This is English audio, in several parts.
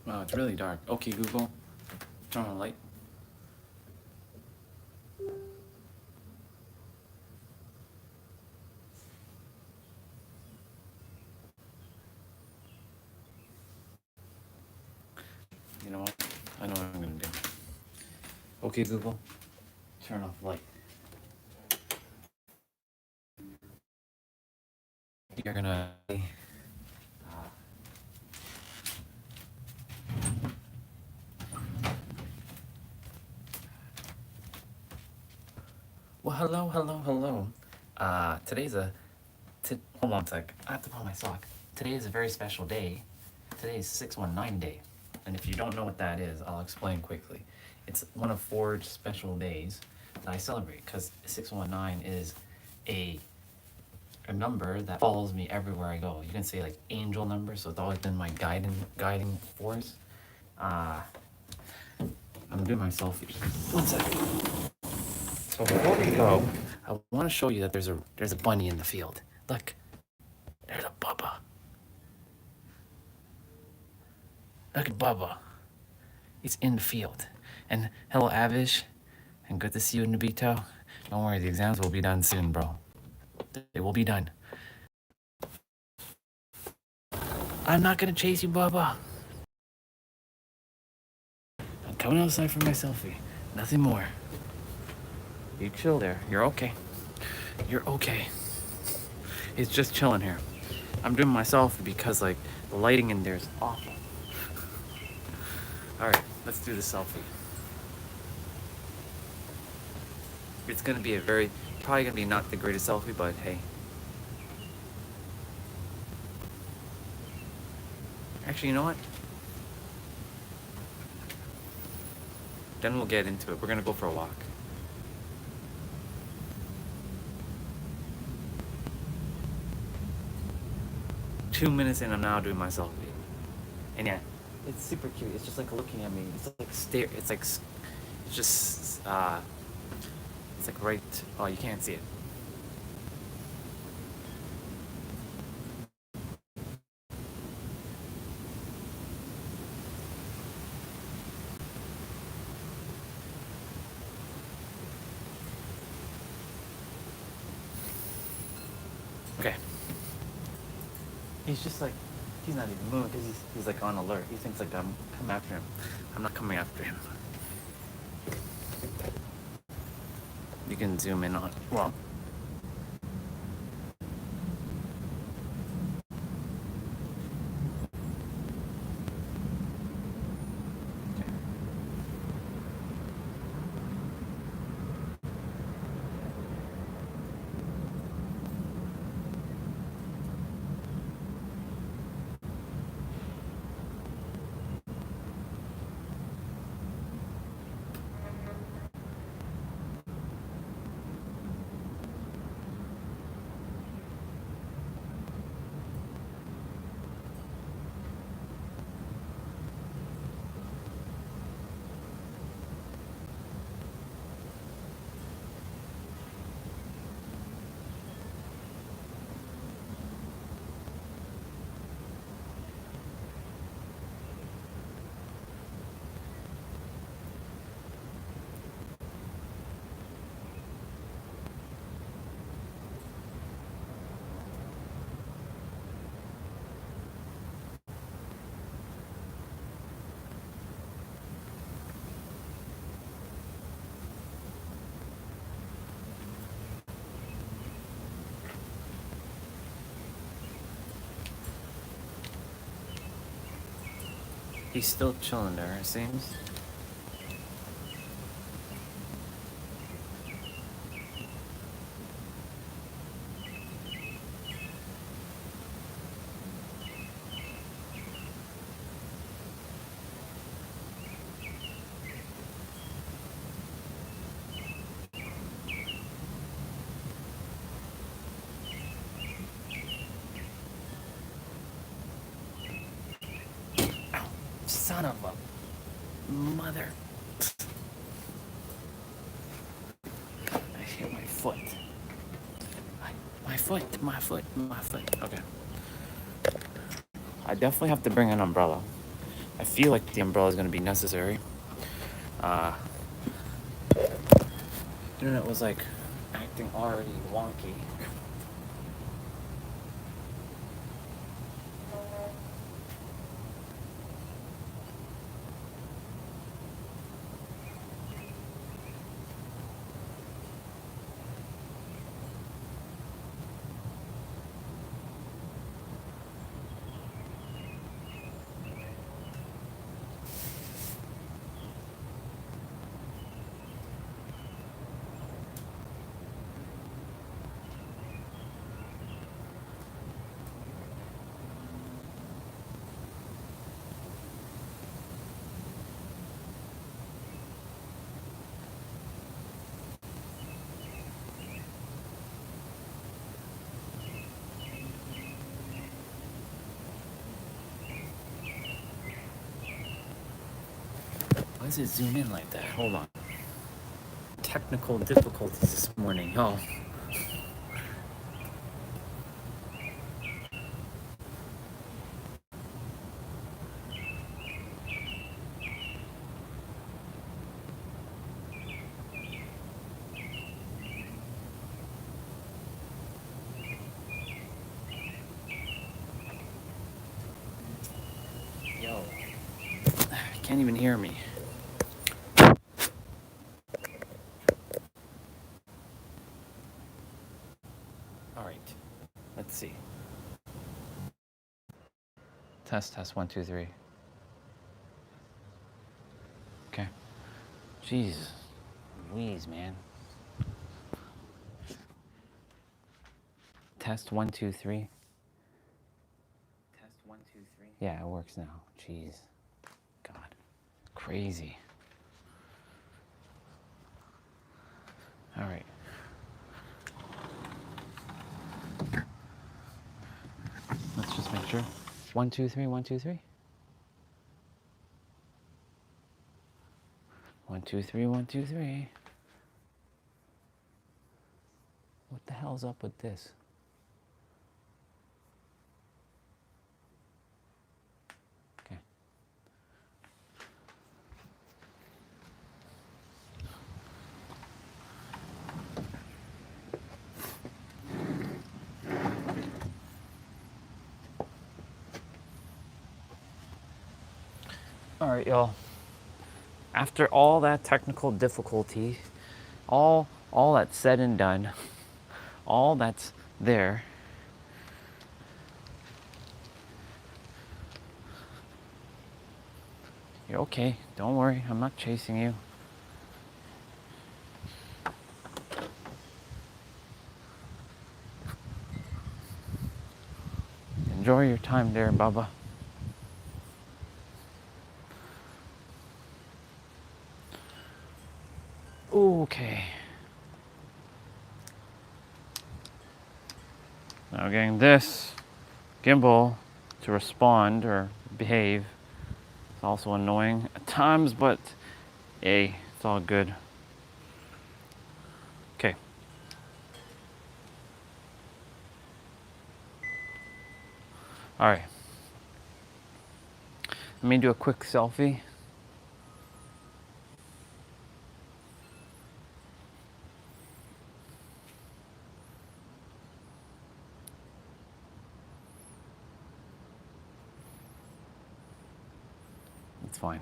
Wow, it's really dark. Okay, Google, turn on the light. You know what? I know what I'm gonna do. Okay, Google, turn off the light. You're gonna. Well, hello, hello, hello. Today's a. Hold on a sec. I have to pull my sock. Today is a very special day. Today is 619 day. And if you don't know what that is, I'll explain quickly. It's one of 4 special days that I celebrate because 619 is a number that follows me everywhere I go. You can say like angel number, so it's always been my guiding force. I'm doing my selfie. One second. So before we go, I want to show you that there's a bunny in the field. Look, there's a Bubba. Look at Bubba. He's in the field. And hello, Avish, and good to see you, Nabito. Don't worry, the exams will be done soon, bro. They will be done. I'm not gonna chase you, Bubba. I'm coming outside for my selfie. Nothing more. You chill there. You're okay. You're okay. It's just chilling here. I'm doing my selfie because like the lighting in there is awful. All right, let's do the selfie. It's gonna be probably gonna be not the greatest selfie, but hey. Actually, you know what? Then we'll get into it. We're gonna go for a walk. Two minutes in, I'm now doing my selfie. And yeah, it's super cute. It's just like looking at me. It's like it's like it's just it's like right. Oh, you can't see it. Okay. He's just like, he's not even moving because he's like on alert. He thinks like I'm coming after him. I'm not coming after him. You can zoom in on, well. He's still chilling there, it seems. Ow, son of a mother. I hit my foot. My foot. Okay. I definitely have to bring an umbrella I feel like the umbrella is going to be necessary. Internet was like acting already wonky. Why does it zoom in like that? Hold on. Technical difficulties this morning, y'all. Yo, I can't even hear me. All right, let's see. Test 1 2 3. Okay. Jeez, Louise, man. Test 1 2 3. Test 1 2 3. Yeah, it works now. Jeez, God, crazy. All right. Let's just make sure. 1 2 3 1 2 3. 1 2 3 1 2 3. What the hell's up with this? Okay. All right, y'all. After all that technical difficulty, all that's said and done, all that's there, you're okay. Don't worry. I'm not chasing you. Enjoy your time there, Bubba. Okay. Now getting this gimbal to respond or behave is also annoying at times, but hey, it's all good. Okay. All right. Let me do a quick selfie. It's fine.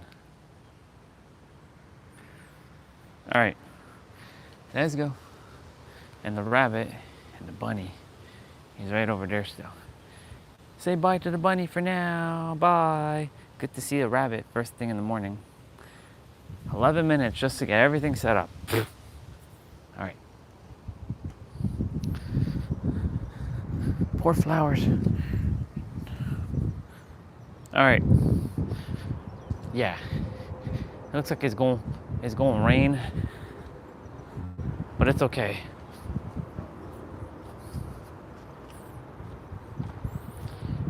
All right. Let's go. And the rabbit and the bunny, he's right over there still. Say bye to the bunny for now. Bye. Good to see a rabbit first thing in the morning. 11 minutes just to get everything set up. All right. Poor flowers. All right. Yeah. It looks like it's going to rain, but it's okay.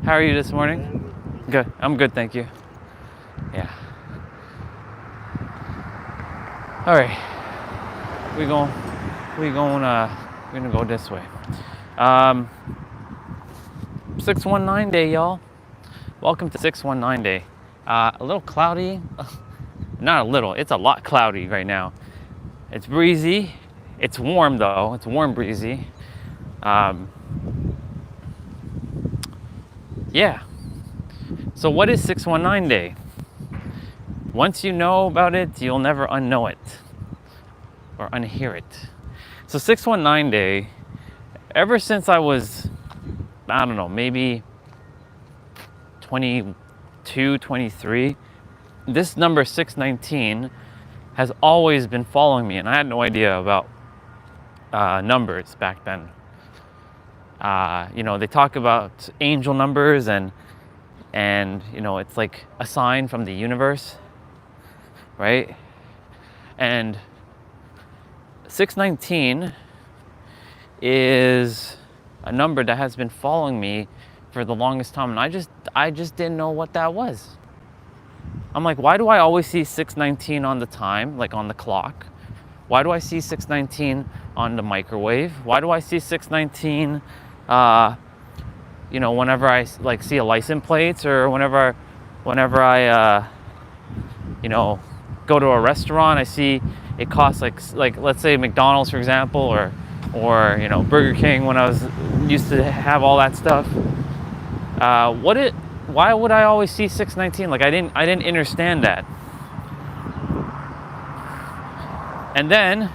How are you this morning? Good. I'm good, thank you. Yeah. All right. We're gonna go this way. 619 day, y'all. Welcome to 619 day. A little cloudy. Not a little, it's a lot cloudy right now. It's breezy. It's warm though. It's warm breezy. Yeah. So what is 619 day? Once you know about it, you'll never unknow it or unhear it. So 619 day, ever since I was, I don't know, maybe 22, 23, this number 619 has always been following me, and I had no idea about numbers back then. They talk about angel numbers and it's like a sign from the universe, right? And 619 is a number that has been following me for the longest time, and I just didn't know what that was. I'm like, why do I always see 619 on the time, like on the clock? Why do I see 619 on the microwave? Why do I see 619 whenever I like see a license plate, or whenever I go to a restaurant, I see it costs like let's say McDonald's, for example, or Burger King, when I was used to have all that stuff. Why would I always see 619? Like I didn't understand that. And then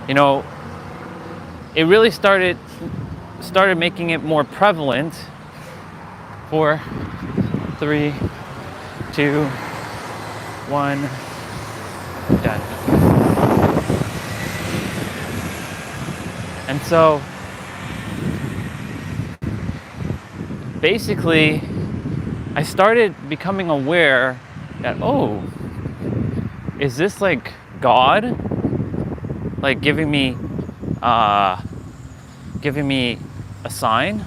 it really started making it more prevalent. 4, 3, 2, 1, done. And so basically I started becoming aware that, oh, is this like God like giving me a sign?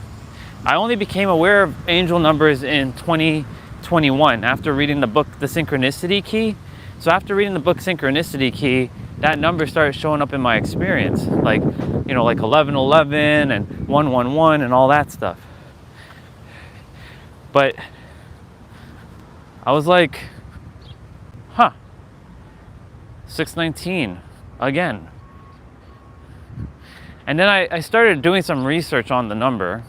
I only became aware of angel numbers in 2021 after reading the book The Synchronicity Key. So after reading the book Synchronicity Key, that number started showing up in my experience, like 1111 and 111 and all that stuff. But I was like, 619 again. And then I started doing some research on the number.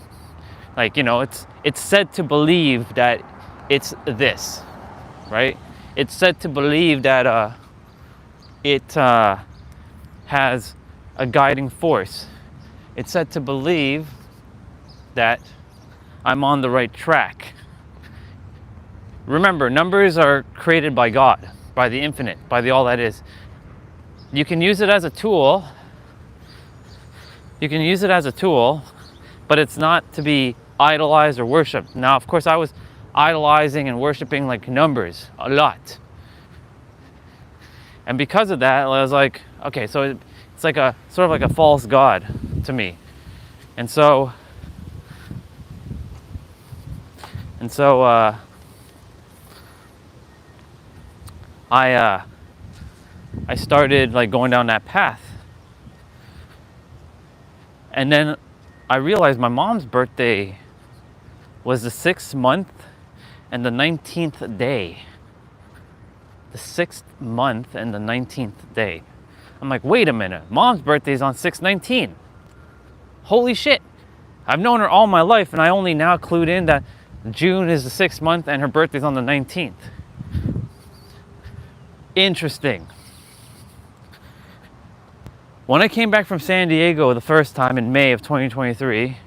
Like, it's said to believe that it's this, right? It's said to believe that it has a guiding force. It's said to believe that I'm on the right track. Remember, numbers are created by God, by the infinite, by the all that is. You can use it as a tool. But it's not to be idolized or worshipped. Now, of course, I was idolizing and worshiping like numbers a lot. And because of that, I was like, okay, so it's like a sort of like a false god to me. And so I started like going down that path. And then I realized my mom's birthday was the 6th month and the 19th day. The 6th month and the 19th day. I'm like, wait a minute, mom's birthday's on 6/19. Holy shit. I've known her all my life, and I only now clued in that June is the 6th month and her birthday's on the 19th. Interesting. When I came back from San Diego the first time in May of 2023,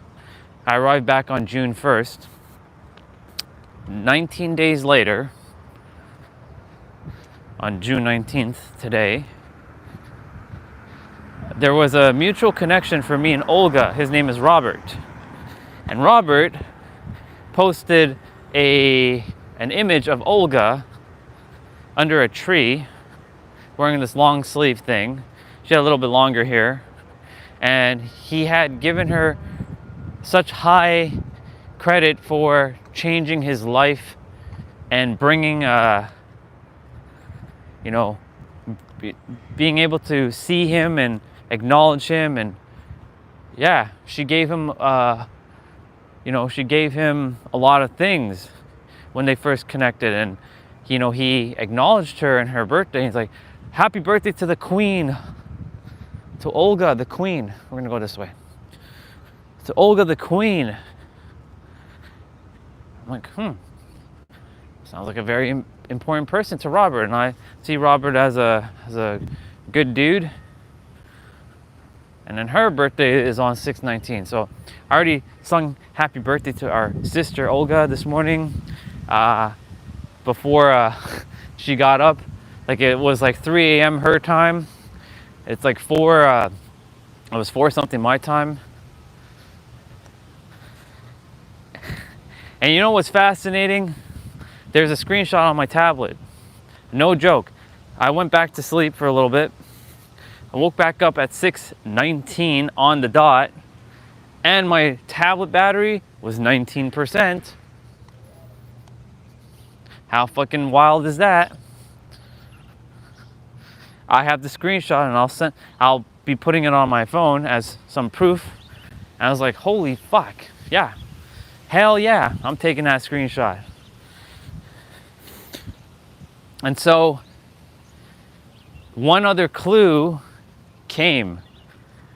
I arrived back on June 1st. 19 days later, on June 19th, today, there was a mutual connection for me and Olga. His name is Robert. And Robert posted an image of Olga under a tree wearing this long sleeve thing. She had a little bit longer hair. And he had given her such high credit for changing his life and bringing, being able to see him and acknowledge him. And yeah, she gave him, she gave him a lot of things. when they first connected, and you know, he acknowledged her and her birthday. He's like, happy birthday to the queen, to Olga the queen. We're gonna go this way. To Olga the queen. I'm like, sounds like a very important person to Robert, and I see Robert as a good dude. And then her birthday is on 6/19. So I already sung happy birthday to our sister Olga this morning before she got up. Like it was like 3 a.m. her time. It's like it was 4 something my time. And you know what's fascinating? There's a screenshot on my tablet. No joke. I went back to sleep for a little bit. I woke back up at 6:19 on the dot, and my tablet battery was 19%. How fucking wild is that? I have the screenshot, and I'll be putting it on my phone as some proof. And I was like, holy fuck, yeah. Hell yeah, I'm taking that screenshot. And so, one other clue came,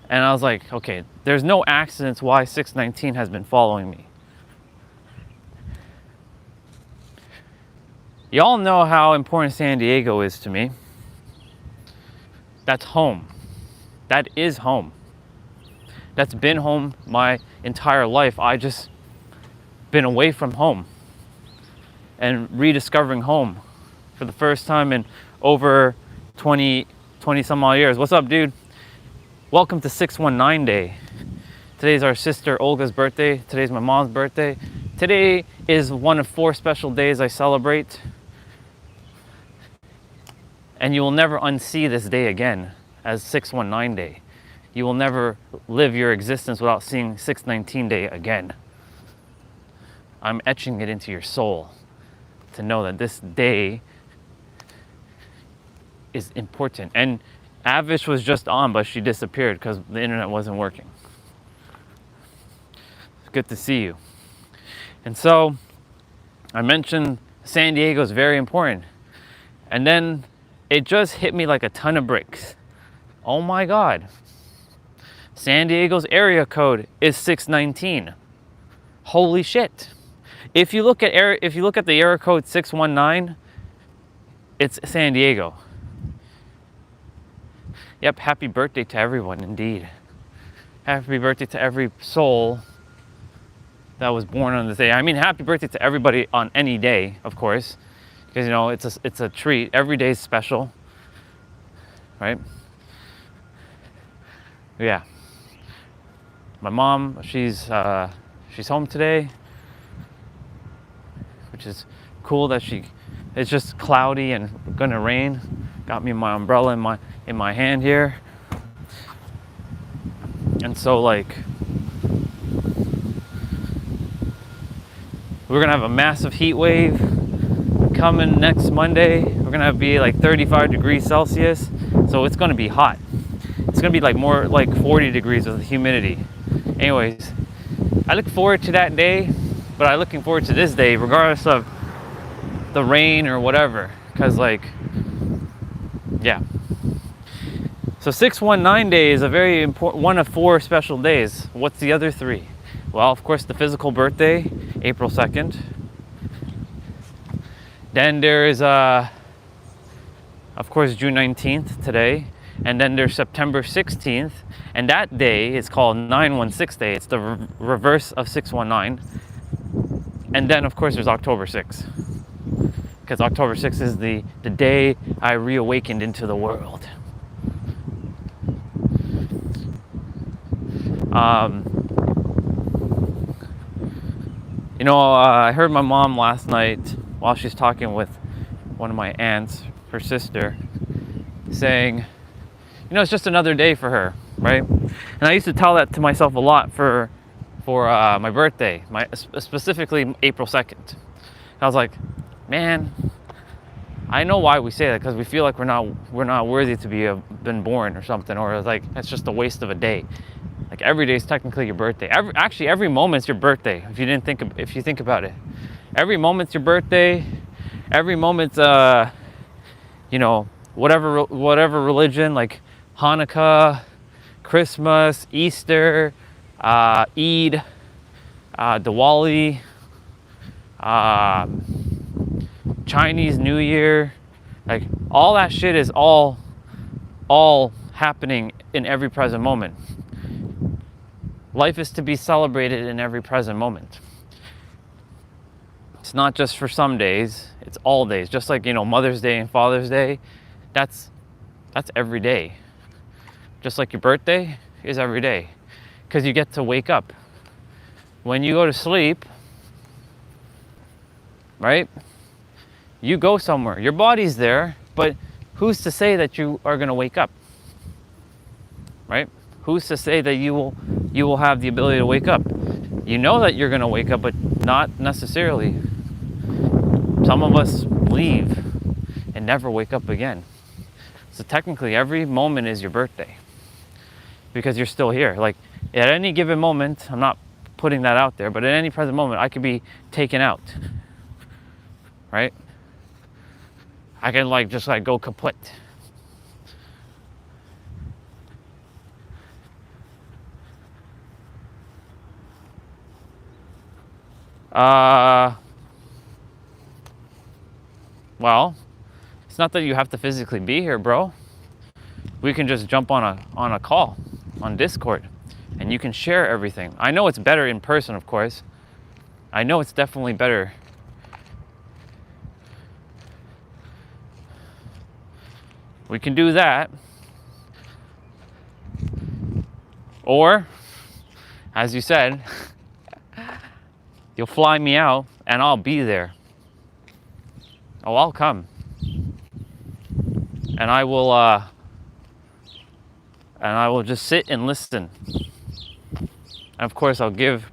and I was like, okay, there's no accidents why 619 has been following me. Y'all know how important San Diego is to me. That's home. That is home. That's been home my entire life. I just been away from home and rediscovering home for the first time in over 20 some odd years. What's up, dude? Welcome to 619 day. Today's our sister Olga's birthday. Today's my mom's birthday. Today is one of 4 special days I celebrate. And you will never unsee this day again as 619 day. You will never live your existence without seeing 619 day again. I'm etching it into your soul to know that this day is important. And Avish was just on, but she disappeared because the internet wasn't working. It's good to see you. And so I mentioned San Diego is very important. And then it just hit me like a ton of bricks. Oh my God. San Diego's area code is 619. Holy shit. If you look at the area code 619, it's San Diego. Yep, happy birthday to everyone, indeed. Happy birthday to every soul that was born on this day. I mean, happy birthday to everybody on any day, of course, because you know it's a treat. Every day is special, right? Yeah. My mom, she's home today, which is cool that it's just cloudy and gonna rain. Got me my umbrella in my hand here. And so like we're gonna have a massive heat wave coming next Monday. We're gonna be like 35 degrees Celsius. So it's gonna be hot. It's gonna be like more like 40 degrees with the humidity. Anyways, I look forward to that day, but I'm looking forward to this day regardless of the rain or whatever, because like, yeah. So 619 day is a very important one of 4 special days. What's the other 3? Well, of course, the physical birthday, April 2nd. Then there is of course, June 19th today. And then there's September 16th, and that day is called 916 day. It's the reverse of 619. And then, of course, there's October 6th, because October 6th is the day I reawakened into the world. I heard my mom last night while she's talking with one of my aunts, her sister, saying, it's just another day for her, right? And I used to tell that to myself a lot for my birthday, specifically April 2nd. I was like, man, I know why we say that, because we feel like we're not worthy to been born or something, or like it's just a waste of a day. Like every day is technically your birthday. Every moment's your birthday if you think about it. Every moment's your birthday. Every moment's, you know, whatever religion, like Hanukkah, Christmas, Easter, Eid, Diwali, Chinese New Year, like all that shit is all happening in every present moment. Life is to be celebrated in every present moment. It's not just for some days, it's all days. Just like, you know, Mother's Day and Father's Day, that's every day. Just like your birthday is every day, because you get to wake up. When you go to sleep, right? You go somewhere. Your body's there, but who's to say that you are going to wake up? Right? Who's to say that you will have the ability to wake up? You know that you're going to wake up, but not necessarily. Some of us leave and never wake up again. So technically every moment is your birthday, because you're still here. Like at any given moment, I'm not putting that out there, but at any present moment I could be taken out. Right? I can just go kaput. Well, it's not that you have to physically be here, bro. We can just jump on a call on Discord and you can share everything. I know it's better in person, of course. I know it's definitely better. We can do that. Or, as you said, you'll fly me out and I'll be there. Oh, I'll come. And I will just sit and listen. And of course I'll give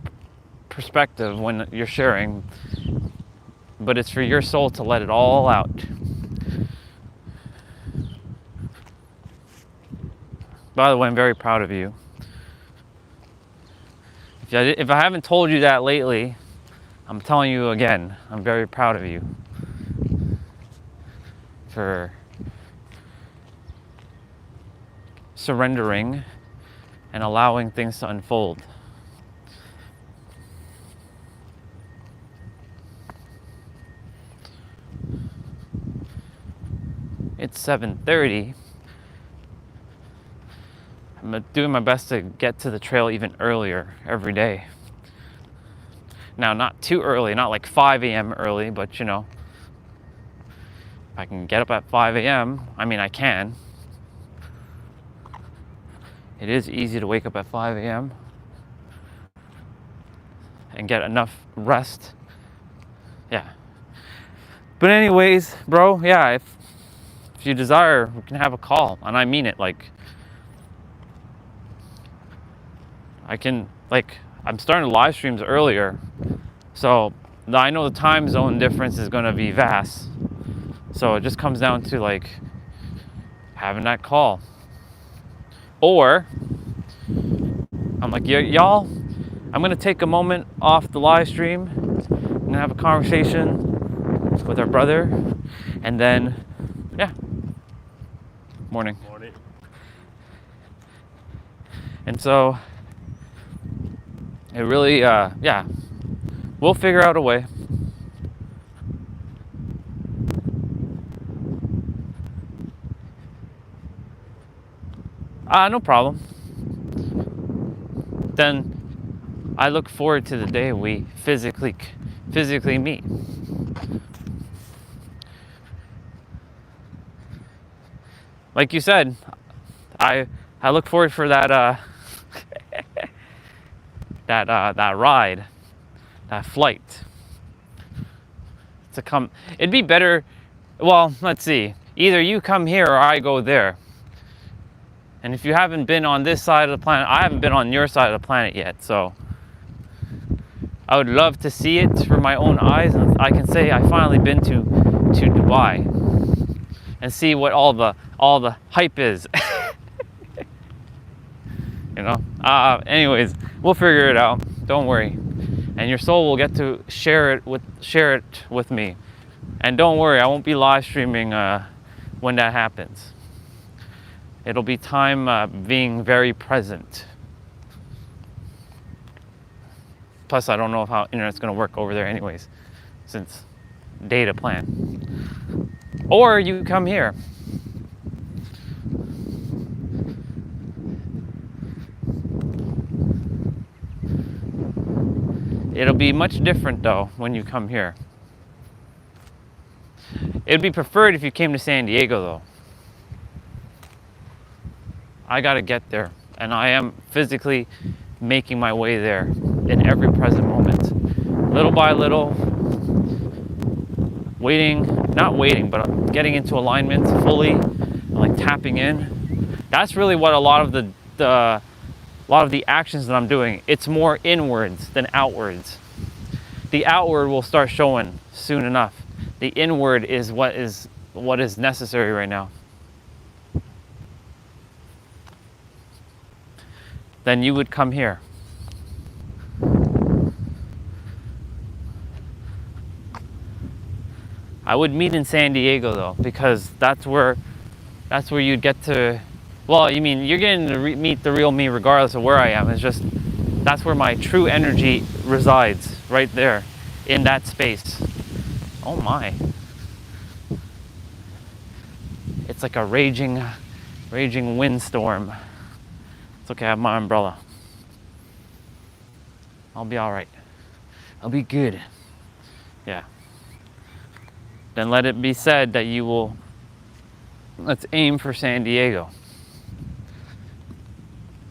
perspective when you're sharing, but it's for your soul to let it all out. By the way, I'm very proud of you. If I haven't told you that lately, I'm telling you again, I'm very proud of you for surrendering and allowing things to unfold. It's 7:30. I'm doing my best to get to the trail even earlier every day. Now, not too early, not like 5 a.m. early, but you know, if I can get up at 5 a.m., I mean, I can. It is easy to wake up at 5 a.m. and get enough rest. Yeah. But anyways, bro, yeah, if you desire, we can have a call. And I mean it, I'm starting live streams earlier, so I know the time zone difference is going to be vast. So it just comes down to having that call. Or I'm like, y'all, I'm going to take a moment off the live stream and have a conversation with our brother, and then, yeah. Morning. Morning. And so it really, yeah, we'll figure out a way. No problem. Then I look forward to the day we physically meet. Like you said, I look forward for that that ride, that flight to come. It'd be better, well, let's see, either you come here or I go there. And if you haven't been on this side of the planet, I haven't been on your side of the planet yet, so I would love to see it for my own eyes, and I can say I finally been to Dubai and see what all the hype is. You know? Anyways, we'll figure it out. Don't worry. and your soul will get to share it with me. And don't worry, I won't be live streaming when that happens. It'll be time being very present. Plus, I don't know how internet's going to work over there anyways, since data plan. Or you come here. It'll be much different though when you come here. It'd be preferred if you came to San Diego though. I gotta get there, and I am physically making my way there in every present moment. Little by little, not waiting, but getting into alignment fully, like tapping in. That's really what a lot of the actions that I'm doing, it's more inwards than outwards. The outward will start showing soon enough. The inward is what is necessary right now. Then you would come here. I would meet in San Diego though, because that's where you'd get to, well, you mean you're getting to meet the real me regardless of where I am. It's just, that's where my true energy resides, right there, in that space. Oh my. It's like a raging windstorm. It's okay, I have my umbrella. I'll be all right. I'll be good. Yeah. Then let it be said that you will, let's aim for San Diego.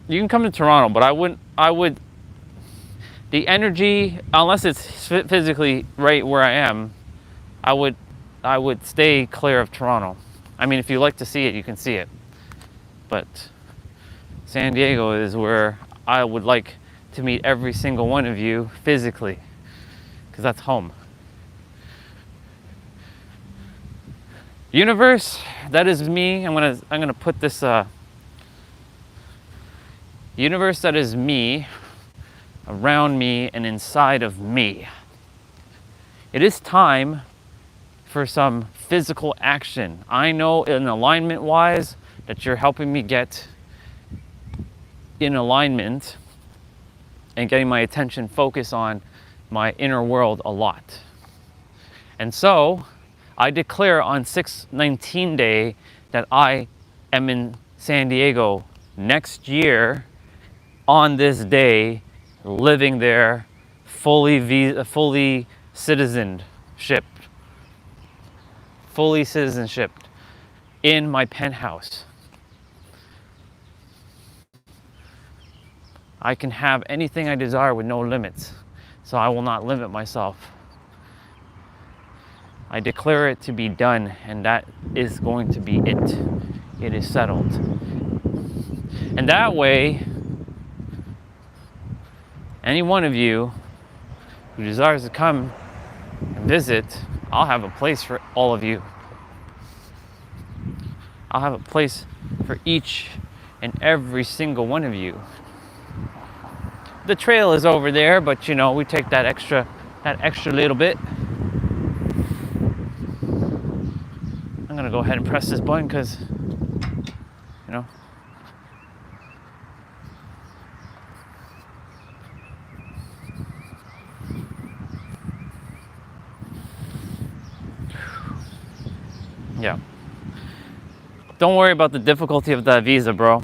You can come to Toronto, but the energy, unless it's physically right where I am, I would stay clear of Toronto. I mean, if you like to see it, you can see it. But San Diego is where I would like to meet every single one of you physically, because that's home. Universe, that is me. I'm gonna put this universe, that is me, around me and inside of me. It is time for some physical action. I know in alignment wise that you're helping me get in alignment and getting my attention focused on my inner world a lot. And so I declare on 6/19 day that I am in San Diego next year on this day, living there, fully citizenship in my penthouse. I can have anything I desire with no limits, so I will not limit myself. I declare it to be done, and that is going to be it. It is settled. And that way, any one of you who desires to come and visit, I'll have a place for all of you. I'll have a place for each and every single one of you. The trail is over there, but you know, we take that extra little bit. I'm gonna go ahead and press this button because, you know, yeah. Don't worry about the difficulty of that visa, bro.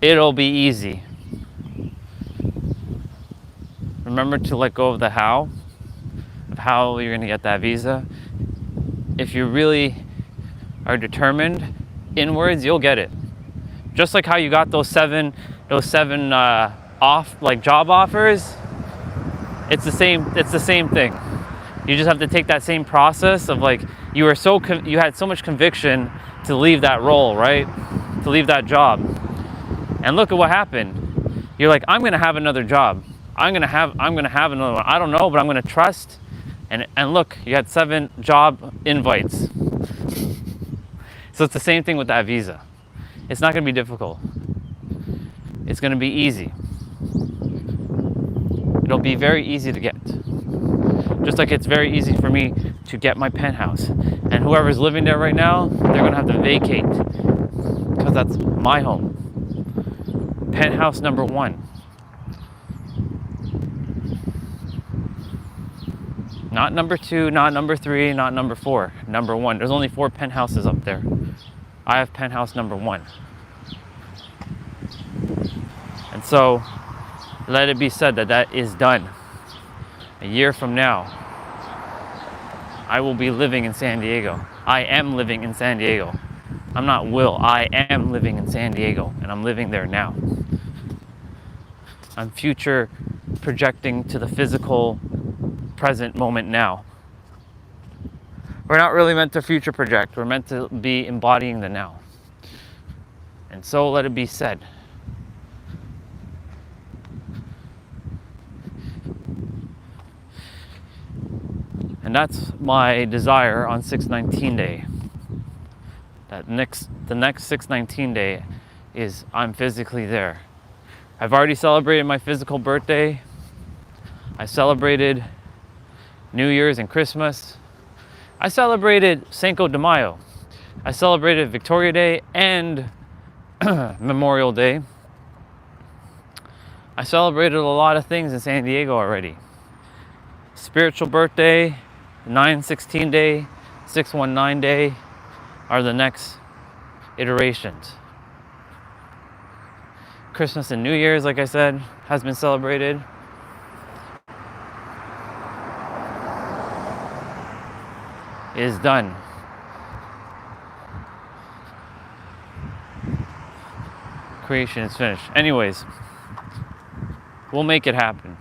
It'll be easy. Remember to let go of the how, of how you're gonna get that visa. If you really are determined inwards, you'll get it. Just like how you got those seven job offers. It's the same thing. You just have to take that same process of like, you had so much conviction to leave that role, right? To leave that job. And look at what happened. You're like, I'm gonna have another job. I'm gonna have another one. I don't know, but I'm gonna trust. And look, you had 7 job invites. So it's the same thing with that visa. It's not gonna be difficult. It's gonna be easy. It'll be very easy to get. Just like it's very easy for me to get my penthouse. And whoever's living there right now, they're gonna have to vacate because that's my home. Penthouse number 1. Not number 2, not number 3, not number 4. Number 1. There's only 4 penthouses up there. I have penthouse number 1. And so, let it be said that that is done. A year from now, I will be living in San Diego. I am living in San Diego. I'm not will. I am living in San Diego, and I'm living there now. I'm future projecting to the physical present moment now. We're not really meant to future project. We're meant to be embodying the now. And so let it be said. And that's my desire on 619 day. The next 619 day is I'm physically there. I've already celebrated my physical birthday. I celebrated New Year's and Christmas. I celebrated Cinco de Mayo. I celebrated Victoria Day and Memorial Day. I celebrated a lot of things in San Diego already. Spiritual birthday, 916 day, 619 day are the next iterations. Christmas and New Year's, like I said, has been celebrated. Is done. Creation is finished. Anyways, we'll make it happen.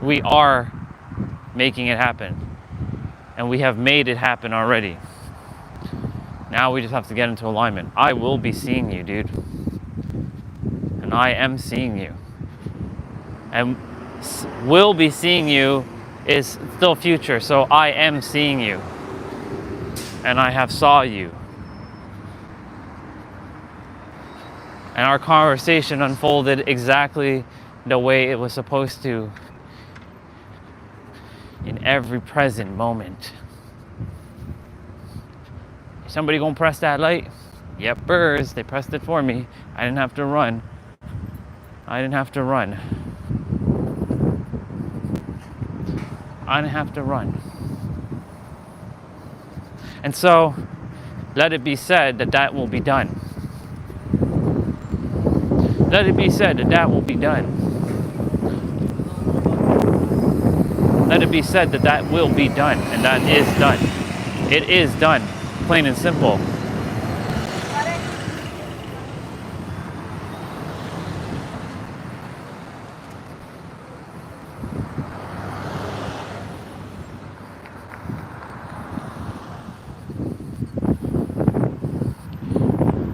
We are making it happen. And we have made it happen already. Now we just have to get into alignment. I will be seeing you, dude. And I am seeing you. And will be seeing you is still future, so I am seeing you. And I have saw you. And our conversation unfolded exactly the way it was supposed to in every present moment. Somebody gonna press that light? Yep, birds, they pressed it for me. I didn't have to run. I didn't have to run. I didn't have to run. And so, let it be said that that will be done. Let it be said that that will be done. Let it be said that that will be done, and that is done. It is done, plain and simple.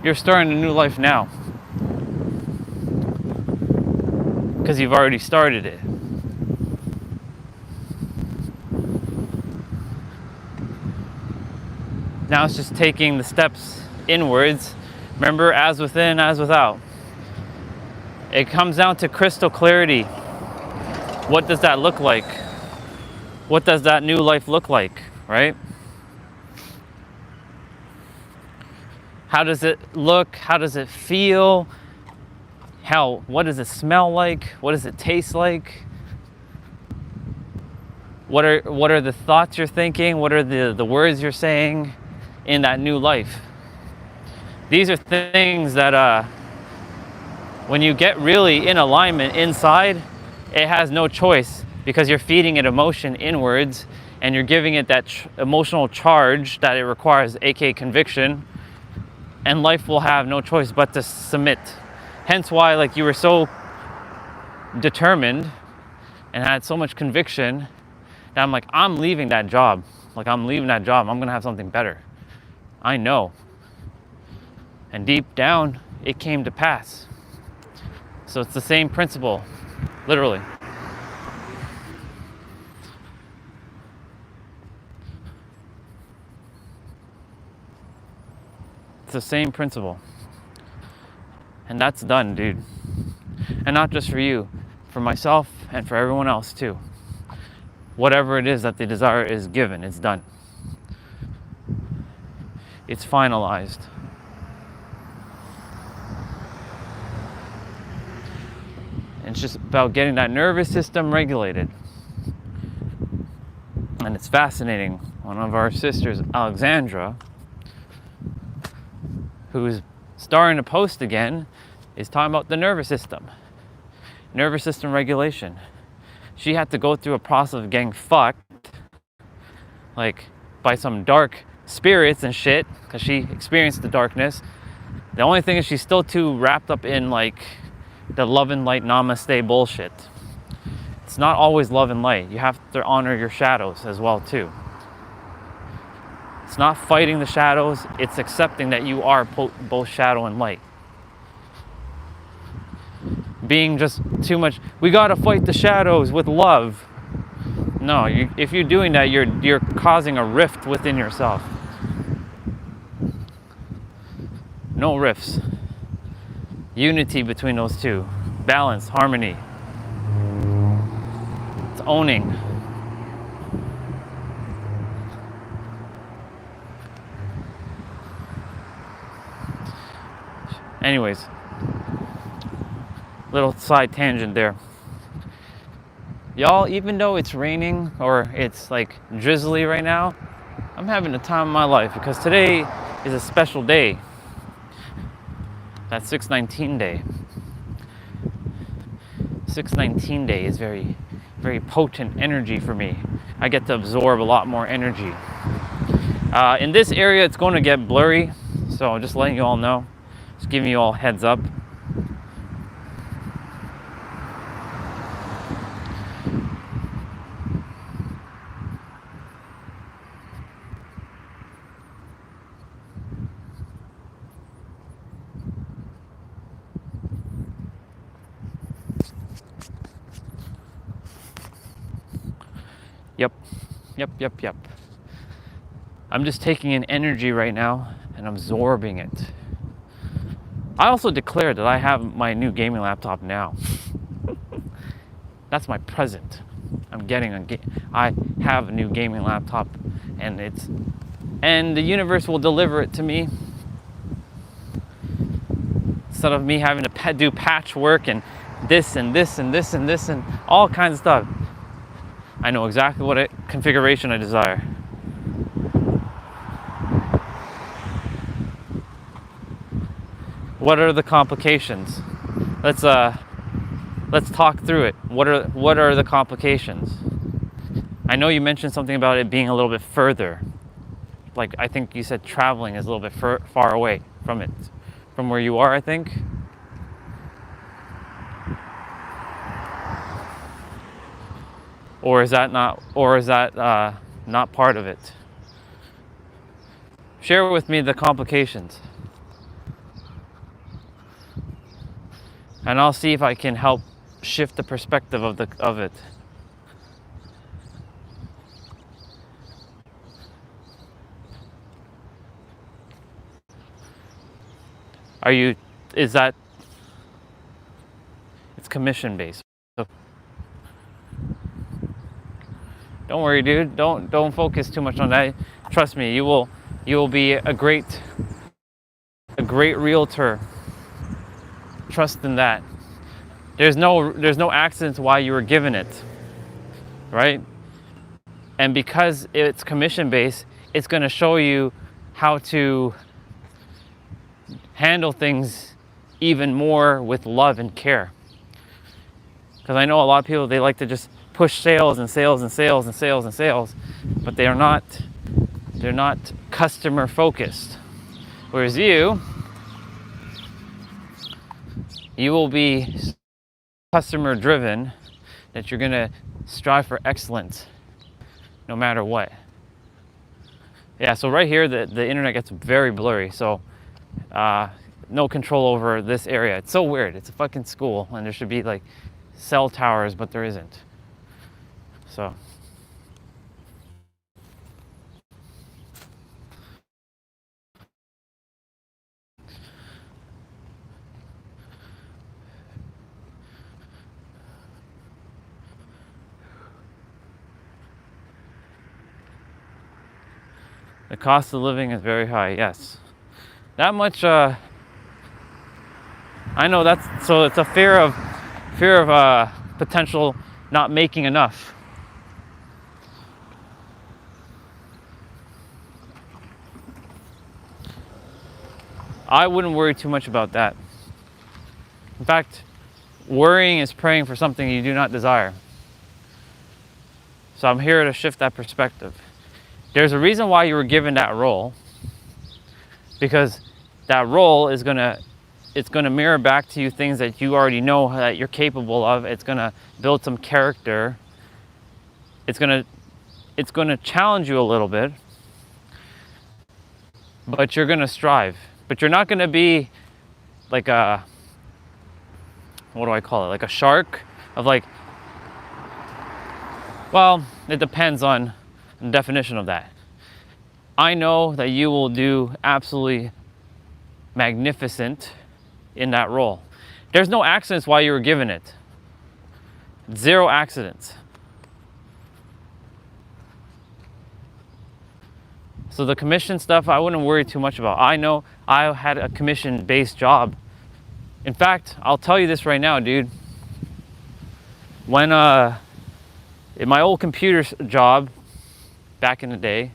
You're starting a new life now. Because you've already started it. Now it's just taking the steps inwards. Remember, as within, as without. It comes down to crystal clarity. What does that look like? What does that new life look like, right? How does it look? How does it feel? What does it smell like? What does it taste like? What are the thoughts you're thinking? What are the words you're saying in that new life? These are things that when you get really in alignment inside, it has no choice, because you're feeding it emotion inwards and you're giving it that emotional charge that it requires, aka conviction, and life will have no choice but to submit. Hence why, like, you were so determined and had so much conviction that I'm like, I'm leaving that job. Like, I'm leaving that job. I'm gonna have something better. I know. And deep down, it came to pass. So it's the same principle, literally. It's the same principle. And that's done, dude. And not just for you. for myself and for everyone else too. Whatever it is that the desire is given, it's done. It's finalized. And it's just about getting that nervous system regulated. And it's fascinating. One of our sisters, Alexandra, who's starting to post again, is talking about the nervous system regulation. She had to go through a process of getting fucked, like, by some dark spirits and shit, because she experienced the darkness. The only thing is she's still too wrapped up in, like, the love and light namaste bullshit. It's not always love and light. You have to honor your shadows as well too. It's not fighting the shadows, it's accepting that you are both shadow and light. Being just too much, we gotta fight the shadows with love. No, if you're doing that, you're causing a rift within yourself. No rifts. Unity between those two. Balance, harmony. It's owning. Anyways, little side tangent there. Y'all, even though it's raining or it's like drizzly right now, I'm having the time of my life because today is a special day. That 619 day. 619 day is very, very potent energy for me. I get to absorb a lot more energy. In this area, it's going to get blurry, so just letting you all know. Just giving you all heads up. Yep. I'm just taking in energy right now and absorbing it. I also declared that I have my new gaming laptop now. That's my present. I have a new gaming laptop, and the universe will deliver it to me. Instead of me having to do patchwork and this and this and this and this and all kinds of stuff. I know exactly what configuration I desire. What are the complications? Let's talk through it. What are the complications? I know you mentioned something about it being a little bit further. Like, I think you said traveling is a little bit far away from it, from where you are, I think. Or is that not part of it? Share with me the complications. And I'll see if I can help shift the perspective of it. It's commission based. So don't worry, dude. Don't focus too much on that. Trust me, you will be a great realtor. Trust in that. There's no accidents why you were given it, right? And because it's commission based, it's going to show you how to handle things even more with love and care. Because I know a lot of people, they like to just push sales and sales and sales and sales and sales, but they're not customer focused. Whereas you will be customer driven, that you're going to strive for excellence no matter what. Yeah, so right here the internet gets very blurry, so no control over this area. It's so weird. It's a fucking school and there should be like cell towers, but there isn't. So The cost of living is very high, yes. That much, I know that's, so it's a fear of potential not making enough. I wouldn't worry too much about that. In fact, worrying is praying for something you do not desire. So I'm here to shift that perspective. There's a reason why you were given that role, because that role is it's gonna mirror back to you things that you already know that you're capable of. It's gonna build some character. It's gonna challenge you a little bit, but you're gonna strive. But you're not gonna be like a, what do I call it? Like a shark of like, well, it depends on the definition of that. I know that you will do absolutely magnificent in that role. There's no accidents why you were given it. 0 accidents. So the commission stuff, I wouldn't worry too much about. I know I had a commission-based job. In fact, I'll tell you this right now, dude. When in my old computer job back in the day,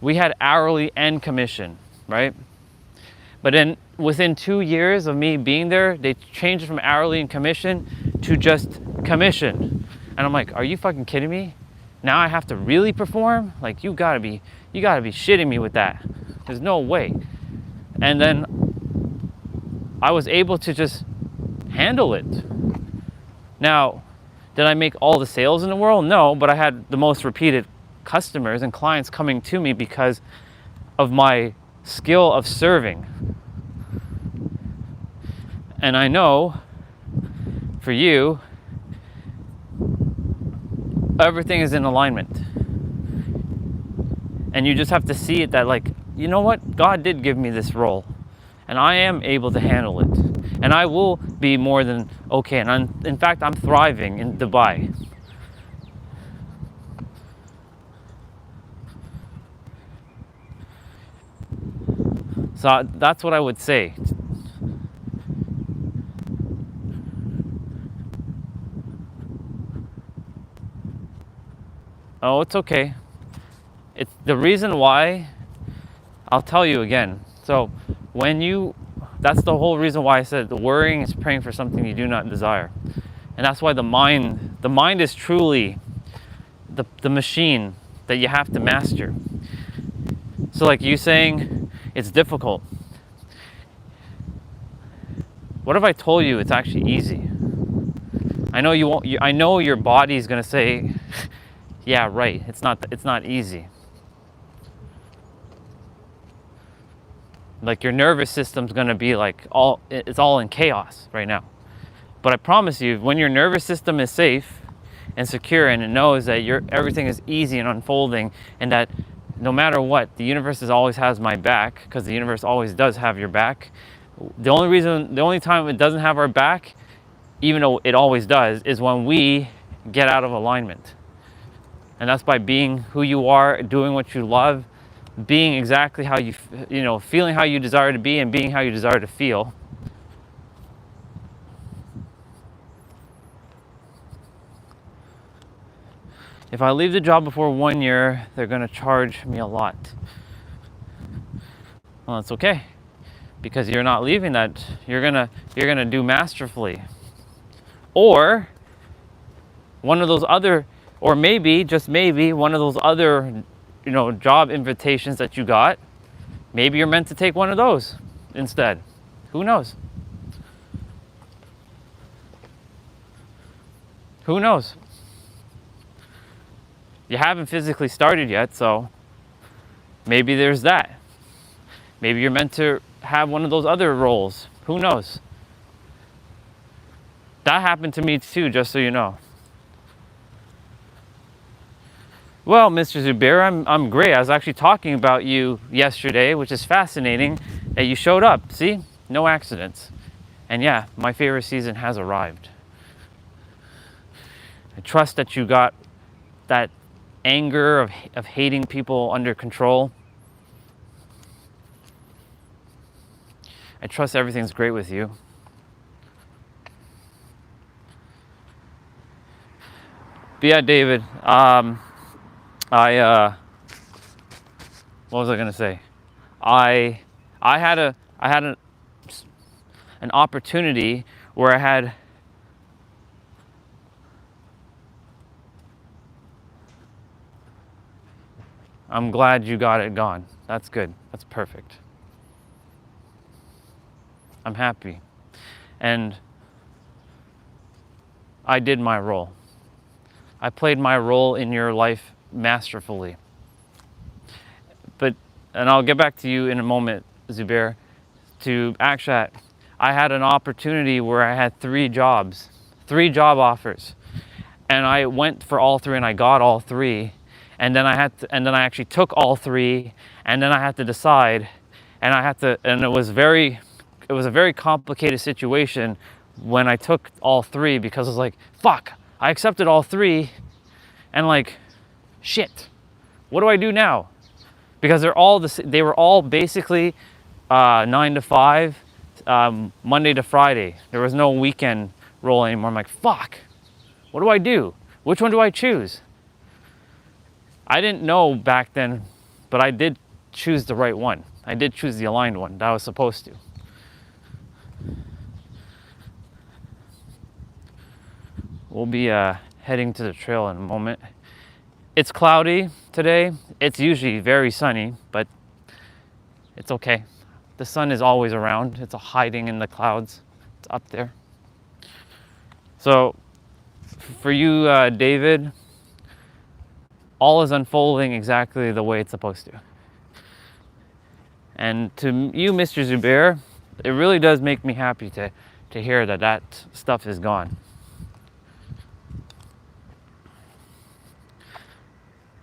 we had hourly and commission, right? But then within 2 years of me being there, they changed it from hourly and commission to just commission. And I'm like, are you fucking kidding me? Now I have to really perform? Like, you gotta be shitting me with that. There's no way. And then I was able to just handle it. Now, did I make all the sales in the world? No, but I had the most repeated customers and clients coming to me because of my skill of serving. And I know for you, everything is in alignment. And you just have to see it that, like, you know what? God did give me this role and I am able to handle it. And I will be more than okay. And in fact, I'm thriving in Dubai. So that's what I would say. Oh, it's okay. It's the reason why, I'll tell you again. So that's the whole reason why I said the worrying is praying for something you do not desire. And that's why the mind is truly the machine that you have to master. So like you saying, it's difficult. What if I told you it's actually easy? I know you won't. I know your body's gonna say, "Yeah, right. It's not easy." Like your nervous system's gonna be like it's all in chaos right now. But I promise you, when your nervous system is safe and secure and it knows that everything is easy and unfolding, and that no matter what, the universe always has my back, because the universe always does have your back. The only time it doesn't have our back, even though it always does, is when we get out of alignment. And that's by being who you are, doing what you love, being exactly how feeling how you desire to be, and being how you desire to feel. If I leave the job before 1 year, they're gonna charge me a lot. Well, that's okay, because you're not leaving that. You're gonna do masterfully. Or one of those other, or maybe, just maybe, one of those other, job invitations that you got, maybe you're meant to take one of those instead. Who knows? Who knows? You haven't physically started yet, so maybe there's that. Maybe you're meant to have one of those other roles. Who knows? That happened to me too, just so you know. Well, Mr. Zubair, I'm great. I was actually talking about you yesterday, which is fascinating that you showed up. See? No accidents. And yeah, my favorite season has arrived. I trust that you got that anger of hating people under control. I trust everything's great with you. But yeah, David, what was I gonna say? I had an opportunity where I'm glad you got it gone. That's good. That's perfect. I'm happy. And I did my role. I played my role in your life masterfully. And I'll get back to you in a moment, Zubair, to Akshat. I had an opportunity where I had 3 job offers. And I went for all 3 and I got all 3. And then I actually took all 3, and then I had to decide, and it was a very complicated situation when I took all 3, because I was like, fuck, I accepted all 3, and like, shit, what do I do now? Because they were all basically 9 to 5, Monday to Friday. There was no weekend role anymore. I'm like, fuck, what do I do? Which one do I choose? I didn't know back then, but I did choose the right one. I did choose the aligned one that I was supposed to. We'll be heading to the trail in a moment. It's cloudy today. It's usually very sunny, but it's okay. The sun is always around. It's hiding in the clouds. It's up there. So for you, David, all is unfolding exactly the way it's supposed to. And to you, Mr. Zubair, it really does make me happy to hear that stuff is gone.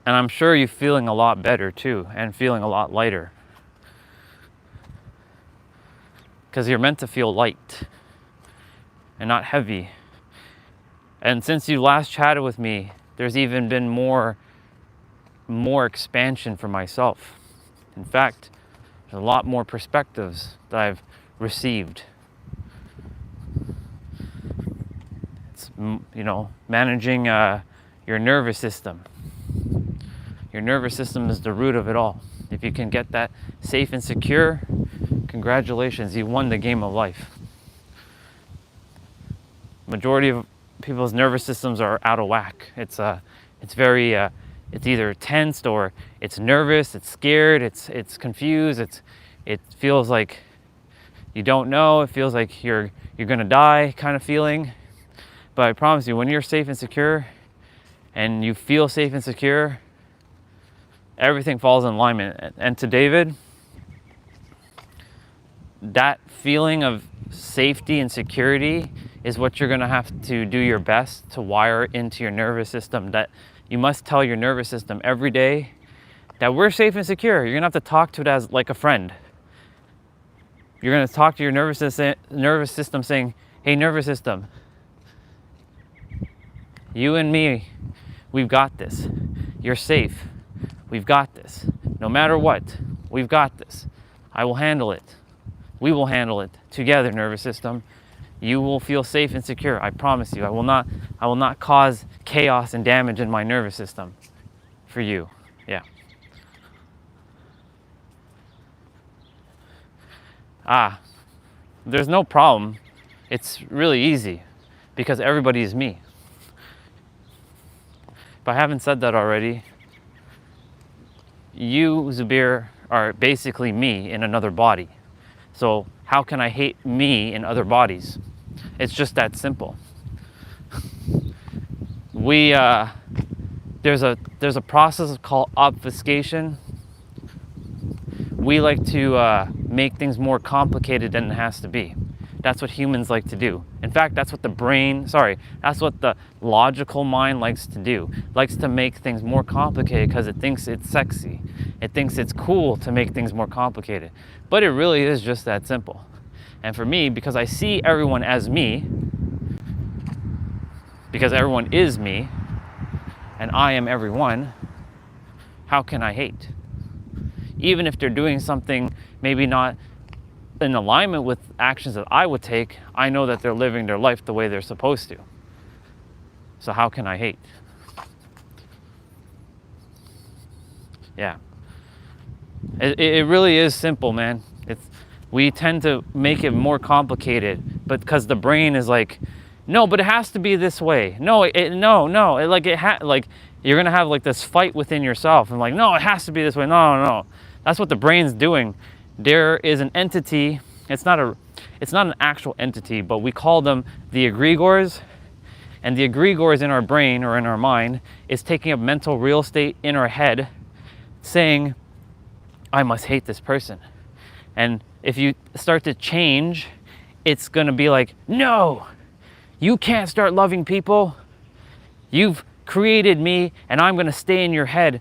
And I'm sure you're feeling a lot better too, and feeling a lot lighter. Because you're meant to feel light and not heavy. And since you last chatted with me, there's even been more expansion for myself. In fact, there's a lot more perspectives that I've received. It's, managing your nervous system. Your nervous system is the root of it all. If you can get that safe and secure, congratulations, you won the game of life. Majority of people's nervous systems are out of whack. It's either tensed, or it's nervous, it's scared, it's confused, it feels like you don't know, it feels like you're gonna die kind of feeling. But I promise you, when you're safe and secure, and you feel safe and secure, everything falls in alignment. And to David, that feeling of safety and security is what you're gonna have to do your best to wire into your nervous system. That you must tell your nervous system every day that we're safe and secure. You're gonna have to talk to it as like a friend. You're gonna talk to your nervous system saying, hey, nervous system, you and me, we've got this. You're safe. We've got this. No matter what, we've got this. I will handle it. We will handle it together, nervous system. You will feel safe and secure. I promise you. I will not cause chaos and damage in my nervous system for you. Yeah. There's no problem. It's really easy because everybody is me. If I haven't said that already, you, Zubair, are basically me in another body. So how can I hate me in other bodies? It's just that simple. There's a process called obfuscation. We like to make things more complicated than it has to be. That's what humans like to do. In fact, that's what that's what the logical mind likes to do. It likes to make things more complicated because it thinks it's sexy. It thinks it's cool to make things more complicated. But it really is just that simple. And for me, because I see everyone as me, because everyone is me, and I am everyone, How can I hate? Even if they're doing something maybe not in alignment with actions that I would take, I know that they're living their life the way they're supposed to. So how can I hate? Yeah. It really is simple, man. We tend to make it more complicated, but because the brain is like, no, but it has to be this way. No, like you're gonna have like this fight within yourself, and like, no, it has to be this way. No. That's what the brain's doing. There is an entity. It's not an actual entity, but we call them the egregores. And the egregores in our brain or in our mind is taking up mental real estate in our head, saying, I must hate this person. And if you start to change, it's gonna be like, no, you can't start loving people. You've created me, and I'm gonna stay in your head,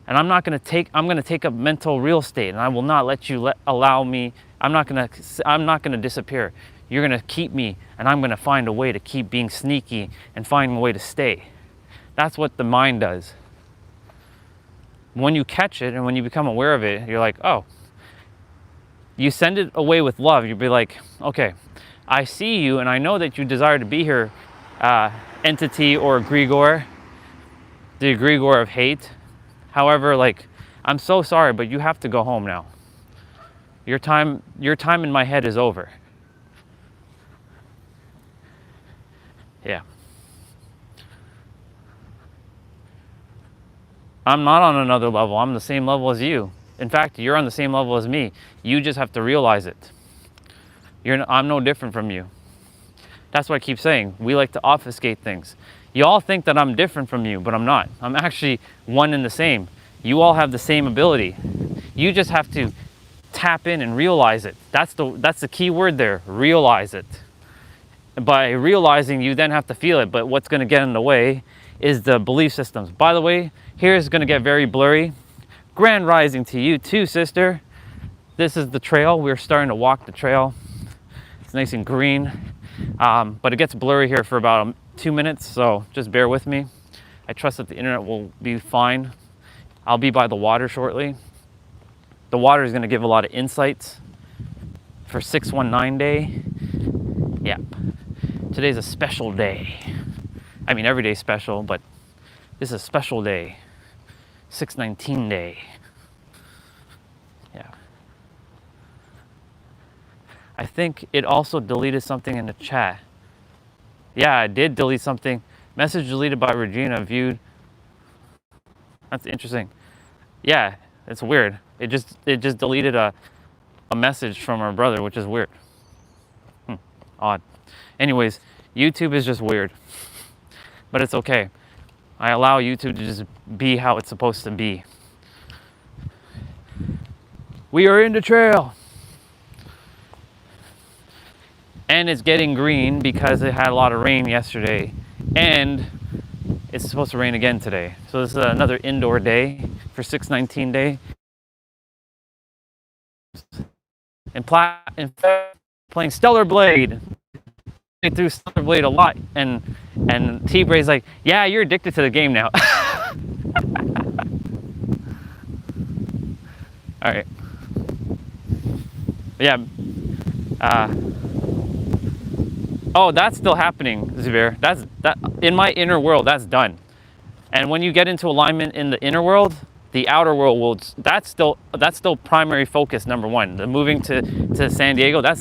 and I'm gonna take up mental real estate, and I will not let you allow me. I'm not gonna disappear. You're gonna keep me, and I'm gonna find a way to keep being sneaky and find a way to stay. That's what the mind does. When you catch it and when you become aware of it, you're like, oh, you send it away with love. You'll be like, okay, I see you, and I know that you desire to be here, entity or egregore, the egregore of hate. However, like, I'm so sorry, but you have to go home now. Your time in my head is over. Yeah. I'm not on another level. I'm the same level as you. In fact, you're on the same level as me. You just have to realize it. I'm no different from you. That's what I keep saying. We like to obfuscate things. You all think that I'm different from you, but I'm not. I'm actually one and the same. You all have the same ability. You just have to tap in and realize it. That's the key word there, realize it. By realizing, you then have to feel it, but what's gonna get in the way is the belief systems. By the way, here's gonna get very blurry. Grand rising to you too, sister. This is the trail. We're starting to walk the trail. It's nice and green, but it gets blurry here for about 2 minutes, so just bear with me. I trust that the internet will be fine. I'll be by the water shortly. The water is gonna give a lot of insights for 619 day. Yeah, today's a special day. I mean, every day's special, but this is a special day. 619 day. Yeah. I think it also deleted something in the chat. Yeah, I did delete something. Message deleted by Regina viewed. That's interesting. Yeah, it's weird. It just deleted a message from our brother, which is weird. Odd. Anyways, YouTube is just weird. But it's okay. I allow YouTube to just be how it's supposed to be. We are in the trail. And it's getting green because it had a lot of rain yesterday. And it's supposed to rain again today. So this is another indoor day for 619 day. And playing Stellar Blade. Through Stellar Blade a lot, and T-Bray's like, yeah, you're addicted to the game now. All right. Yeah. Oh, that's still happening, Zubair. That in my inner world, that's done. And when you get into alignment in the inner world, the outer world will. That's still primary focus number one. The moving to San Diego, that's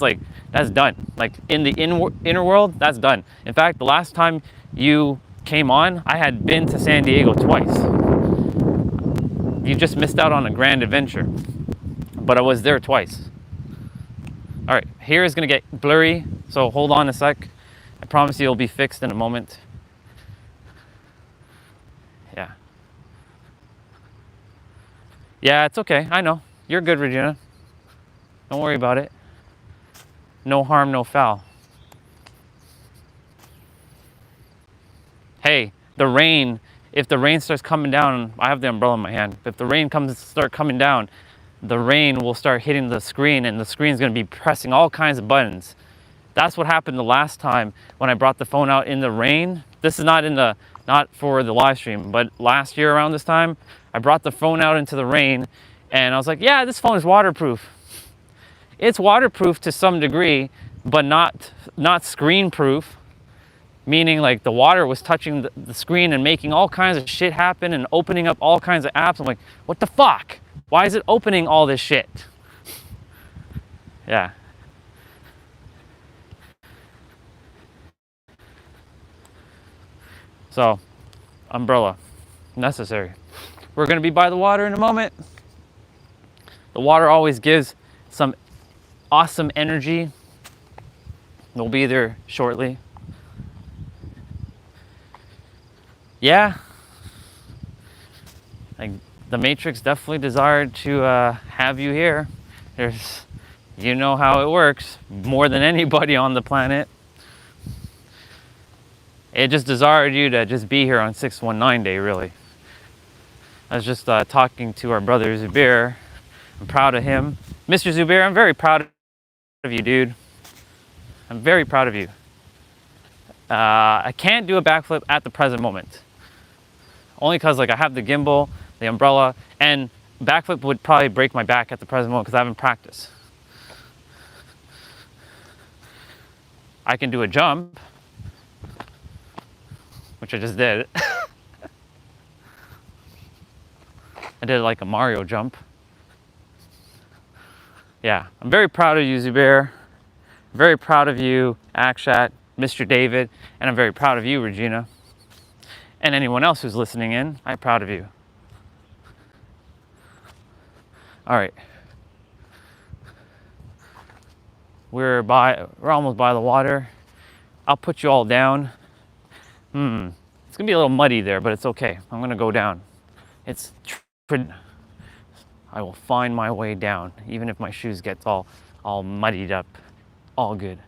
done. Like in the inner world, that's done. In fact, the last time you came on, I had been to San Diego twice. You just missed out on a grand adventure, but I was there twice. All right, here is gonna get blurry, so hold on a sec. I promise you it'll be fixed in a moment. Yeah. Yeah, it's okay. I know. You're good, Regina. Don't worry about it. No harm, no foul. Hey, the rain, if the rain starts coming down, I have the umbrella in my hand. If the rain start coming down, the rain will start hitting the screen, and the screen is going to be pressing all kinds of buttons. That's what happened the last time when I brought the phone out in the rain. This is not for the live stream, but last year around this time, I brought the phone out into the rain and I was like, yeah, this phone is waterproof. It's waterproof to some degree, but not screen proof, meaning like the water was touching the screen and making all kinds of shit happen and opening up all kinds of apps. I'm like, what the fuck? Why is it opening all this shit? Yeah. So, umbrella, necessary. We're gonna be by the water in a moment. The water always gives some awesome energy. We'll be there shortly. Yeah. Like, the Matrix definitely desired to have you here. You know how it works more than anybody on the planet. It just desired you to just be here on 619 day, really. I was just talking to our brother Zubair. I'm proud of him. Mr. Zubair, I'm very proud of you, dude. I'm very proud of you. I can't do a backflip at the present moment. Only because like I have the gimbal, the umbrella, and backflip would probably break my back at the present moment because I haven't practiced. I can do a jump, which I just did. I did like a Mario jump. Yeah, I'm very proud of you, Zubair. Very proud of you, Akshat, Mr. David, and I'm very proud of you, Regina. And anyone else who's listening in, I'm proud of you. All right. We're almost by the water. I'll put you all down. It's gonna be a little muddy there, but it's okay. I'm gonna go down. I will find my way down, even if my shoes get all muddied up. All good.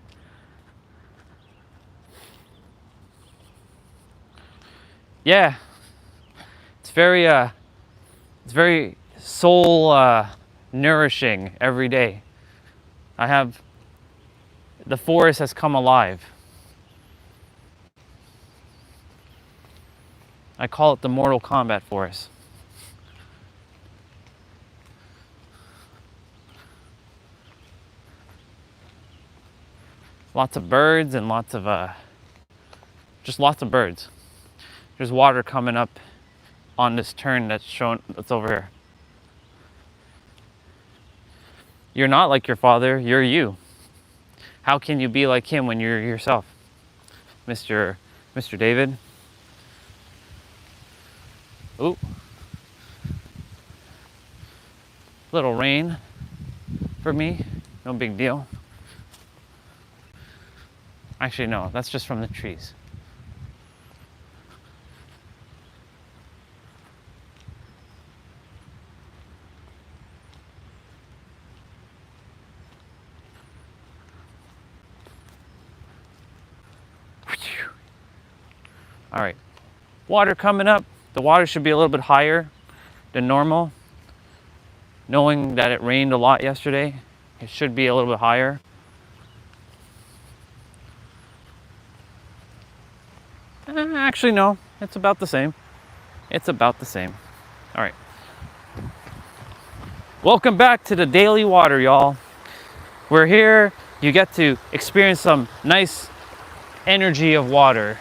Yeah, it's very soul nourishing every day. The forest has come alive. I call it the Mortal Kombat forest. Lots of birds and lots of birds. There's water coming up on this turn that's over here. You're not like your father, you're you. How can you be like him when you're yourself? Mr. David? Ooh. Little rain for me, no big deal. Actually, no, that's just from the trees. All right, water coming up. The water should be a little bit higher than normal. Knowing that it rained a lot yesterday, it should be a little bit higher. Actually, no, it's about the same. It's about the same. All right. Welcome back to the Daily Water, y'all. We're here. You get to experience some nice energy of water.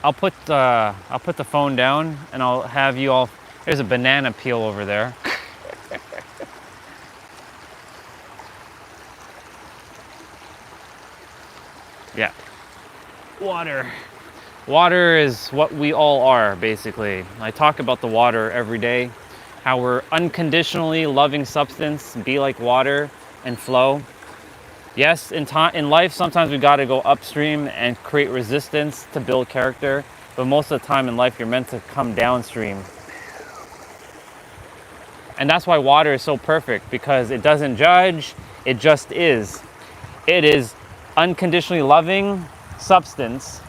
I'll put the phone down and I'll have you all. There's a banana peel over there. Yeah. Water. Water is what we all are, basically. I talk about the water every day, how we're unconditionally loving substance, be like water and flow. Yes, in life, sometimes we got to go upstream and create resistance to build character, but most of the time in life, you're meant to come downstream. And that's why water is so perfect, because it doesn't judge, it just is. It is unconditionally loving substance.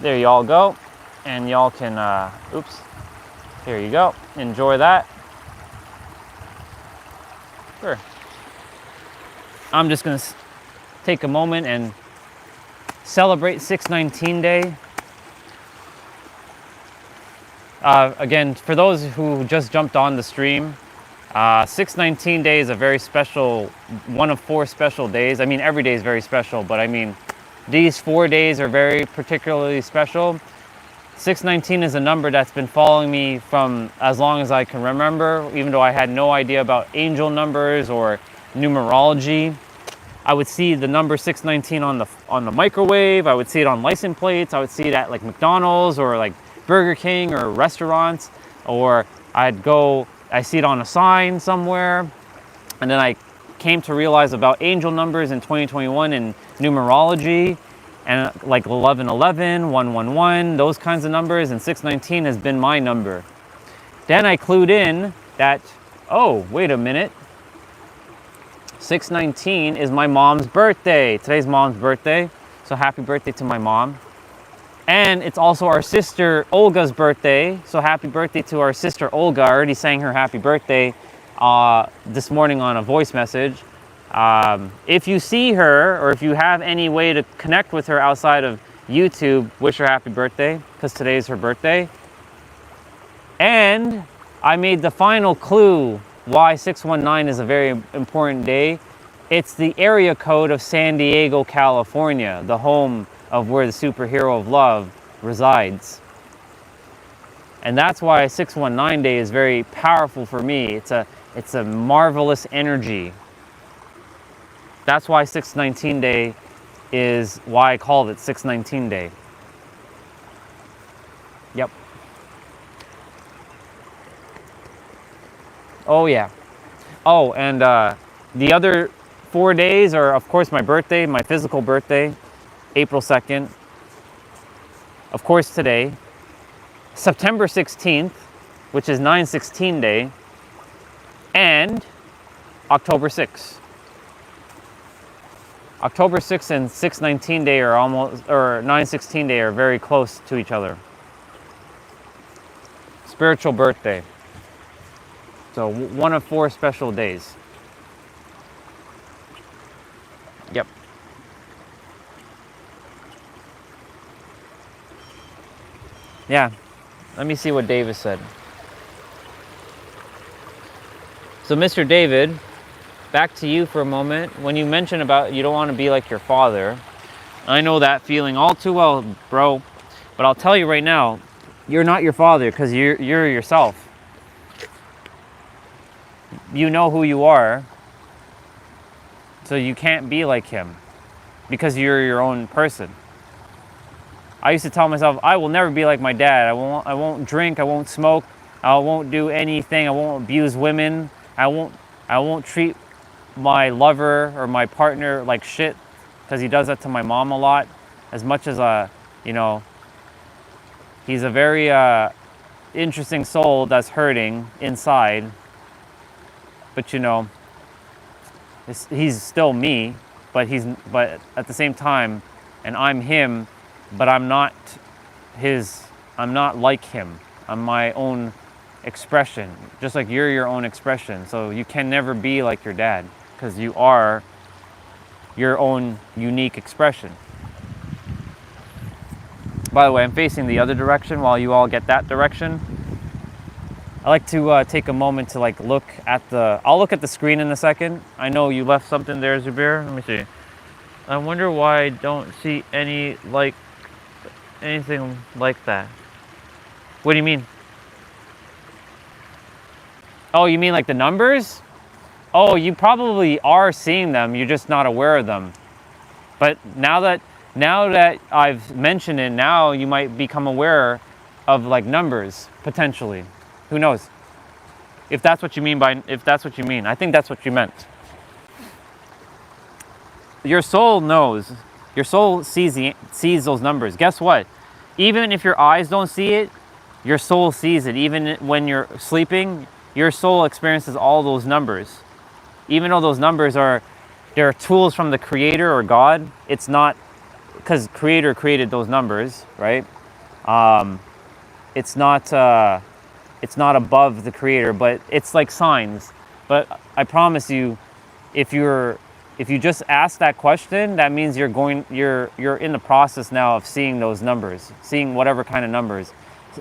There you all go. And y'all can, oops, here you go. Enjoy that. Sure. I'm just gonna take a moment and celebrate 619 Day. Again, for those who just jumped on the stream, 619 Day is a very special, one of 4 special days. I mean, every day is very special, but I mean, these 4 days are very particularly special. 619 is a number that's been following me from as long as I can remember, even though I had no idea about angel numbers or numerology. I would see the number 619 on the microwave. I would see it on license plates. I would see it at like McDonald's or like Burger King or restaurants, or I see it on a sign somewhere. And then I came to realize about angel numbers in 2021 and numerology, and like 1111, 111, those kinds of numbers, and 619 has been my number. Then I clued in that, oh, wait a minute, 619 is my mom's birthday. Today's mom's birthday, so happy birthday to my mom. And it's also our sister Olga's birthday, so happy birthday to our sister Olga. I already sang her happy birthday this morning on a voice message. If you see her, or if you have any way to connect with her outside of YouTube, wish her happy birthday, because today is her birthday. And I made the final clue why 619 is a very important day. It's the area code of San Diego, California, the home of where the superhero of love resides. And that's why 619 Day is very powerful for me. It's a marvelous energy. That's why 619 Day is why I called it 619 Day. Yep. Oh yeah. Oh, and the other 4 days are, of course, my birthday, my physical birthday, April 2nd. Of course, today. September 16th, which is 916 Day, and October 6th. October 6th and 619 Day are almost, or 916 Day are very close to each other. Spiritual birthday. So one of 4 special days. Yep. Yeah. Let me see what Davis said. So Mr. David, back to you for a moment. When you mentioned about you don't want to be like your father, I know that feeling all too well, bro. But I'll tell you right now, you're not your father, because you're yourself. You know who you are, so you can't be like him, because you're your own person. I used to tell myself, I will never be like my dad. I won't drink, I won't smoke, I won't do anything, I won't abuse women, I won't treat my lover or my partner like shit, because he does that to my mom a lot. As much as you know, he's a very interesting soul that's hurting inside. But you know, he's still me, but at the same time, and I'm him, but I'm not like him. I'm my own expression, just like you're your own expression. So you can never be like your dad, because you are your own unique expression. By the way, I'm facing the other direction while you all get that direction. I like to take a moment to like look at I'll look at the screen in a second. I know you left something there, Zubair. Let me see. I wonder why I don't see anything like that. What do you mean? Oh, you mean like the numbers? Oh, you probably are seeing them, you're just not aware of them. But now that I've mentioned it, now you might become aware of like numbers, potentially. Who knows? If that's what you mean. I think that's what you meant. Your soul knows. Your soul sees those numbers. Guess what? Even if your eyes don't see it, your soul sees it. Even when you're sleeping, your soul experiences all those numbers. Even though those numbers they're tools from the Creator or God, it's not, because Creator created those numbers, right? It's not above the Creator, but it's like signs. But I promise you, if you're if you just ask that question, that means you're in the process now of seeing those numbers, seeing whatever kind of numbers.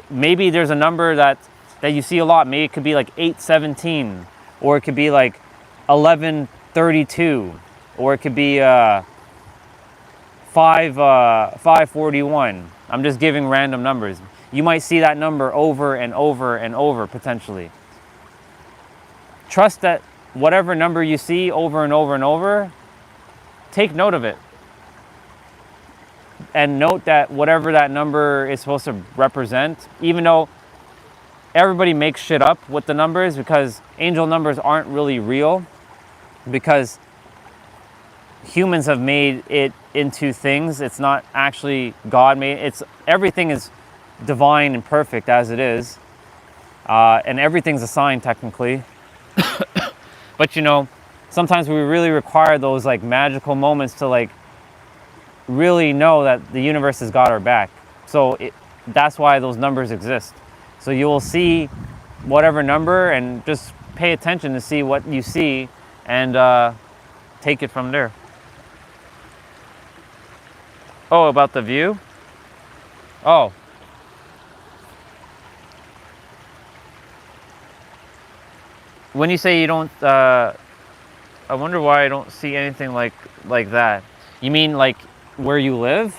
Maybe there's a number that you see a lot. Maybe it could be like 817, or it could be like 1132, or it could be 541. I'm just giving random numbers. You might see that number over and over and over potentially. Trust that whatever number you see over and over and over, take note of it. And note that whatever that number is supposed to represent, even though everybody makes shit up with the numbers, because angel numbers aren't really real, because humans have made it into things. It's not actually God made. Everything is divine and perfect as it is, and everything's a sign technically. But you know, sometimes we really require those like magical moments to like really know that the universe has got our back. So that's why those numbers exist. So you will see whatever number and just pay attention to see what you see, and take it from there. Oh, about the view? Oh. When you say you don't, I wonder why I don't see anything like that. You mean like where you live?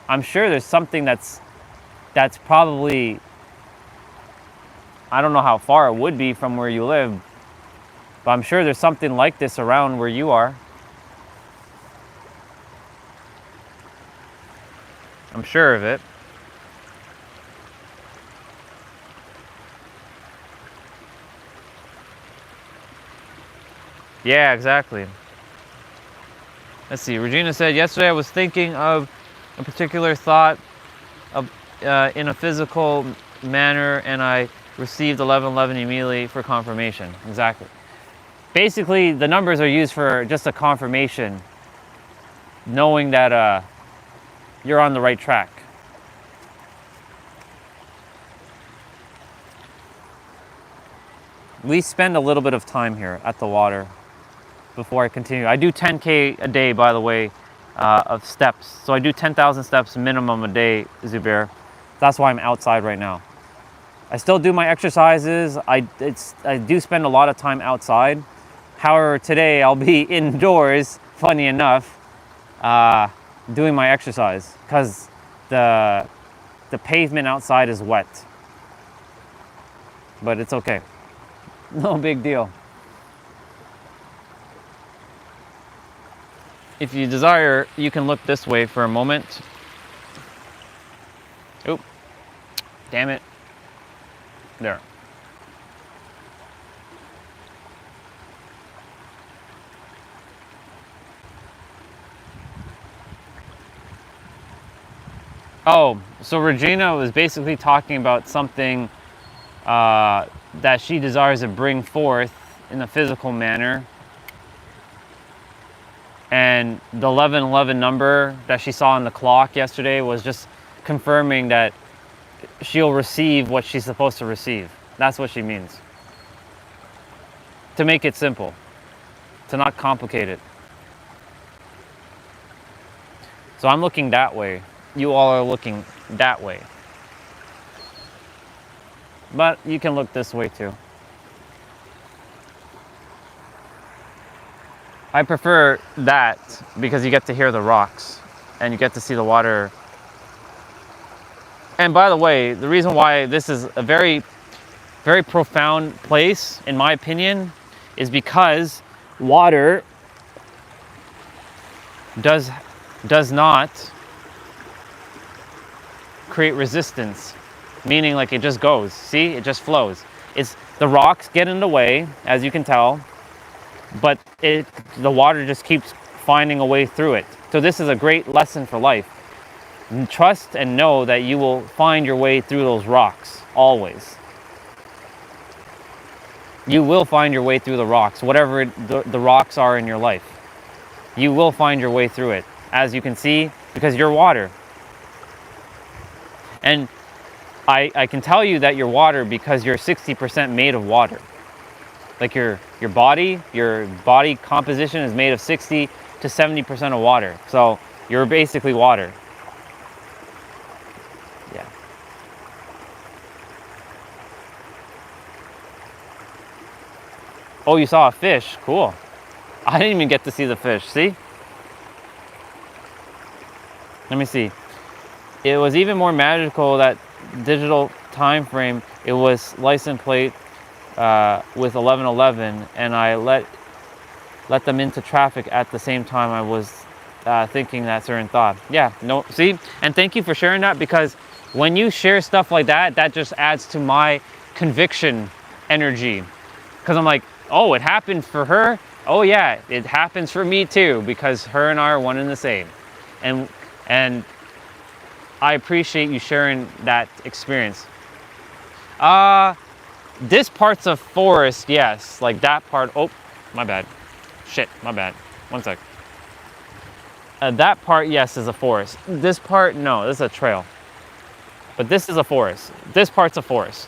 I'm sure there's something that's probably, I don't know how far it would be from where you live, but I'm sure there's something like this around where you are. I'm sure of it. Yeah, exactly. Let's see. Regina said, yesterday I was thinking of a particular thought in a physical manner, and I received 1111 immediately for confirmation. Exactly. Basically, the numbers are used for just a confirmation, knowing that you're on the right track. We spend a little bit of time here at the water before I continue. I do 10K a day, by the way, of steps. So I do 10,000 steps minimum a day, Zubair. That's why I'm outside right now. I still do my exercises. I do spend a lot of time outside. However, today I'll be indoors, funny enough, doing my exercise because the pavement outside is wet. But it's okay. No big deal. If you desire, you can look this way for a moment. Oop, damn it. There. Oh, so Regina was basically talking about something that she desires to bring forth in a physical manner. And the 1111 number that she saw on the clock yesterday was just confirming that she'll receive what she's supposed to receive. That's what she means. To make it simple, to not complicate it. So I'm looking that way. You all are looking that way. But you can look this way too. I prefer that because you get to hear the rocks and you get to see the water. And by the way, the reason why this is a very, very profound place, in my opinion, is because water does not create resistance, meaning like it just goes. See, it just flows. It's the rocks get in the way, as you can tell, but the water just keeps finding a way through it. So this is a great lesson for life. Trust and know that you will find your way through those rocks, always. You will find your way through the rocks, whatever the rocks are in your life. You will find your way through it, as you can see, because you're water. And I can tell you that you're water because you're 60% made of water. Like your body composition is made of 60% to 70% of water. So you're basically water. Yeah. Oh, you saw a fish. Cool. I didn't even get to see the fish. See? Let me see. It was even more magical, that digital time frame. It was license plate with 1111, and I let them into traffic at the same time I was thinking that certain thought. Yeah, no, see? And thank you for sharing that, because when you share stuff like that, that just adds to my conviction energy. Because I'm like, oh, it happened for her. Oh yeah, it happens for me too, because her and I are one and the same. And I appreciate you sharing that experience. This part's a forest, yes. Like that part, oh, my bad. Shit, my bad. One sec. That part, yes, is a forest. This part, no, this is a trail. But this is a forest. This part's a forest.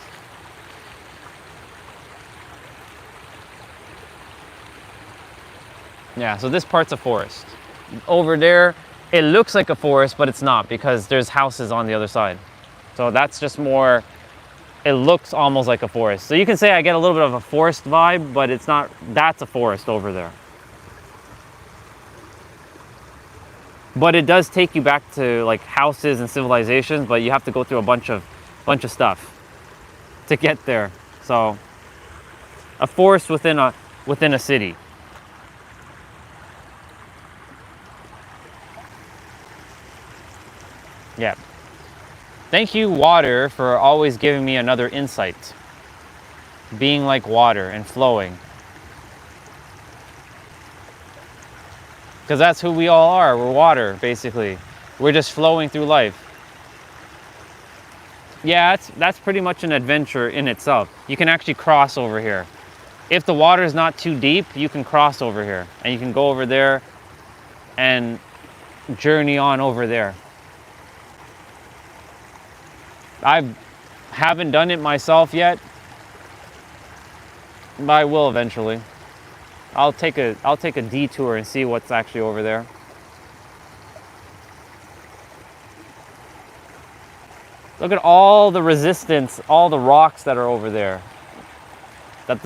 Yeah, so this part's a forest. Over there, it looks like a forest, but it's not, because there's houses on the other side. So that's just more, it looks almost like a forest. So you can say I get a little bit of a forest vibe, but it's not, that's a forest over there. But it does take you back to like houses and civilizations, but you have to go through a bunch of stuff to get there. So a forest within a city. Yeah. Thank you, water, for always giving me another insight. Being like water and flowing. Because that's who we all are. We're water, basically. We're just flowing through life. Yeah, that's pretty much an adventure in itself. You can actually cross over here. If the water is not too deep, you can cross over here. And you can go over there and journey on over there. I haven't done it myself yet, but I will eventually. I'll take a detour and see what's actually over there. Look at all the resistance, all the rocks that are over there. That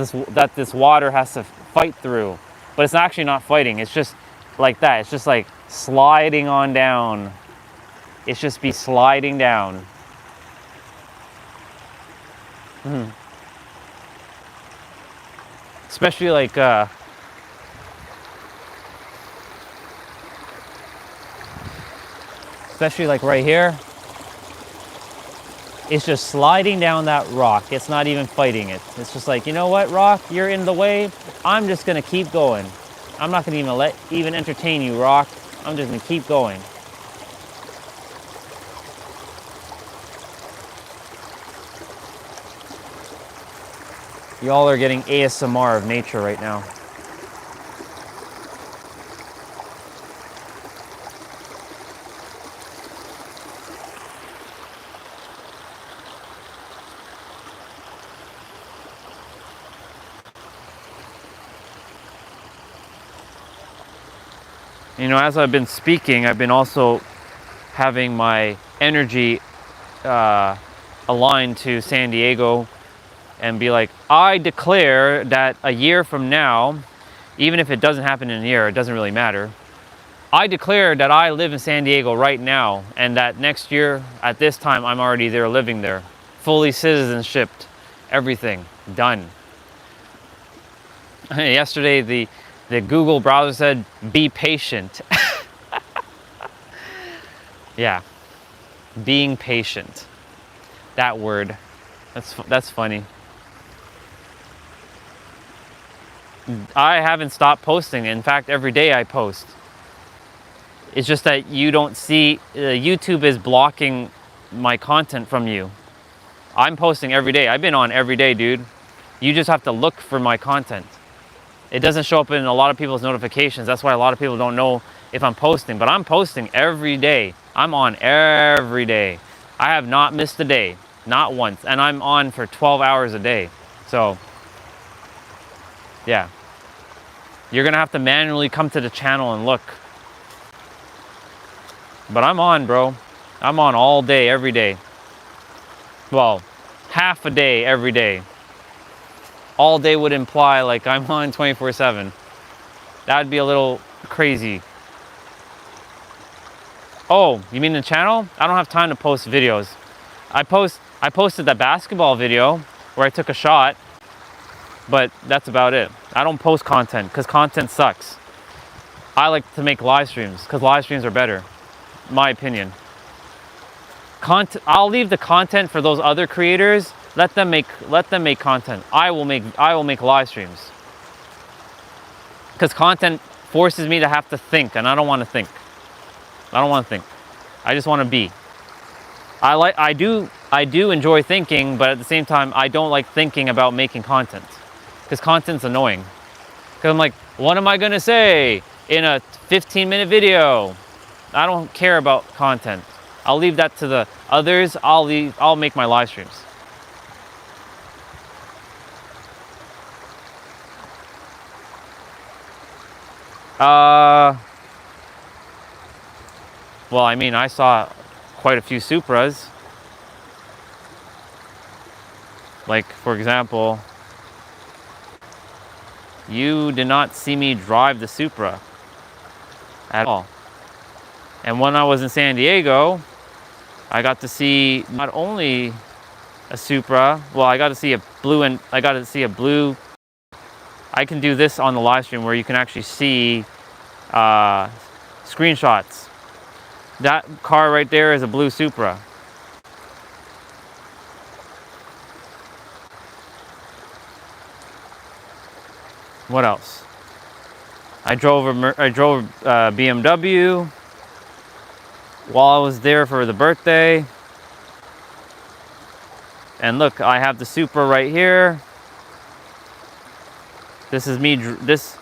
this water has to fight through. But it's actually not fighting, it's just like that. It's just like sliding on down. It's just be sliding down. Especially like right here. It's just sliding down that rock. It's not even fighting it. It's just like, you know what, rock, you're in the way. I'm just gonna keep going. I'm not gonna even entertain you, rock. I'm just gonna keep going. Y'all are getting ASMR of nature right now. You know, as I've been speaking, I've been also having my energy aligned to San Diego, and be like, I declare that a year from now, even if it doesn't happen in a year, it doesn't really matter. I declare that I live in San Diego right now, and that next year at this time I'm already there, living there, fully citizenshiped, everything done. Yesterday the Google browser said, be patient. Yeah, being patient. That word, that's funny. I haven't stopped posting. In fact, every day I post. It's just that you don't see, YouTube is blocking my content from you. I'm posting every day. I've been on every day, dude. You just have to look for my content. It doesn't show up in a lot of people's notifications. That's why a lot of people don't know if I'm posting, but I'm posting every day. I'm on every day. I have not missed a day, not once. And I'm on for 12 hours a day. So, yeah. You're gonna have to manually come to the channel and look. But I'm on, bro. I'm on all day, every day. Well, half a day, every day. All day would imply like I'm on 24/7. That'd be a little crazy. Oh, you mean the channel? I don't have time to post videos. I posted that basketball video where I took a shot, but that's about it. I don't post content because content sucks. I like to make live streams because live streams are better, my opinion. I'll leave the content for those other creators. Let them make content. I will make live streams. Because content forces me to have to think, and I don't want to think. I don't want to think. I just want to be. I do enjoy thinking, but at the same time, I don't like thinking about making content. Because content's annoying. Because I'm like, what am I gonna say in a 15-minute video? I don't care about content. I'll leave that to the others. I'll make my live streams. Well, I mean, I saw quite a few Supras. Like, for example, you did not see me drive the Supra at all. And when I was in San Diego, I got to see not only a Supra, well, I got to see a blue, and I got to see a blue. I can do this on the live stream where you can actually see screenshots. That car right there is a blue Supra. What else? I drove BMW while I was there for the birthday. And look, I have the Supra right here. This is me. This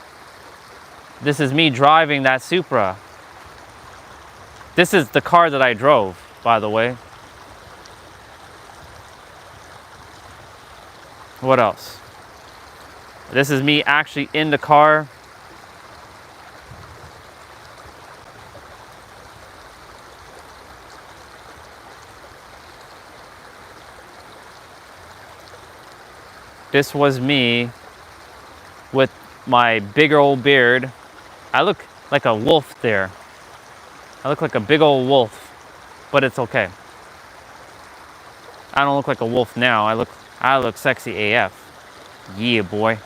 is me driving that Supra. This is the car that I drove, by the way. What else? This is me actually in the car. This was me with my big old beard. I look like a wolf there. I look like a big old wolf, but it's okay. I don't look like a wolf now. I look sexy AF. Yeah, boy.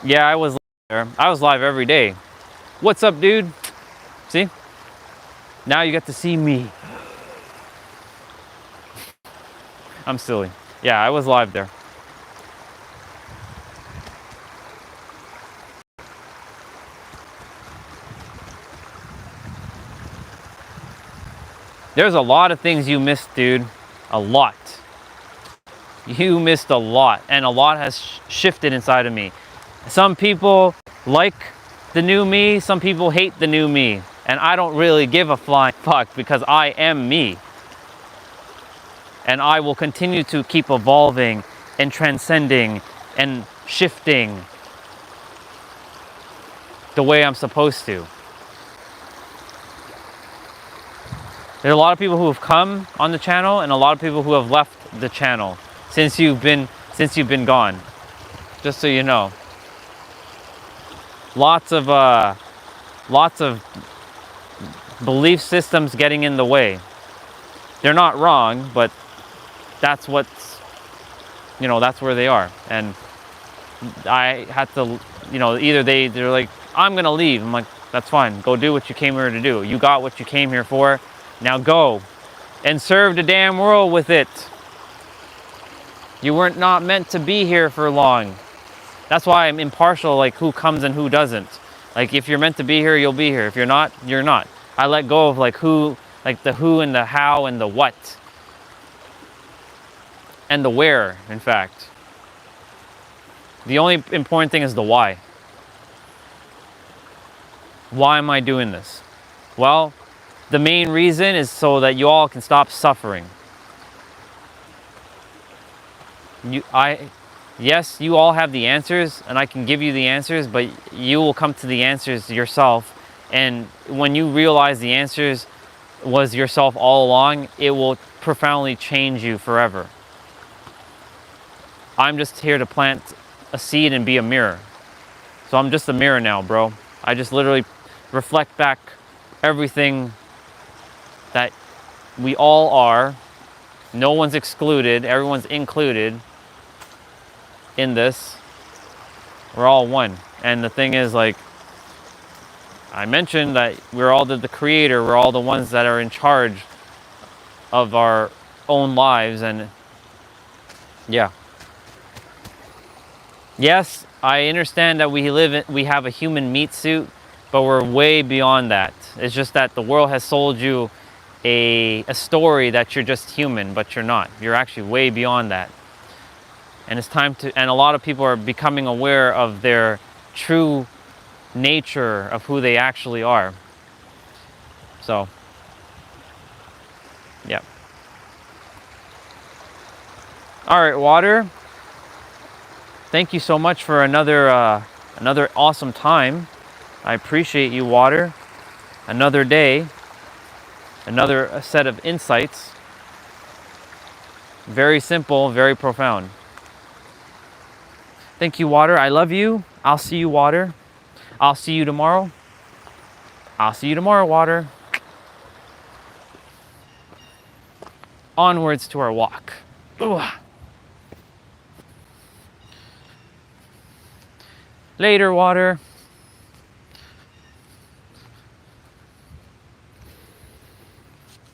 Yeah, I was there. I was live every day. What's up, dude? See? Now you get to see me. I'm silly. Yeah, I was live there. There's a lot of things you missed, dude. A lot. You missed a lot, and a lot has shifted inside of me. Some people like the new me, some people hate the new me, and I don't really give a flying fuck because I am me. And I will continue to keep evolving and transcending and shifting the way I'm supposed to. There's a lot of people who have come on the channel and a lot of people who have left the channel since you've been gone. Just so you know. Lots of belief systems getting in the way. They're not wrong, but that's what's, you know, that's where they are. And I had to, you know, either they're like, I'm gonna leave. I'm like, that's fine. Go do what you came here to do. You got what you came here for. Now go and serve the damn world with it. You weren't not meant to be here for long. That's why I'm impartial, like who comes and who doesn't. Like if you're meant to be here, you'll be here. If you're not, you're not. I let go of like who, like the who and the how and the what. And the where, in fact. The only important thing is the why. Why am I doing this? Well, the main reason is so that you all can stop suffering. Yes, you all have the answers, and I can give you the answers, but you will come to the answers yourself. And when you realize the answers was yourself all along, it will profoundly change you forever. I'm just here to plant a seed and be a mirror. So I'm just a mirror now, bro. I just literally reflect back everything that we all are. No one's excluded, everyone's included in this. We're all one. And the thing is, like I mentioned, that we're all the creator, we're all the ones that are in charge of our own lives. And yeah. Yes, I understand that we have a human meat suit, but we're way beyond that. It's just that the world has sold you a story that you're just human, but you're not. You're actually way beyond that. And it's time to, and a lot of people are becoming aware of their true nature of who they actually are. So, yeah. All right, water. Thank you so much for another awesome time. I appreciate you, water. Another day, another set of insights. Very simple, very profound. Thank you, water. I love you. I'll see you, water. I'll see you tomorrow. I'll see you tomorrow, water. Onwards to our walk. Ugh. Later, water.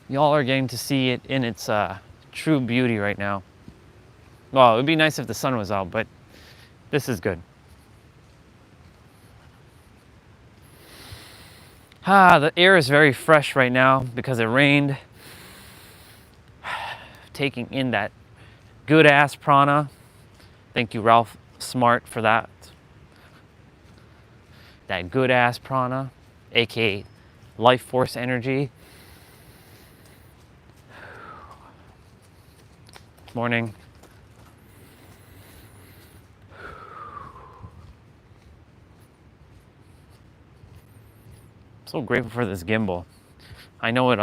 Y'all are getting to see it in its true beauty right now. Well, it would be nice if the sun was out, but this is good. The air is very fresh right now because it rained. Taking in that good ass prana. Thank you, Ralph Smart, for that. That good ass prana, aka life force energy. Morning. So grateful for this gimbal. I know it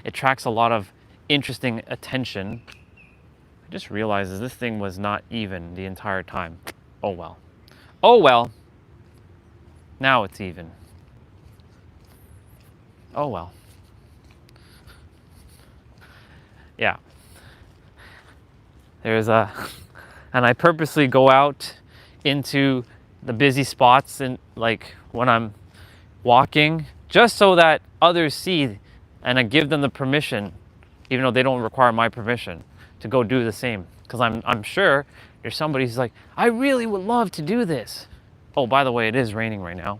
it tracks a lot of interesting attention. I just realized this thing was not even the entire time. Oh well. Oh well. Now it's even. Oh well. Yeah. There's a, and I purposely go out into the busy spots and like when I'm walking, just so that others see, and I give them the permission, even though they don't require my permission, to go do the same. Because I'm sure there's somebody who's like, I really would love to do this. Oh, by the way, it is raining right now.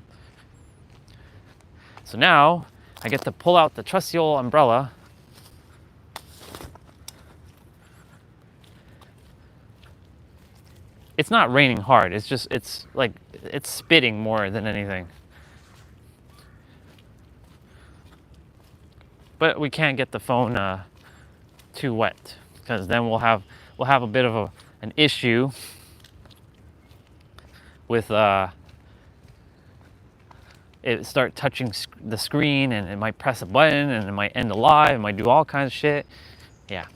So now I get to pull out the trusty old umbrella. It's not raining hard. It's just, it's like, it's spitting more than anything. But we can't get the phone too wet, because then we'll have a bit of an issue with it start touching the screen, and it might press a button, and it might end the live, it might do all kinds of shit. Yeah,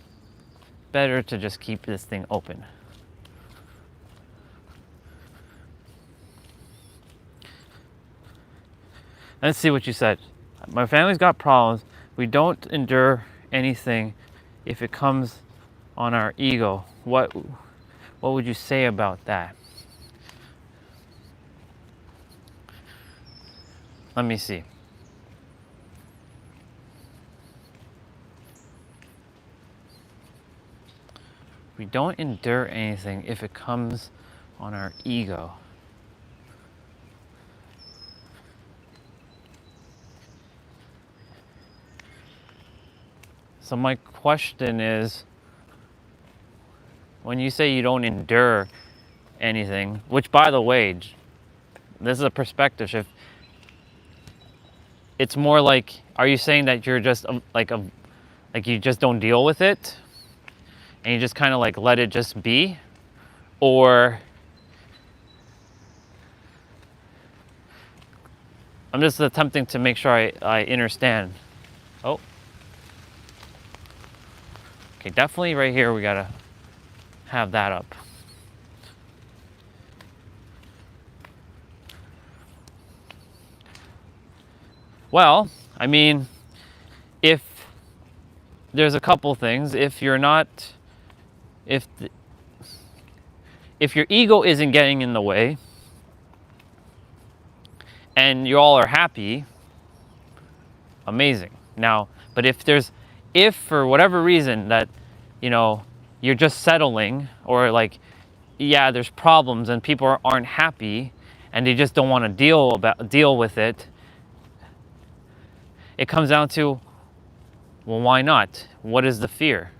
better to just keep this thing open. Let's see what you said. My family's got problems. We don't endure anything if it comes on our ego. What would you say about that? Let me see. We don't endure anything if it comes on our ego. So my question is, when you say you don't endure anything, which by the way, this is a perspective shift. It's more like, are you saying that you're just like you just don't deal with it? and you just kind of like let it just be, or I'm just attempting to make sure I understand. Oh, okay, definitely right here we gotta have that up. Well, I mean, if there's a couple things, if your ego isn't getting in the way and you all are happy, amazing. Now, but if for whatever reason that, you know, you're just settling, or like, yeah, there's problems and people aren't happy and they just don't want to deal with it, it comes down to, well, why not? What is the fear?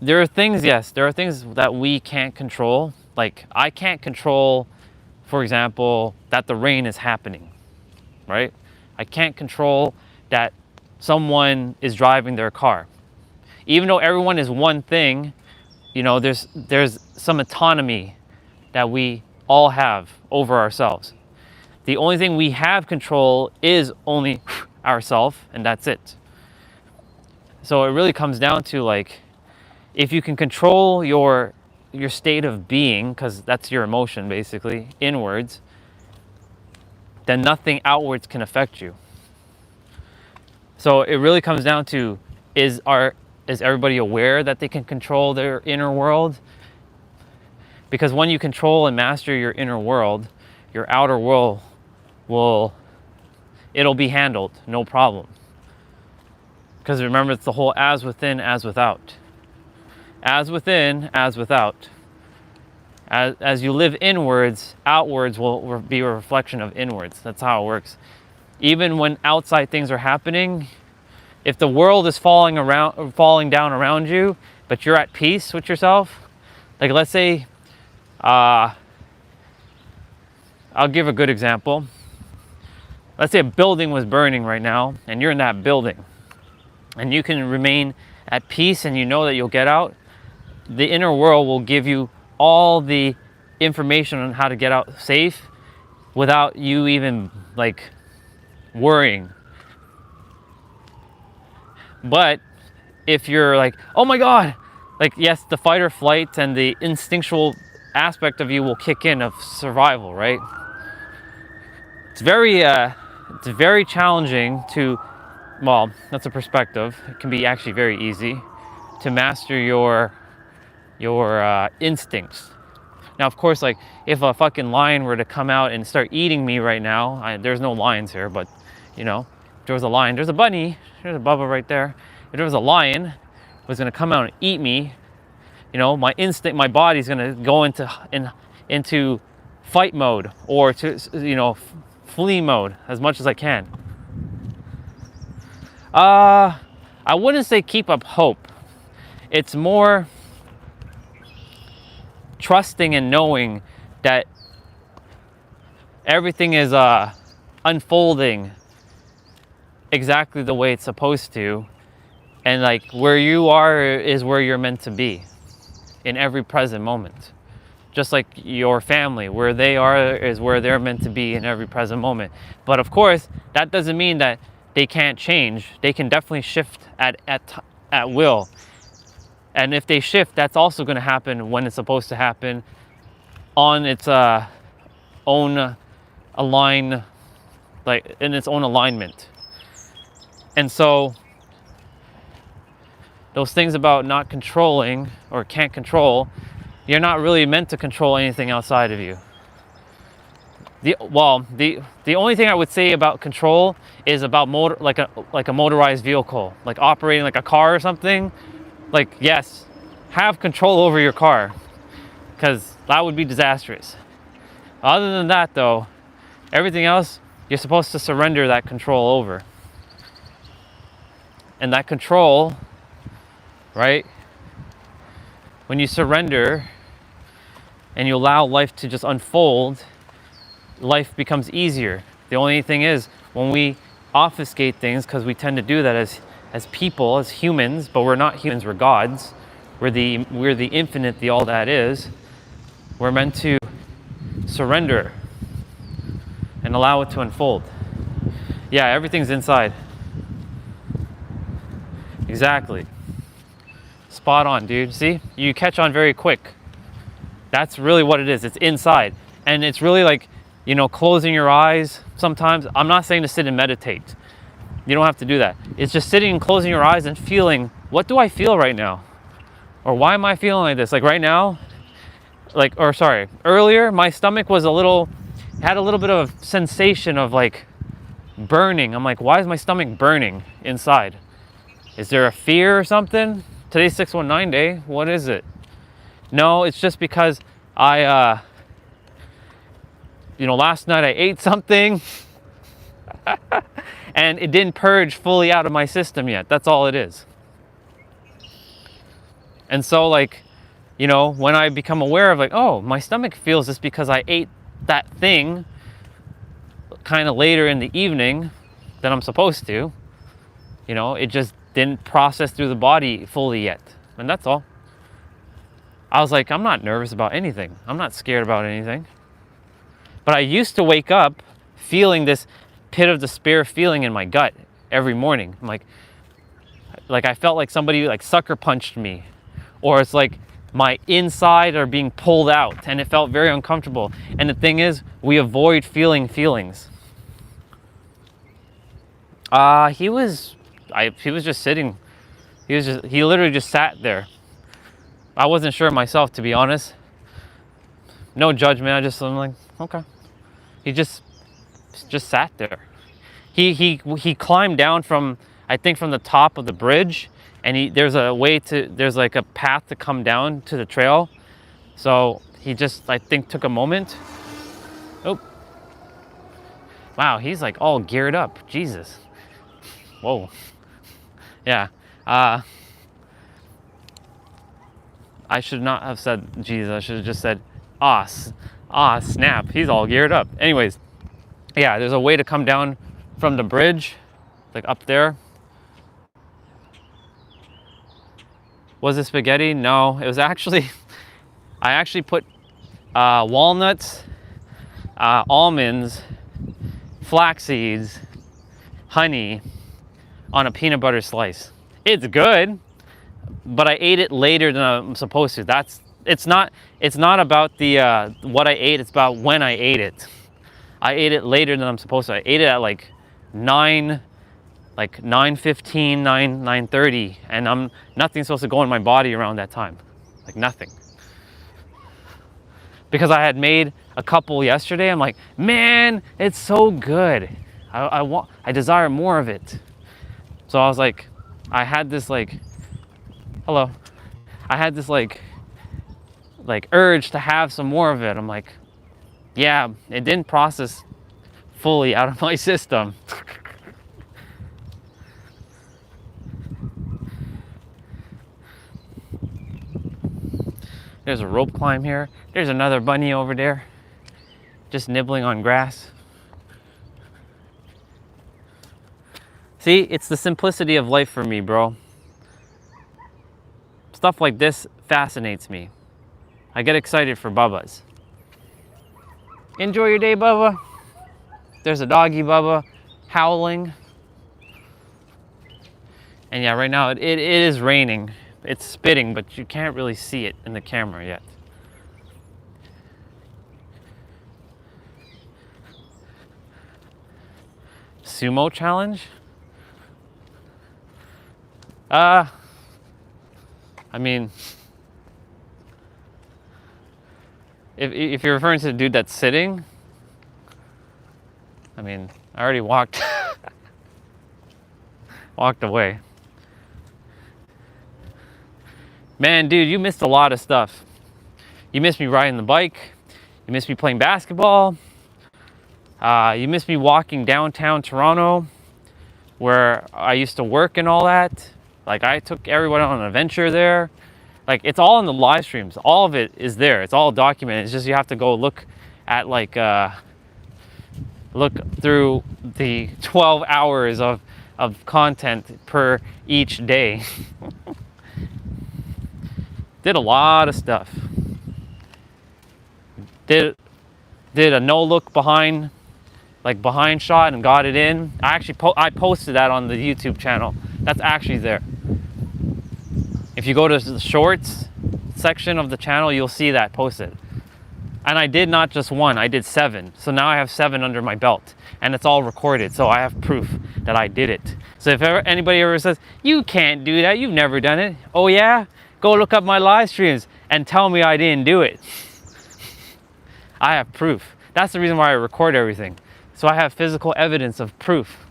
There are things, yes, there are things that we can't control. Like, I can't control, for example, that the rain is happening, right? I can't control that someone is driving their car. Even though everyone is one thing, you know, there's some autonomy that we all have over ourselves. The only thing we have control is only ourselves, and that's it. So it really comes down to, like, if you can control your state of being, because that's your emotion basically, inwards, then nothing outwards can affect you. So it really comes down to, is everybody aware that they can control their inner world? Because when you control and master your inner world, your outer world it'll be handled, no problem. Because remember, it's the whole as within, as without. As within, as without. As you live inwards, outwards will be a reflection of inwards. That's how it works. Even when outside things are happening, if the world is falling down around you, but you're at peace with yourself, like let's say, I'll give a good example. Let's say a building was burning right now, and you're in that building, and you can remain at peace, and you know that you'll get out. The inner world will give you all the information on how to get out safe without you even like worrying. But if you're like, oh my God, like, yes, the fight or flight and the instinctual aspect of you will kick in, of survival, right? It's very challenging to, well, that's a perspective. It can be actually very easy to master your instincts. Now, of course, like, if a fucking lion were to come out and start eating me right now, there's no lions here, but, you know, if there was a lion, there's a bunny, there's a Bubba right there. If there was a lion was gonna come out and eat me, you know, my body's gonna go into fight mode, or to, you know, flee mode as much as I can. I wouldn't say keep up hope. It's more trusting and knowing that everything is unfolding exactly the way it's supposed to, and like where you are is where you're meant to be in every present moment. Just like your family, where they are is where they're meant to be in every present moment. But of course, that doesn't mean that they can't change. They can definitely shift at will. And if they shift, that's also going to happen when it's supposed to happen, on its own in its own alignment. And so those things about not controlling or can't control, you're not really meant to control anything outside of you. The only thing I would say about control is about like a motorized vehicle, like operating like a car or something. Like, yes, have control over your car, because that would be disastrous. Other than that, though, everything else, you're supposed to surrender that control over. And that control, right? When you surrender and you allow life to just unfold, life becomes easier. The only thing is, when we obfuscate things, because we tend to do that as people, as humans, but we're not humans, we're gods. We're the infinite, the all that is. We're meant to surrender and allow it to unfold. Yeah, everything's inside. Exactly. Spot on, dude. See? You catch on very quick. That's really what it is. It's inside. And it's really like, you know, closing your eyes sometimes. I'm not saying to sit and meditate. You don't have to do that. It's just sitting and closing your eyes and feeling, what do I feel right now? Or why am I feeling like this? Like right now, earlier, my stomach was had a little bit of a sensation of like burning. I'm like, why is my stomach burning inside? Is there a fear or something? Today's 619 day. What is it? No, it's just because last night I ate something and it didn't purge fully out of my system yet. That's all it is. And so like, you know, when I become aware of like, oh, my stomach feels this because I ate that thing kind of later in the evening than I'm supposed to, you know, it just didn't process through the body fully yet. And that's all. I was like, I'm not nervous about anything. I'm not scared about anything. But I used to wake up feeling this pit of despair feeling in my gut every morning. I'm like I felt like somebody like sucker punched me, or it's like my inside are being pulled out, and it felt very uncomfortable. And the thing is, we avoid feeling feelings. He was just sitting. He literally just sat there. I wasn't sure myself, to be honest. No judgment. I'm like, okay. He just sat there. He climbed down from the top of the bridge, and there's like a path to come down to the trail. So he just, I think, took a moment. Oh. Wow, he's like all geared up. Jesus. Whoa. Yeah. I should not have said Jesus. I should have just said, snap. He's all geared up. Anyways, yeah, there's a way to come down from the bridge, like up there. Was it spaghetti? No, it was actually, I actually put walnuts, almonds, flax seeds, honey on a peanut butter slice. It's good, but I ate it later than I'm supposed to. It's not about the what I ate, it's about when I ate it. I ate it later than I'm supposed to. I ate it at like 9:15, 9:30, and nothing's supposed to go in my body around that time. Like nothing. Because I had made a couple yesterday, I'm like, man, it's so good. I desire more of it. So I was like, I had this like urge to have some more of it. I'm like, yeah, it didn't process fully out of my system. There's a rope climb here. There's another bunny over there, just nibbling on grass. See, it's the simplicity of life for me, bro. Stuff like this fascinates me. I get excited for Bubba's. Enjoy your day, Bubba. There's a doggy, Bubba, howling. And yeah, right now it is raining. It's spitting, but you can't really see it in the camera yet. Sumo challenge? I mean, if you're referring to the dude that's sitting, I mean, I already walked away. Man, dude, you missed a lot of stuff. You missed me riding the bike. You missed me playing basketball. You missed me walking downtown Toronto, where I used to work and all that. Like, I took everyone on an adventure there. Like, it's all in the live streams. All of it is there. It's all documented. It's just you have to go look at like look through the 12 hours of content per each day. Did a lot of stuff. Did a no look behind shot and got it in. I actually I posted that on the YouTube channel. That's actually there. If you go to the shorts section of the channel, you'll see that posted. And I did not just one, I did 7. So now I have 7 under my belt, and it's all recorded. So I have proof that I did it. So if anybody ever says, you can't do that, you've never done it. Oh yeah? Go look up my live streams and tell me I didn't do it. I have proof. That's the reason why I record everything. So I have physical evidence of proof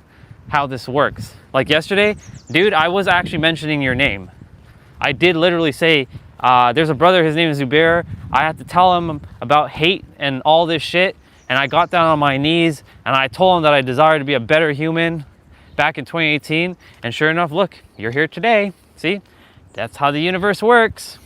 how this works. Like yesterday, dude, I was actually mentioning your name. I did literally say, there's a brother, his name is Zubair. I had to tell him about hate and all this shit. And I got down on my knees and I told him that I desire to be a better human back in 2018. And sure enough, look, you're here today. See, that's how the universe works.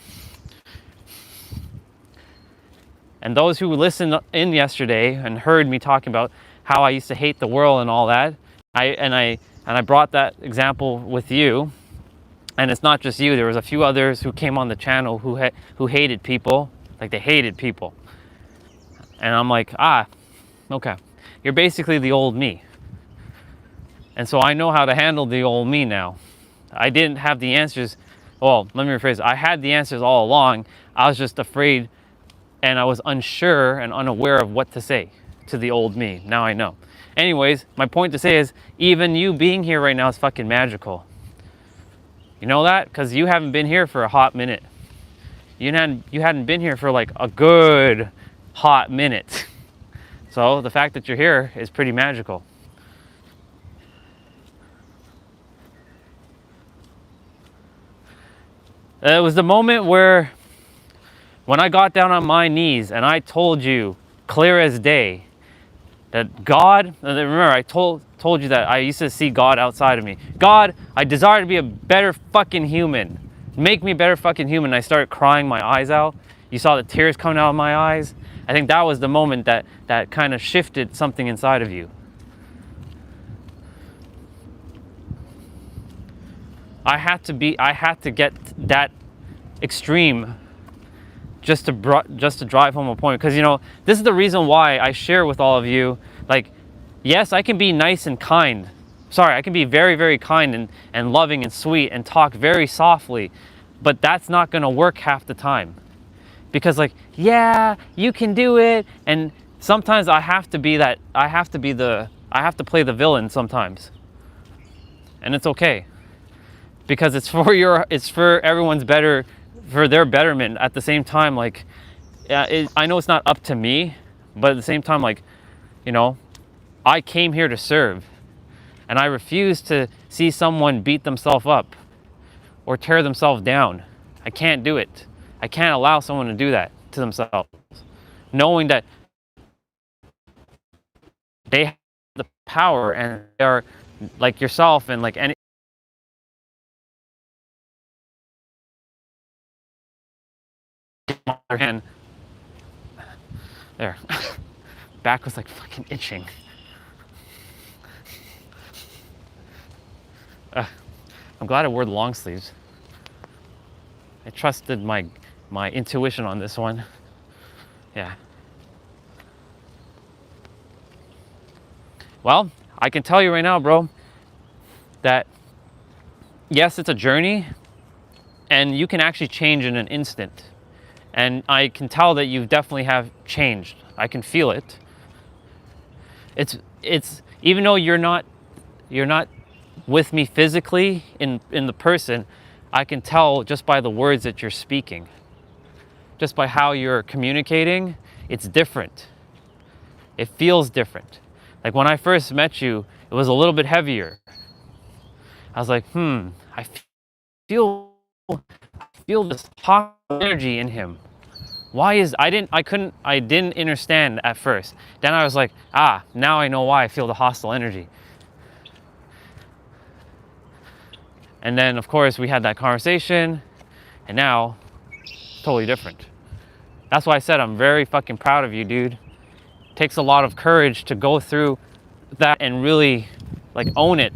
And those who listened in yesterday and heard me talking about how I used to hate the world and all that, I brought that example with you. And it's not just you. There was a few others who came on the channel who hated people, like they hated people. And I'm like, okay, you're basically the old me. And so I know how to handle the old me now. I didn't have the answers. Well, let me rephrase. I had the answers all along. I was just afraid, and I was unsure and unaware of what to say to the old me. Now I know. Anyways, my point to say is, even you being here right now is fucking magical. You know that? Because you haven't been here for a hot minute. You hadn't been here for like a good hot minute. So the fact that you're here is pretty magical. It was the moment where when I got down on my knees and I told you clear as day that God, remember I told you that I used to see God outside of me. God, I desire to be a better fucking human. Make me a better fucking human. I started crying my eyes out. You saw the tears coming out of my eyes. I think that was the moment that kind of shifted something inside of you. I had to get that extreme just to drive home a point. Because, you know, this is the reason why I share with all of you, like, yes, I can be nice and kind. Sorry, I can be very, very kind and loving and sweet and talk very softly, but that's not going to work half the time. Because, like, yeah, you can do it. And sometimes I have to play the villain sometimes. And it's okay. Because it's for everyone's better, for their betterment. At the same time, like, I know it's not up to me, but at the same time, like, you know, I came here to serve, and I refuse to see someone beat themselves up or tear themselves down. I can't do it. I can't allow someone to do that to themselves, knowing that they have the power and they are like yourself and like any. Other hand, there, back was like fucking itching. I'm glad I wore the long sleeves. I trusted my intuition on this one. Yeah. Well, I can tell you right now, bro, that yes, it's a journey, and you can actually change in an instant. And I can tell that you definitely have changed. I can feel it. It's even though you're not with me physically in the person, I can tell just by the words that you're speaking. Just by how you're communicating, it's different. It feels different. Like when I first met you, it was a little bit heavier. I was like, I feel this hot energy in him. Why is I didn't understand at first. Then I was like, now I know why I feel the hostile energy. And then of course we had that conversation, and now it's totally different. That's why I said I'm very fucking proud of you, dude. It takes a lot of courage to go through that and really like own it.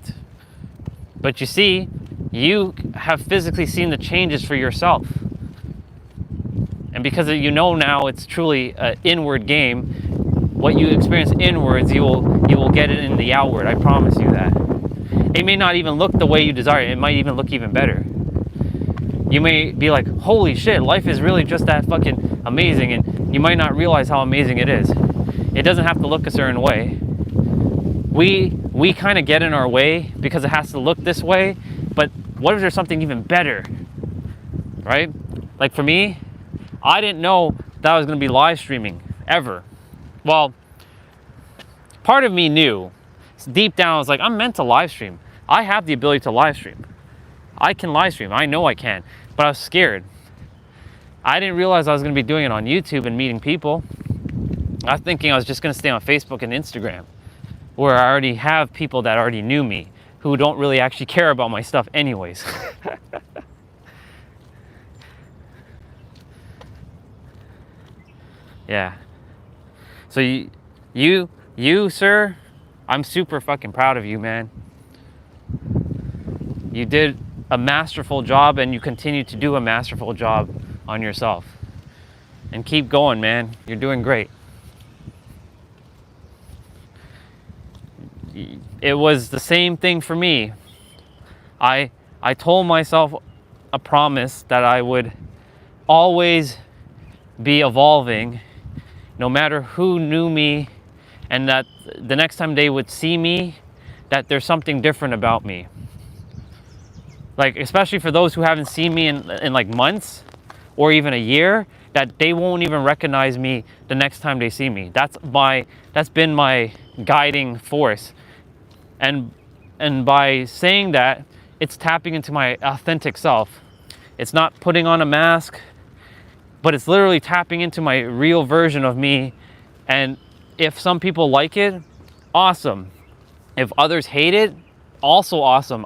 But you see, you have physically seen the changes for yourself. And because you know now it's truly an inward game, what you experience inwards, you will get it in the outward. I promise you that. It may not even look the way you desire. It might even look even better. You may be like, holy shit, life is really just that fucking amazing, and you might not realize how amazing it is. It doesn't have to look a certain way. We kind of get in our way because it has to look this way, but what if there's something even better, right? Like for me, I didn't know that I was going to be live streaming ever. Well, part of me knew. Deep down, I was like, I'm meant to live stream. I have the ability to live stream. I can live stream. I know I can. But I was scared. I didn't realize I was going to be doing it on YouTube and meeting people. I was thinking I was just going to stay on Facebook and Instagram, where I already have people that already knew me, who don't really actually care about my stuff anyways. Yeah. So you, sir, I'm super fucking proud of you, man. You did a masterful job, and you continue to do a masterful job on yourself. And keep going, man. You're doing great. It was the same thing for me. I told myself a promise that I would always be evolving, no matter who knew me, and that the next time they would see me, that there's something different about me. Like, especially for those who haven't seen me in like months or even a year, that they won't even recognize me the next time they see me. That's been my guiding force. And by saying that, it's tapping into my authentic self. It's not putting on a mask, but it's literally tapping into my real version of me. And if some people like it, awesome. If others hate it, also awesome.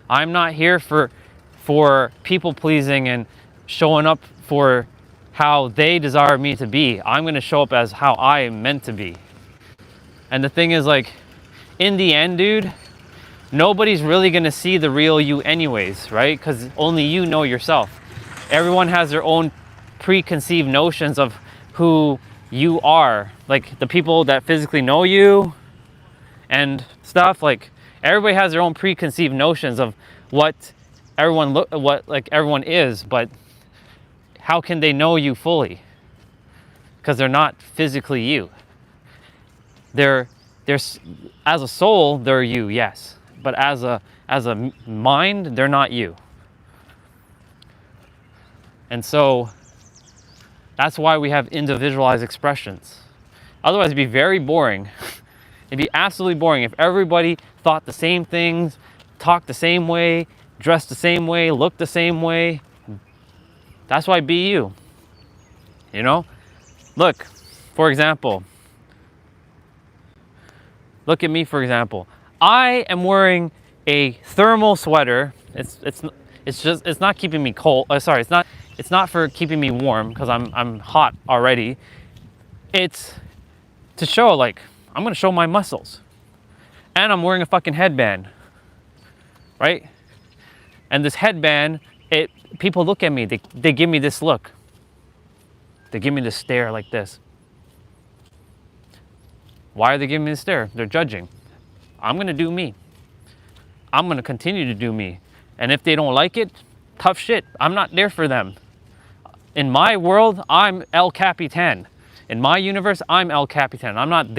I'm not here for people pleasing and showing up for how they desire me to be. I'm going to show up as how I am meant to be. And the thing is, like, in the end, dude, nobody's really going to see the real you anyways, right? Because only you know yourself. Everyone has their own preconceived notions of who you are. Like the people that physically know you and stuff, like everybody has their own preconceived notions of what everyone is, but how can they know you fully? Because they're not physically you. They're as a soul, they're you, yes, but as a mind, they're not you. And so that's why we have individualized expressions. Otherwise, it'd be very boring. It'd be absolutely boring if everybody thought the same things, talked the same way, dressed the same way, looked the same way. That's why be you. You know? Look, for example. Look at me, for example. I am wearing a thermal sweater. It's not keeping me cold. It's not for keeping me warm because I'm hot already. It's to show, like, I'm gonna show my muscles. And I'm wearing a fucking headband. Right? And this headband, people look at me, they give me this look. They give me this stare like this. Why are they giving me this stare? They're judging. I'm gonna do me. I'm gonna continue to do me. And if they don't like it, tough shit. I'm not there for them. In my world, I'm El Capitan. In my universe, I'm El Capitan. I'm not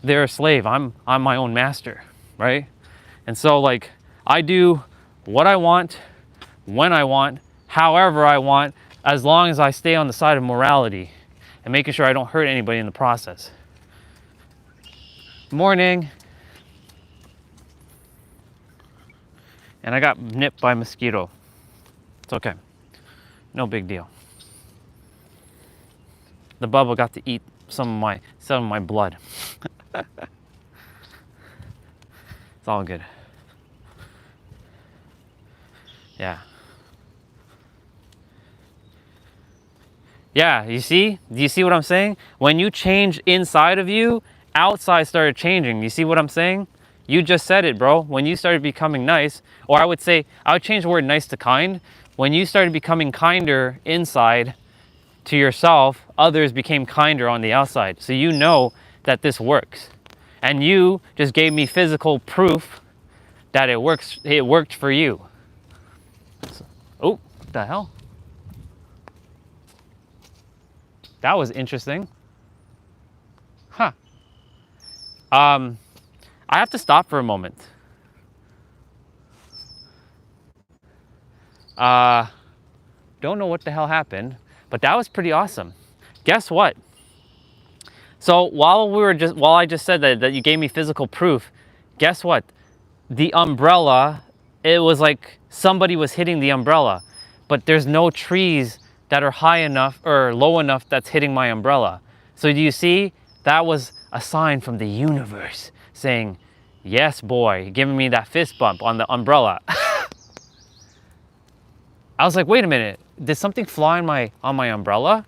their slave. I'm my own master, right? And so, like, I do what I want, when I want, however I want, as long as I stay on the side of morality and making sure I don't hurt anybody in the process. Morning. And I got nipped by a mosquito. It's okay. No big deal. The bubba got to eat some of my blood. It's all good. Yeah. Yeah, you see? Do you see what I'm saying? When you change inside of you outside started changing. You see what I'm saying? You just said it, bro. When you started becoming nice, or I would change the word nice to kind. When you started becoming kinder inside to yourself, others became kinder on the outside. So you know that this works. And you just gave me physical proof that it works. It worked for you. Oh, what the hell? That was interesting. Huh. I have to stop for a moment. Don't know what the hell happened, but that was pretty awesome. Guess what? So while I just said that you gave me physical proof, guess what? The umbrella, it was like somebody was hitting the umbrella, but there's no trees that are high enough or low enough that's hitting my umbrella. So do you see? That was a sign from the universe saying, yes, boy, giving me that fist bump on the umbrella. I was like, wait a minute, did something fly on my umbrella?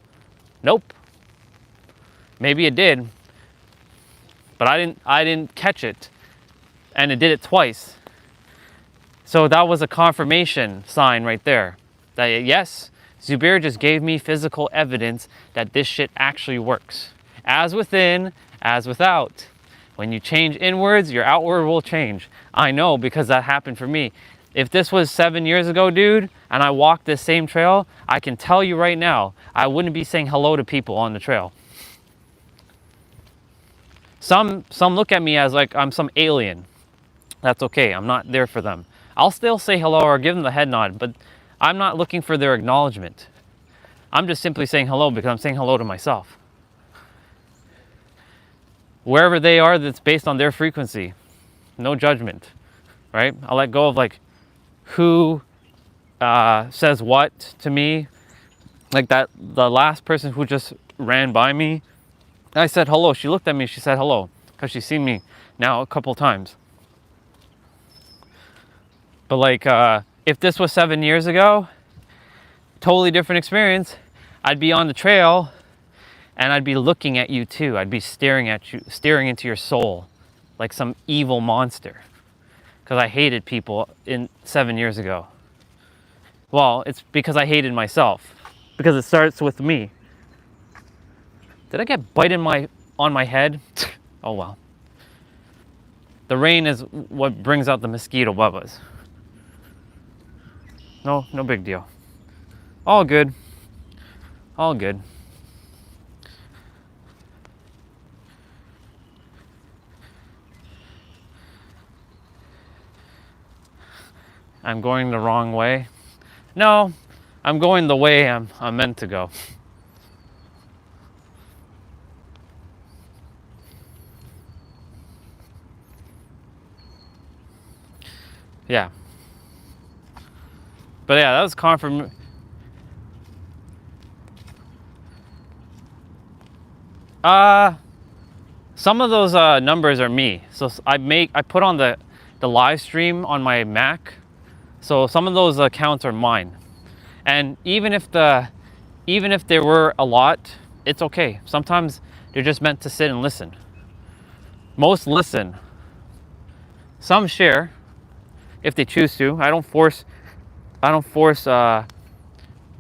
Nope. Maybe it did, but I didn't catch it, and it did it twice. So that was a confirmation sign right there. That yes, Zubair just gave me physical evidence that this shit actually works. As within, as without. When you change inwards, your outward will change. I know, because that happened for me. If this was 7 years ago, dude, and I walked this same trail, I can tell you right now, I wouldn't be saying hello to people on the trail. Some look at me as like I'm some alien. That's okay, I'm not there for them. I'll still say hello or give them the head nod, but I'm not looking for their acknowledgement. I'm just simply saying hello because I'm saying hello to myself. Wherever they are, that's based on their frequency. No judgment, right? I'll let go of like who says what to me. Like the last person who just ran by me, I said hello. She looked at me, she said hello, because she's seen me now a couple times. But like, if this was 7 years ago, totally different experience. I'd be on the trail and I'd be looking at you too. I'd be staring at you, staring into your soul like some evil monster. Because I hated people 7 years ago. Well, it's because I hated myself. Because it starts with me. Did I get bite on my head? Oh well. The rain is what brings out the mosquito bubbas. No big deal. All good. All good. I'm going the wrong way. No, I'm going the way I'm meant to go. Yeah. But yeah, that was confirmation. Some of those numbers are me. So I put on the live stream on my Mac. So some of those accounts are mine. And even if there were a lot, it's okay. Sometimes they're just meant to sit and listen. Most listen. Some share if they choose to. I don't force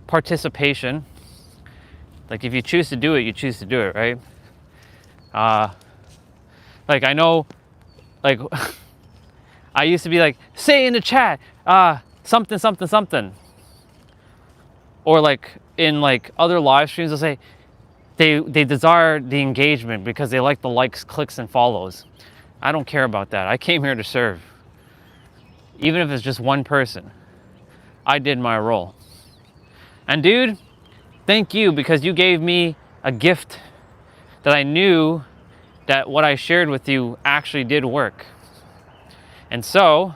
participation. Like if you choose to do it, you choose to do it, right? Like I know, like I used to be like, say in the chat, something, something, something. Or like in like other live streams, they'll say they desire the engagement because they like the likes, clicks, and follows. I don't care about that. I came here to serve. Even if it's just one person, I did my role. And dude, thank you, because you gave me a gift that I knew that what I shared with you actually did work. And so,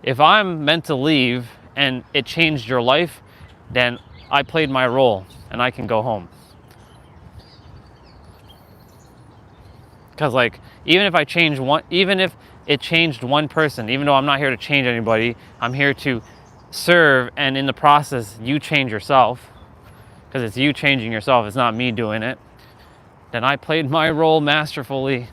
if I'm meant to leave and it changed your life, then I played my role and I can go home. Because like, even if it changed one person, even though I'm not here to change anybody, I'm here to serve, and in the process, you change yourself. Because it's you changing yourself, it's not me doing it. then I played my role masterfully.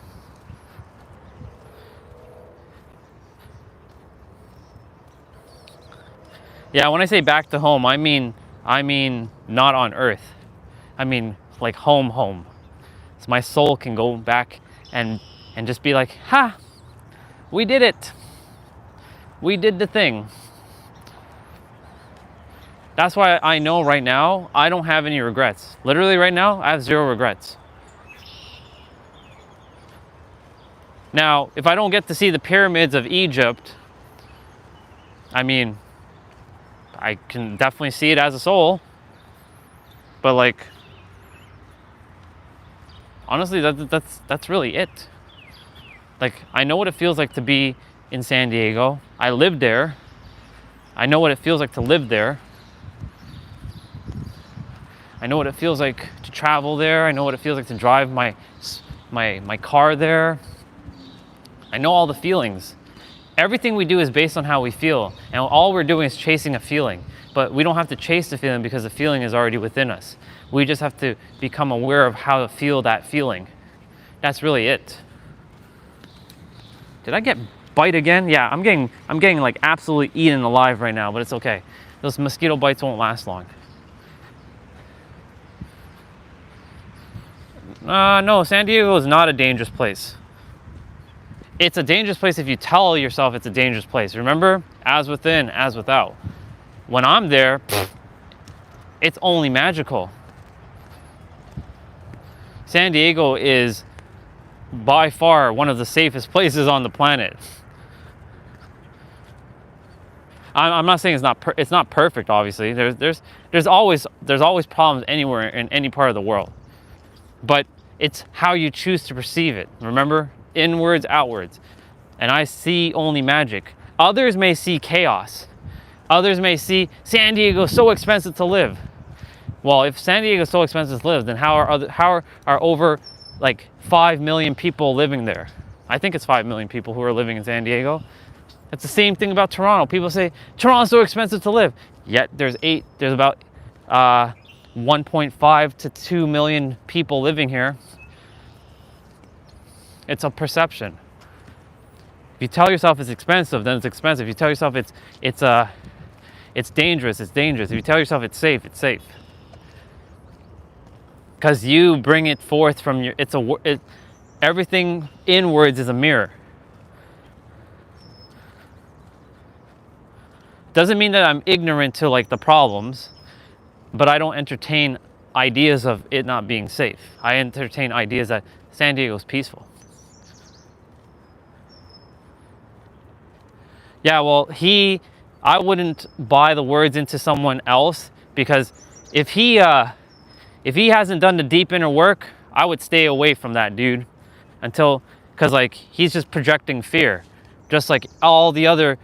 Yeah, when I say back to home, I mean not on earth. I mean like home. So my soul can go back and just be like, ha, we did it. We did the thing. That's why I know right now I don't have any regrets. Literally right now, I have 0 regrets. Now, if I don't get to see the pyramids of Egypt, I mean, I can definitely see it as a soul. But like, honestly, that's really it. Like, I know what it feels like to be in San Diego. I lived there. I know what it feels like to live there. I know what it feels like to travel there. I know what it feels like to drive my car there. I know all the feelings. Everything we do is based on how we feel. And all we're doing is chasing a feeling. But we don't have to chase the feeling because the feeling is already within us. We just have to become aware of how to feel that feeling. That's really it. Did I get bite again? Yeah, I'm getting like absolutely eaten alive right now, but it's okay. Those mosquito bites won't last long. No, San Diego is not a dangerous place. It's a dangerous place if you tell yourself it's a dangerous place. Remember, as within, as without. When I'm there, it's only magical. San Diego is by far one of the safest places on the planet. I'm not saying it's not perfect. Obviously, there's always problems anywhere in any part of the world, but it's how you choose to perceive it. Remember, inwards, outwards. And I see only magic. Others may see chaos. Others may see San Diego so expensive to live. Well, if San Diego is so expensive to live, then how are over like 5 million people living there? I think it's 5 million people who are living in San Diego. It's the same thing about Toronto. People say Toronto's so expensive to live. Yet there's about 1.5 to 2 million people living here. It's a perception. If you tell yourself it's expensive, then it's expensive. If you tell yourself it's dangerous, it's dangerous. If you tell yourself it's safe, it's safe. Because you bring it forth from your. Everything inwards is a mirror. Doesn't mean that I'm ignorant to like the problems, but I don't entertain ideas of it not being safe. I entertain ideas that San Diego's peaceful. Yeah, well, I wouldn't buy the words into someone else, because if he hasn't done the deep inner work, I would stay away from that dude because like he's just projecting fear, just like all the other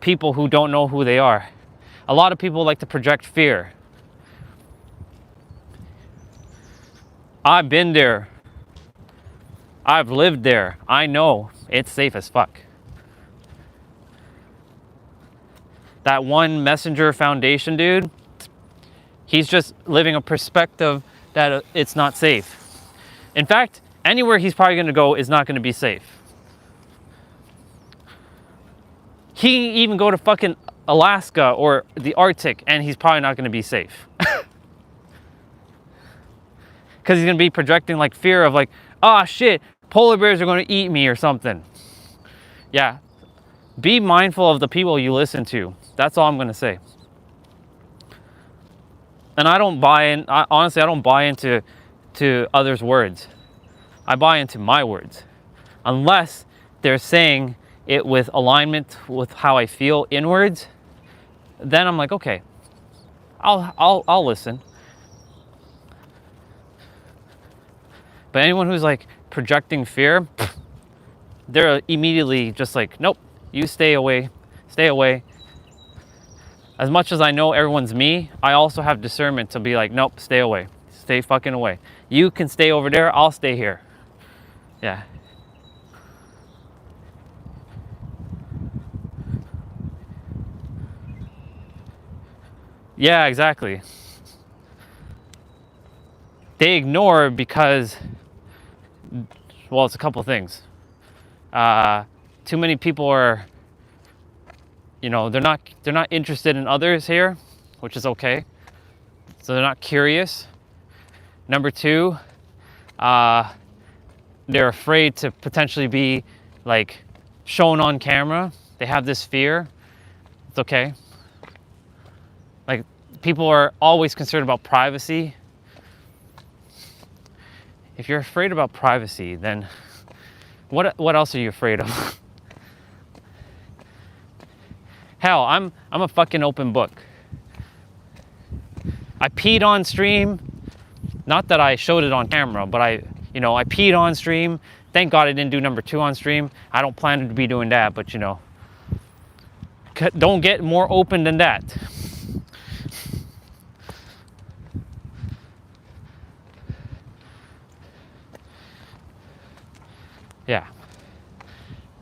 people who don't know who they are. A lot of people like to project fear. I've been there. I've lived there. I know it's safe as fuck. That one Messenger Foundation dude, he's just living a perspective that it's not safe. In fact, anywhere he's probably going to go is not going to be safe. He can even go to fucking Alaska or the Arctic and he's probably not going to be safe. Because he's going to be projecting like fear of like, oh shit, polar bears are going to eat me or something. Yeah. Be mindful of the people you listen to. That's all I'm going to say. And I don't buy in, honestly, I don't buy into others' words. I buy into my words. Unless they're saying it with alignment with how I feel inwards, then I'm like, okay, I'll listen. But anyone who's like projecting fear, they're immediately just like, nope, you stay away, stay away. As much as I know everyone's me, I also have discernment to be like, nope, stay away. Stay fucking away. You can stay over there, I'll stay here. Yeah. Yeah, exactly. they ignore because, well, it's a couple things. Too many people are, you know, they're not interested in others here, which is okay. So they're not curious. Number two, they're afraid to potentially be like shown on camera. They have this fear. It's okay. Like, people are always concerned about privacy. If you're afraid about privacy, then what else are you afraid of? Hell, I'm a fucking open book. I peed on stream. Not that I showed it on camera, but I peed on stream. Thank God I didn't do number 2 on stream. I don't plan to be doing that, but you know, don't get more open than that. Yeah.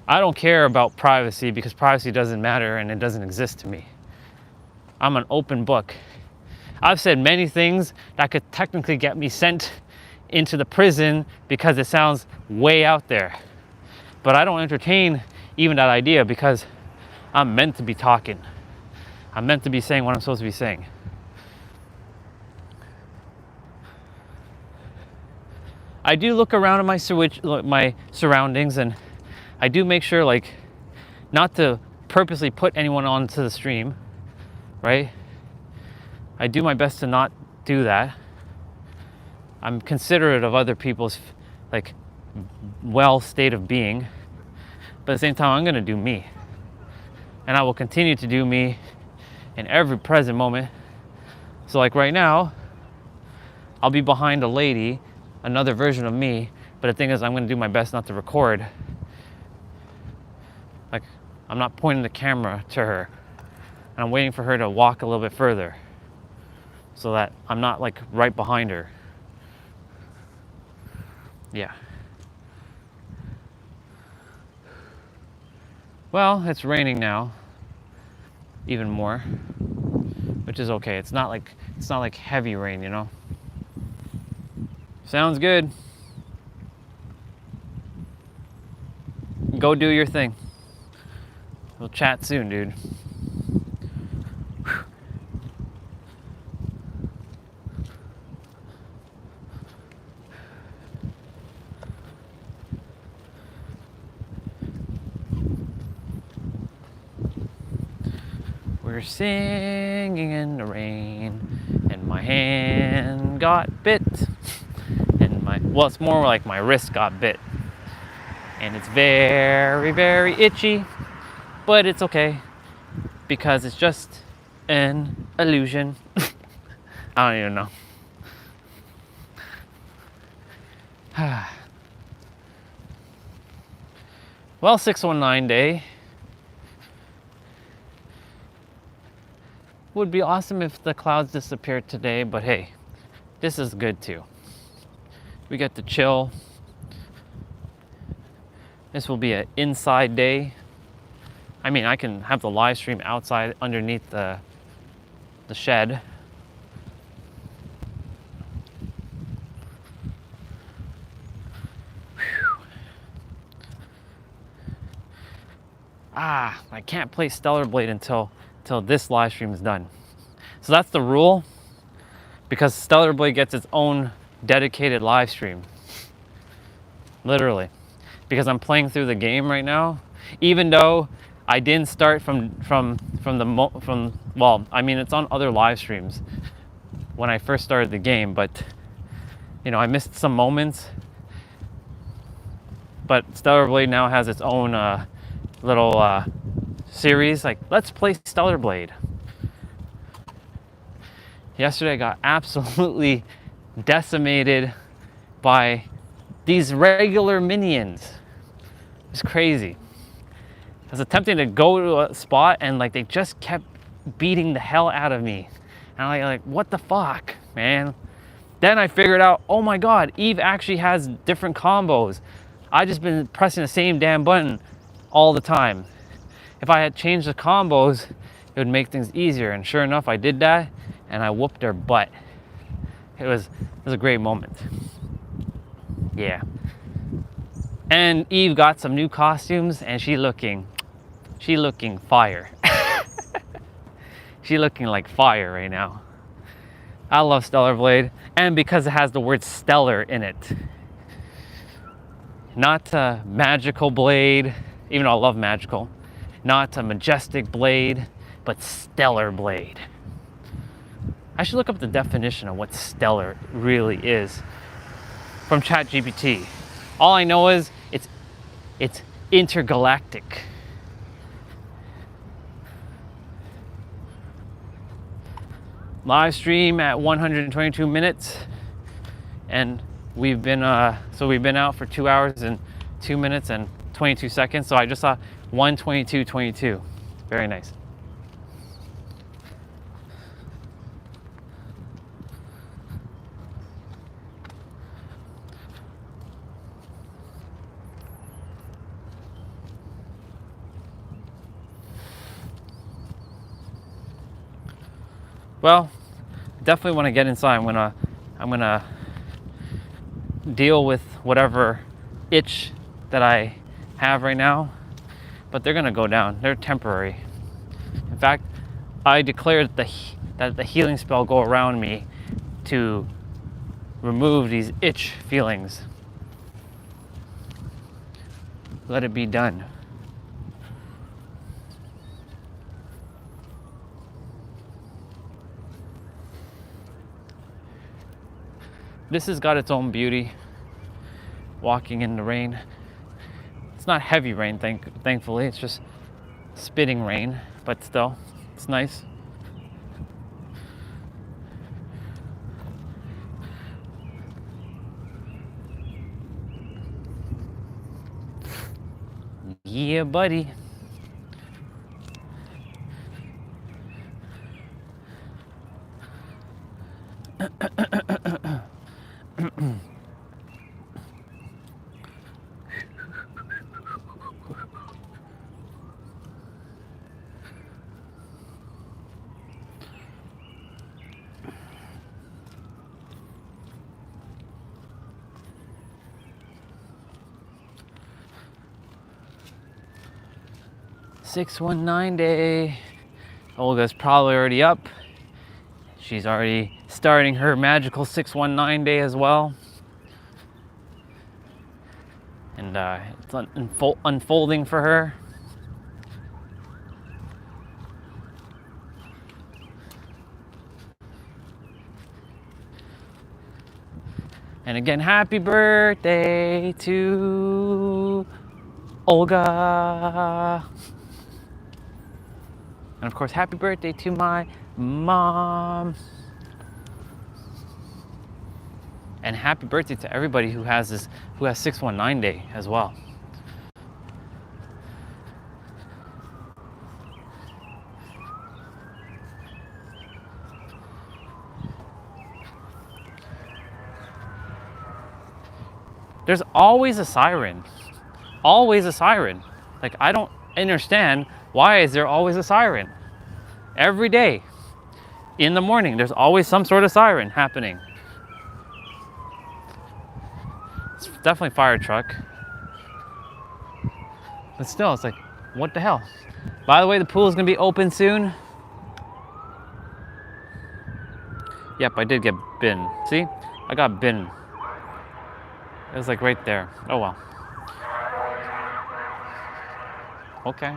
I don't care about privacy because privacy doesn't matter and it doesn't exist to me. I'm an open book. I've said many things that could technically get me sent into the prison because it sounds way out there. But I don't entertain even that idea because I'm meant to be talking. I'm meant to be saying what I'm supposed to be saying. I do look around at my surroundings, and I do make sure, like, not to purposely put anyone onto the stream, right? I do my best to not do that. I'm considerate of other people's, like, state of being, but at the same time, I'm gonna do me. And I will continue to do me in every present moment. So like right now, I'll be behind a lady, another version of me, but the thing is, I'm gonna do my best not to record. Like, I'm not pointing the camera to her, and I'm waiting for her to walk a little bit further so that I'm not like right behind her. Yeah. Well, it's raining now, even more, which is okay. It's not like heavy rain, you know. Sounds good. Go do your thing. We'll chat soon, dude. We're singing in the rain, and my hand got bit, and well, it's more like my wrist got bit, and it's very, very itchy, but it's okay, because it's just an illusion. I don't even know. Well, 619 day. Would be awesome if the clouds disappeared today, but hey, this is good too. We get to chill. This will be an inside day. I mean, I can have the live stream outside underneath the shed. I can't play Stellar Blade until this live stream is done. So that's the rule, because Stellar Blade gets its own dedicated live stream. Literally. Because I'm playing through the game right now, even though I didn't start well, I mean, it's on other live streams when I first started the game, but you know, I missed some moments. But Stellar Blade now has its own little series, like, let's play Stellar Blade. Yesterday I got absolutely decimated by these regular minions. It's crazy. I was attempting to go to a spot and like they just kept beating the hell out of me. And I'm like, what the fuck, man? Then I figured out, oh my god, Eve actually has different combos. I just been pressing the same damn button all the time. If I had changed the combos, it would make things easier. And sure enough, I did that, and I whooped their butt. It was a great moment. Yeah. And Eve got some new costumes, and she looking fire. She looking like fire right now. I love Stellar Blade, and because it has the word stellar in it. Not a magical blade, even though I love magical. Not a majestic blade, but stellar blade. I should look up the definition of what stellar really is from ChatGPT. All I know is it's intergalactic. Live stream at 122 minutes, and we've been out for 2 hours and 2 minutes and 22 seconds. So I just saw 122.22. Very nice. Well, definitely want to get inside. I'm gonna deal with whatever itch that I have right now, but they're gonna go down. They're temporary. In fact, I declared that the healing spell go around me to remove these itch feelings. Let it be done. This has got its own beauty, walking in the rain. It's not heavy rain, thankfully. It's just spitting rain, but still, it's nice. Yeah, buddy. $619 day. Olga's probably already up. She's already starting her magical 619 day as well. And it's unfolding for her. And again, happy birthday to Olga. And of course, happy birthday to my mom. And happy birthday to everybody who has 619 day as well. There's always a siren. Always a siren. Like, I don't understand, why is there always a siren? Every day in the morning, there's always some sort of siren happening. It's definitely fire truck. But still, it's like, what the hell? By the way, the pool is gonna be open soon. Yep, I did get bin. See? I got bin. It was like right there. Oh well. Okay.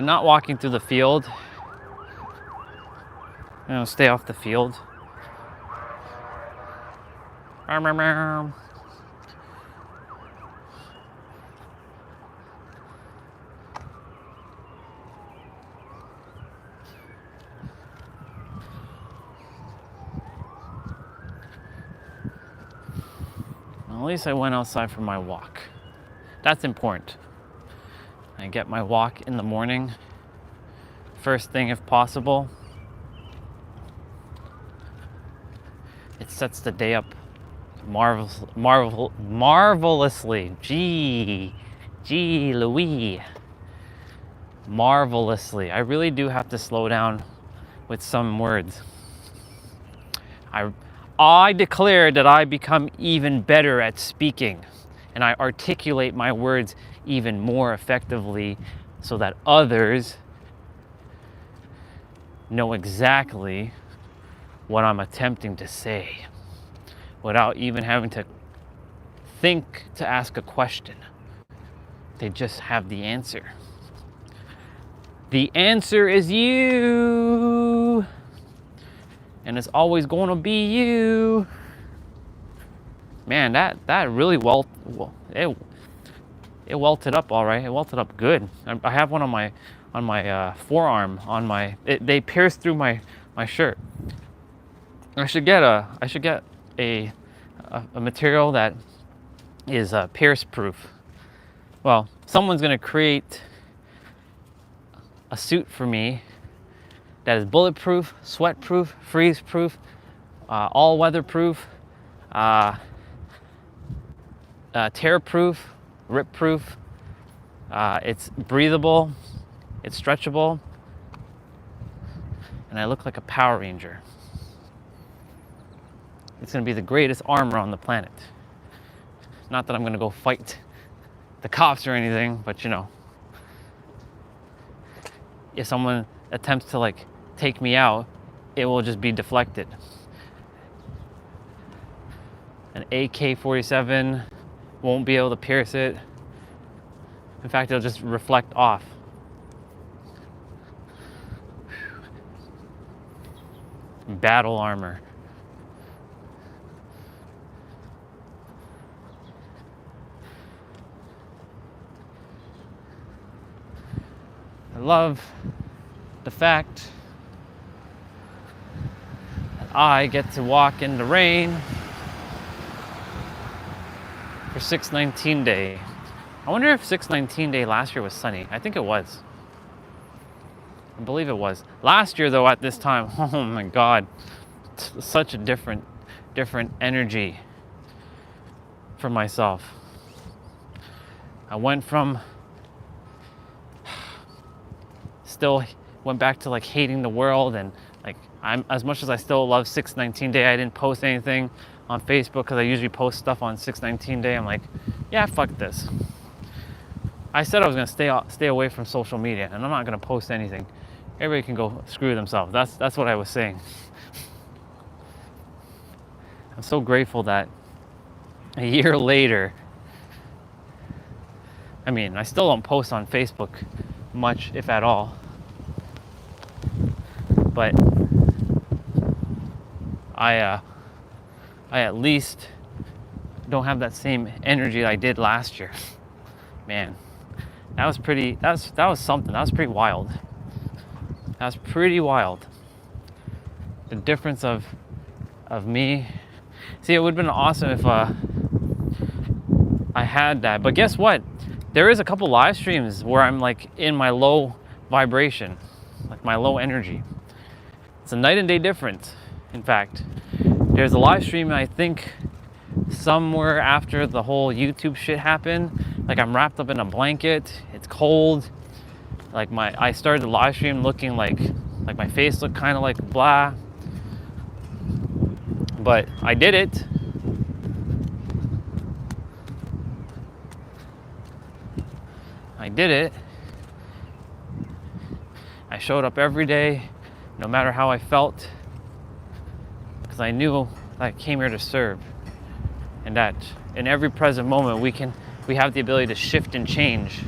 Not walking through the field. You know, stay off the field. At least I went outside for my walk. That's important. I get my walk in the morning, first thing if possible. It sets the day up marvelously. Gee Louis. marvelously. I really do have to slow down with some words. I declare that I become even better at speaking, and I articulate my words even more effectively so that others know exactly what I'm attempting to say without even having to think to ask a question. They just have the answer. The answer is you. And it's always going to be you. Man, that really it welted up all right. It welted up good. I have one on my forearm. They pierced through my shirt. I should get a material that is pierce proof. Well, someone's gonna create a suit for me that is bulletproof, sweat proof, freeze proof, all weather proof, tear proof, rip proof. It's breathable, it's stretchable, and I look like a Power Ranger. It's gonna be the greatest armor on the planet. Not that I'm gonna go fight the cops or anything, but you know, if someone attempts to like take me out, it will just be deflected. An AK-47 won't be able to pierce it. In fact, it'll just reflect off. Battle armor. I love the fact that I get to walk in the rain for 6/19 day. I wonder if 6/19 day last year was sunny. I think it was. I believe it was. Last year though, at this time, oh my God, such a different energy for myself. I went from still went back to like hating the world, and like I'm, as much as I still love 6/19 day, I didn't post anything on Facebook because I usually post stuff on 6/19 day. I'm like, yeah, fuck this. I said I was gonna stay away from social media, and I'm not gonna post anything. Everybody can go screw themselves. That's what I was saying. I'm so grateful that a year later, I mean, I still don't post on Facebook much, if at all. But I at least don't have that same energy I did last year. Man, that was something. That was pretty wild. That was pretty wild. The difference of me. See, it would have been awesome if I had that. But guess what? There is a couple live streams where I'm like in my low vibration, like my low energy. It's a night and day difference. In fact, there's a live stream, I think, somewhere after the whole YouTube shit happened. Like I'm wrapped up in a blanket. It's cold. Like I started the live stream looking like my face looked kind of like blah. But I did it. I did it. I showed up every day, no matter how I felt, because I knew that I came here to serve, and that in every present moment we have the ability to shift and change,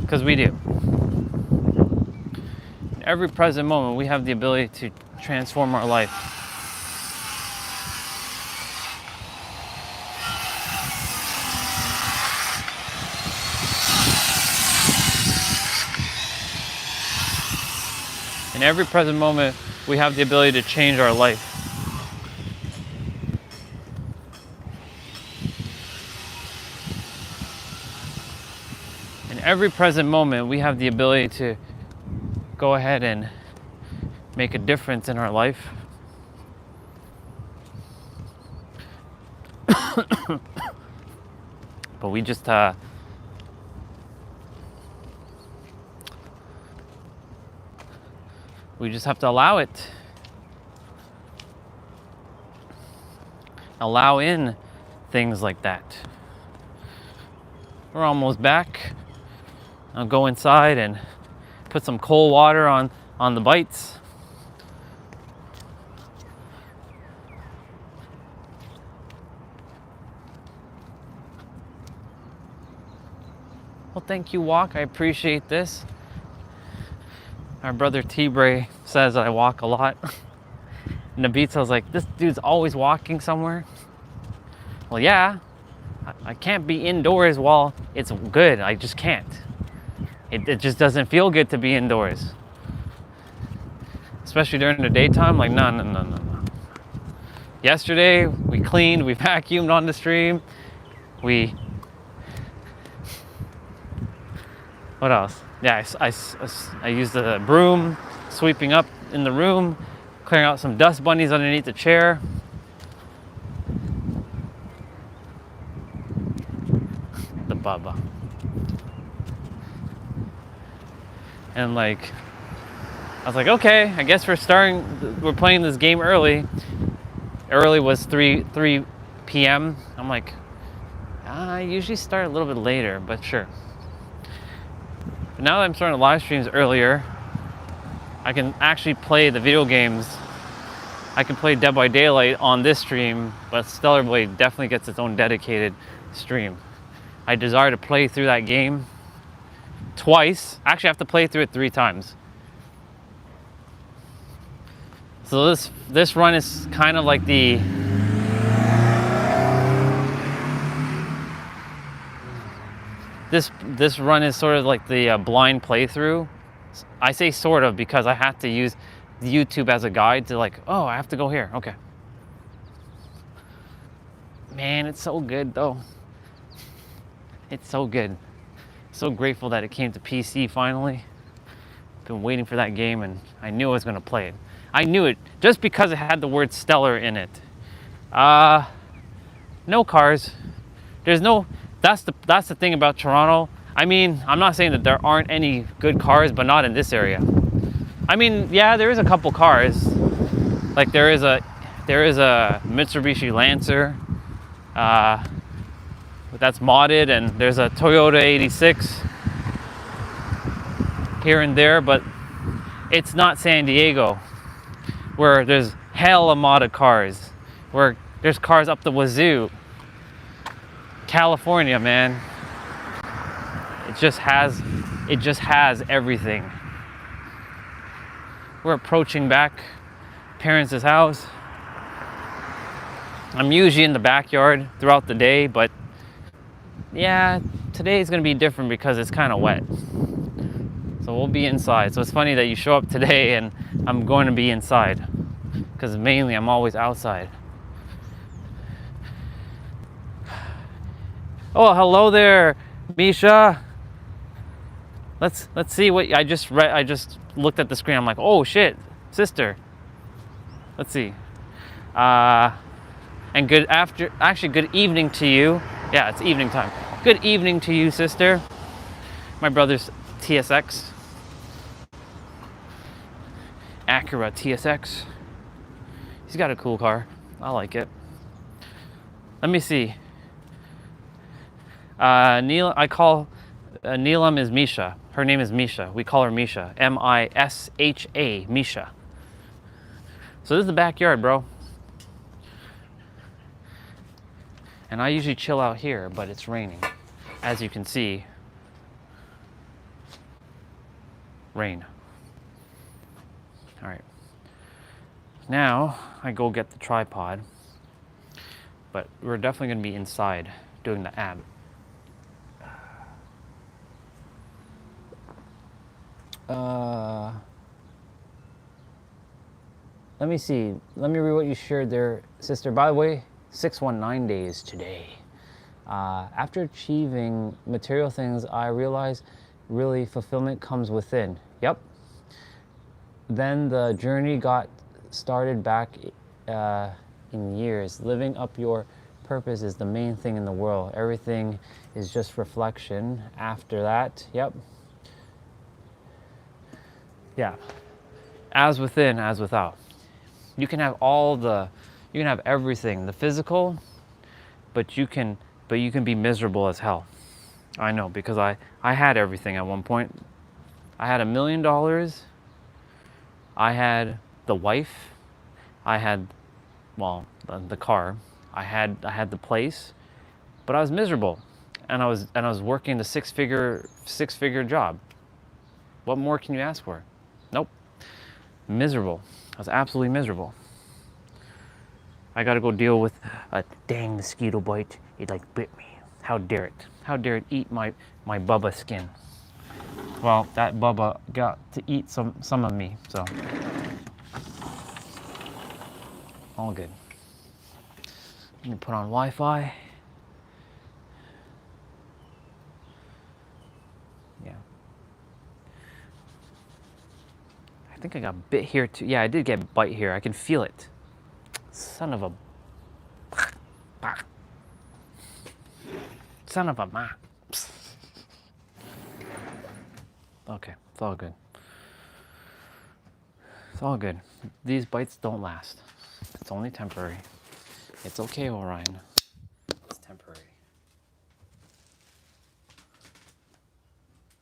because we do. In every present moment, we have the ability to transform our life. In every present moment, we have the ability to change our life. In every present moment, we have the ability to go ahead and make a difference in our life. But we just We just have to allow it. Allow in things like that. We're almost back. I'll go inside and put some cold water on the bites. Well, thank you, Walk. I appreciate this. Our brother T-Bray says I walk a lot. Nabitsa's like, this dude's always walking somewhere. Well, yeah, I can't be indoors while it's good. I just can't. It just doesn't feel good to be indoors. Especially during the daytime, like, no. Yesterday, we cleaned, we vacuumed on the stream. What else? Yeah, I used the broom, sweeping up in the room, clearing out some dust bunnies underneath the chair. The Baba. And like, I was like, okay, I guess we're playing this game early. Early was 3 p.m. I'm like, I usually start a little bit later, but sure. But now that I'm starting live streams earlier, I can actually play the video games. I can play Dead by Daylight on this stream, but Stellar Blade definitely gets its own dedicated stream. I desire to play through that game twice. Actually, I have to play through it 3 times. So this run is kind of like the this run is sort of like the blind playthrough. I say sort of because I have to use YouTube as a guide to like, oh, I have to go here. Okay. Man, it's so good though. It's so good. So grateful that it came to PC finally. Been waiting for that game and I knew I was gonna play it. I knew it just because it had the word stellar in it. No cars. There's no, that's the thing about Toronto. I mean, I'm not saying that there aren't any good cars, but not in this area. I mean, yeah, there is a couple cars. Like there is a Mitsubishi Lancer that's modded, and there's a Toyota 86 here and there, but it's not San Diego where there's hella modded cars, where there's cars up the wazoo. California, man, it just has everything. We're approaching back parents' house. I'm usually in the backyard throughout the day, but yeah, today is gonna be different because it's kind of wet. So we'll be inside. So it's funny that you show up today and I'm going to be inside, because mainly I'm always outside. Oh, hello there, Misha. Let's see what I just read. I just looked at the screen. I'm like, oh shit, sister. Let's see. And good evening to you. Yeah, it's evening time. Good evening to you, sister. My brother's TSX. Acura TSX. He's got a cool car. I like it. Let me see. Neelam is Misha. Her name is Misha. We call her Misha. M-I-S-H-A, Misha. So this is the backyard, bro. And I usually chill out here, but it's raining. As you can see, rain. All right. Now I go get the tripod, but we're definitely gonna be inside doing the ab. Let me see. Let me read what you shared there, sister. By the way, 619 days today. After achieving material things, I realized really fulfillment comes within. Yep. Then the journey got started back in years. Living up your purpose is the main thing in the world. Everything is just reflection. After that, yep. Yeah. as within, as without. You can have you can have everything, the physical, but you can be miserable as hell. I know, because I had everything at one point. I had $1 million. I had the wife. I had, well, the car. I had the place, but I was miserable, and I was working the six figure job. What more can you ask for? Nope. Miserable. I was absolutely miserable. I got to go deal with a dang mosquito bite. It like bit me. How dare it? How dare it eat my Bubba skin? Well, that Bubba got to eat some of me, so all good. Let me put on Wi-Fi. Yeah. I think I got bit here too. Yeah, I did get bite here. I can feel it. Son of a... Son of a ma. Okay, it's all good. It's all good. These bites don't last. It's only temporary. It's okay, Orion. It's temporary.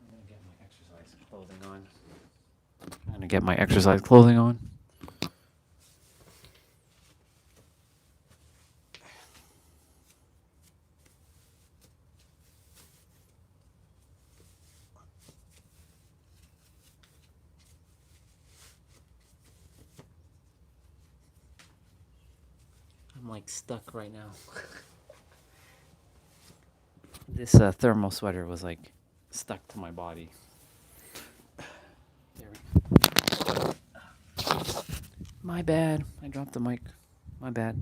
I'm gonna get my exercise clothing on. I'm gonna get my exercise clothing on. I'm like stuck right now. This thermal sweater was like stuck to my body. There we go. My bad. I dropped the mic. My bad.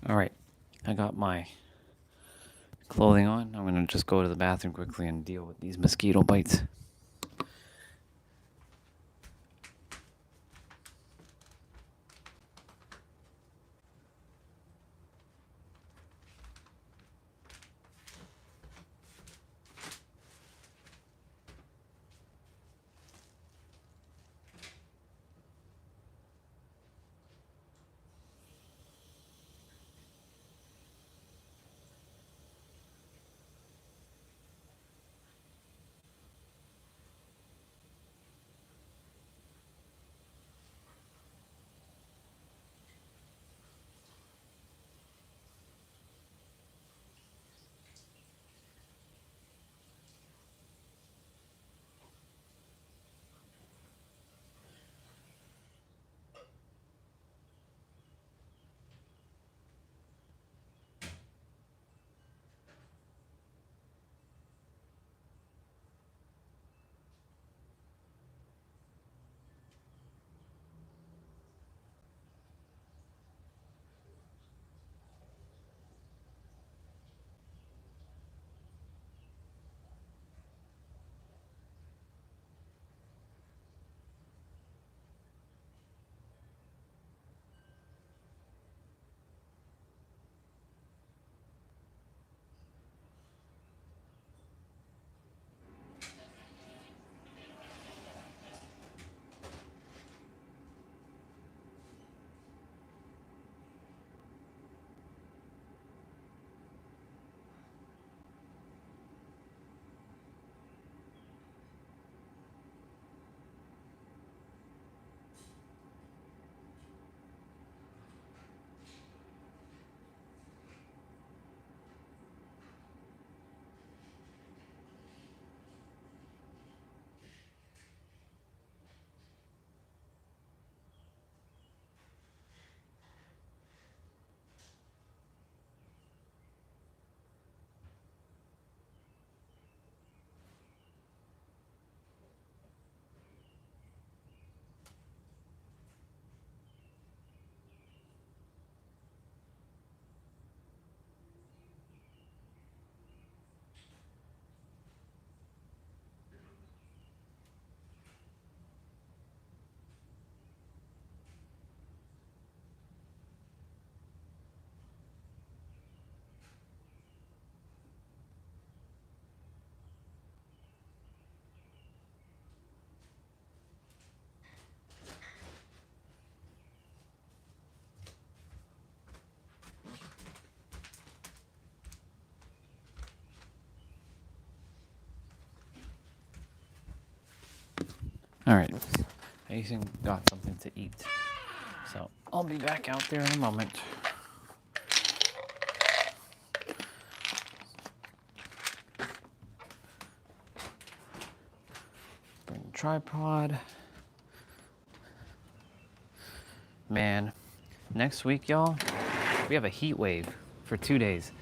All right, I got my clothing on. I'm gonna just go to the bathroom quickly and deal with these mosquito bites. All right, I even got something to eat. So I'll be back out there in a moment. Bring the tripod. Man, next week, y'all, we have a heat wave for 2 days.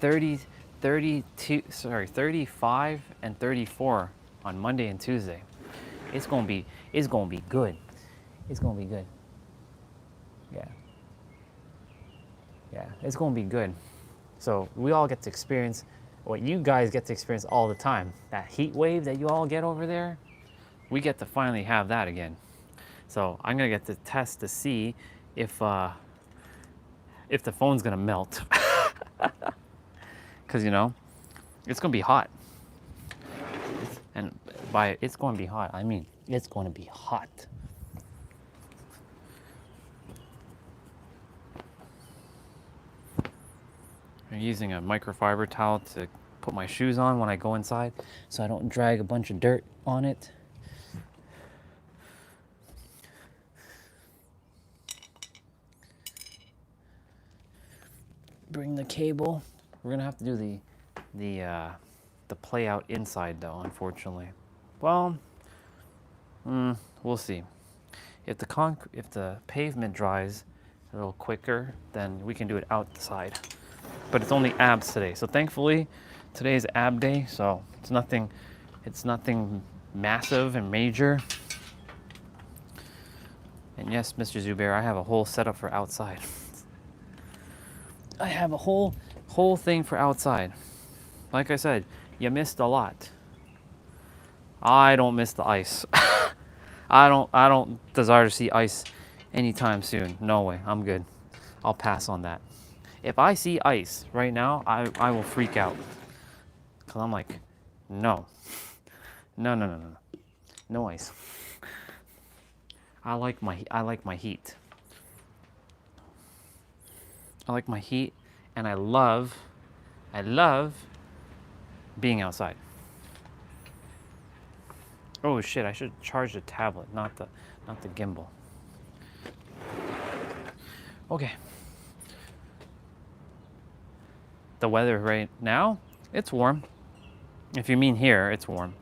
35 and 34 on Monday and Tuesday. It's gonna be good. It's gonna be good. Yeah. Yeah, it's gonna be good. So we all get to experience what you guys get to experience all the time. That heat wave that you all get over there, we get to finally have that again. So I'm gonna get to test to see if the phone's gonna melt. Cause you know, it's gonna be hot. And by it's gonna be hot, I mean it's gonna be hot. I'm using a microfiber towel to put my shoes on when I go inside so I don't drag a bunch of dirt on it. Bring the cable. We're gonna have to do the play out inside though, unfortunately. Well, we'll see. If the pavement dries a little quicker, then we can do it outside. But it's only abs today, so thankfully today is ab day, so it's nothing massive and major. And yes, Mr. Zubair, I have a whole setup for outside. I have a whole thing for outside. Like I said, you missed a lot. I don't miss the ice. I don't desire to see ice anytime soon. No way, I'm good. I'll pass on that. If I see ice right now, I will freak out. Cause I'm like, no. No ice. I like my heat. I like my heat, and I love being outside. Oh shit, I should charge the tablet, not the gimbal. Okay. The weather right now, it's warm. If you mean here, it's warm.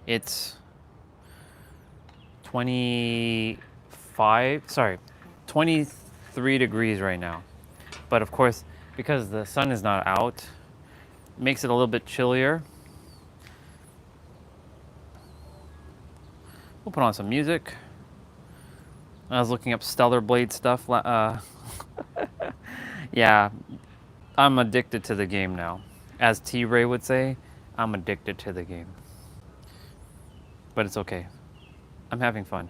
It's 23 degrees right now. But of course, because the sun is not out, it makes it a little bit chillier. We'll put on some music. I was looking up Stellar Blade stuff. Yeah, I'm addicted to the game now. As T-Ray would say, I'm addicted to the game. But it's okay. I'm having fun.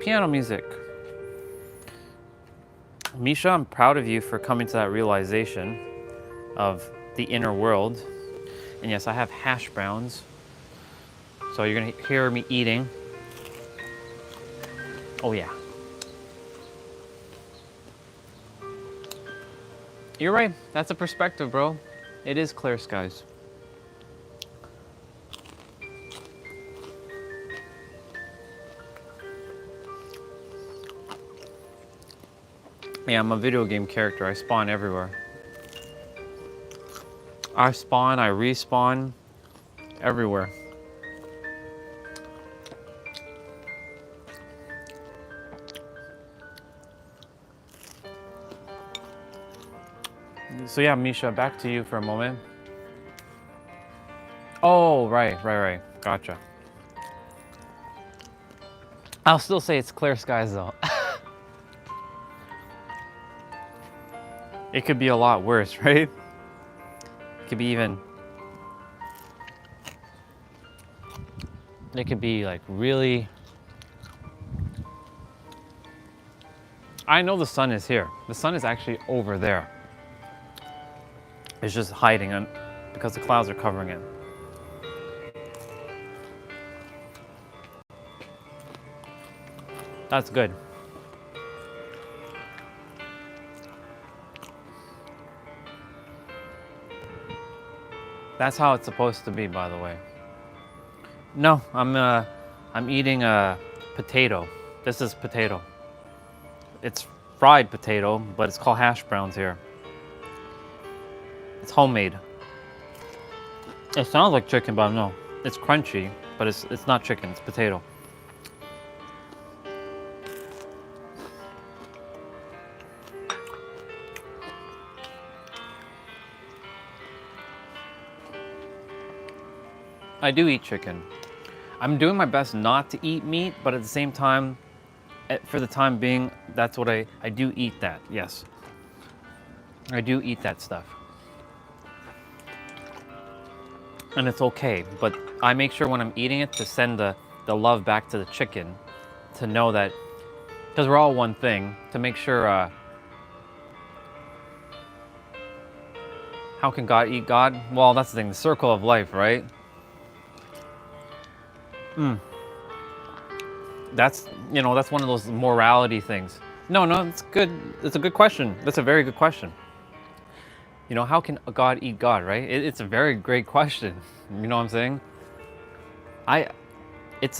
Piano music. Misha, I'm proud of you for coming to that realization of the inner world. And yes, I have hash browns. So you're gonna hear me eating. Oh yeah. You're right, that's a perspective, bro. It is clear skies. Yeah, I'm a video game character. I spawn everywhere. I spawn, I respawn everywhere. So yeah, Misha, back to you for a moment. Oh, right. Gotcha. I'll still say it's clear skies though. It could be a lot worse, right? It could be even... It could be like really... I know the sun is here. The sun is actually over there. It's just hiding because the clouds are covering it. That's good. That's how it's supposed to be, by the way. No, I'm eating a potato. This is potato. It's fried potato, but it's called hash browns here. It's homemade. It sounds like chicken, but no. It's crunchy, but it's not chicken, it's potato. I do eat chicken. I'm doing my best not to eat meat, but at the same time, for the time being, that's what I do eat that, yes. I do eat that stuff. And it's okay, but I make sure when I'm eating it to send the love back to the chicken, to know that, because we're all one thing, to make sure, how can God eat God? Well, that's the thing, the circle of life, right? That's, you know, that's one of those morality things. No, it's good. It's a good question. That's a very good question. You know, how can God eat God, right? It's a very great question. You know what I'm saying? It's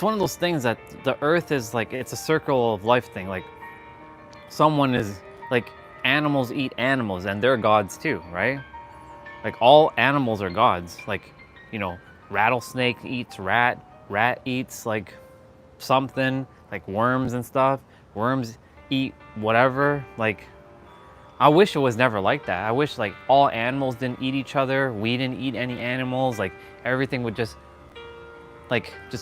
one of those things that the earth is like, it's a circle of life thing. Like, someone is, like, animals eat animals and they're gods too, right? Like, all animals are gods. Like, you know, rattlesnake eats rat eats like something, like worms and stuff. Worms eat whatever. Like, I wish it was never like that. I wish like all animals didn't eat each other. We didn't eat any animals. Like, everything would just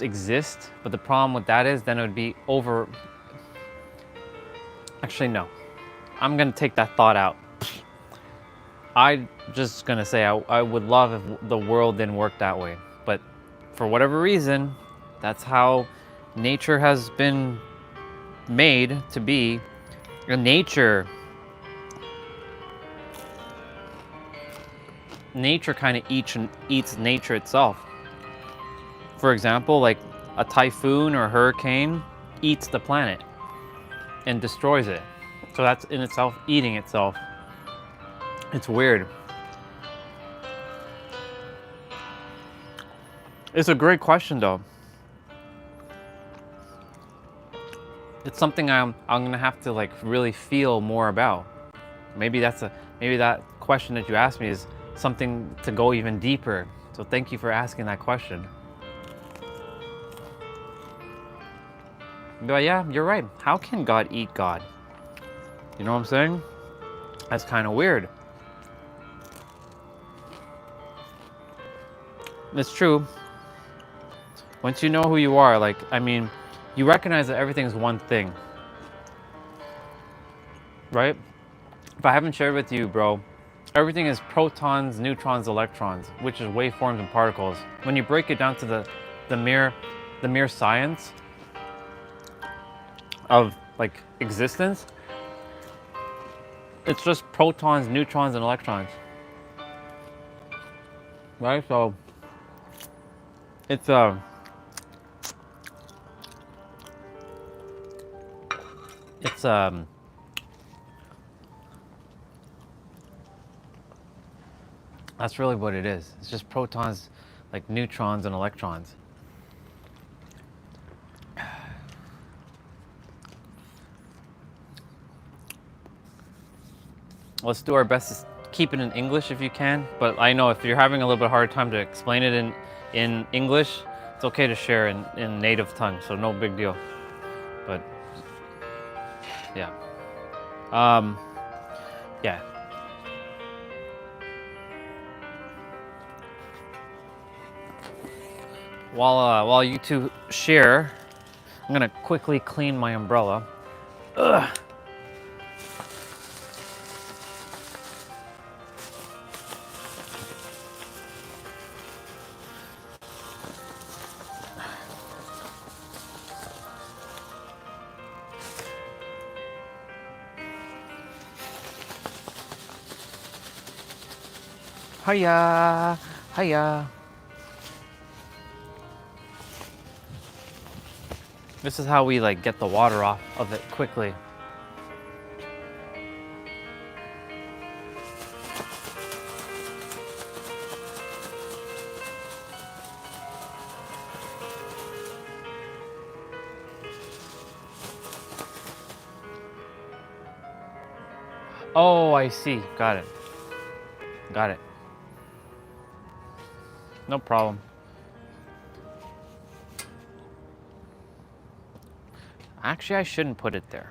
exist. But the problem with that is then it would be over. Actually, no. I'm gonna take that thought out. I just gonna say I would love if the world didn't work that way. But for whatever reason, that's how nature has been made to be. And nature kind of eats nature itself. For example, like a typhoon or hurricane eats the planet and destroys it. So that's in itself eating itself. It's weird. It's a great question though. It's something I'm gonna have to like really feel more about. Maybe that question that you asked me is something to go even deeper. So thank you for asking that question. But yeah, you're right. How can God eat God? You know what I'm saying? That's kind of weird. It's true. Once you know who you are, like, I mean, you recognize that everything's one thing. Right? If I haven't shared with you, bro, everything is protons, neutrons, electrons, which is waveforms and particles. When you break it down to the mere science of like existence, it's just protons, neutrons, and electrons. Right? So it's that's really what it is. It's just protons, like neutrons and electrons. Let's do our best to keep it in English if you can, but I know if you're having a little bit hard time to explain it in English, it's okay to share in native tongue, so no big deal. But yeah. Yeah. While you two share, I'm gonna quickly clean my umbrella. Ugh. Hiya, hiya. This is how we like get the water off of it quickly. Oh, I see. Got it. Got it. No problem. Actually, I shouldn't put it there.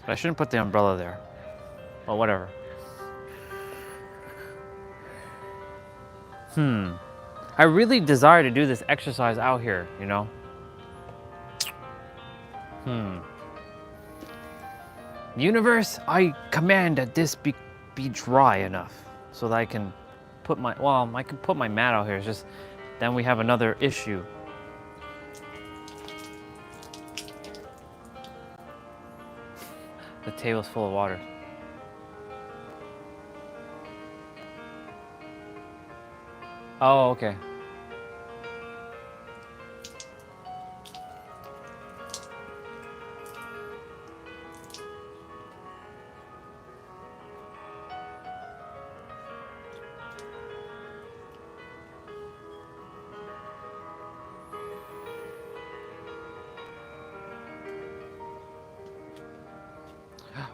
I shouldn't put the umbrella there. Well, whatever. I really desire to do this exercise out here, you know? Universe, I command that this be dry enough so that I can put my, well, I can put my mat out here. It's just, then we have another issue. The table's full of water. Oh, okay.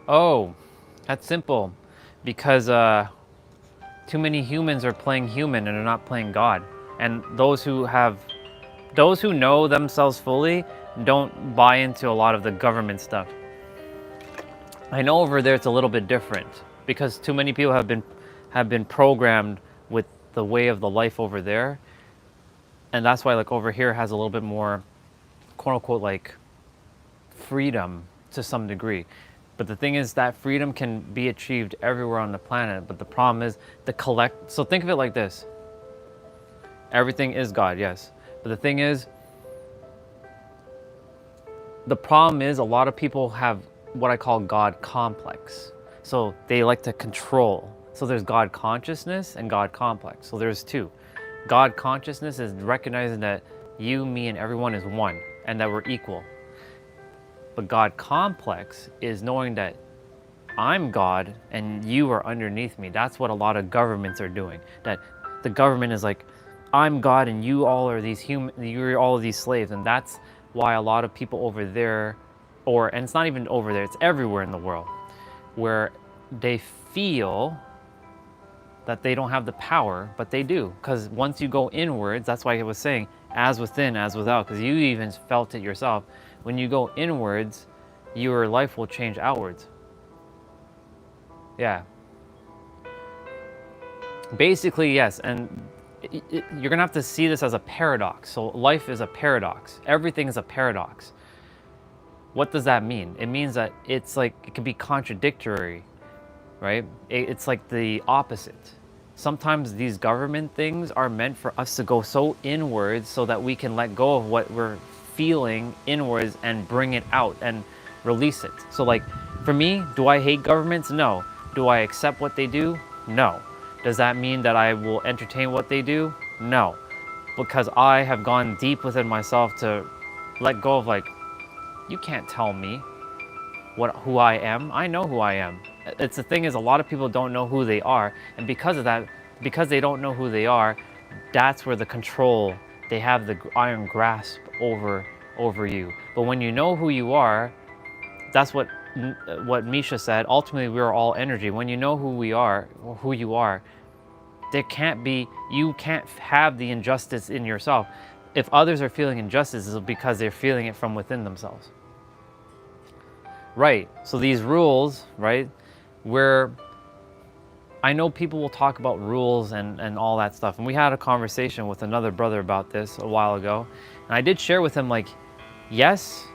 Oh, that's simple. Because too many humans are playing human and are not playing God. And those who know themselves fully don't buy into a lot of the government stuff. I know over there it's a little bit different because too many people have been programmed with the way of the life over there. And that's why like over here has a little bit more quote unquote like freedom to some degree. But the thing is that freedom can be achieved everywhere on the planet. But the problem is so think of it like this. Everything is God, yes. But the thing is, the problem is a lot of people have what I call God complex. So they like to control. So there's God consciousness and God complex. So there's two. God consciousness is recognizing that you, me, and everyone is one and that we're equal. But God complex is knowing that I'm God and you are underneath me. That's what a lot of governments are doing. That the government is like, I'm God and you all are these you're all of these slaves. And that's why a lot of people over there, and it's not even over there, it's everywhere in the world, where they feel that they don't have the power, but they do. Because once you go inwards, that's why I was saying, as within, as without, because you even felt it yourself. When you go inwards, your life will change outwards. Yeah. Basically, yes. And you're going to have to see this as a paradox. So life is a paradox. Everything is a paradox. What does that mean? It means that it's like, it can be contradictory, right? It's like the opposite. Sometimes these government things are meant for us to go so inwards so that we can let go of what we're feeling inwards and bring it out and release it. So like for me, do I hate governments? No. Do I accept what they do? No. Does that mean that I will entertain what they do? No. Because I have gone deep within myself to let go of like, you can't tell me who I am. I know who I am. It's the thing is a lot of people don't know who they are, and because of that, because they don't know who they are, that's where the control, they have the iron grasp over you. But when you know who you are, that's what Misha said, ultimately we're all energy. When you know who we are, or who you are, you can't have the injustice in yourself. If others are feeling injustice, it's because they're feeling it from within themselves. Right, so these rules, right, where I know people will talk about rules and all that stuff. And we had a conversation with another brother about this a while ago. And I did share with him like, yes,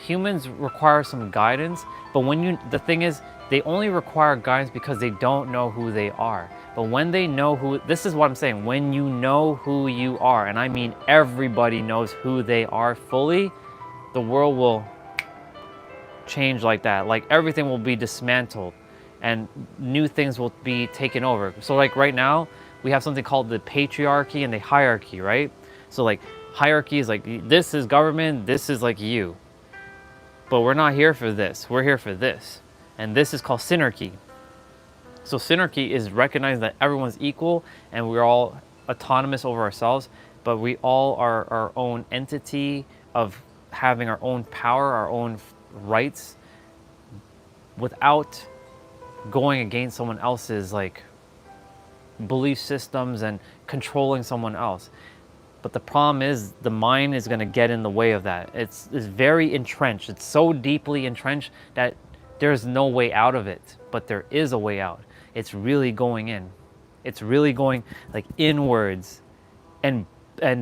humans require some guidance, but the thing is, they only require guidance because they don't know who they are. But when they know this is what I'm saying, when you know who you are, and I mean everybody knows who they are fully, the world will change like that. Like everything will be dismantled and new things will be taken over. So like right now, we have something called the patriarchy and the hierarchy, right? So like hierarchy is like, this is government, this is like you. But we're not here for this, we're here for this. And this is called synarchy. So synarchy is recognizing that everyone's equal and we're all autonomous over ourselves, but we all are our own entity of having our own power, our own rights, without going against someone else's like belief systems and controlling someone else. But the problem is the mind is going to get in the way of that. It's very entrenched. It's so deeply entrenched that there's no way out of it, but there is a way out. It's really going in. It's really going like inwards and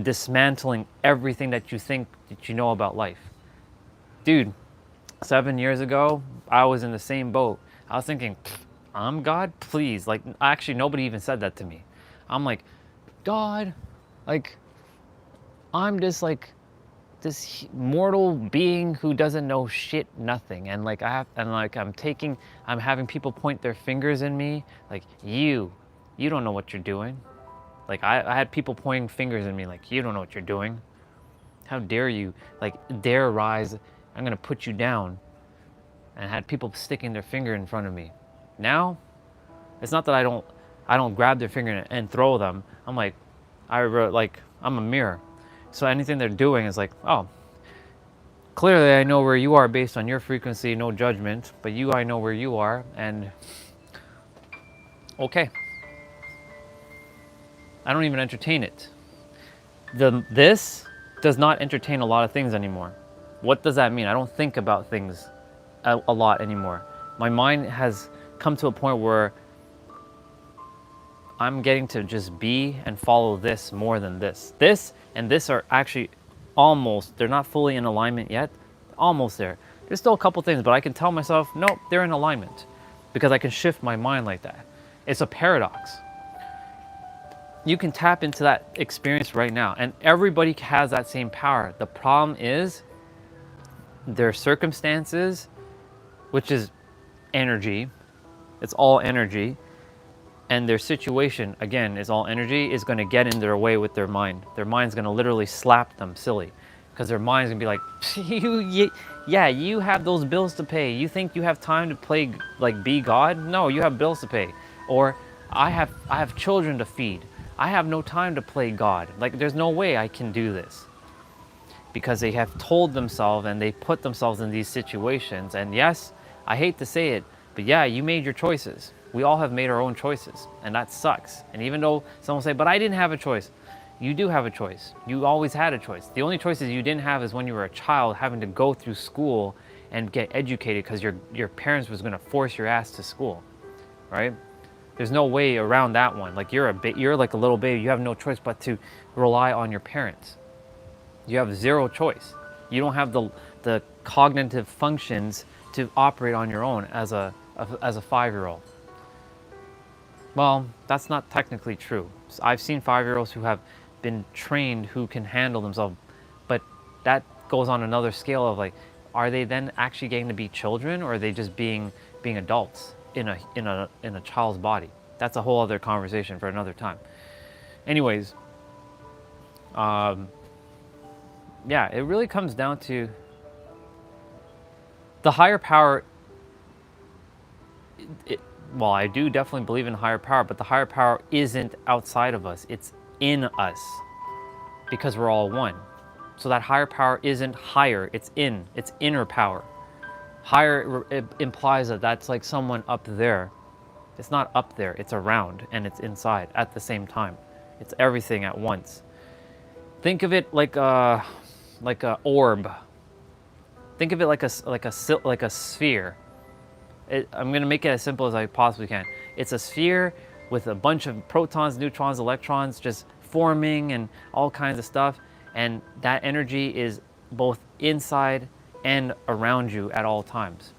dismantling everything that you think that you know about life. Dude, 7 years ago, I was in the same boat. I was thinking, I'm God, please. Like, actually, nobody even said that to me. I'm like, God, like, I'm just like this mortal being who doesn't know shit, nothing. And like, I'm having people point their fingers in me. Like, you don't know what you're doing. Like, I had people pointing fingers at me, like, you don't know what you're doing. How dare you? Like, dare rise. I'm gonna put you down. And I had people sticking their finger in front of me. Now, it's not that I don't grab their finger and throw them. I'm like, I'm a mirror. So anything they're doing is like, oh, clearly I know where you are based on your frequency, no judgment. But I know where you are, and okay. I don't even entertain it. This does not entertain a lot of things anymore. What does that mean? I don't think about things a lot anymore. My mind has come to a point where I'm getting to just be and follow this more than this. This and this are actually almost, they're not fully in alignment yet, almost there. There's still a couple things, but I can tell myself, nope, they're in alignment because I can shift my mind like that. It's a paradox. You can tap into that experience right now, and everybody has that same power. The problem is their circumstances, which is energy, it's all energy, and their situation, again, is all energy, is going to get in their way with their mind. Their mind's going to literally slap them silly, because their mind's going to be like, yeah, you have those bills to pay. You think you have time to play, like, be God? No, you have bills to pay. Or, I have children to feed. I have no time to play God. Like, there's no way I can do this. Because they have told themselves and they put themselves in these situations. And yes, I hate to say it, but yeah, you made your choices. We all have made our own choices, and that sucks. And even though someone say, but I didn't have a choice, you do have a choice. You always had a choice. The only choices you didn't have is when you were a child having to go through school and get educated because your parents was gonna force your ass to school, right? There's no way around that one. Like, you're like a little baby. You have no choice but to rely on your parents. You have zero choice. You don't have the cognitive functions to operate on your own as a 5-year-old. Well, that's not technically true. I've seen 5-year-olds who have been trained who can handle themselves, but that goes on another scale of like, are they then actually getting to be children, or are they just being adults in a child's body? That's a whole other conversation for another time. Anyways, yeah, it really comes down to the higher power. Well, I do definitely believe in higher power, but the higher power isn't outside of us. It's in us because we're all one. So that higher power isn't higher, it's inner power. Higher implies that that's like someone up there. It's not up there, it's around and it's inside at the same time. It's everything at once. Think of it like a orb. Think of it like a sphere. I'm gonna make it as simple as I possibly can. It's a sphere with a bunch of protons, neutrons, electrons just forming and all kinds of stuff. And that energy is both inside and around you at all times.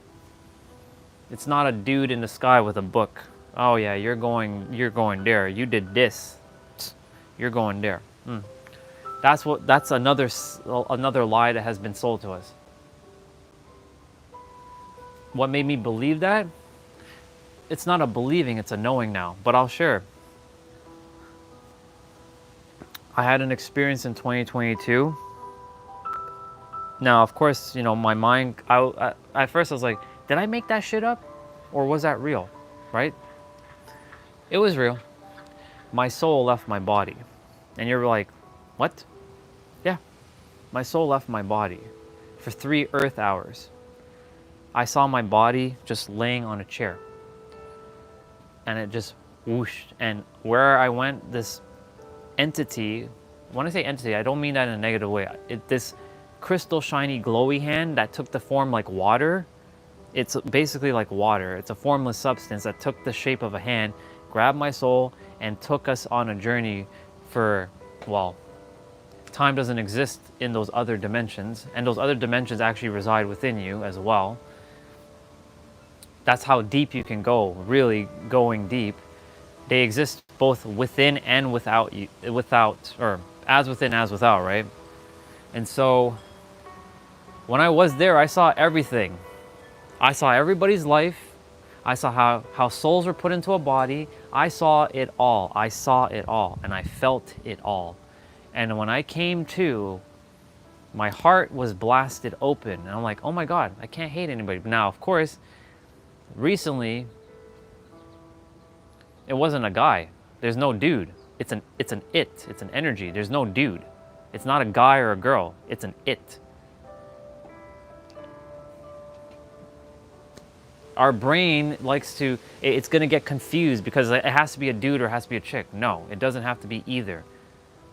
It's not a dude in the sky with a book. Oh yeah, you're going there. You did this. You're going there. That's another lie that has been sold to us. What made me believe that? It's not a believing, it's a knowing now, but I'll share. I had an experience in 2022. Now, of course, you know, my mind, at first I was like, did I make that shit up? Or was that real, right? It was real. My soul left my body. And you're like, what? Yeah, my soul left my body for 3 Earth hours. I saw my body just laying on a chair. and it just whooshed. And where I went, this entity, when I say entity, I don't mean that in a negative way. This crystal shiny glowy hand that took the form like water, it's basically like water. It's a formless substance that took the shape of a hand, grabbed my soul, and took us on a journey for, well, time doesn't exist in those other dimensions, and those other dimensions actually reside within you as well. That's how deep you can go, really going deep. They exist both within and without you, or as within, as without, right? And so when I was there, I saw everything. I saw everybody's life. I saw how souls were put into a body. I saw it all. I saw it all, and I felt it all. And when I came to, my heart was blasted open. And I'm like, oh my God, I can't hate anybody. But now, of course, recently, it wasn't a guy. There's no dude. It's an it. It's an energy. There's no dude. It's not a guy or a girl. It's an it. Our brain likes to, it's going to get confused because it has to be a dude or it has to be a chick. No, it doesn't have to be either.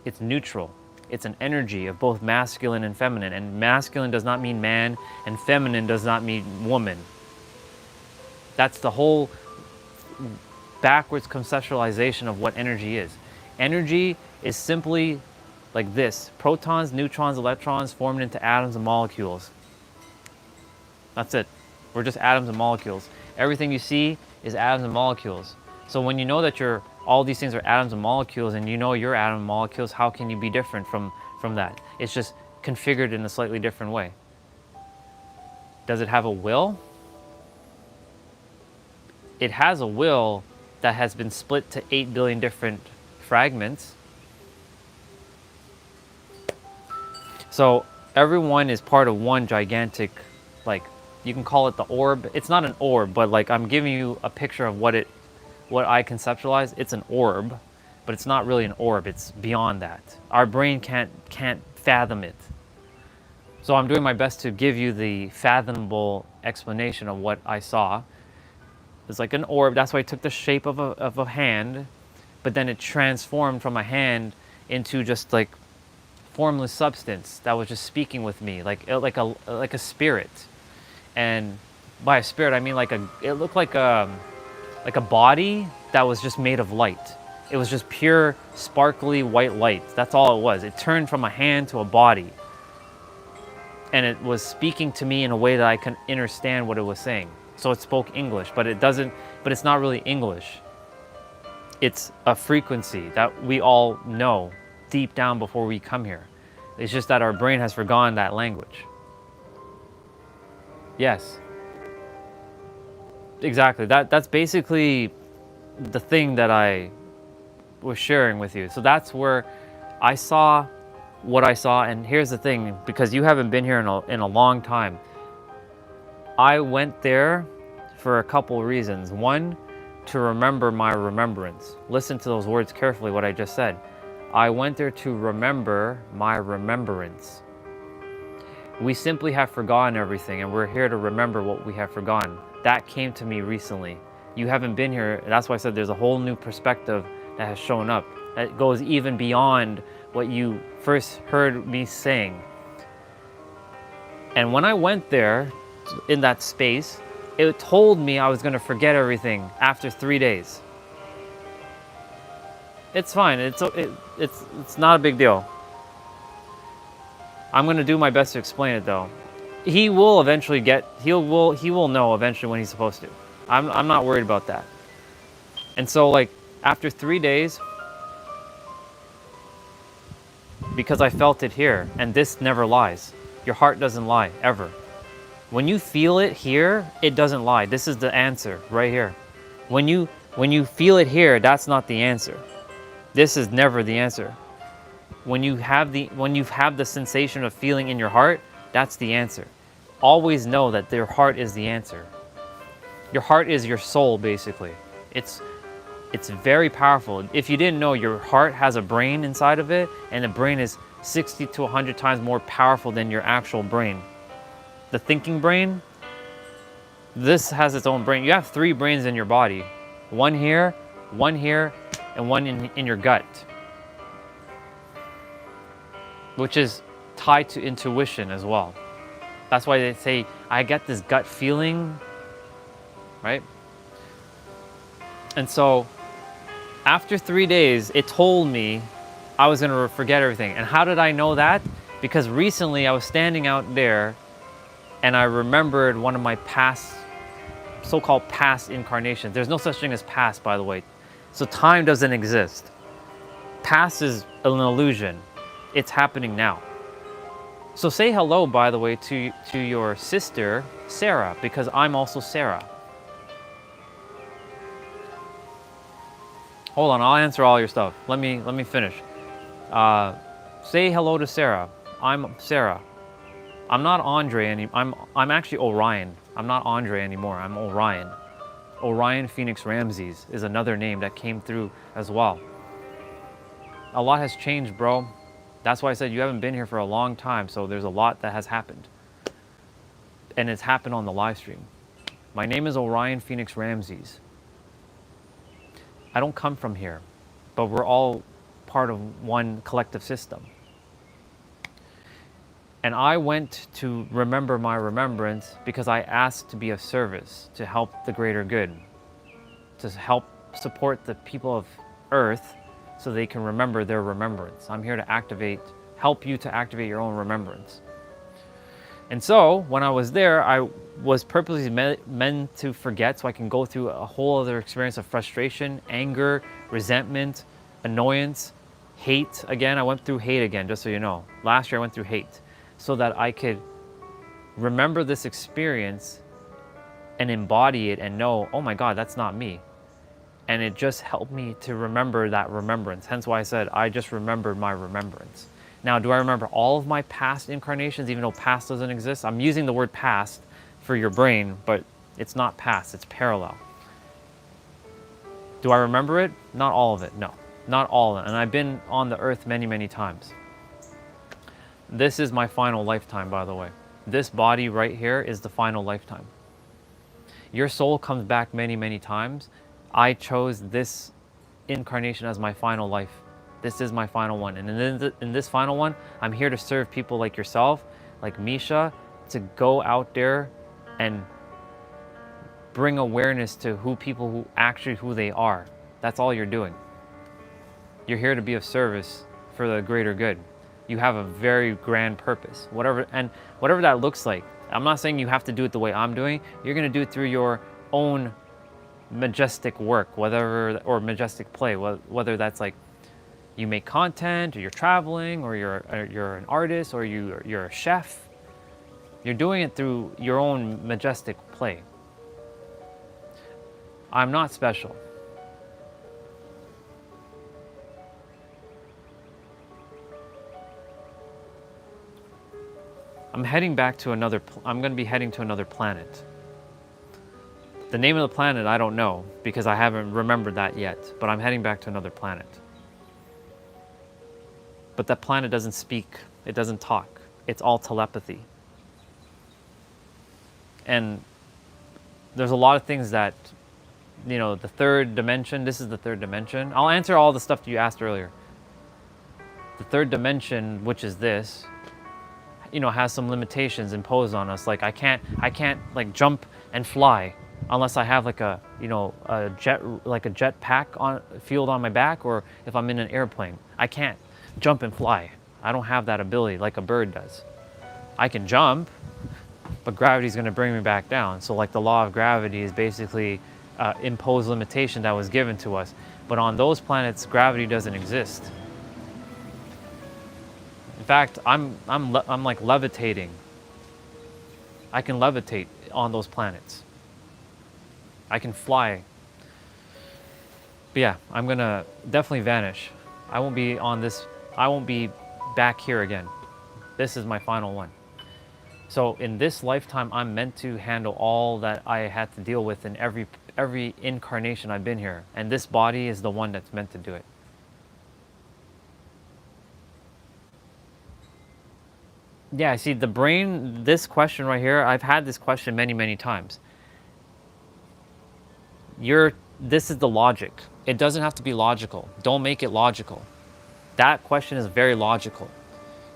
It's neutral. It's an energy of both masculine and feminine. And masculine does not mean man, and feminine does not mean woman. That's the whole backwards conceptualization of what energy is. Energy is simply like this: protons, neutrons, electrons formed into atoms and molecules. That's it. We're just atoms and molecules. Everything you see is atoms and molecules. So when you know that all these things are atoms and molecules, and you know you're atom and molecules, how can you be different from that? It's just configured in a slightly different way. Does it have a will? It has a will that has been split to 8 billion different fragments. So everyone is part of one gigantic, like, you can call it the orb. It's not an orb, but like I'm giving you a picture of what I conceptualize. It's an orb, but it's not really an orb. It's beyond that. Our brain can't fathom it. So I'm doing my best to give you the fathomable explanation of what I saw. It's like an orb. That's why it took the shape of a hand, but then it transformed from a hand into just like formless substance that was just speaking with me, like a spirit. And by a spirit, I mean it looked like a body that was just made of light. It was just pure, sparkly white light. That's all it was. It turned from a hand to a body. And it was speaking to me in a way that I could understand what it was saying. So it spoke English, but it's not really English. It's a frequency that we all know deep down before we come here. It's just that our brain has forgotten that language. Yes. Exactly. That's basically the thing that I was sharing with you. So that's where I saw what I saw. And here's the thing, because you haven't been here in a long time. I went there for a couple of reasons. One, to remember my remembrance. Listen to those words carefully, what I just said. I went there to remember my remembrance. We simply have forgotten everything, and we're here to remember what we have forgotten. That came to me recently. You haven't been here. That's why I said there's a whole new perspective that has shown up that goes even beyond what you first heard me saying. And when I went there, in that space, it told me I was going to forget everything after 3 days. It's fine. It's not a big deal. I'm going to do my best to explain it though. He will eventually he will know eventually when he's supposed to. I'm not worried about that. And so like after 3 days, because I felt it here, and this never lies. Your heart doesn't lie, ever. When you feel it here, it doesn't lie. This is the answer right here. When you feel it here, that's not the answer. This is never the answer. When you have the sensation of feeling in your heart, that's the answer. Always know that your heart is the answer. Your heart is your soul, basically. It's very powerful. If you didn't know, your heart has a brain inside of it, and the brain is 60 to 100 times more powerful than your actual brain. The thinking brain, this has its own brain. You have 3 brains in your body. One here, and one in your gut, which is tied to intuition as well. That's why they say, I get this gut feeling, right? And so after 3 days, it told me I was gonna forget everything. And how did I know that? Because recently I was standing out there and I remembered one of my past, so-called past incarnations. There's no such thing as past, by the way. So time doesn't exist. Past is an illusion. It's happening now. So say hello, by the way, to your sister, Sarah, because I'm also Sarah. Hold on, I'll answer all your stuff. Let me finish. Say hello to Sarah. I'm Sarah. I'm not Andre I'm actually Orion. I'm not Andre anymore. I'm Orion. Orion Phoenix Ramses is another name that came through as well. A lot has changed, bro. That's why I said you haven't been here for a long time, so there's a lot that has happened. And it's happened on the live stream. My name is Orion Phoenix Ramses. I don't come from here, but we're all part of one collective system. And I went to remember my remembrance because I asked to be of service, to help the greater good, to help support the people of Earth so they can remember their remembrance. I'm here to help you to activate your own remembrance. And so when I was there, I was purposely meant to forget so I can go through a whole other experience of frustration, anger, resentment, annoyance, hate. Again, I went through hate again, just so you know. Last year I went through hate so that I could remember this experience and embody it and know, oh my God, that's not me. And it just helped me to remember that remembrance. Hence why I said, I just remembered my remembrance. Now, do I remember all of my past incarnations, even though past doesn't exist? I'm using the word past for your brain, but it's not past, it's parallel. Do I remember it? Not all of it, no. Not all of it. And I've been on the earth many, many times. This is my final lifetime, by the way. This body right here is the final lifetime. Your soul comes back many, many times. I chose this incarnation as my final life. This is my final one. And in this final one, I'm here to serve people like yourself, like Misha, to go out there and bring awareness to who they are. That's all you're doing. You're here to be of service for the greater good. You have a very grand purpose, whatever that looks like. I'm not saying you have to do it the way I'm doing. You're going to do it through your own majestic work, or majestic play, whether that's like you make content, or you're traveling, or you're an artist, or you're a chef. You're doing it through your own majestic play. I'm not special. I'm going to be heading to another planet. The name of the planet, I don't know, because I haven't remembered that yet, but I'm heading back to another planet. But that planet doesn't speak, it doesn't talk, it's all telepathy. And there's a lot of things that, the third dimension, this is the third dimension. I'll answer all the stuff you asked earlier. The third dimension, which is this, has some limitations imposed on us. Like I can't like jump and fly unless I have like a jet pack on field on my back, or if I'm in an airplane. I can't jump and fly. I don't have that ability like a bird does. I can jump, but gravity's going to bring me back down. So like the law of gravity is basically imposed limitation that was given to us. But on those planets, gravity doesn't exist. In fact, I'm like levitating. I can levitate on those planets. I can fly. But yeah, I'm gonna definitely vanish. I won't be back here again. This is my final one. So in this lifetime, I'm meant to handle all that I had to deal with in every incarnation I've been here. And this body is the one that's meant to do it. Yeah, see, the brain, this question right here, I've had this question many, many times. You're this is the logic. It doesn't have to be logical. Don't make it logical. That question is very logical.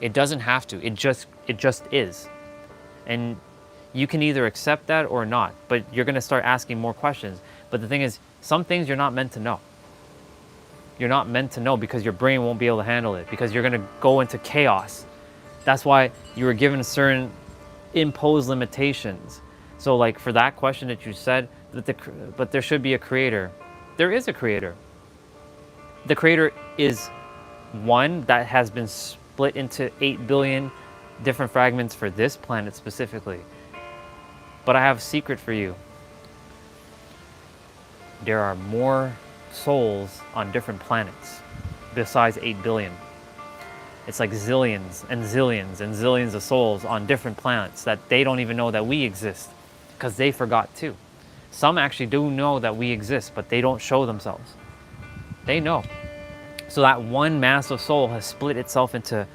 It doesn't have to. It just is. And you can either accept that or not, but you're going to start asking more questions. But the thing is, some things you're not meant to know. You're not meant to know because your brain won't be able to handle it, because you're going to go into chaos. That's why you were given certain imposed limitations. So like for that question that you said, but there should be a creator. There is a creator. The creator is one that has been split into 8 billion different fragments for this planet specifically. But I have a secret for you. There are more souls on different planets besides 8 billion. It's like zillions and zillions and zillions of souls on different planets that they don't even know that we exist, because they forgot too. Some actually do know that we exist, but they don't show themselves. They know. So that one massive soul has split itself into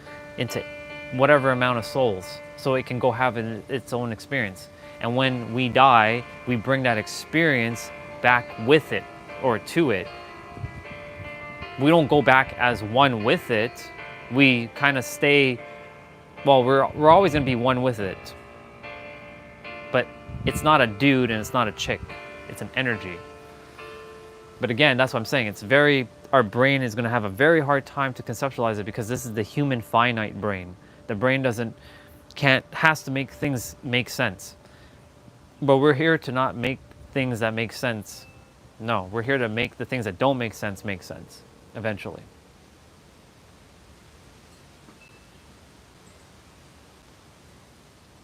whatever amount of souls, so it can go have its own experience. And when we die, we bring that experience back with it or to it. We don't go back as one with it. We kind of stay, well, we're always going to be one with it. But it's not a dude and it's not a chick. It's an energy. But again, that's what I'm saying. Our brain is going to have a very hard time to conceptualize it, because this is the human finite brain. The brain has to make things make sense. But we're here to not make things that make sense. No, we're here to make the things that don't make sense eventually.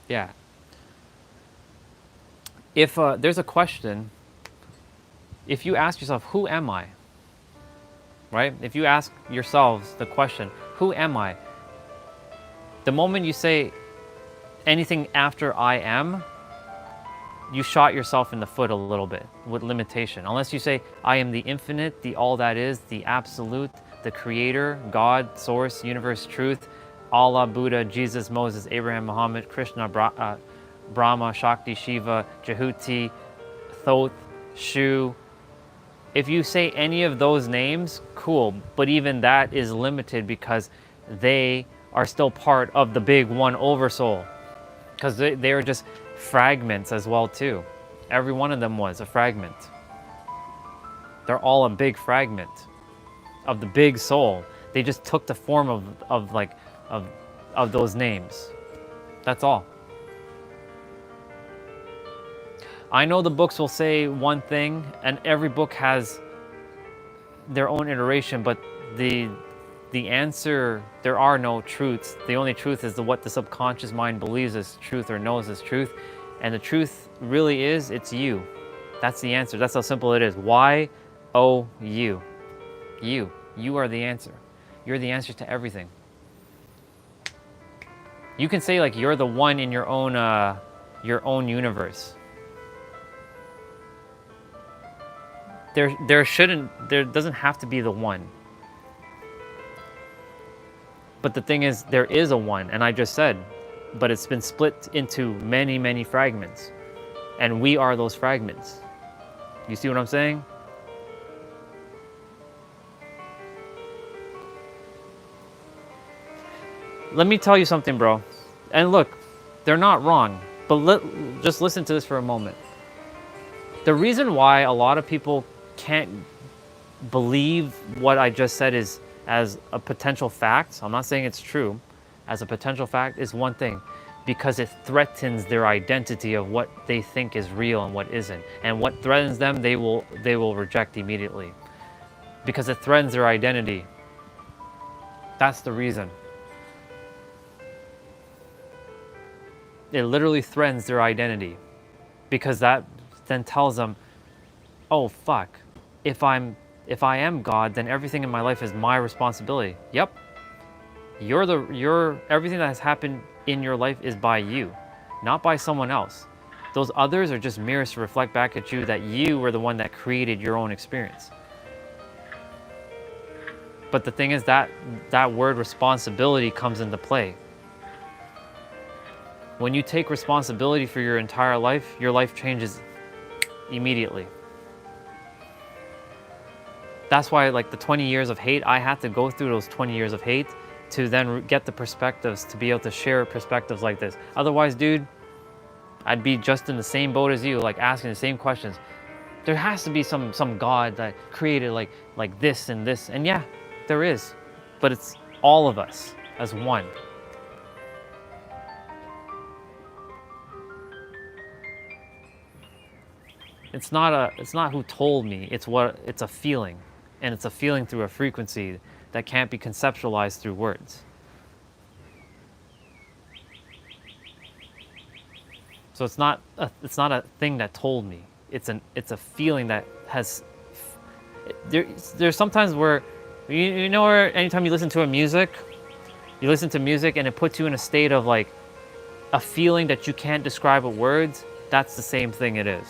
Yeah. If there's a question, if you ask yourself, who am I? Right? If you ask yourselves the question, who am I? The moment you say anything after I am, you shot yourself in the foot a little bit with limitation. Unless you say, I am the infinite, the all that is, the absolute, the creator, God, source, universe, truth, Allah, Buddha, Jesus, Moses, Abraham, Muhammad, Krishna, Brahma, Shakti, Shiva, Jehuti, Thoth, Shu. If you say any of those names, cool. But even that is limited, because they are still part of the big one oversoul. Because they are just fragments as well too. Every one of them was a fragment. They're all a big fragment of the big soul. They just took the form of those names. That's all. I know the books will say one thing, and every book has their own iteration, but the answer, there are no truths. The only truth is what the subconscious mind believes is truth or knows is truth. And the truth really is, it's you. That's the answer. That's how simple it is. Y-O-U. You. You are the answer. You're the answer to everything. You can say like you're the one in your own universe. There doesn't have to be the one. But the thing is, there is a one, and I just said, but it's been split into many, many fragments. And we are those fragments. You see what I'm saying? Let me tell you something, bro. And look, they're not wrong, but just listen to this for a moment. The reason why a lot of people can't believe what I just said is as a potential fact, I'm not saying it's true, as a potential fact, is one thing, because it threatens their identity of what they think is real and what isn't. And what threatens them, they will reject immediately, because it threatens their identity. That's the reason. It literally threatens their identity, because that then tells them, oh fuck, if I am God, then everything in my life is my responsibility. Yep. Everything that has happened in your life is by you, not by someone else. Those others are just mirrors to reflect back at you that you were the one that created your own experience. But the thing is that word responsibility comes into play. When you take responsibility for your entire life, your life changes immediately. That's why like the 20 years of hate, I had to go through those 20 years of hate to then get the perspectives, to be able to share perspectives like this. Otherwise, dude, I'd be just in the same boat as you, like asking the same questions. There has to be some God that created like this and this. And yeah, there is. But it's all of us as one. It's not who told me, it's a feeling. And it's a feeling through a frequency that can't be conceptualized through words. So it's not a thing that told me. It's a feeling that has. There's sometimes where, you know, where anytime you listen to music and it puts you in a state of like a feeling that you can't describe with words. That's the same thing it is.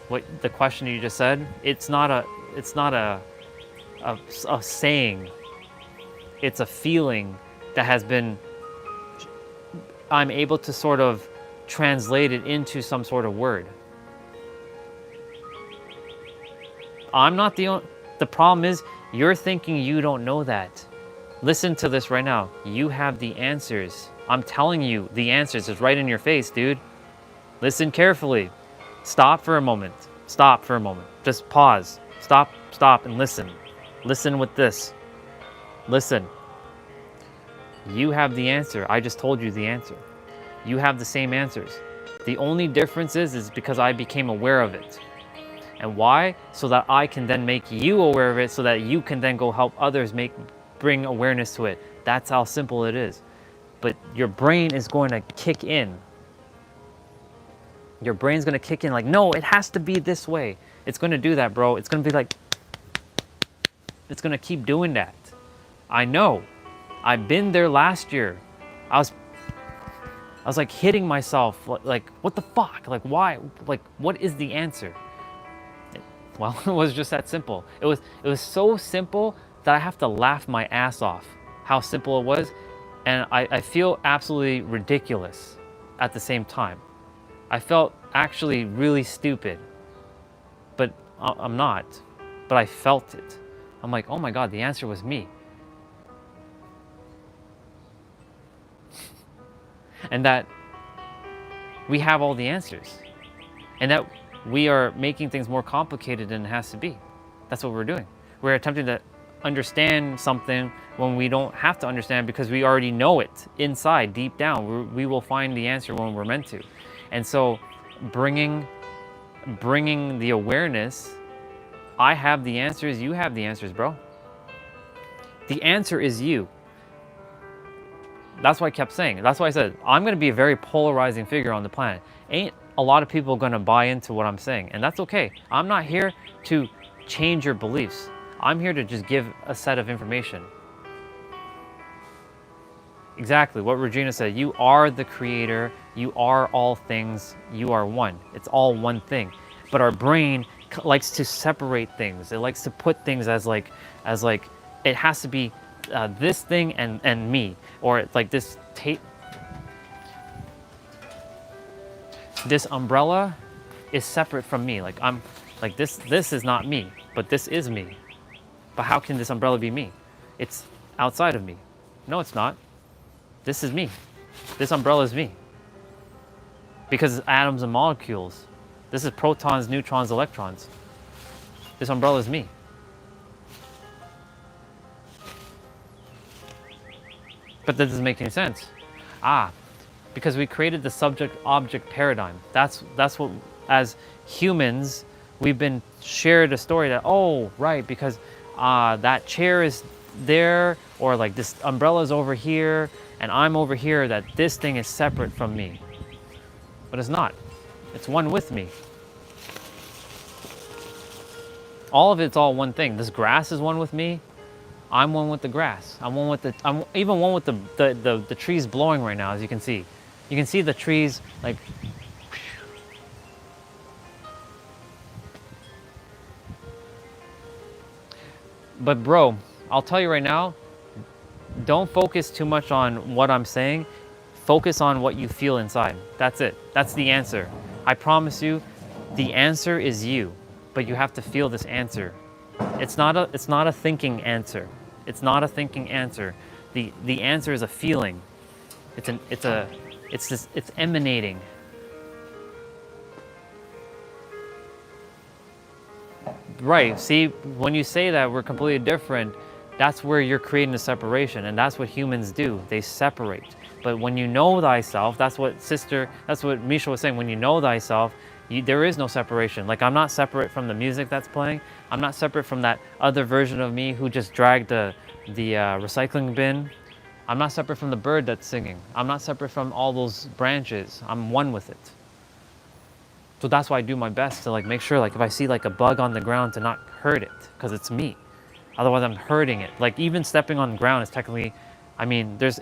What the question you just said, it's not a saying. It's a feeling that has been, I'm able to sort of translate it into some sort of word. I'm not the problem is you're thinking you don't know that. Listen to this right now. You have the answers. I'm telling you, the answers is right in your face, dude. Listen carefully. Stop for a moment. Stop for a moment. Just pause. Stop and listen. Listen with this. Listen. You have the answer. I just told you the answer. You have the same answers. The only difference is because I became aware of it. And why? So that I can then make you aware of it, so that you can then go help others bring awareness to it. That's how simple it is. But your brain is going to kick in. Your brain's going to kick in like, no, it has to be this way. It's going to do that, bro. It's going to be like, it's going to keep doing that. I know. I've been there last year. I was like hitting myself, like, what the fuck? Like, why? Like, what is the answer? Well, it was just that simple. It was so simple that I have to laugh my ass off how simple it was. And I feel absolutely ridiculous at the same time. I felt actually really stupid, but I'm not. But I felt it. I'm like, oh my God, the answer was me. And that we have all the answers. And that we are making things more complicated than it has to be. That's what we're doing. We're attempting to understand something when we don't have to understand, because we already know it inside, deep down. We will find the answer when we're meant to. And so bringing the awareness, I have the answers, you have the answers, bro. The answer is you. That's why I kept saying, that's why I said, I'm going to be a very polarizing figure on the planet. Ain't a lot of people going to buy into what I'm saying, and that's okay. I'm not here to change your beliefs. I'm here to just give a set of information. Exactly what Regina said. You are the creator. You are all things. You are one. It's all one thing. But our brain likes to separate things. It likes to put things as like it has to be this thing and me, or it's like this tape. This umbrella is separate from me. Like I'm like this is not me, but this is me. But how can this umbrella be me? It's outside of me. No, it's not. This is me. This umbrella is me. Because it's atoms and molecules. This is protons, neutrons, electrons. This umbrella is me. But that doesn't make any sense. Because we created the subject-object paradigm. That's what, as humans, we've been shared a story that, oh, right, because that chair is there, or like this umbrella is over here, and I'm over here, that this thing is separate from me. But it's not. It's one with me. All of it's all one thing. This grass is one with me. I'm one with the grass. I'm even one with the trees blowing right now, as you can see. You can see the trees like. But bro, I'll tell you right now, don't focus too much on what I'm saying. Focus on what you feel inside. That's it. That's the answer. I promise you, the answer is you, but you have to feel this answer. It's not a thinking answer. It's not a thinking answer. The answer is a feeling. It's emanating. Right. See, when you say that we're completely different, that's where you're creating a separation, and that's what humans do. They separate. But when you know thyself, that's what Misha was saying. When you know thyself, there is no separation. Like, I'm not separate from the music that's playing. I'm not separate from that other version of me who just dragged the recycling bin. I'm not separate from the bird that's singing. I'm not separate from all those branches. I'm one with it. So that's why I do my best to like make sure, like, if I see like a bug on the ground, to not hurt it, because it's me. Otherwise I'm hurting it. Like, even stepping on the ground is technically, I mean, there's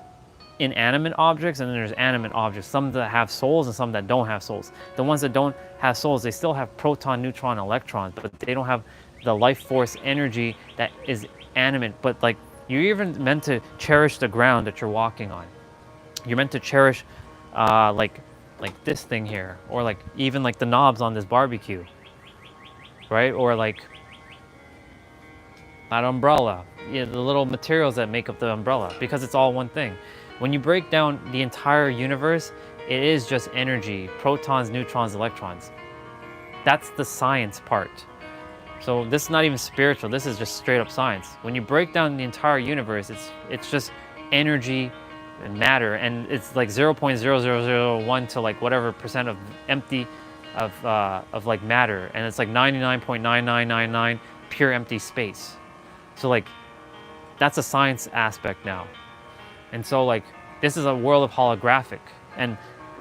inanimate objects and then there's animate objects. Some that have souls and some that don't have souls. The ones that don't have souls, they still have proton, neutron, electrons, but they don't have the life force energy that is animate. But like, you're even meant to cherish the ground that you're walking on. You're meant to cherish like this thing here, or like even like the knobs on this barbecue, right? Or like that umbrella, the little materials that make up the umbrella, because it's all one thing. When you break down the entire universe, it is just energy, protons, neutrons, electrons. That's the science part. So this is not even spiritual, this is just straight up science. When you break down the entire universe, it's just energy and matter, and it's like 0.0001 to like whatever percent of empty of like matter, and it's like 99.9999 pure empty space. So like, that's a science aspect now. And so like, this is a world of holographic, and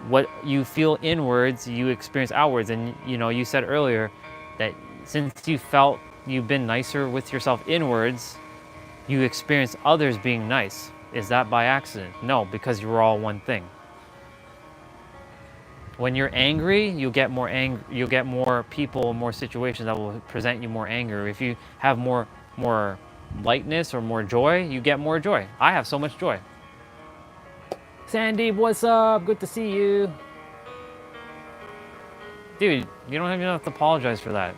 what you feel inwards, you experience outwards. And you know, you said earlier that since you felt you've been nicer with yourself inwards, you experience others being nice. Is that by accident? No, because you're all one thing. When you're angry, you'll get more you'll get more people, more situations that will present you more anger. If you have more lightness or more joy, you get more joy. I have so much joy. Sandeep, what's up? Good to see you. Dude, you don't even have to apologize for that.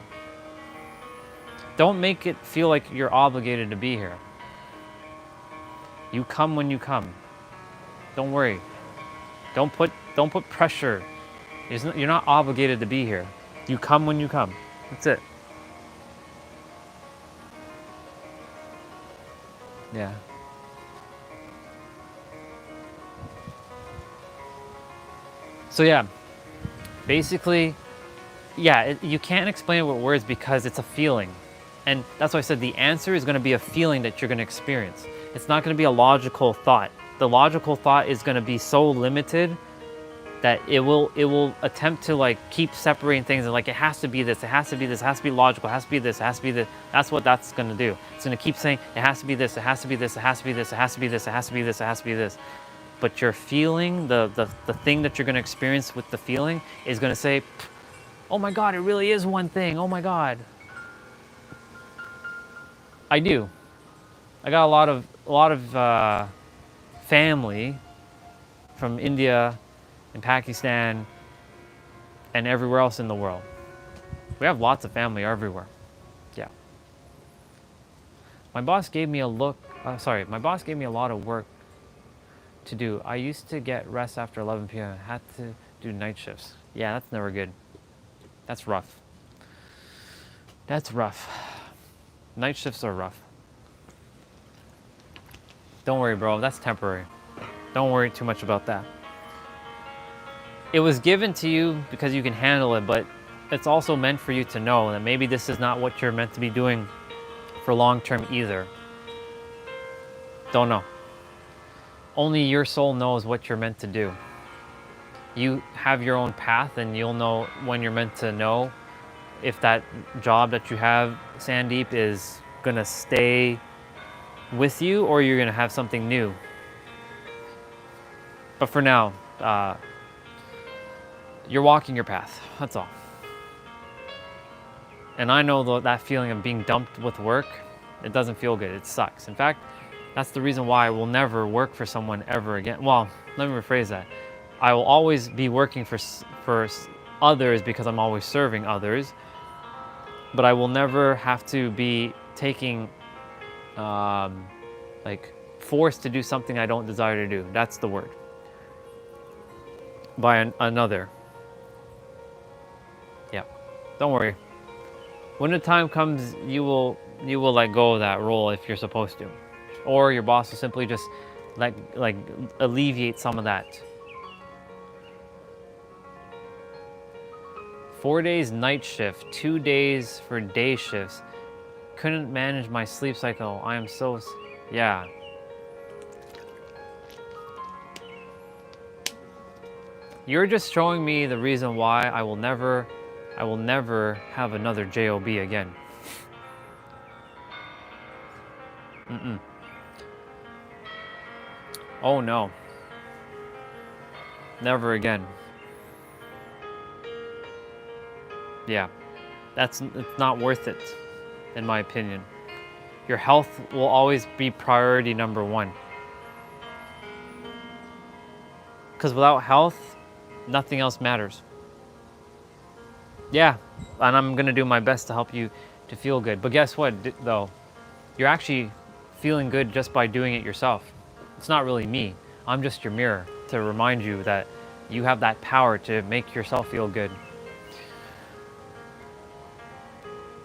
Don't make it feel like you're obligated to be here. You come when you come. Don't worry. Don't put pressure. You're not obligated to be here. You come when you come. That's it. Yeah. So yeah, basically, yeah, you can't explain it with words because it's a feeling. And that's why I said the answer is going to be a feeling that you're going to experience. It's not going to be a logical thought. The logical thought is going to be so limited that it will attempt to like keep separating things, and like, it has to be this, it has to be this, it has to be logical, it has to be this, it has to be this. That's what that's going to do. It's going to keep saying it has to be this, it has to be this, it has to be this, it has to be this, it has to be this, it has to be this. But your feeling, the thing that you're going to experience with the feeling is going to say, oh my God, it really is one thing. Oh my God. I do. I got a lot of family from India and Pakistan and everywhere else in the world. We have lots of family everywhere. Yeah. My boss gave me a my boss gave me a lot of work to do. I used to get rest after 11 p.m. I had to do night shifts. Yeah, that's never good. That's rough. That's rough. Night shifts are rough. Don't worry, bro. That's temporary. Don't worry too much about that. It was given to you because you can handle it, but it's also meant for you to know that maybe this is not what you're meant to be doing for long term either. Don't know. Only your soul knows what you're meant to do. You have your own path, and you'll know when you're meant to know if that job that you have, Sandeep, is gonna stay with you or you're gonna have something new. But for now, you're walking your path, that's all. And I know that feeling of being dumped with work, it doesn't feel good, it sucks. In fact, that's the reason why I will never work for someone ever again. Well, let me rephrase that. I will always be working for others because I'm always serving others, but I will never have to be taking, like, forced to do something I don't desire to do. That's the word. By another. Yeah. Don't worry. When the time comes, you will let go of that role if you're supposed to, or your boss will simply just alleviate some of that. 4 days night shift, 2 days for day shifts. Couldn't manage my sleep cycle. I am so, yeah. You're just showing me the reason why I will never have another job again. Oh no. Never again. Yeah. It's not worth it, in my opinion. Your health will always be priority number one. Because without health, nothing else matters. Yeah, and I'm gonna do my best to help you to feel good. But guess what, though? You're actually feeling good just by doing it yourself. It's not really me. I'm just your mirror to remind you that you have that power to make yourself feel good.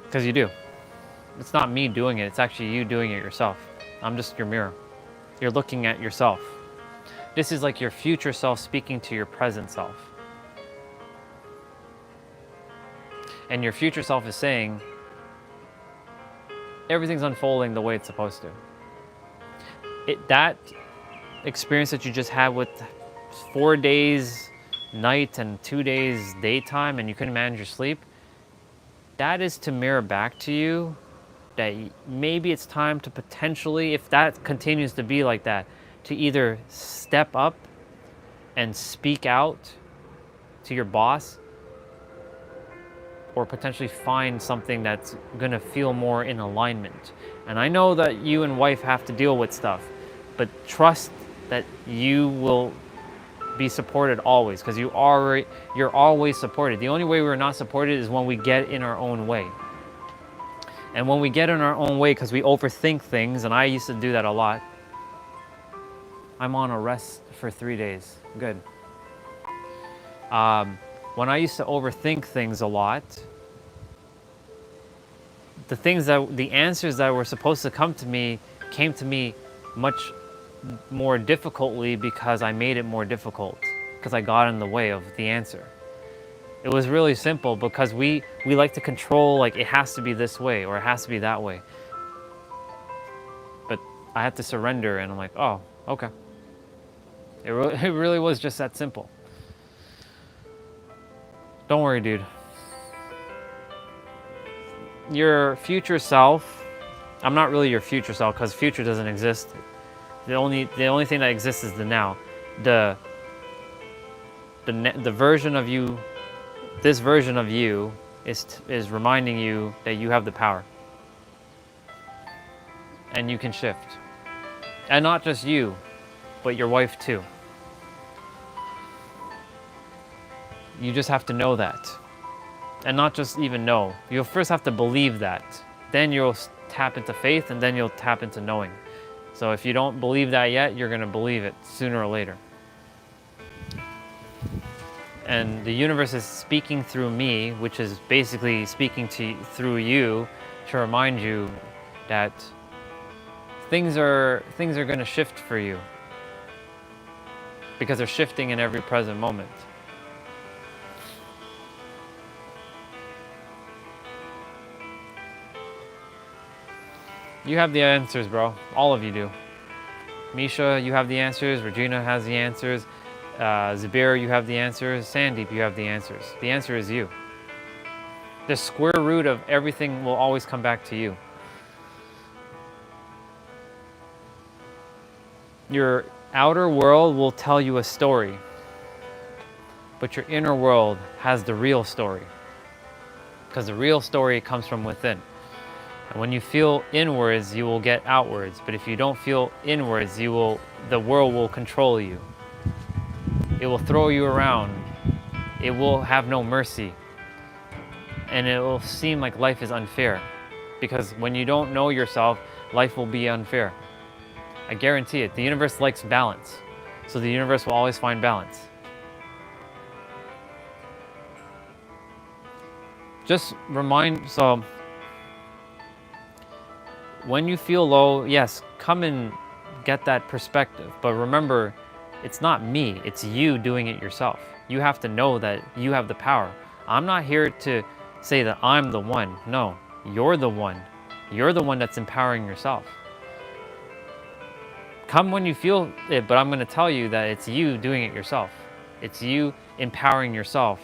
Because you do. It's not me doing it, it's actually you doing it yourself. I'm just your mirror. You're looking at yourself. This is like your future self speaking to your present self. And your future self is saying, everything's unfolding the way it's supposed to. That experience that you just had with 4 days night and 2 days daytime and you couldn't manage your sleep, that is to mirror back to you that maybe it's time to potentially, if that continues to be like that, to either step up and speak out to your boss or potentially find something that's gonna feel more in alignment. And I know that you and wife have to deal with stuff, but trust that you will be supported always, because you're always supported. The only way we're not supported is when we get in our own way. And when we get in our own way because we overthink things, and I used to do that a lot. I'm on a rest for 3 days. Good. When I used to overthink things a lot, the answers that were supposed to come to me came to me much more difficultly because I made it more difficult, because I got in the way of the answer. It was really simple because we like to control, like it has to be this way or it has to be that way. But I had to surrender and I'm like, oh, okay. It really was just that simple. Don't worry, dude. Your future self, I'm not really your future self because future doesn't exist. The only thing that exists is the now. The version of you, this version of you is reminding you that you have the power. And you can shift. And not just you, but your wife too. You just have to know that. And not just even know. You'll first have to believe that. Then you'll tap into faith and then you'll tap into knowing. So if you don't believe that yet, you're going to believe it sooner or later. And the universe is speaking through me, which is basically speaking through you to remind you that things are going to shift for you. Because they're shifting in every present moment. You have the answers, bro. All of you do. Misha, you have the answers. Regina has the answers. Zabir, you have the answers. Sandeep, you have the answers. The answer is you. The square root of everything will always come back to you. Your outer world will tell you a story, but your inner world has the real story. Because the real story comes from within. And when you feel inwards, you will get outwards. But if you don't feel inwards, the world will control you. It will throw you around. It will have no mercy. And it will seem like life is unfair Because when you don't know yourself, life will be unfair. I guarantee it. The universe likes balance. So the universe will always find balance. Just remind, so when you feel low, yes, come and get that perspective. But remember, it's not me, it's you doing it yourself. You have to know that you have the power. I'm not here to say that I'm the one. No, you're the one. You're the one that's empowering yourself. Come when you feel it, but I'm going to tell you that it's you doing it yourself. It's you empowering yourself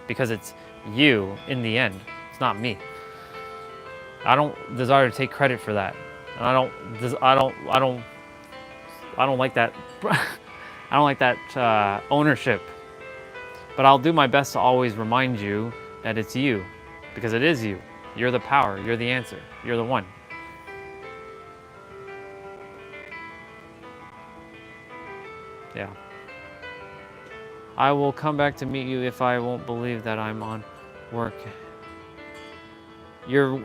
because it's you in the end. It's not me. I don't desire to take credit for that. And I don't like that. I don't like that ownership. But I'll do my best to always remind you that it's you, because it is you. You're the power. You're the answer. You're the one. Yeah. I will come back to meet you if I won't believe that I'm on work. The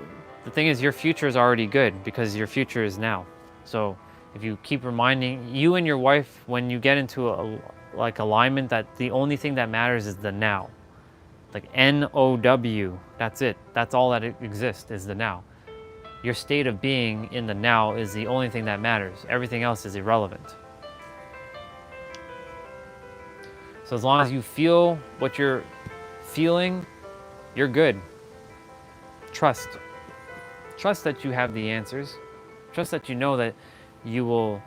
thing is, your future is already good because your future is now. So if you keep reminding you and your wife, when you get into like alignment, that the only thing that matters is the now. Like NOW, that's it. That's all that exists, is the now. Your state of being in the now is the only thing that matters. Everything else is irrelevant. So as long as you feel what you're feeling, you're good. Trust. Trust that you have the answers. Trust that you know that you will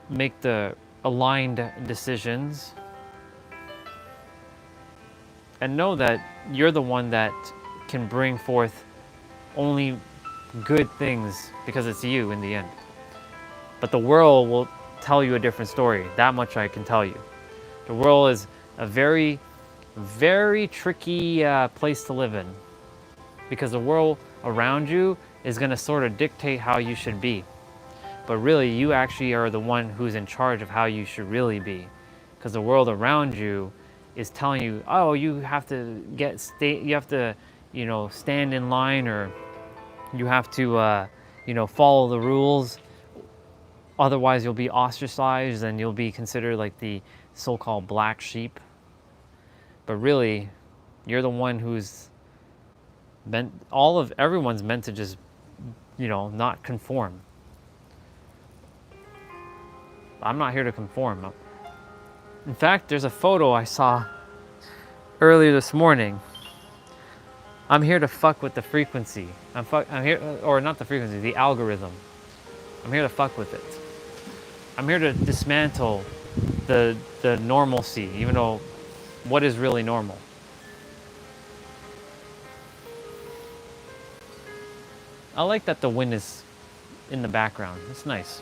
make the aligned decisions. And know that you're the one that can bring forth only good things because it's you in the end. But the world will tell you a different story. That much I can tell you. The world is a very, very tricky place to live in, because the world around you is going to sort of dictate how you should be. But really, you actually are the one who's in charge of how you should really be, because the world around you is telling you, oh, you have to stand in line, or you have to follow the rules. Otherwise, you'll be ostracized and you'll be considered like the so-called black sheep. But really, you're the one who's meant, everyone's meant to just, not conform. I'm not here to conform. In fact, there's a photo I saw earlier this morning. I'm here to fuck with the frequency. I'm here, or not the frequency, the algorithm. I'm here to fuck with it. I'm here to dismantle the normalcy, even though what is really normal? I like that the wind is in the background. It's nice.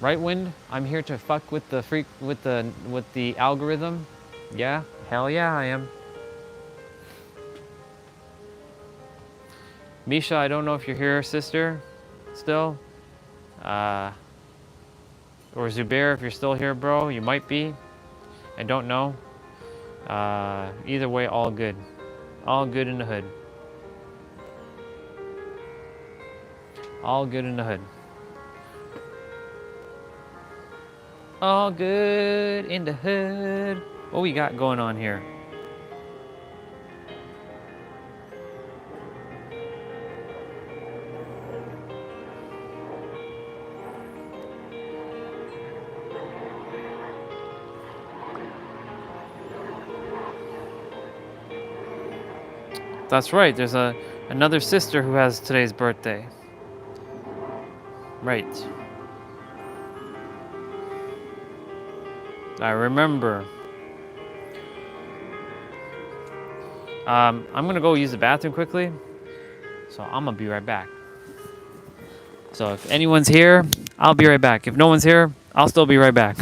Right, wind? I'm here to fuck with the algorithm. Yeah, hell yeah, I am. Misha, I don't know if you're here, sister, still. Or Zubair, if you're still here, bro, you might be. I don't know. Either way, all good. All good in the hood. All good in the hood. All good in the hood. What we got going on here? That's right, there's another sister who has today's birthday. Right. I remember. I'm gonna go use the bathroom quickly, so I'm gonna be right back. So if anyone's here, I'll be right back. If no one's here, I'll still be right back.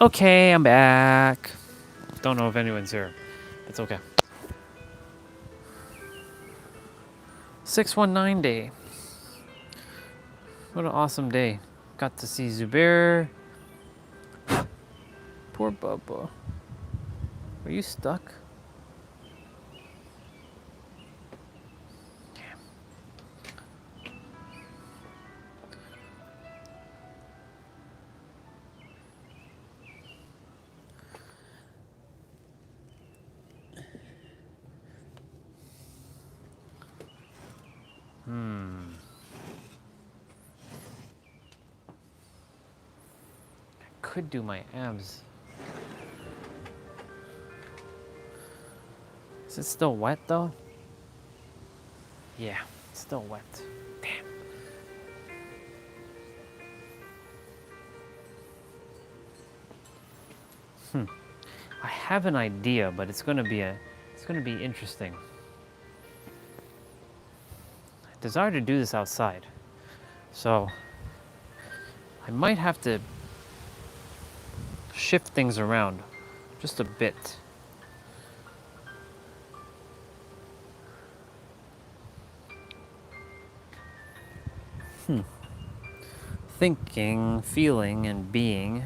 Okay, I'm back. Don't know if anyone's here. It's okay. 619 day. What an awesome day. Got to see Zubair. Poor Bubba. Are you stuck? Could do my abs. Is it still wet though? Yeah, it's still wet. Damn. I have an idea, but it's gonna be interesting. I desire to do this outside, so I might have to shift things around just a bit. Thinking, feeling, and being.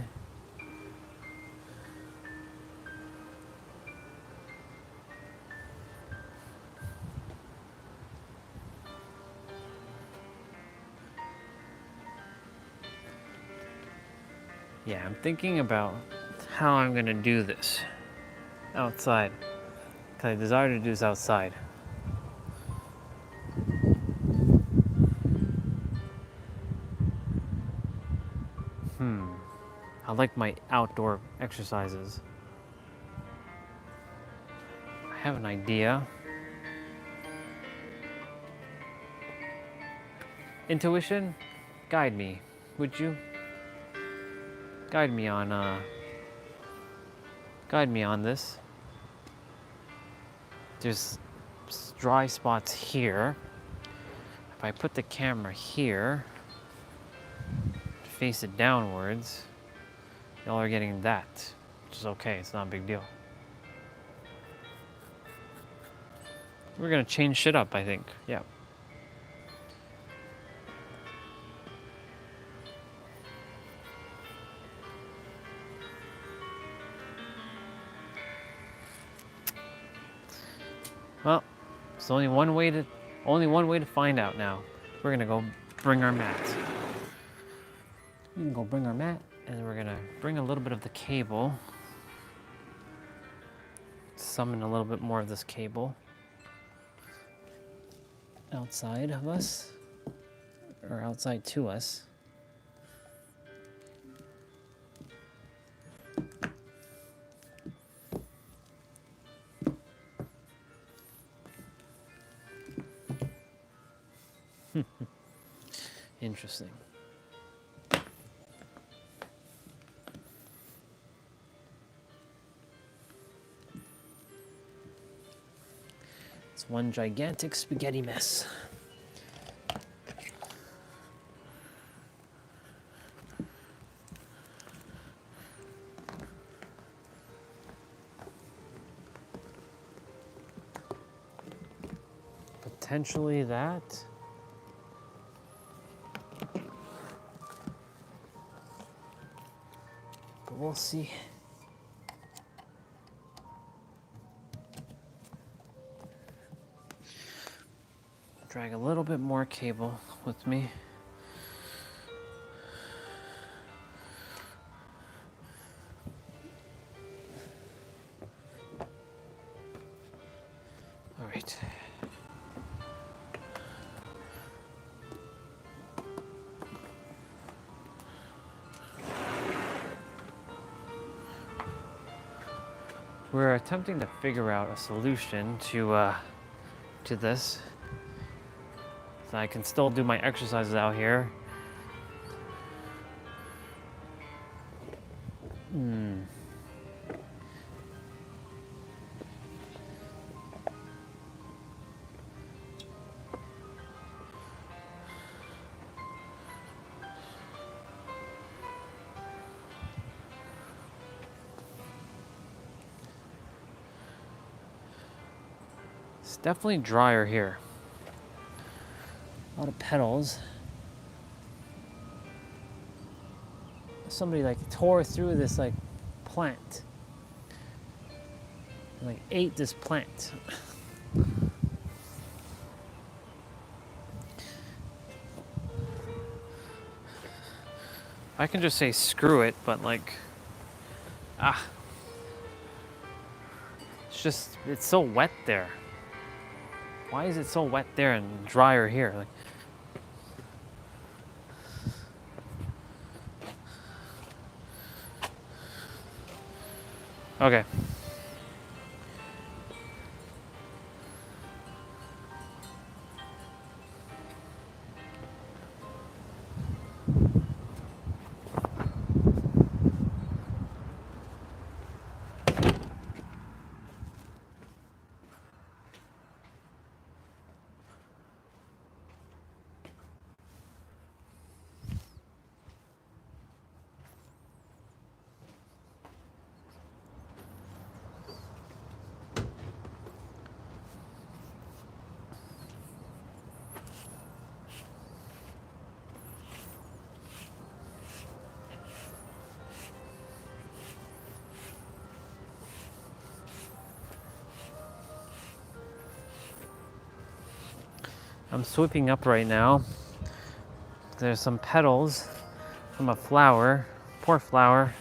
Yeah, I'm thinking about how I'm gonna do this outside. 'Cause I desire to do this outside. I like my outdoor exercises. I have an idea. Intuition, guide me, would you? Guide me on this. There's dry spots here. If I put the camera here, face it downwards, y'all are getting that, which is okay, it's not a big deal. We're gonna change shit up, I think, yeah. Well, there's only one way to find out now. We're gonna go bring our mat. We can go bring our mat, and we're gonna bring a little bit of the cable. Summon a little bit more of this cable outside of us, or outside to us. Interesting. It's one gigantic spaghetti mess. Potentially that. But we'll see. Drag a little bit more cable with me. All right. We're attempting to figure out a solution to this. So I can still do my exercises out here. It's definitely drier here. A lot of petals. Somebody like tore through this like plant. Like ate this plant. I can just say screw it, but like, it's so wet there. Why is it so wet there and drier here? Like, okay. I'm sweeping up right now. There's some petals from a flower, poor flower.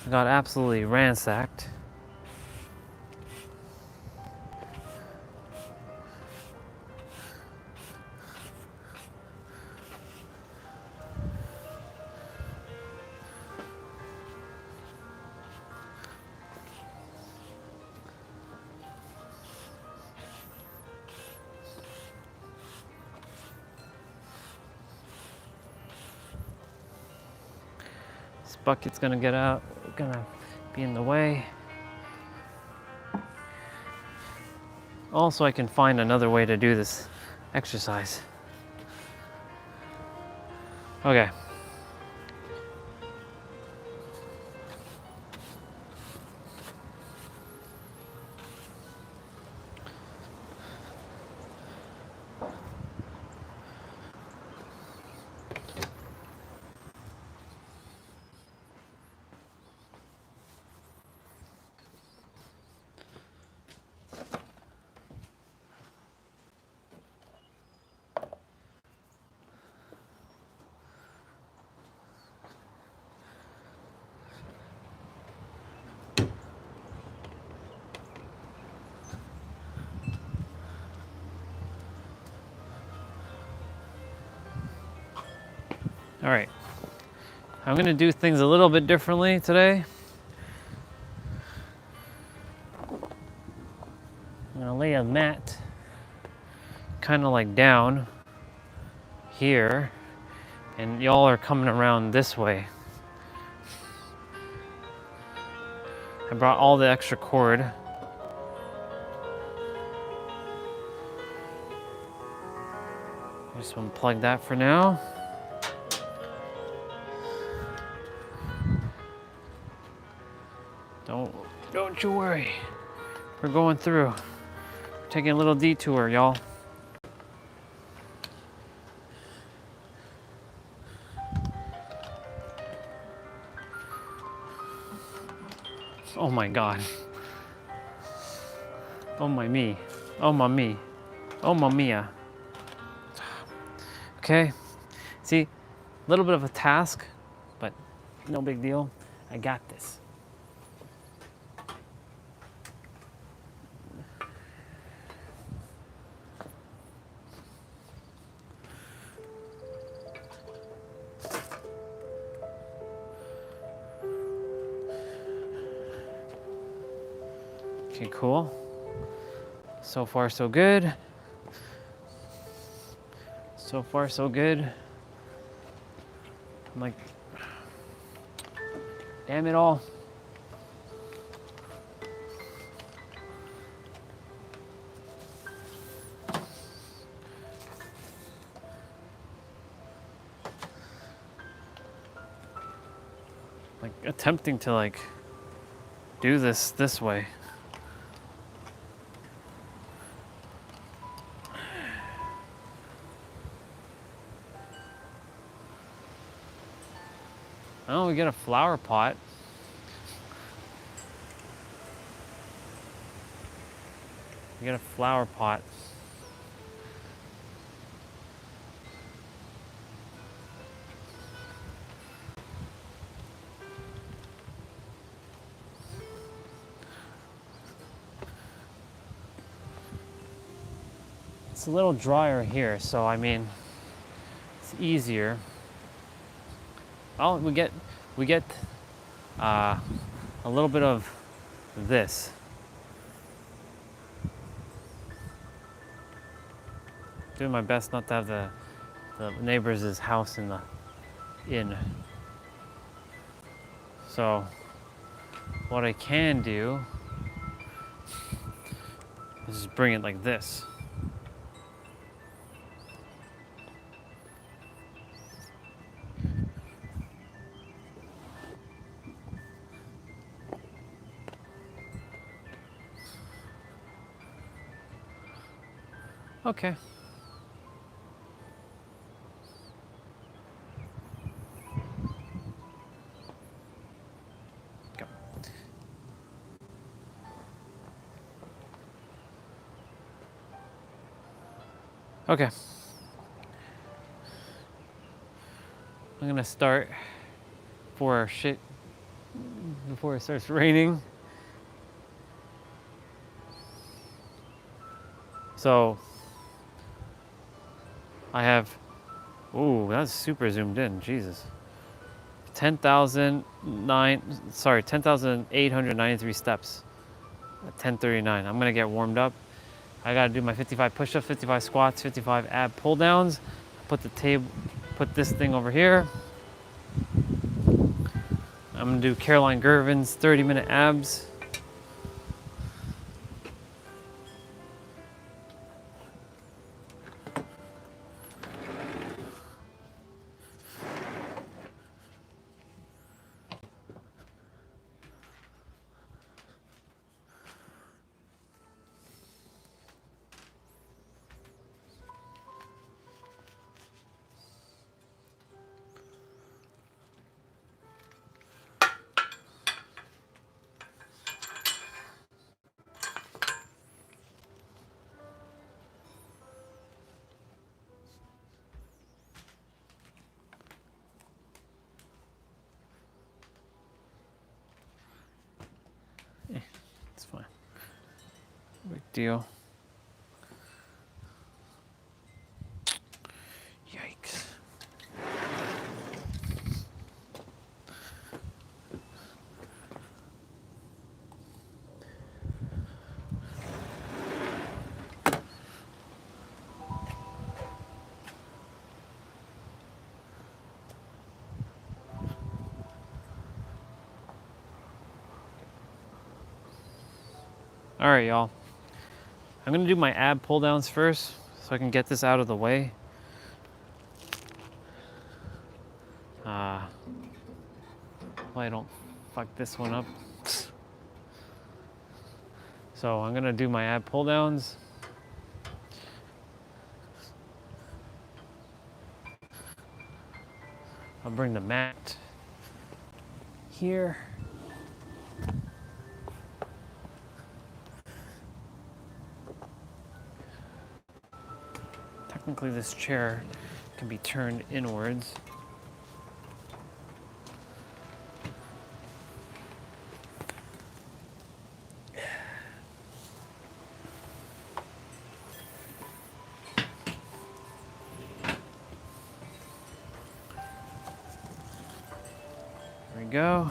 I got absolutely ransacked. This bucket's gonna be in the way. Also, I can find another way to do this exercise. Okay. All right, I'm gonna do things a little bit differently today. I'm gonna lay a mat kind of like down here, and y'all are coming around this way. I brought all the extra cord. I just want to plug that for now. Don't you worry. We're going through. We're taking a little detour, y'all. Oh my God. Oh my me. Oh my me. Oh my mia. Okay. See, a little bit of a task, but no big deal. I got this. Okay, cool. So far, so good. So far, so good. I'm like, damn it all. Like attempting to like do this way. Oh, we get a flower pot. We get a flower pot. It's a little drier here, so I mean, it's easier. Oh, we get a little bit of this. Doing my best not to have the neighbors' house in the inn. So what I can do is just bring it like this. Okay. Go. Okay. I'm gonna start before it starts raining. So I have, ooh, that's super zoomed in, Jesus. 10,893 steps at 10:39. I'm gonna get warmed up. I gotta do my 55 push-ups, 55 squats, 55 ab pull downs. Put this thing over here. I'm gonna do Caroline Gervin's 30-minute abs. It's fine. Big deal. Yikes. All right, y'all. I'm gonna do my ab pull downs first so I can get this out of the way. I don't fuck this one up. So I'm gonna do my ab pull downs. I'll bring the mat here. Technically this chair can be turned inwards. There we go.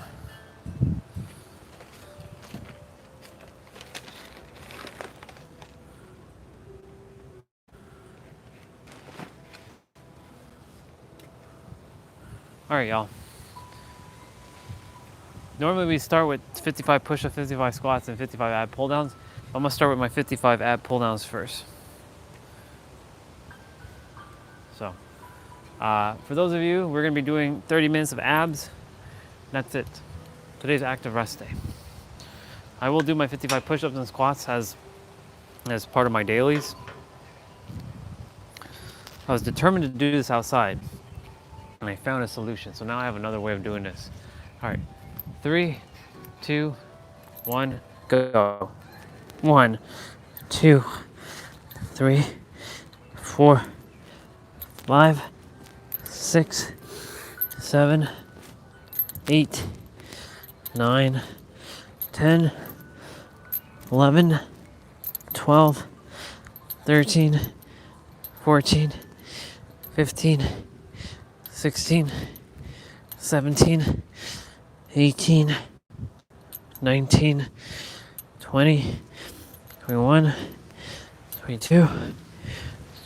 All right, y'all. Normally we start with 55 push-ups, 55 squats, and 55 ab pull-downs. I'm gonna start with my 55 ab pull-downs first. So, for those of you, we're gonna be doing 30 minutes of abs. That's it. Today's active rest day. I will do my 55 push-ups and squats as part of my dailies. I was determined to do this outside. And I found a solution. So now I have another way of doing this. All right, 3, 2, 1, go. 1, 2, 3, 4, 5, 6, 7, 8, 9, 10, 11, 12, 13, 14, 15, 16, 17, 18, 19, 20, 21, 22,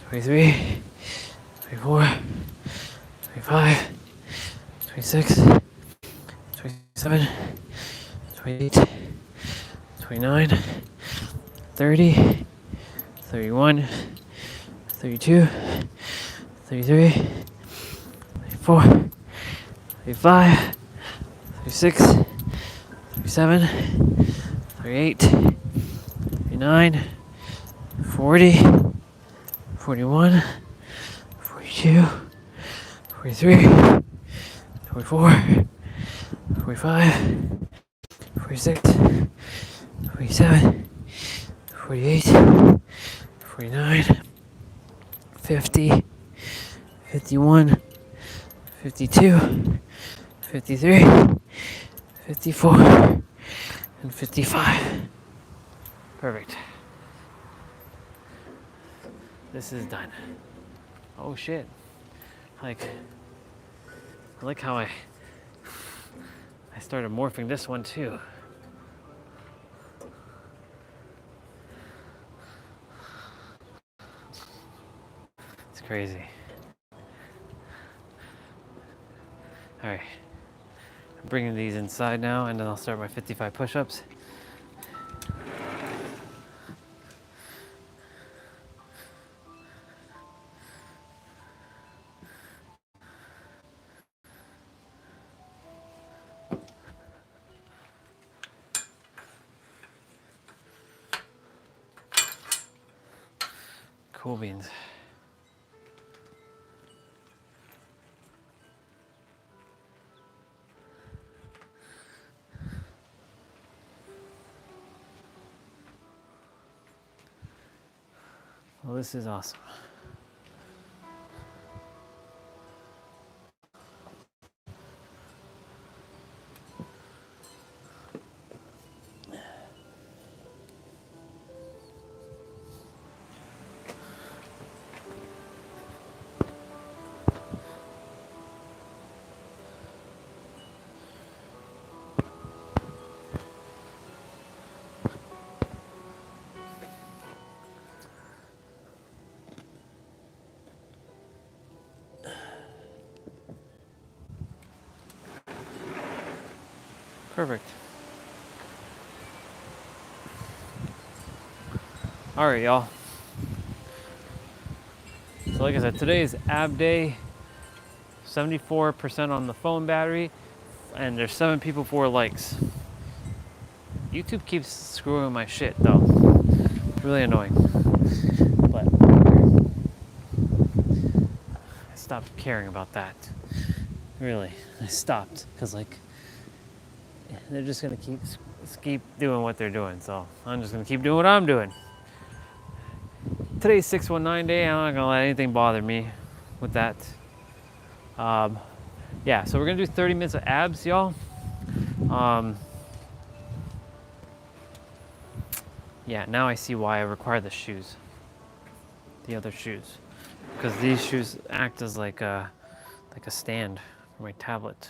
23, 24, 25, 26, 27, 28, 29, 30, 31, 32, 33, 34, 35, 36, 37, 38, 39, 40, 41, 42, 43, 44, 45, 46, 47, 48, 49, 50, 51, 52, 53, 54, and 55. Perfect. This is done. Oh shit. I like how I started morphing this one too. It's crazy. All right, I'm bringing these inside now, and then I'll start my 55 push-ups. Cool beans. Well, this is awesome. Perfect. All right, y'all. So like I said, today is ab day, 74% on the phone battery, and there's 7 people, 4 likes. YouTube keeps screwing my shit though. It's really annoying. But I stopped caring about that. Really, I stopped because like they're just gonna keep doing what they're doing. So I'm just gonna keep doing what I'm doing. Today's 619 day. I'm not gonna let anything bother me with that. Yeah, so we're gonna do 30 minutes of abs, y'all. Yeah, now I see why I require the shoes, the other shoes, because these shoes act as like a stand for my tablet.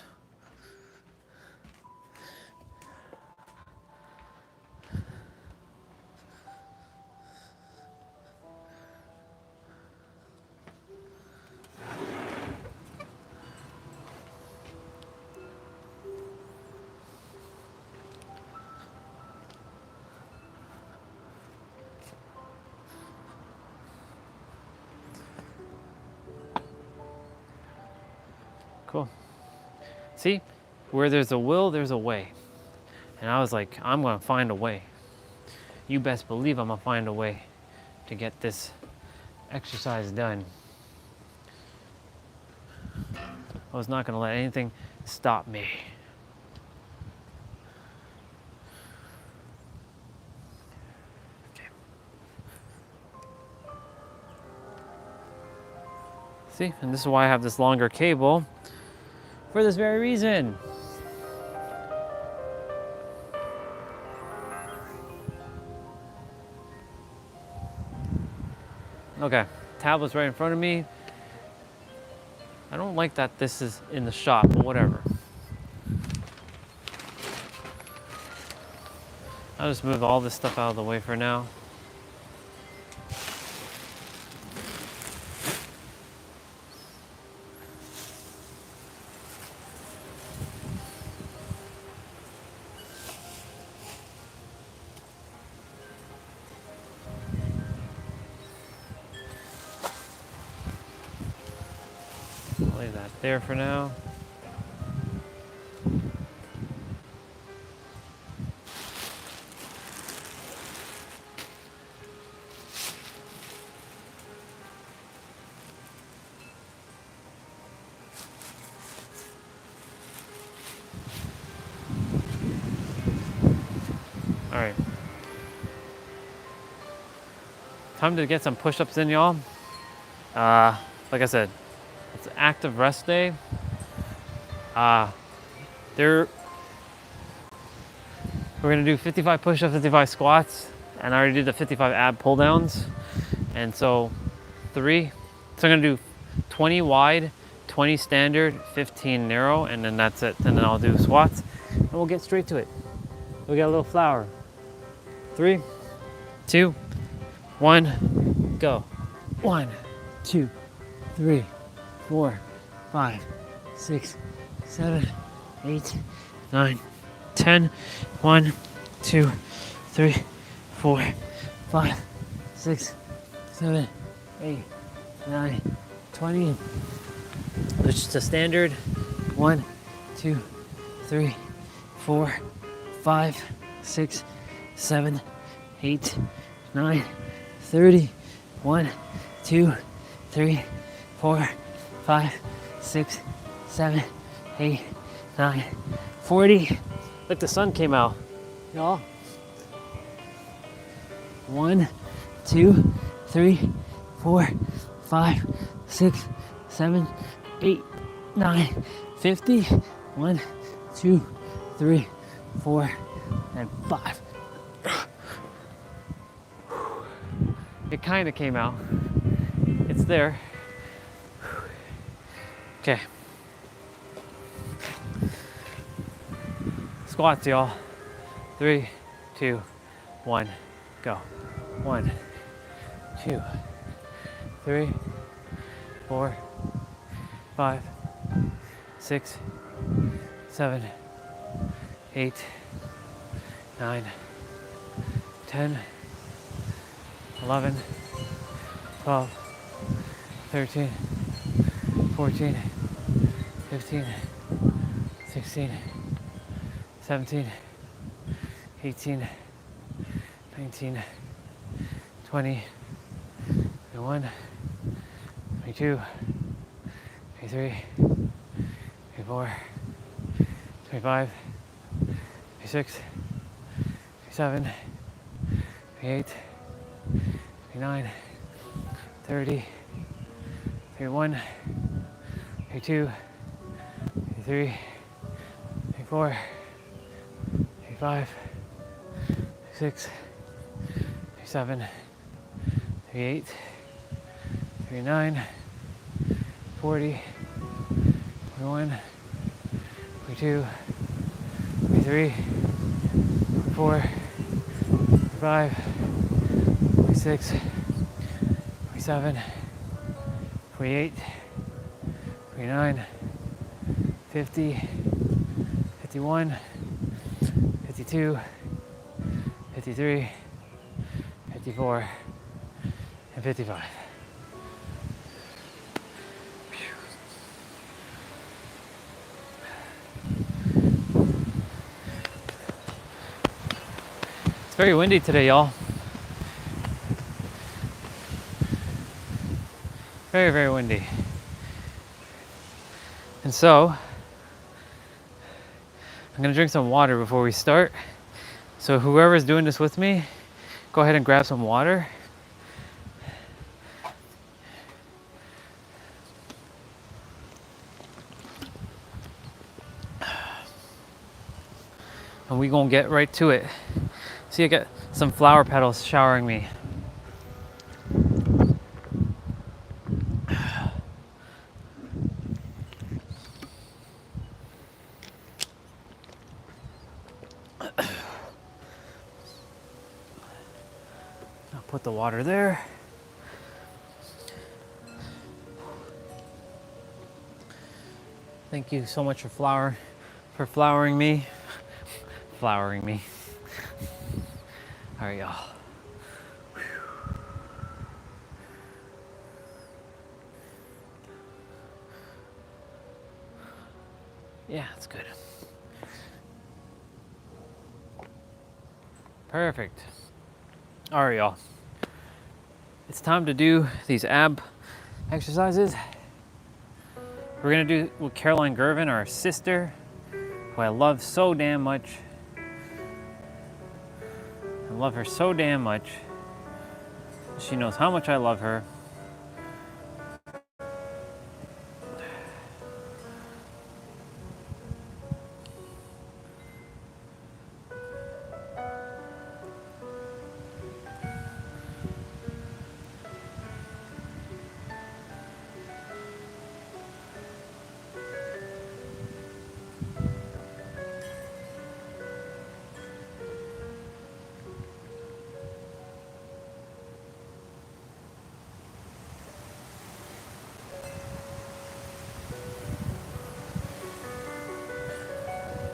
Cool. See, where there's a will, there's a way. And I was like, I'm gonna find a way. You best believe I'm gonna find a way to get this exercise done. I was not gonna let anything stop me. See, and this is why I have this longer cable, for this very reason. Okay, tablet's right in front of me. I don't like that this is in the shop, but whatever. I'll just move all this stuff out of the way for now. I'll leave that there for now. All right. Time to get some push-ups in, y'all. Like I said, it's an active rest day. We're gonna do 55 push-ups, 55 squats, and I already did the 55 ab pull-downs. And so I'm gonna do 20 wide, 20 standard, 15 narrow, and then that's it. And then I'll do squats, and we'll get straight to it. We got a little flower. 3, 2, 1, go. 1, 2, 3, 4, 5, 6, 7, 8, 9, 10. 1, 2, 3, 4, 5, 6, 7, 8, 9, 20. Which is the standard. 1, 2, 3, 4, 5, 6, 7, 8, 9, 30. 1, 2, 3, 4, 5, 6, 7, 8, 9, 40. Look, the sun came out, y'all. 1, 2, 3, 4, 5, 6, 7, 8, 9, 50. 1, 2, 3, 4, and 5. It kind of came out. It's there. Okay. Squats, y'all. 3, 2, 1, go. 1, 2, 3, 4, 5, 6, 7, 8, 9, 10, 11, 12, 13, 14, 15, 16, 17, 18, 19, 20, 21, 22, 23, 24, 25, 26, 27, 28, 29, 30, 31, 32, 33, 34, 35, 36, 37, 38, 39, 40, 41, 42, 43, 44, 45, 46, 47, 48, 49, 50, 51, 52, 53, 54, and 55. It's very windy today, y'all. Very, very windy. And so I'm gonna drink some water before we start. So whoever's doing this with me, go ahead and grab some water. And we gonna get right to it. See, I got some flower petals showering me. I'll put the water there. Thank you so much for flowering me. Flowering me. All right, y'all. Yeah, it's good. Perfect. All right, y'all. It's time to do these ab exercises. We're gonna do with Caroline Gervin, our sister, who I love so damn much. I love her so damn much. She knows how much I love her.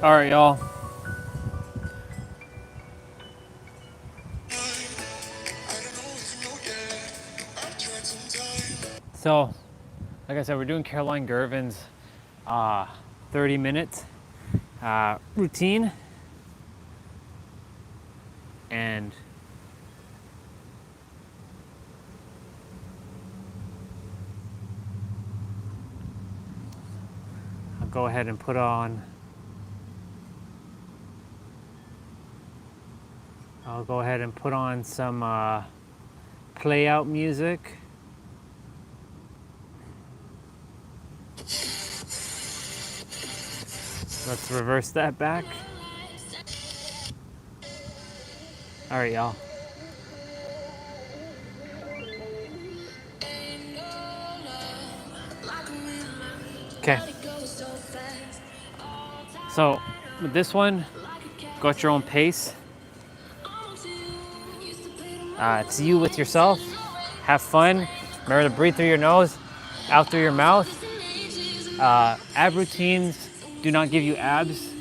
All right, y'all. So, like I said, we're doing Caroline Gervin's 30 minutes routine. And I'll go ahead and put on, some play out music. Let's reverse that back. All right, y'all. Okay. So with this one, go at your own pace. It's you with yourself. Have fun. Remember to breathe through your nose, out through your mouth. Ab routines do not give you abs.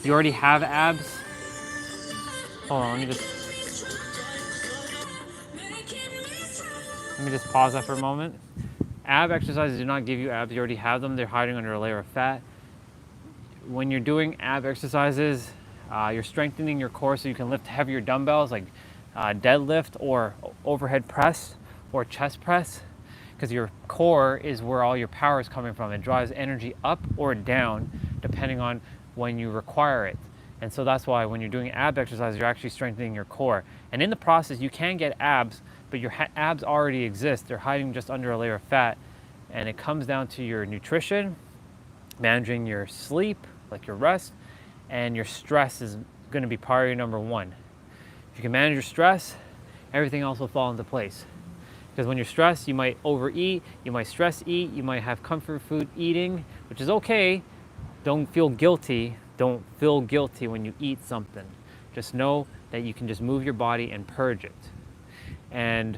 You already have abs. Hold on, let me just pause that for a moment. Ab exercises do not give you abs. You already have them. They're hiding under a layer of fat. When you're doing ab exercises, you're strengthening your core so you can lift heavier dumbbells like deadlift or overhead press or chest press, because your core is where all your power is coming from. It drives energy up or down depending on when you require it. And so that's why when you're doing ab exercises, you're actually strengthening your core. And in the process, you can get abs, but your abs already exist. They're hiding just under a layer of fat. And it comes down to your nutrition, managing your sleep, like your rest, and your stress is going to be priority number one. If you can manage your stress, everything else will fall into place. Because when you're stressed, you might overeat, you might stress eat, you might have comfort food eating, which is okay. Don't feel guilty. Don't feel guilty when you eat something. Just know that you can just move your body and purge it. And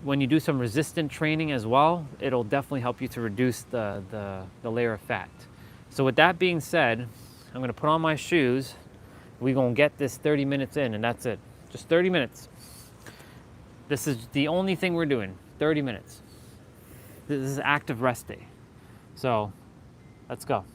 when you do some resistant training as well, it'll definitely help you to reduce the layer of fat. So with that being said, I'm gonna put on my shoes. We're gonna get this 30 minutes in, and that's it. Just 30 minutes. This is the only thing we're doing, 30 minutes. This is active rest day. So let's go.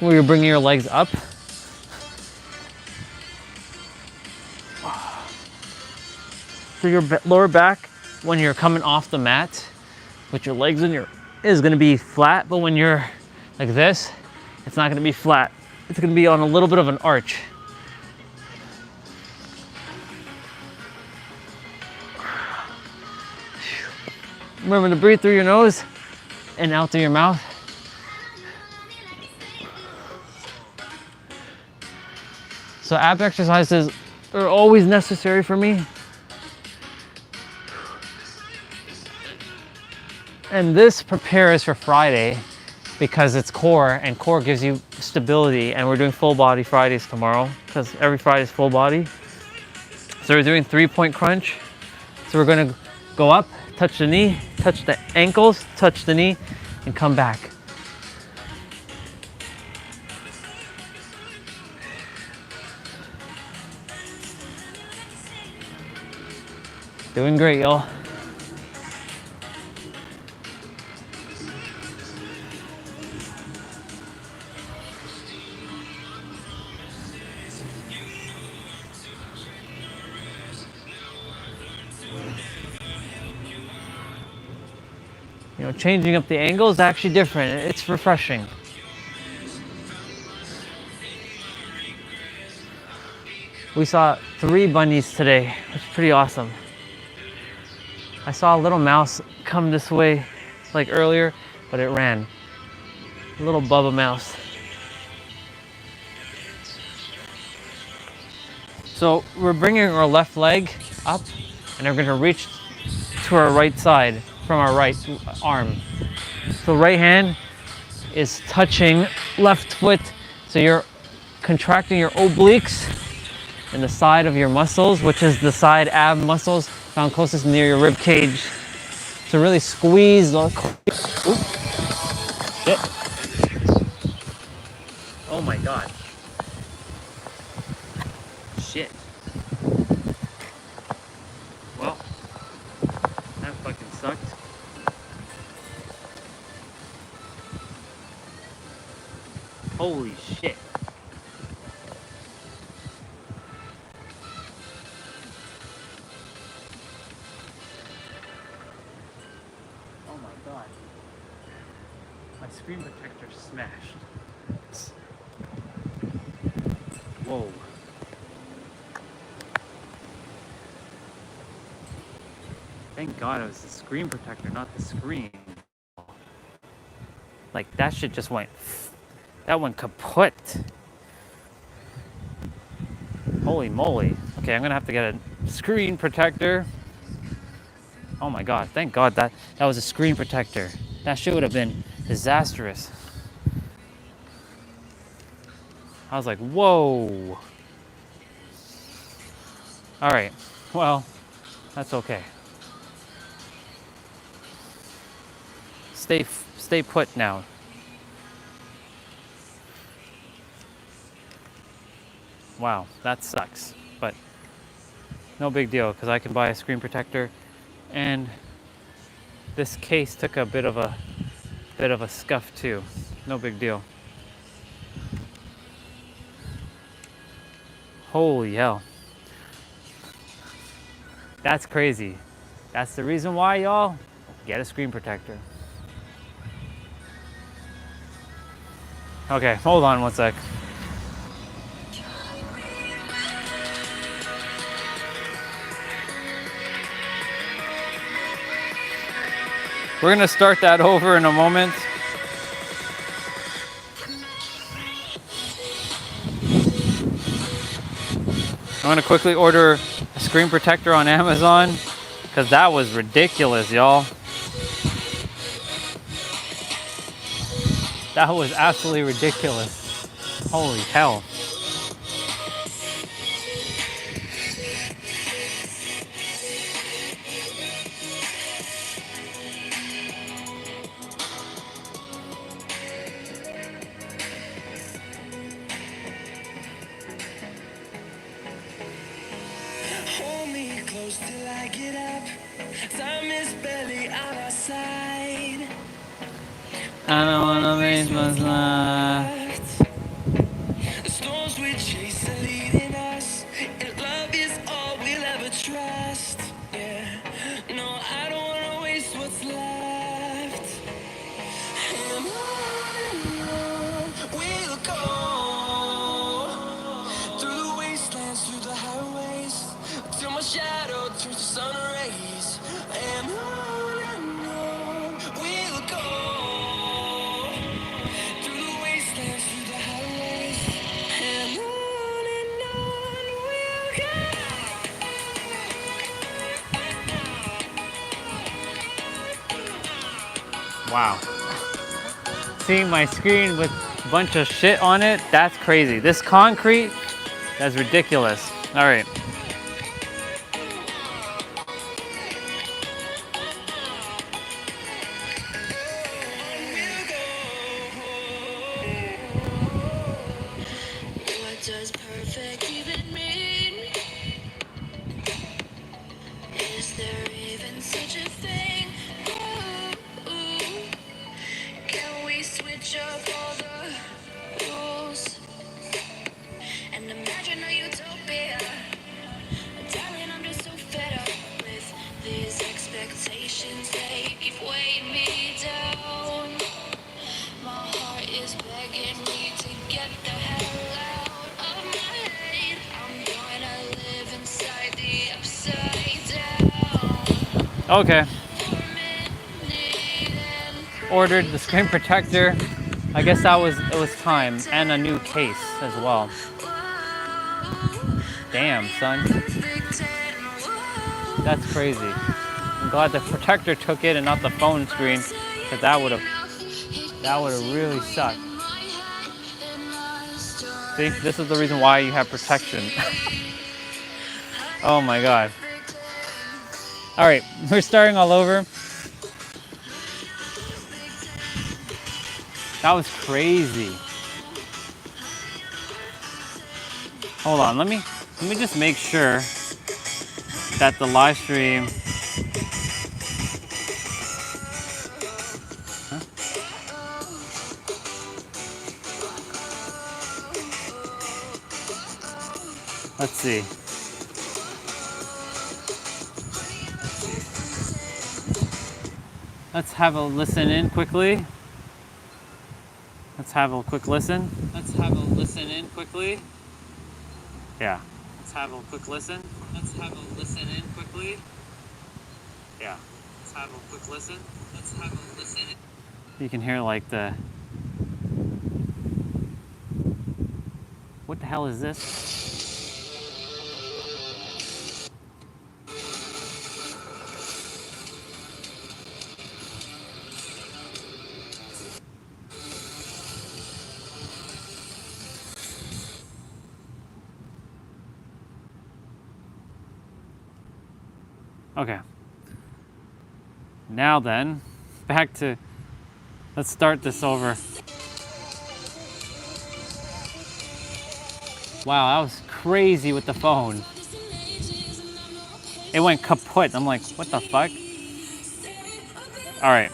where you're bringing your legs up. So your lower back, when you're coming off the mat, with your legs in your, is gonna be flat, but when you're like this, it's not gonna be flat. It's gonna be on a little bit of an arch. Remember to breathe through your nose and out through your mouth. So ab exercises are always necessary for me. And this prepares for Friday because it's core, and core gives you stability, and we're doing full body Fridays tomorrow because every Friday is full body. So we're doing 3-point crunch. So we're gonna go up, touch the knee, touch the ankles, touch the knee, and come back. Doing great, y'all. You know, changing up the angle is actually different. It's refreshing. We saw 3 bunnies today, which is pretty awesome. I saw a little mouse come this way like earlier, but it ran. A little Bubba mouse. So we're bringing our left leg up, and we're gonna reach to our right side from our right arm. So right hand is touching left foot. So you're contracting your obliques and the side of your muscles, which is the side ab muscles found closest near your rib cage. So really squeeze the, shit. Oh my God. Shit. Well, that fucking sucked. Holy shit. Oh my God. My screen protector smashed. Whoa. Thank God it was the screen protector, not the screen. Like that shit just went, that went kaput. Holy moly. Okay, I'm gonna have to get a screen protector. Oh my God, thank God that was a screen protector. That shit would have been disastrous. I was like, whoa. All right, well, that's okay. Stay put now. Wow, that sucks, but no big deal because I can buy a screen protector, and this case took a bit of a scuff too. No big deal. Holy hell. That's crazy. That's the reason why, y'all, get a screen protector. Okay, hold on one sec. We're gonna start that over in a moment. I'm gonna quickly order a screen protector on Amazon because that was ridiculous, y'all. That was absolutely ridiculous. Holy hell. Hold me close till I get up. Time is barely on our side. I don't wanna waste what's left. Wow. Seeing my screen with a bunch of shit on it, that's crazy. This concrete, that's ridiculous. All right. What does perfect even mean? Is there even such a thing? Ooh, can we switch up all the rules and imagine a utopia? Darling, I'm just so fed up with these expectations. They keep weighing me down. My heart is begging me to get the hell out of my head. I'm gonna live inside the upside down. Okay. For a minute and Ordered the screen protector. I guess it was time, and a new case as well. whoa, Damn, son. perfect and whoa. That's crazy. I'm glad the protector took it and not the phone screen, because that would have really sucked. See, this is the reason why you have protection. Oh my god. All right, we're starting all over. That was crazy. Hold on, let me just make sure that the live stream. Huh? Let's see. Let's have a listen in quickly. Let's have a quick listen. Let's have a listen in quickly. Yeah. Let's have a quick listen. Let's have a listen in quickly. Yeah. Let's have a quick listen. Let's have a listen in. You can hear like the. What the hell is this? Okay. Now then, back to, let's start this over. Wow, that was crazy with the phone. It went kaput. I'm like, what the fuck? All right.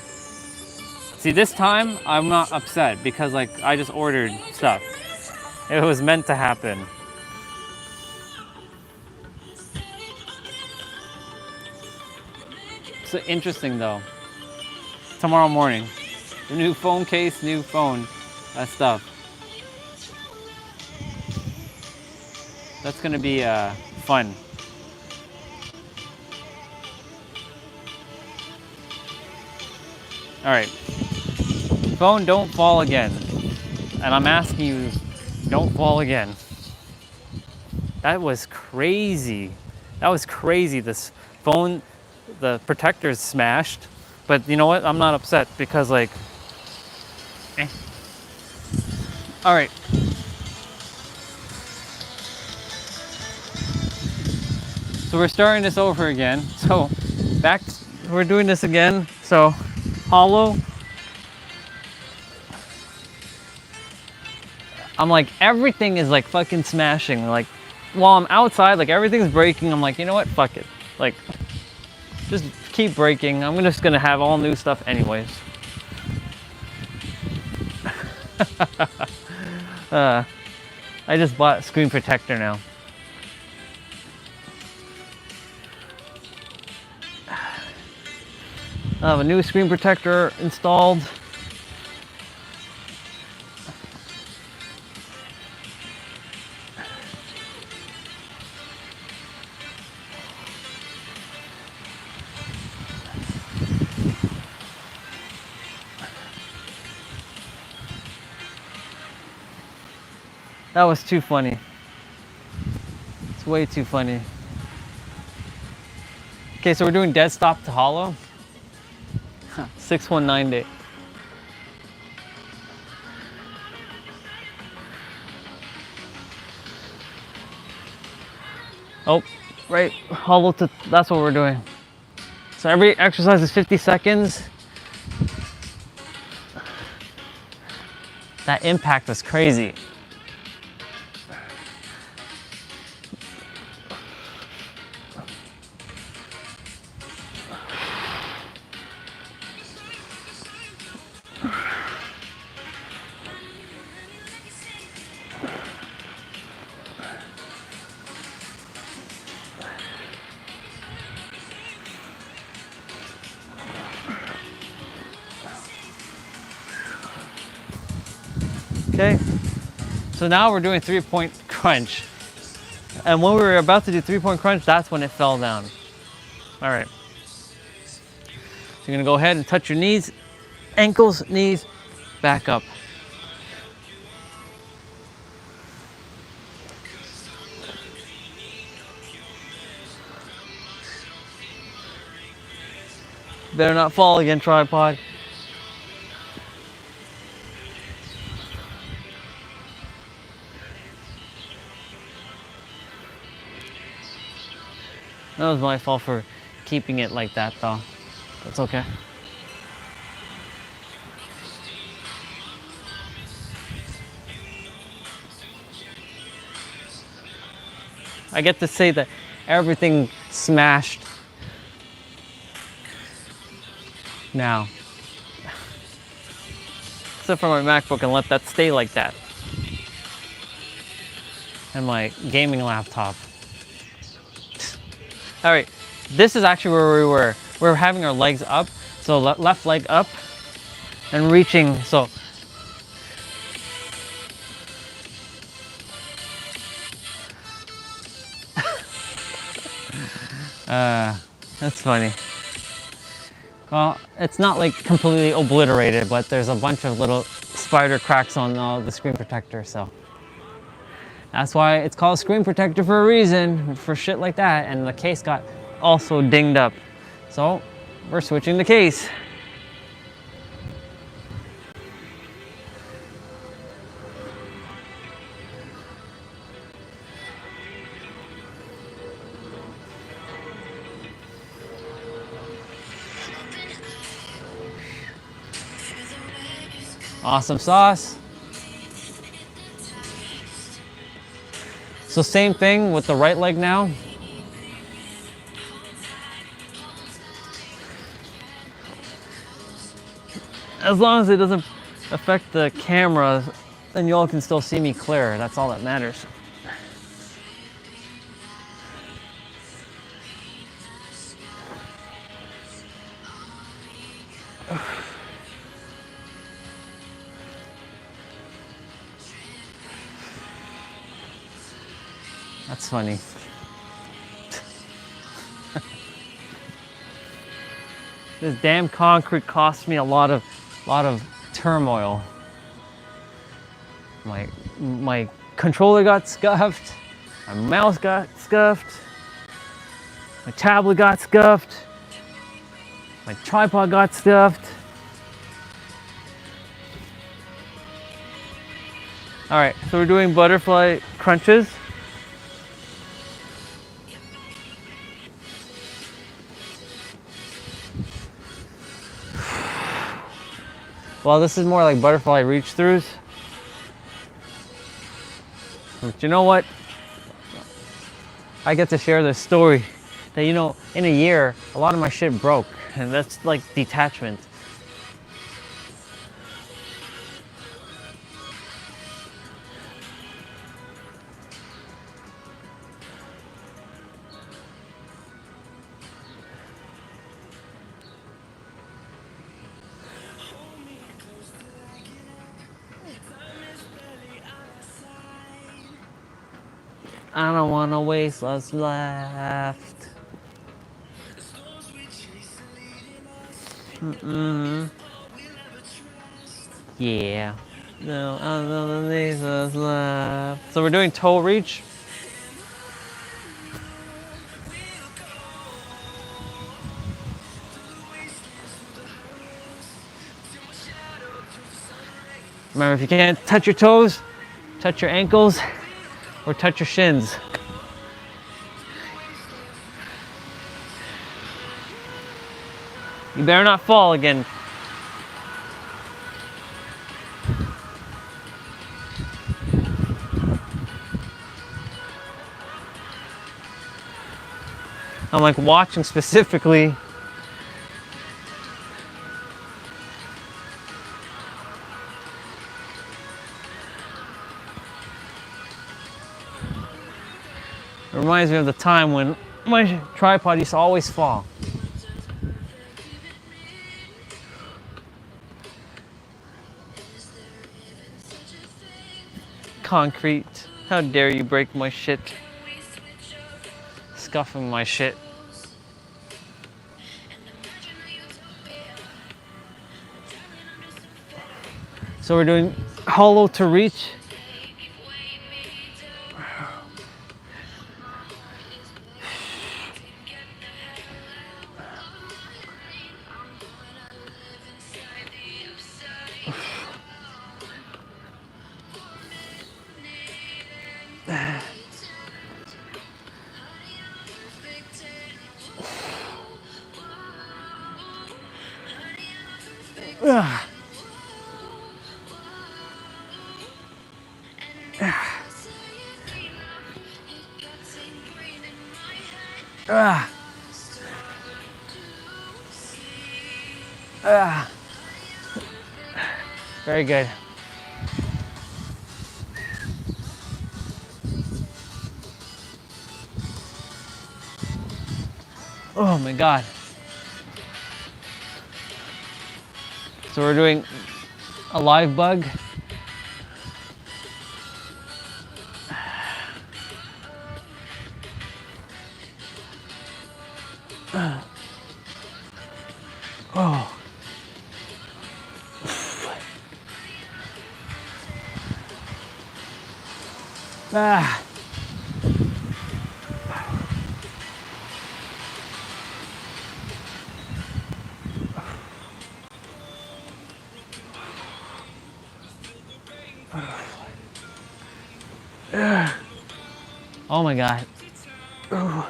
See, this time I'm not upset because like I just ordered stuff. It was meant to happen. So interesting though. Tomorrow morning, the new phone case, new phone, that stuff. That's gonna be fun. All right, phone, don't fall again. And I'm asking you, don't fall again. That was crazy. That was crazy. This phone, the protector's smashed, but you know what? I'm not upset because like, All right. So we're starting this over again. So we're doing this again. So hollow. I'm like, everything is like fucking smashing. Like while I'm outside, like everything's breaking. I'm like, you know what? Fuck it. Like, just keep breaking. I'm just gonna have all new stuff anyways. I just bought a screen protector now. I have a new screen protector installed. That was too funny. It's way too funny. Okay, so we're doing dead stop to hollow. 619 day. Oh, right, hollow to, that's what we're doing. So every exercise is 50 seconds. That impact was crazy. Okay, so now we're doing 3-point crunch. And when we were about to do 3-point crunch, that's when it fell down. All right. So you're gonna go ahead and touch your knees, ankles, knees, back up. Better not fall again, tripod. That was my fault for keeping it like that though. That's okay. I get to say that everything smashed now. Except for my MacBook, and let that stay like that. And my gaming laptop. All right, this is actually where we were. We were having our legs up. So left leg up and reaching, so. That's funny. Well, it's not like completely obliterated, but there's a bunch of little spider cracks on the screen protector, so. That's why it's called screen protector for a reason, for shit like that, and the case got also dinged up. So, we're switching the case. Awesome sauce. So same thing with the right leg now. As long as it doesn't affect the camera, then y'all can still see me clear. That's all that matters. That's funny. This damn concrete cost me a lot of turmoil. My controller got scuffed, my mouse got scuffed, my tablet got scuffed, my tripod got stuffed. All right, so we're doing butterfly crunches. Well, this is more like butterfly reach-throughs. But you know what? I get to share this story that, you know, in a year, a lot of my shit broke, and that's like detachment. I don't want to waste what's left. Yeah. No, I don't know the waste what's left. So we're doing toe reach. Remember, if you can't touch your toes, touch your ankles or touch your shins. You better not fall again. I'm like watching specifically. It reminds me of the time when my tripod used to always fall. Concrete, how dare you break my shit? Scuffing my shit. So we're doing hollow to reach. Very good. Oh my God. So we're doing a live bug. Oh. Ah. Oh my God. Ooh.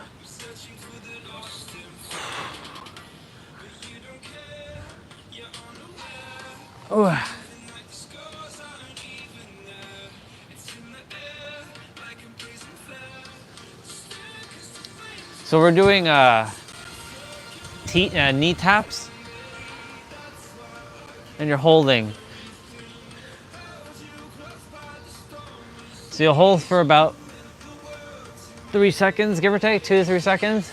Ooh. So we're doing knee taps, and you're holding. So you'll hold for about 3 seconds, give or take, 2 to 3 seconds.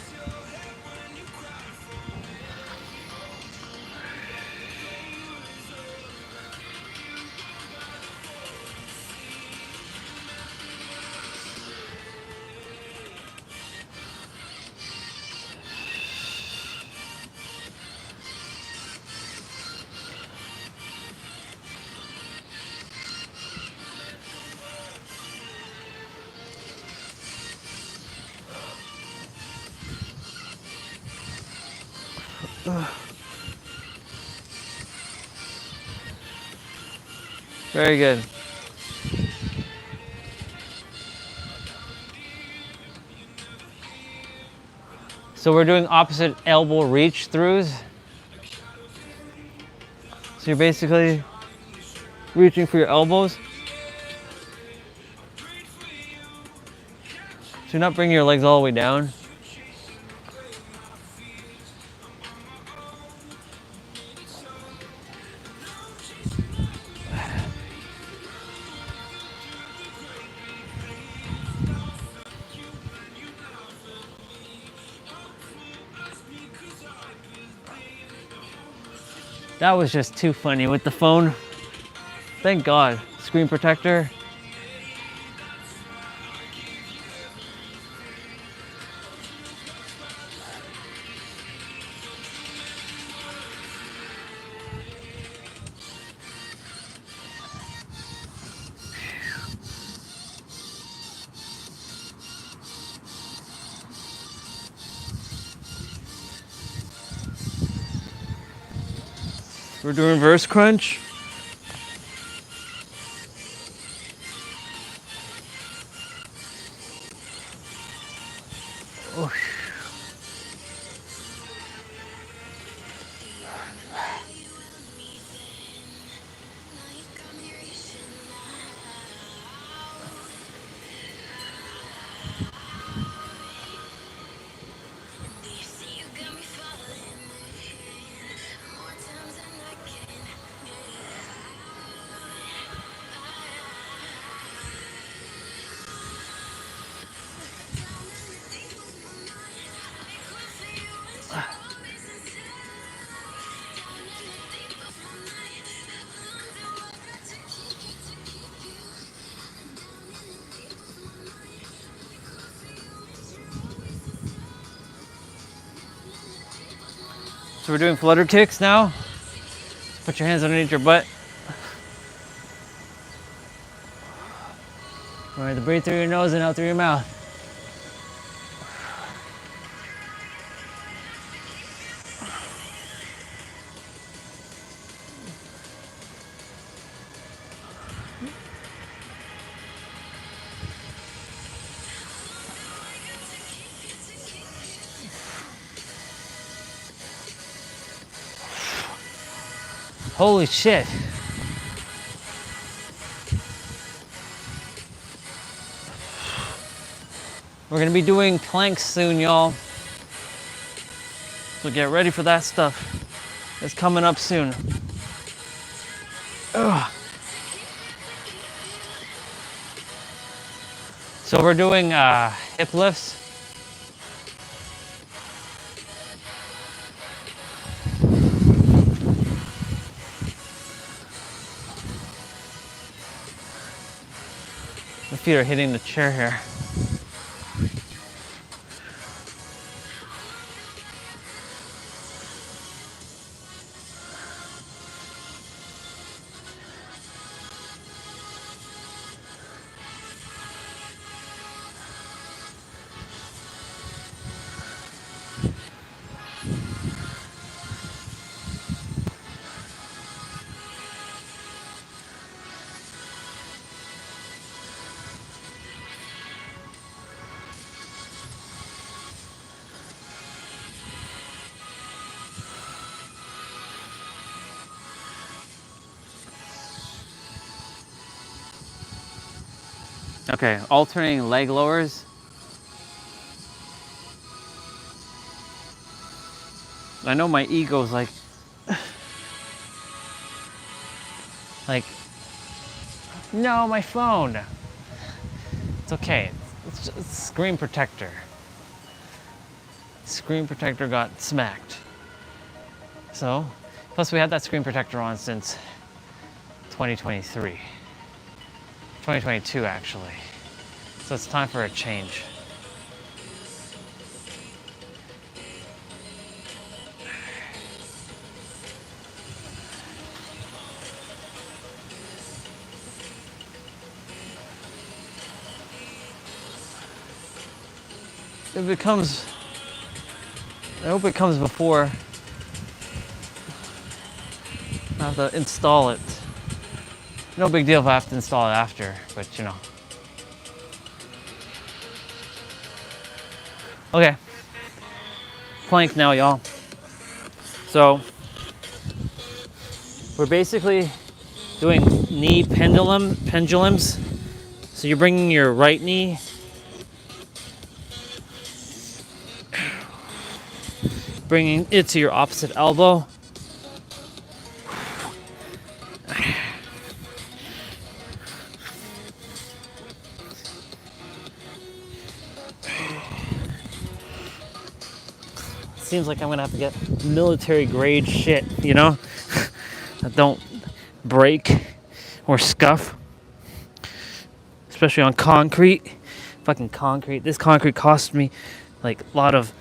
Very good. So we're doing opposite elbow reach throughs. So you're basically reaching for your elbows. So you're not bringing your legs all the way down. That was just too funny with the phone. Thank God, screen protector. We're doing reverse crunch. Oh. So we're doing flutter kicks now. Put your hands underneath your butt. Remember to breathe through your nose and out through your mouth. Holy shit. We're gonna be doing planks soon, y'all. So get ready for that stuff. It's coming up soon. Ugh. So we're doing hip lifts. My feet are hitting the chair here. Okay, alternating leg lowers. I know my ego's like, no, my phone. It's okay. It's screen protector. Screen protector got smacked. So, plus we had that screen protector on since 2023. 2022 actually. So it's time for a change. I hope it comes before I have to install it. No big deal if I have to install it after, but you know. Okay, plank now, y'all. So we're basically doing knee pendulums. So you're bringing your right knee bringing it to your opposite elbow. Seems like I'm gonna have to get military grade shit, you know, that don't break or scuff, especially on concrete. Fucking concrete. This concrete cost me like a lot of.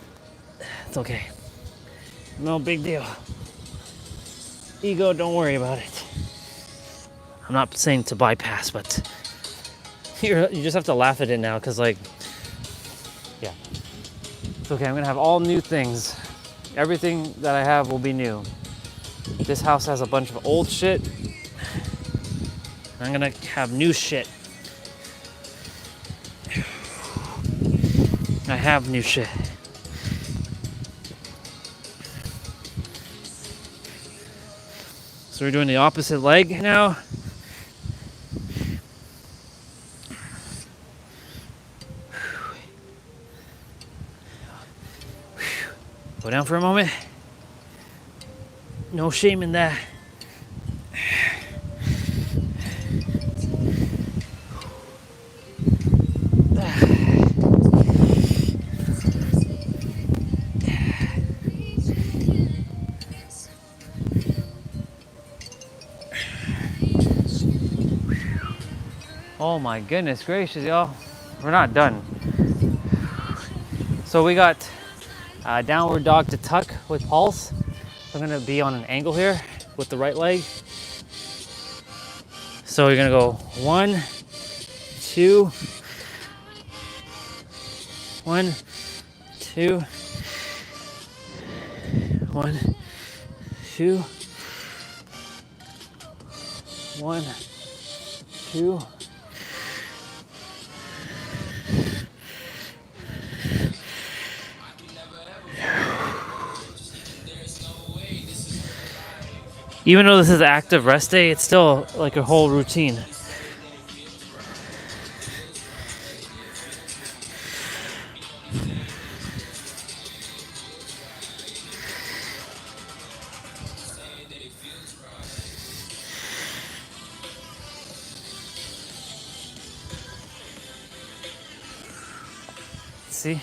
It's okay. No big deal. Ego, don't worry about it. I'm not saying to bypass, but you just have to laugh at it now, because like, yeah. It's okay, I'm gonna have all new things. Everything that I have will be new. This house has a bunch of old shit. I'm gonna have new shit. I have new shit. So we're doing the opposite leg now. Go down for a moment. No shame in that. Oh my goodness gracious, y'all. We're not done. So we got downward dog to tuck with pulse. I'm gonna be on an angle here with the right leg. So you're gonna go 1, 2, 1, 2, 1, 2, 1, 2. Even though this is active rest day, it's still like a whole routine. See?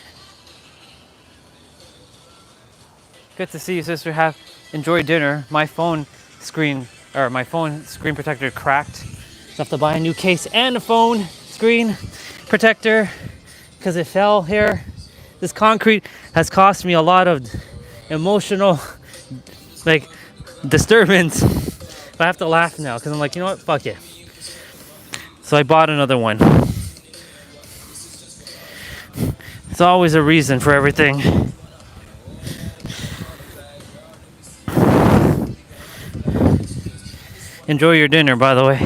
Good to see you, sister. Enjoy dinner. My phone screen protector cracked. So I have to buy a new case and a phone screen protector because it fell here. This concrete has cost me a lot of emotional disturbance. But I have to laugh now because I'm like, you know what? Fuck it. So I bought another one. It's always a reason for everything. Enjoy your dinner, by the way.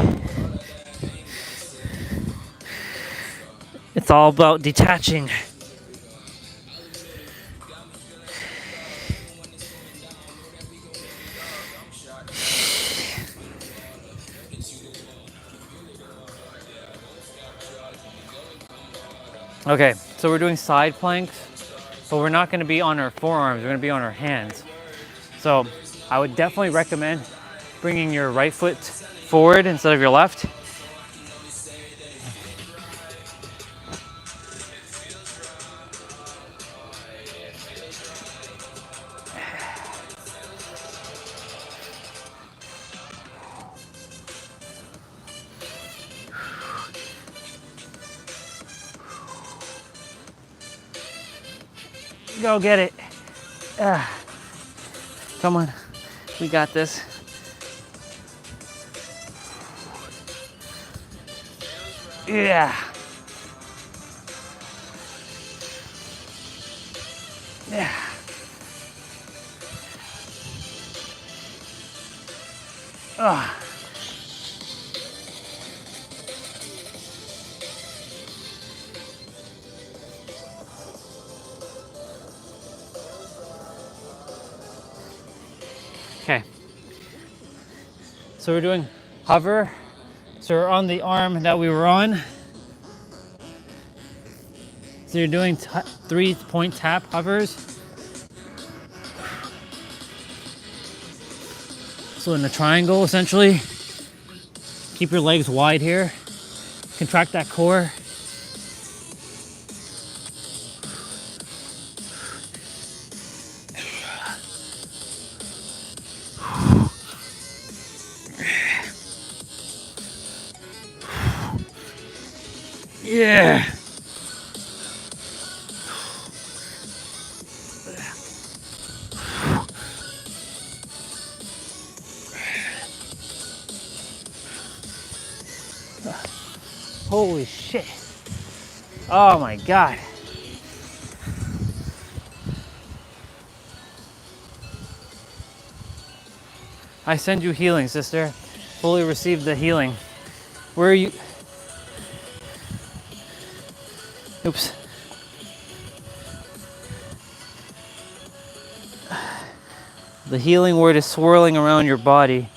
It's all about detaching. Okay, so we're doing side planks, but we're not going to be on our forearms, we're going to be on our hands. So I would definitely recommend bringing your right foot forward instead of your left. Go get it. Come on, we got this. Yeah. Yeah. Okay. So we're doing hover. So we're on the arm that we were on. So you're doing 3-point tap hovers. So in a triangle, essentially. Keep your legs wide here. Contract that core. Yeah. Holy shit. Oh my God. I send you healing, sister. Fully receive the healing. Where are you? Oops. The healing word is swirling around your body.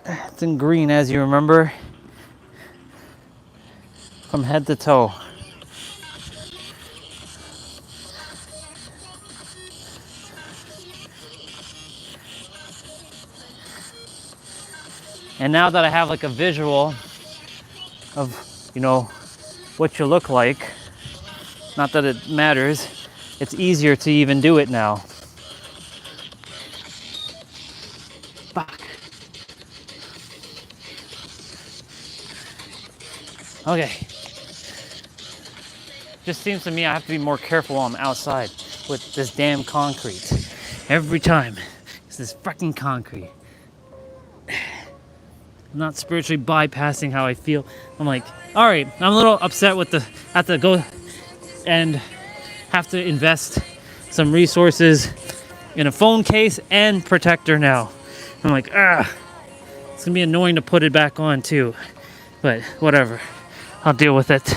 It's in green, as you remember, from head to toe. And now that I have like a visual of, what you look like, not that it matters, it's easier to even do it now. Fuck. Okay. Just seems to me I have to be more careful while I'm outside with this damn concrete. Every time, it's this freaking concrete. I'm not spiritually bypassing how I feel. I'm like, all right, I'm a little upset with the, have to go and have to invest some resources in a phone case and protector now. I'm like, it's gonna be annoying to put it back on too, but whatever, I'll deal with it.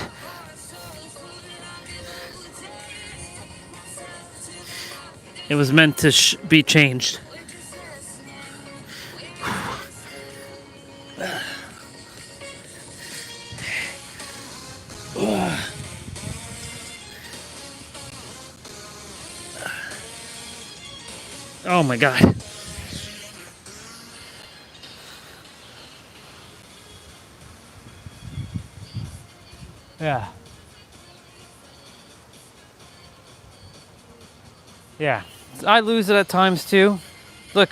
It was meant to be changed. Oh my God. Yeah. Yeah. I lose it at times too. Look,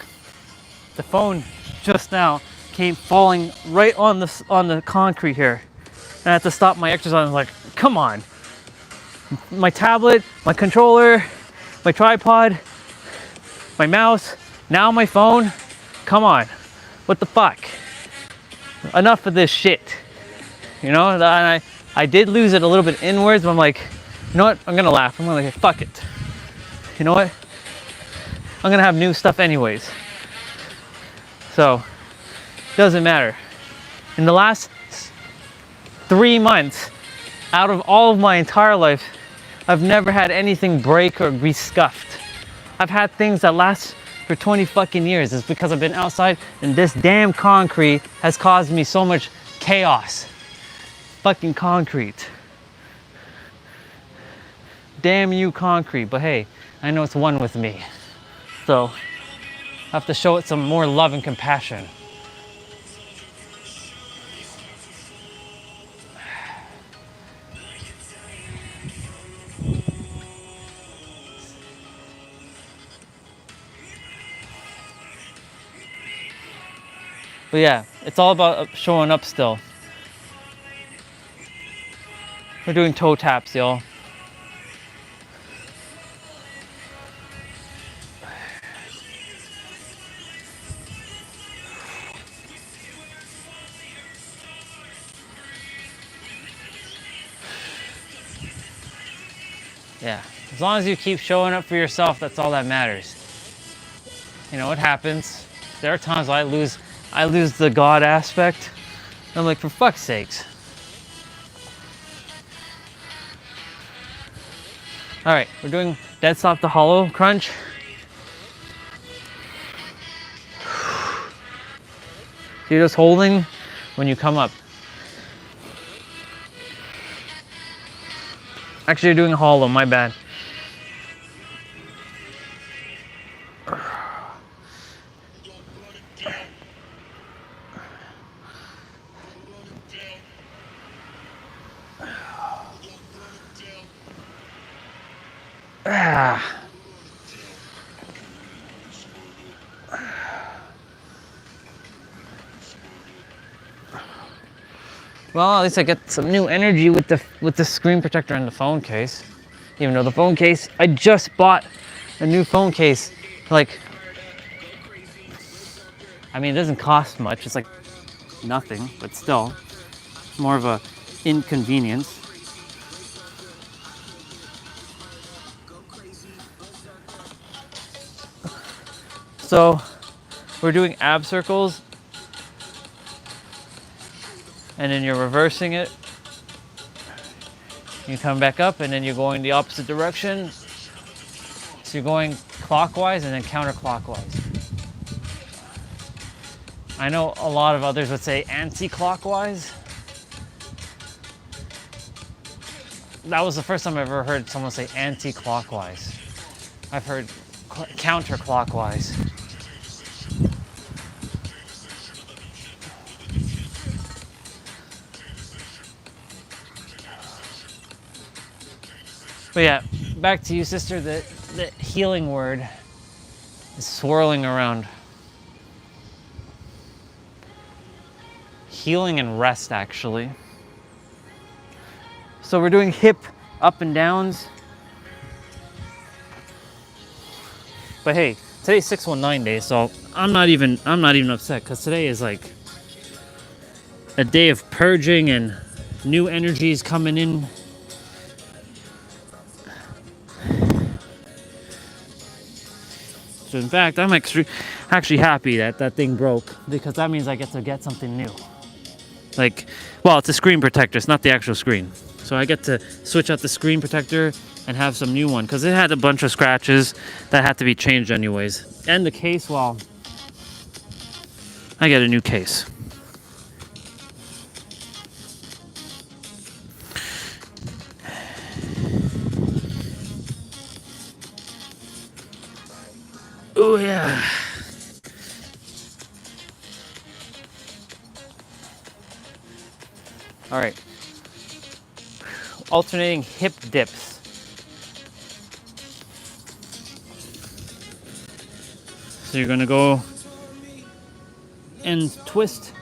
the phone just now came falling right on the concrete here. And I had to stop my exercise. I was like, come on. My tablet, my controller, my tripod, my mouse, now my phone. Come on. What the fuck? Enough of this shit. You know, and I did lose it a little bit inwards, but I'm like, you know what? I'm gonna laugh. I'm gonna like, fuck it. You know what? I'm gonna have new stuff anyways. So, doesn't matter. In the last 3 months, out of all of my entire life, I've never had anything break or be scuffed. I've had things that last for 20 fucking years. It's because I've been outside and this damn concrete has caused me so much chaos. Fucking concrete. Damn you, concrete. But hey, I know it's one with me. So, I have to show it some more love and compassion. But yeah, it's all about showing up still. We're doing toe taps, y'all. Yeah, as long as you keep showing up for yourself, that's all that matters. You know, it happens. There are times I lose the God aspect. I'm like, for fuck's sakes. All right, we're doing dead stop to hollow crunch. So you're just holding when you come up. Actually, you're doing hollow, my bad. Well, at least I get some new energy with the screen protector and the phone case. Even though the phone case, I just bought a new phone case. Like, I mean, it doesn't cost much. It's like nothing, but still, more of a inconvenience. So, we're doing ab circles. And then you're reversing it. You come back up and then you're going the opposite direction. So you're going clockwise and then counterclockwise. I know a lot of others would say anti-clockwise. That was the first time I've ever heard someone say anti-clockwise. I've heard counterclockwise. But yeah, back to you, sister. The healing word is swirling around. Healing and rest, actually. So we're doing hip up and downs. But hey, today's 619 day, so I'm not even upset because today is like a day of purging and new energies coming in. So in fact, I'm actually happy that that thing broke because that means I get to get something new. Like, well, it's a screen protector. It's not the actual screen. So I get to switch out the screen protector and have some new one because it had a bunch of scratches that had to be changed anyways. And the case, well, I get a new case. Oh yeah. All right. Alternating hip dips. So you're gonna go and twist.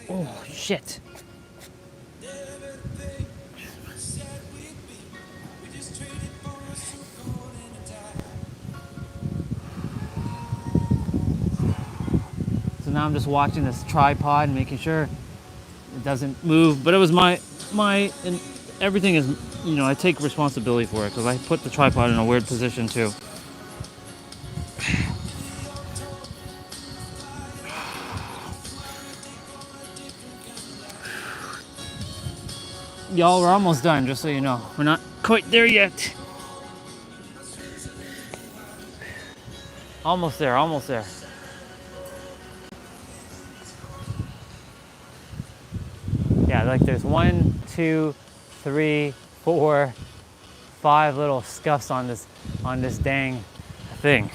Oh shit. So now I'm just watching this tripod and making sure it doesn't move. But it was my and everything is, you know, I take responsibility for it because I put the tripod in a weird position too. Y'all, we're almost done, just so you know. We're not quite there yet. Almost there, almost there. Yeah, like there's 1, 2, 3, 4, 5 little scuffs on this dang thing.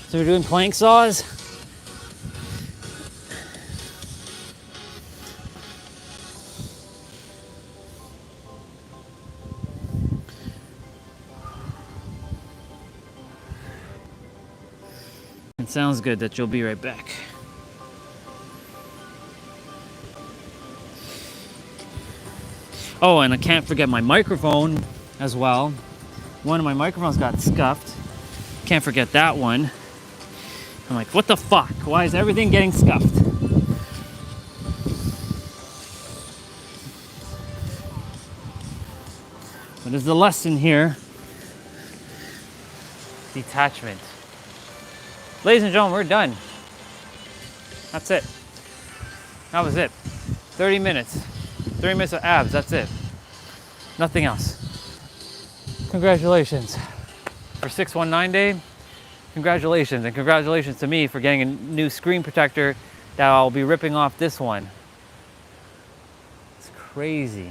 So we're doing plank saws. It sounds good that you'll be right back. Oh, and I can't forget my microphone as well. One of my microphones got scuffed. Can't forget that one. I'm like, what the fuck? Why is everything getting scuffed? What is the lesson here? Detachment. Ladies and gentlemen, we're done. That's it. That was it. 30 minutes. 30 minutes of abs, that's it. Nothing else. Congratulations. For 619 day, congratulations. And congratulations to me for getting a new screen protector that I'll be ripping off this one. It's crazy.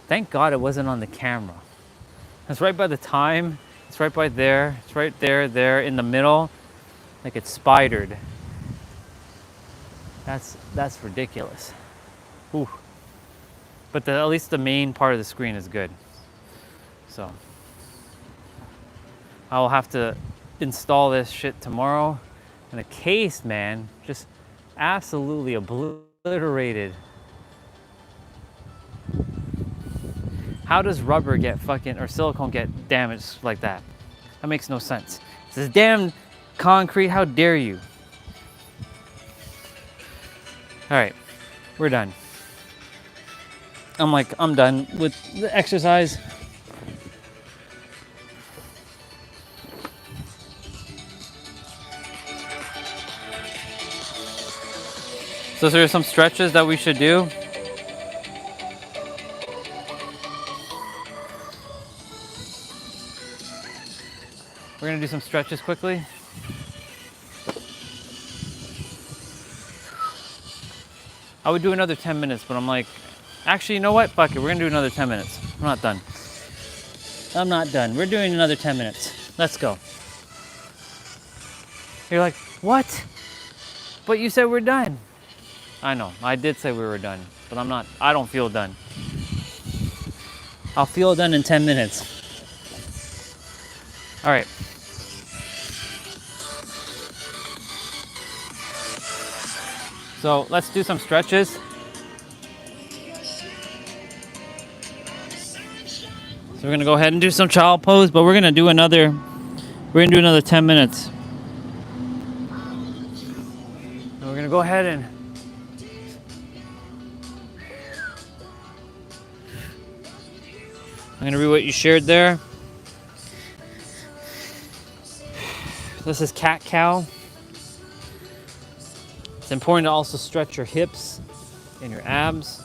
Thank God it wasn't on the camera. It's right by the time. It's right by there. It's right there, there in the middle. Like it's spidered. That's ridiculous. Ooh. But at least the main part of the screen is good. So I will have to install this shit tomorrow. And the case, man, just absolutely obliterated. How does rubber get fucking, or silicone get damaged like that? That makes no sense. This is damn concrete, how dare you? All right, we're done. I'm done with the exercise. So there are some stretches that we should do. We're gonna do some stretches quickly. I would do another 10 minutes, but I'm like, actually, you know what? Fuck it, we're gonna do another 10 minutes. I'm not done. I'm not done. We're doing another 10 minutes. Let's go. You're like, what? But you said we're done. I know, I did say we were done, but I'm not, I don't feel done. I'll feel done in 10 minutes. All right. So let's do some stretches. So we're gonna go ahead and do some child pose, but we're gonna do another 10 minutes. And we're gonna go ahead and I'm gonna read what you shared there. This is cat cow. It's important to also stretch your hips and your abs.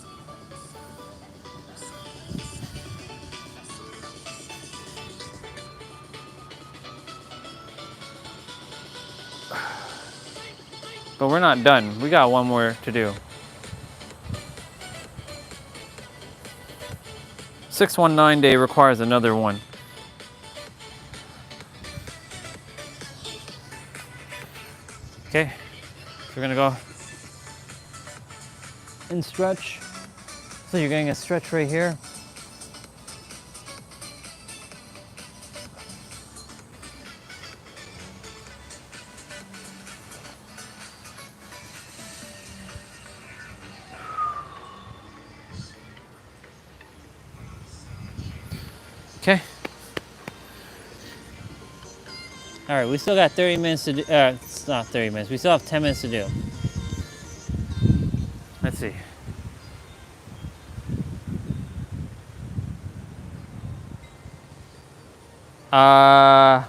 But we're not done. We got one more to do. 619 day requires another one. Okay, so we're gonna go and stretch. So you're getting a stretch right here. Okay. All right, we still got 30 minutes to do. It's not 30 minutes. We still have 10 minutes to do. Let's see. I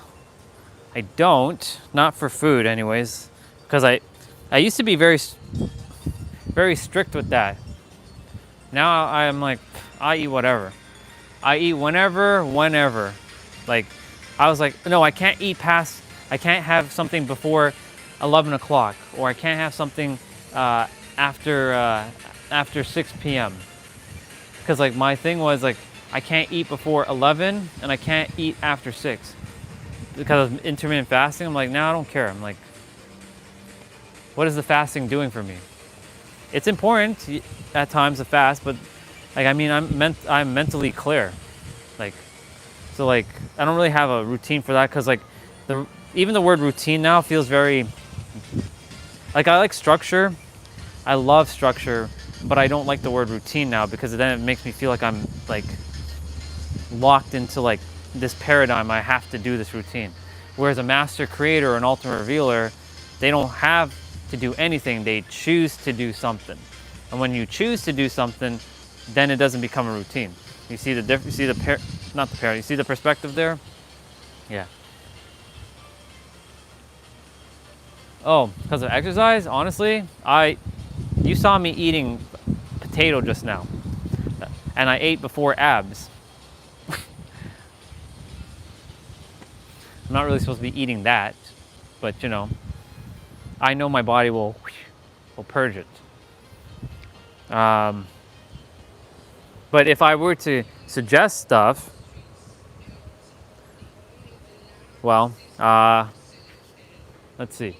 don't. Not for food, anyways, because I used to be very strict with that. Now I'm like, I eat whatever. I eat whenever. Like, I was like, no, I can't have something before 11 o'clock, or I can't have something after 6 p.m. Because like my thing was like, I can't eat before 11 and I can't eat after 6. Because of intermittent fasting, I'm like, no, I don't care. I'm like, what is the fasting doing for me? It's important at times to fast, but like, I mean, I'm mentally clear. Like, so like, I don't really have a routine for that, because like, even the word routine now feels very, like, I like structure. I love structure, but I don't like the word routine now, because then it makes me feel like I'm like locked into like this paradigm. I have to do this routine. Whereas a master creator or an ultimate revealer, they don't have to do anything. They choose to do something. And when you choose to do something, then it doesn't become a routine. You see the difference? You see you see the perspective there? Yeah. Oh, because of exercise? Honestly, you saw me eating potato just now. And I ate before abs. I'm not really supposed to be eating that, but you know, I know my body will purge it. But if I were to suggest stuff, well, let's see.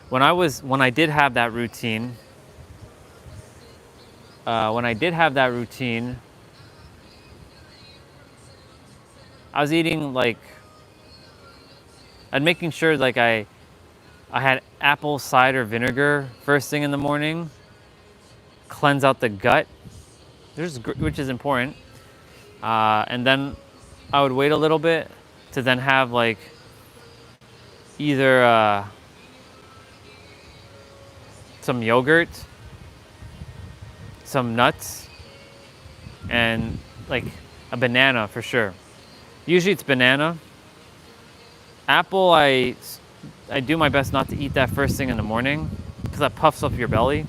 When I did have that routine, I was eating like, I'm making sure like I had apple cider vinegar first thing in the morning, cleanse out the gut, which is important. And then I would wait a little bit to then have like either some yogurt, some nuts, and like a banana for sure. Usually it's banana. Apple, I do my best not to eat that first thing in the morning, because that puffs up your belly.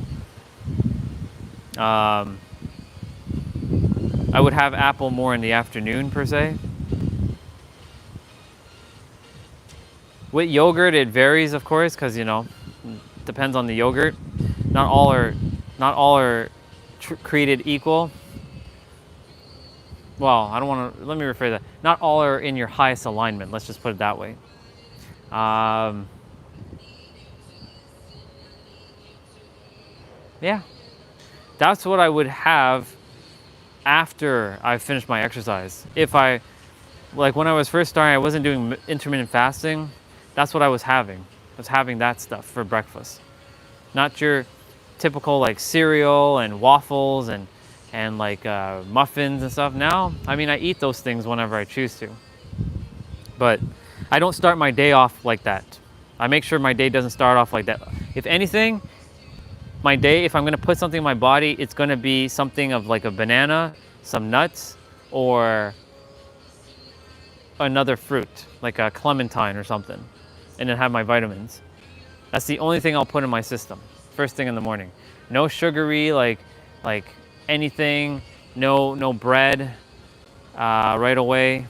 I would have apple more in the afternoon per se. With yogurt, it varies, of course, because you know, depends on the yogurt. Not all are created equal. Well, I don't want to. Let me rephrase that. Not all are in your highest alignment. Let's just put it that way. Yeah, that's what I would have after I finished my exercise. If I, like when I was first starting, I wasn't doing intermittent fasting. That's what I was having. I was having that stuff for breakfast. Not your typical like cereal and waffles and like muffins and stuff. Now, I mean, I eat those things whenever I choose to, but I don't start my day off like that. I make sure my day doesn't start off like that. If anything, my day, if I'm gonna put something in my body, it's gonna be something of like a banana, some nuts, or another fruit, like a clementine or something, and then have my vitamins. That's the only thing I'll put in my system, first thing in the morning. No sugary, like anything, no bread right away.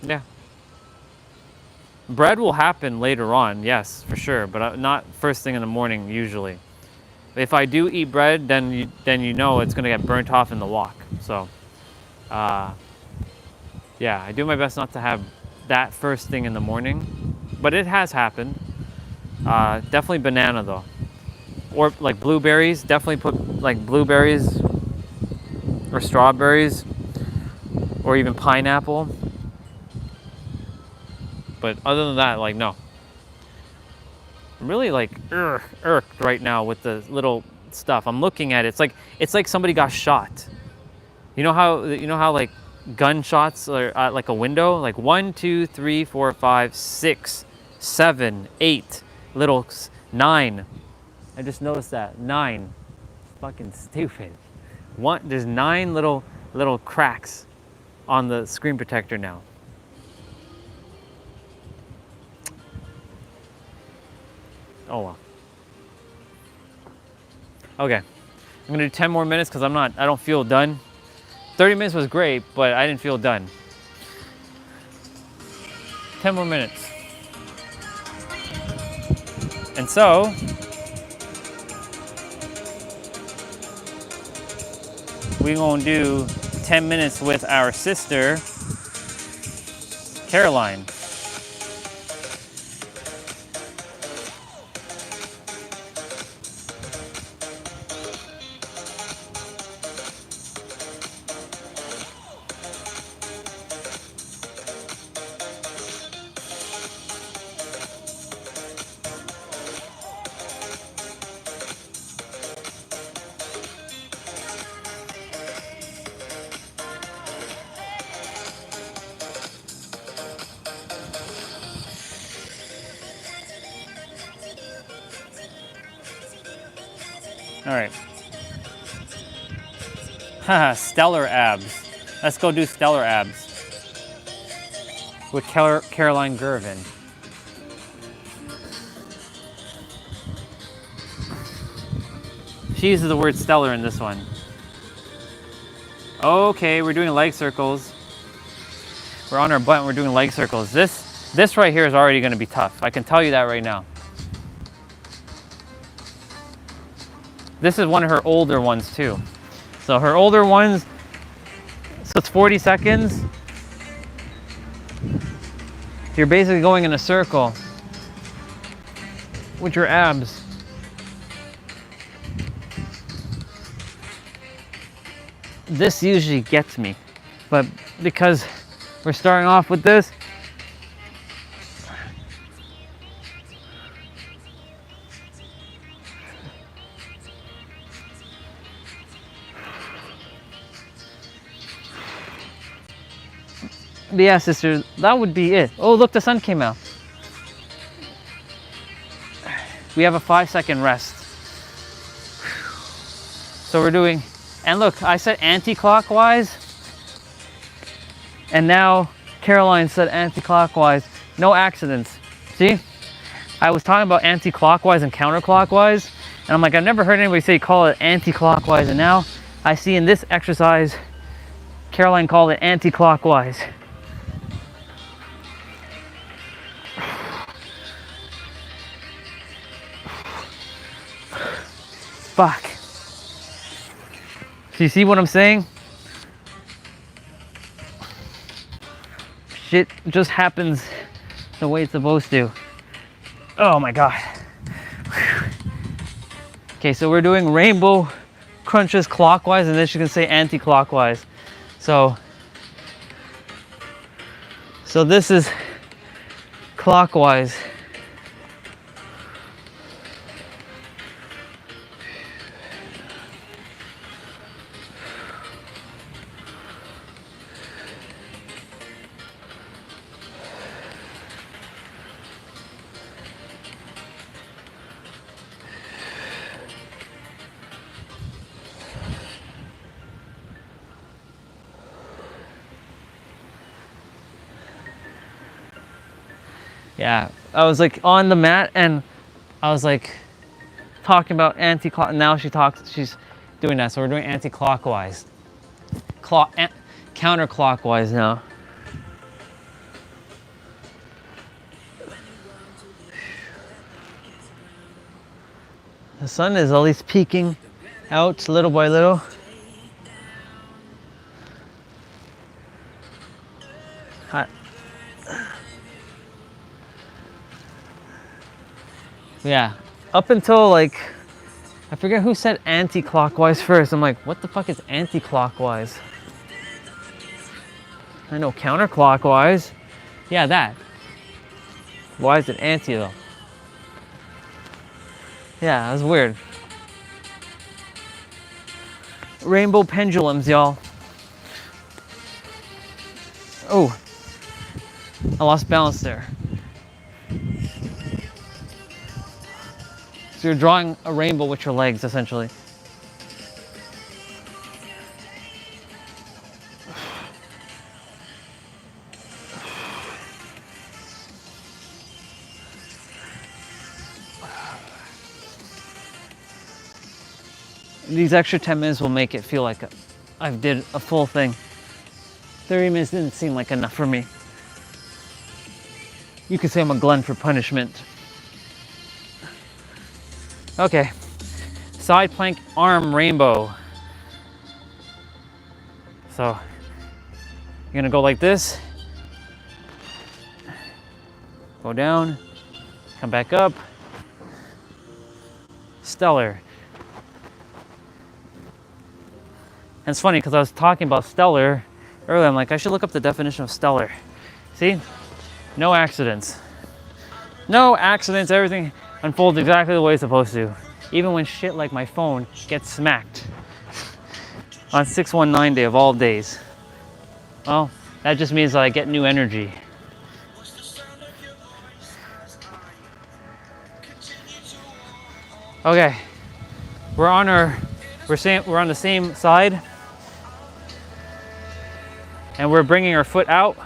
Yeah. Bread will happen later on, yes, for sure, but not first thing in the morning usually. If I do eat bread, then you know it's gonna get burnt off in the walk. So, yeah, I do my best not to have that first thing in the morning, but it has happened. Definitely banana though, or like blueberries. Definitely put like blueberries or strawberries, or even pineapple. But other than that, like, no. I'm really like irked right now with the little stuff. I'm looking at it. It's like somebody got shot. You know how like gunshots are at like a window, like 1, 2, 3, 4, 5, 6, 7, 8, little 9. I just noticed that 9. Fucking stupid. There's 9 little cracks on the screen protector now. Oh well. Okay, I'm gonna do 10 more minutes because I don't feel done. 30 minutes was great, but I didn't feel done. 10 more minutes. And so, we're gonna do 10 minutes with our sister, Caroline. All right. Haha, stellar abs. Let's go do stellar abs with Caroline Gervin. She uses the word stellar in this one. Okay, we're doing leg circles. We're on our butt and we're doing leg circles. This right here is already going to be tough. I can tell you that right now. This is one of her older ones too. So her older ones, so it's 40 seconds. You're basically going in a circle with your abs. This usually gets me, but because we're starting off with this, but yeah, sister, that would be it. Oh, look, the sun came out. We have a 5-second rest. So we're doing, and look, I said anti-clockwise, and now Caroline said anti-clockwise. No accidents. See? I was talking about anti-clockwise and counterclockwise, and I'm like, I've never heard anybody say call it anti-clockwise, and now I see in this exercise, Caroline called it anti-clockwise. Fuck. So you see what I'm saying? Shit just happens the way it's supposed to. Oh my god. Okay, so we're doing rainbow crunches clockwise, and then she can say anti-clockwise. So this is clockwise. Yeah, I was like on the mat and I was like talking about anti-clock. Now she's doing that. So we're doing anti-clockwise. Counterclockwise now. The sun is at least peeking out little by little. Hot. Yeah, up until like, I forget who said anti-clockwise first. I'm like, what the fuck is anti-clockwise? I know counterclockwise. Yeah, that. Why is it anti though? Yeah, that was weird. Rainbow pendulums, y'all. Oh, I lost balance there. So you're drawing a rainbow with your legs, essentially. These extra 10 minutes will make it feel like I did a full thing. 30 minutes didn't seem like enough for me. You could say I'm a glutton for punishment. Okay, side plank arm rainbow. So you're gonna go like this, go down, come back up, stellar. And it's funny because I was talking about stellar earlier. I'm like, I should look up the definition of stellar. See, no accidents. No accidents, everything unfolds exactly the way it's supposed to. Even when shit like my phone gets smacked on 619 day of all days. Well, that just means that I get new energy. Okay, we're on the same side, and we're bringing our foot out.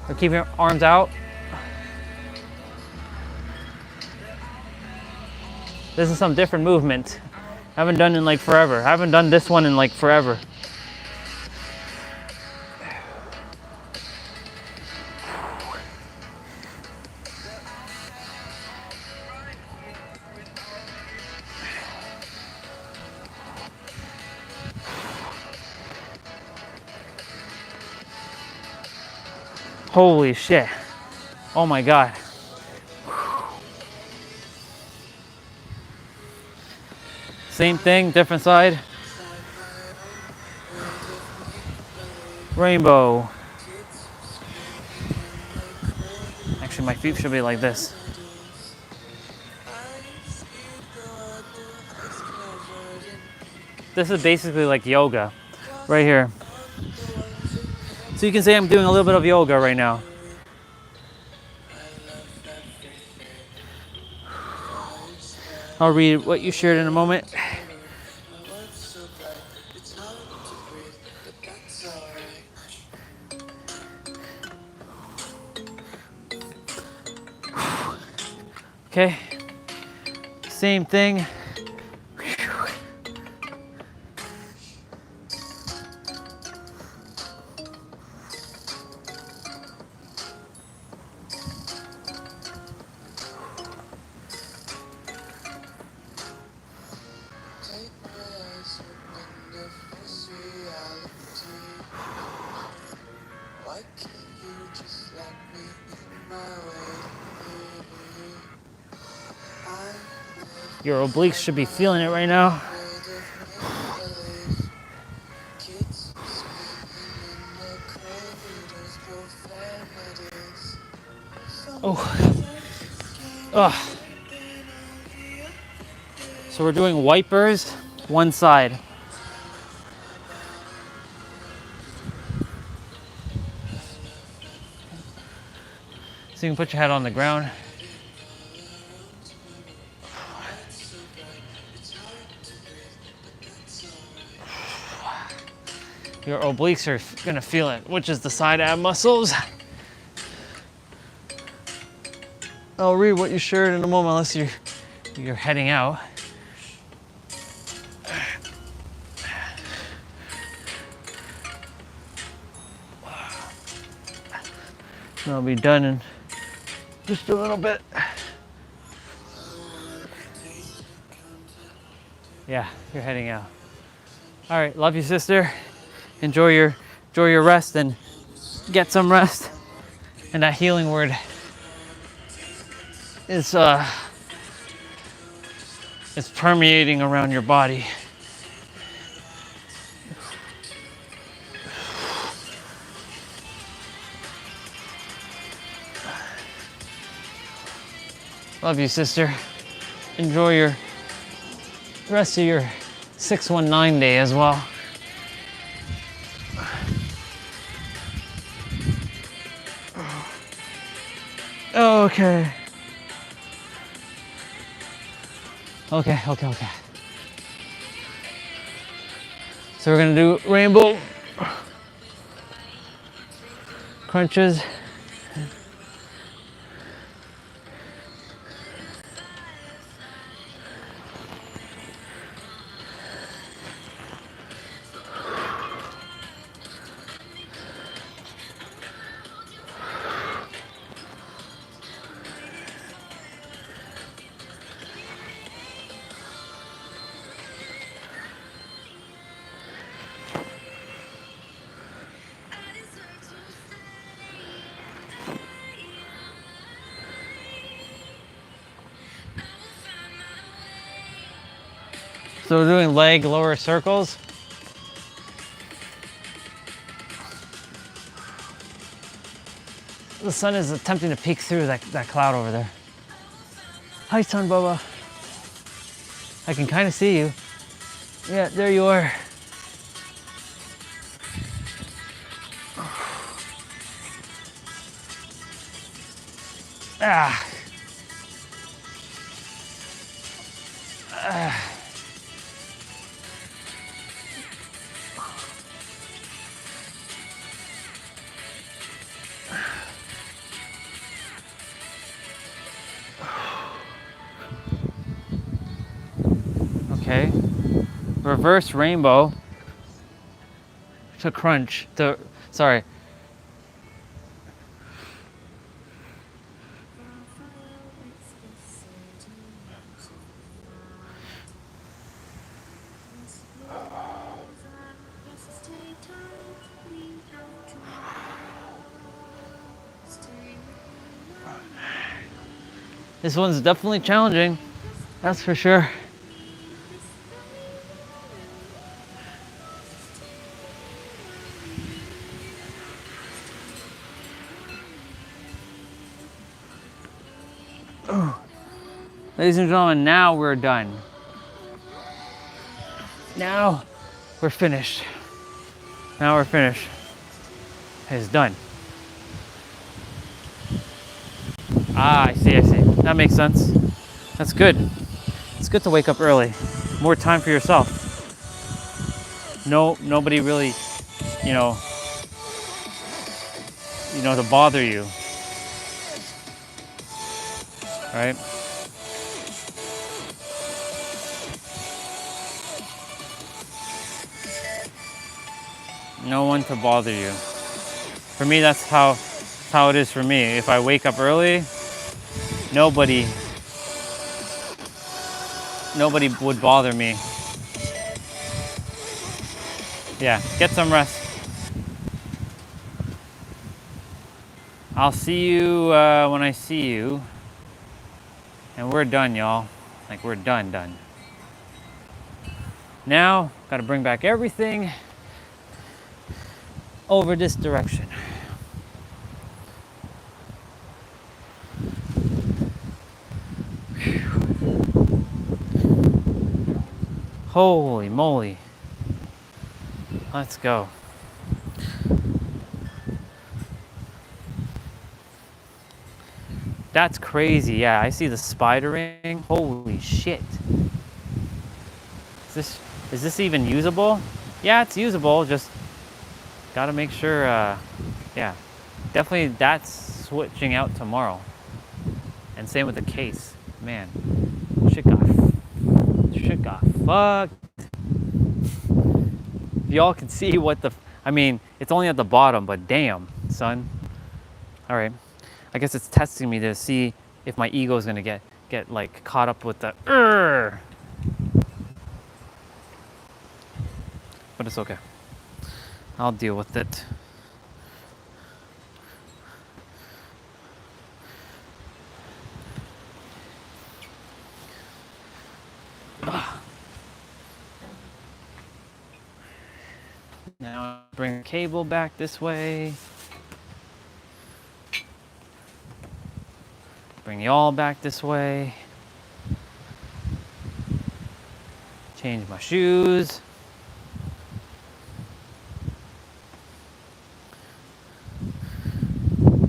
We're keeping our arms out. This is some different movement. I haven't done in like forever. I haven't done this one in like forever. Holy shit. Oh my God. Same thing, different side. Rainbow. Actually, my feet should be like this. This is basically like yoga right here. So you can say I'm doing a little bit of yoga right now. I'll read what you shared in a moment. Okay, same thing. Your obliques should be feeling it right now. Oh. Ugh. So we're doing wipers, one side. So you can put your head on the ground. Your obliques are gonna feel it, which is the side ab muscles. I'll read what you shared in a moment, unless you're heading out. I'll be done in just a little bit. Yeah, you're heading out. All right, love you, sister. Enjoy your rest and get some rest. And that healing word is it's permeating around your body. Love you, sister. Enjoy your rest of your 619 day as well. Okay. Okay. So we're gonna do rainbow crunches. So we're doing leg lower circles. The sun is attempting to peek through that cloud over there. Hi, Sun Bubba. I can kind of see you. Yeah, there you are. Ah. Okay. Reverse rainbow to crunch. Sorry. This one's definitely challenging, that's for sure. Ladies and gentlemen, now we're done. Now we're finished. Now we're finished. It's done. Ah, I see. That makes sense. That's good. It's good to wake up early. More time for yourself. Nobody really, to bother you. Right? No one to bother you. For me, that's how it is for me. If I wake up early, nobody would bother me. Yeah, get some rest. I'll see you when I see you. And we're done, y'all. Like, we're done. Now, gotta bring back everything over this direction. Holy moly. Let's go. That's crazy. Yeah, I see the spidering. Holy shit. Is this even usable? Yeah, it's usable. Just gotta make sure. Yeah, definitely that's switching out tomorrow. And same with the case. Man, shit got fucked. Y'all can see what the, I mean, it's only at the bottom, but damn, son. All right, I guess it's testing me to see if my ego is gonna get like caught up with the but it's okay. I'll deal with it. Now bring the cable back this way. Bring y'all back this way. Change my shoes.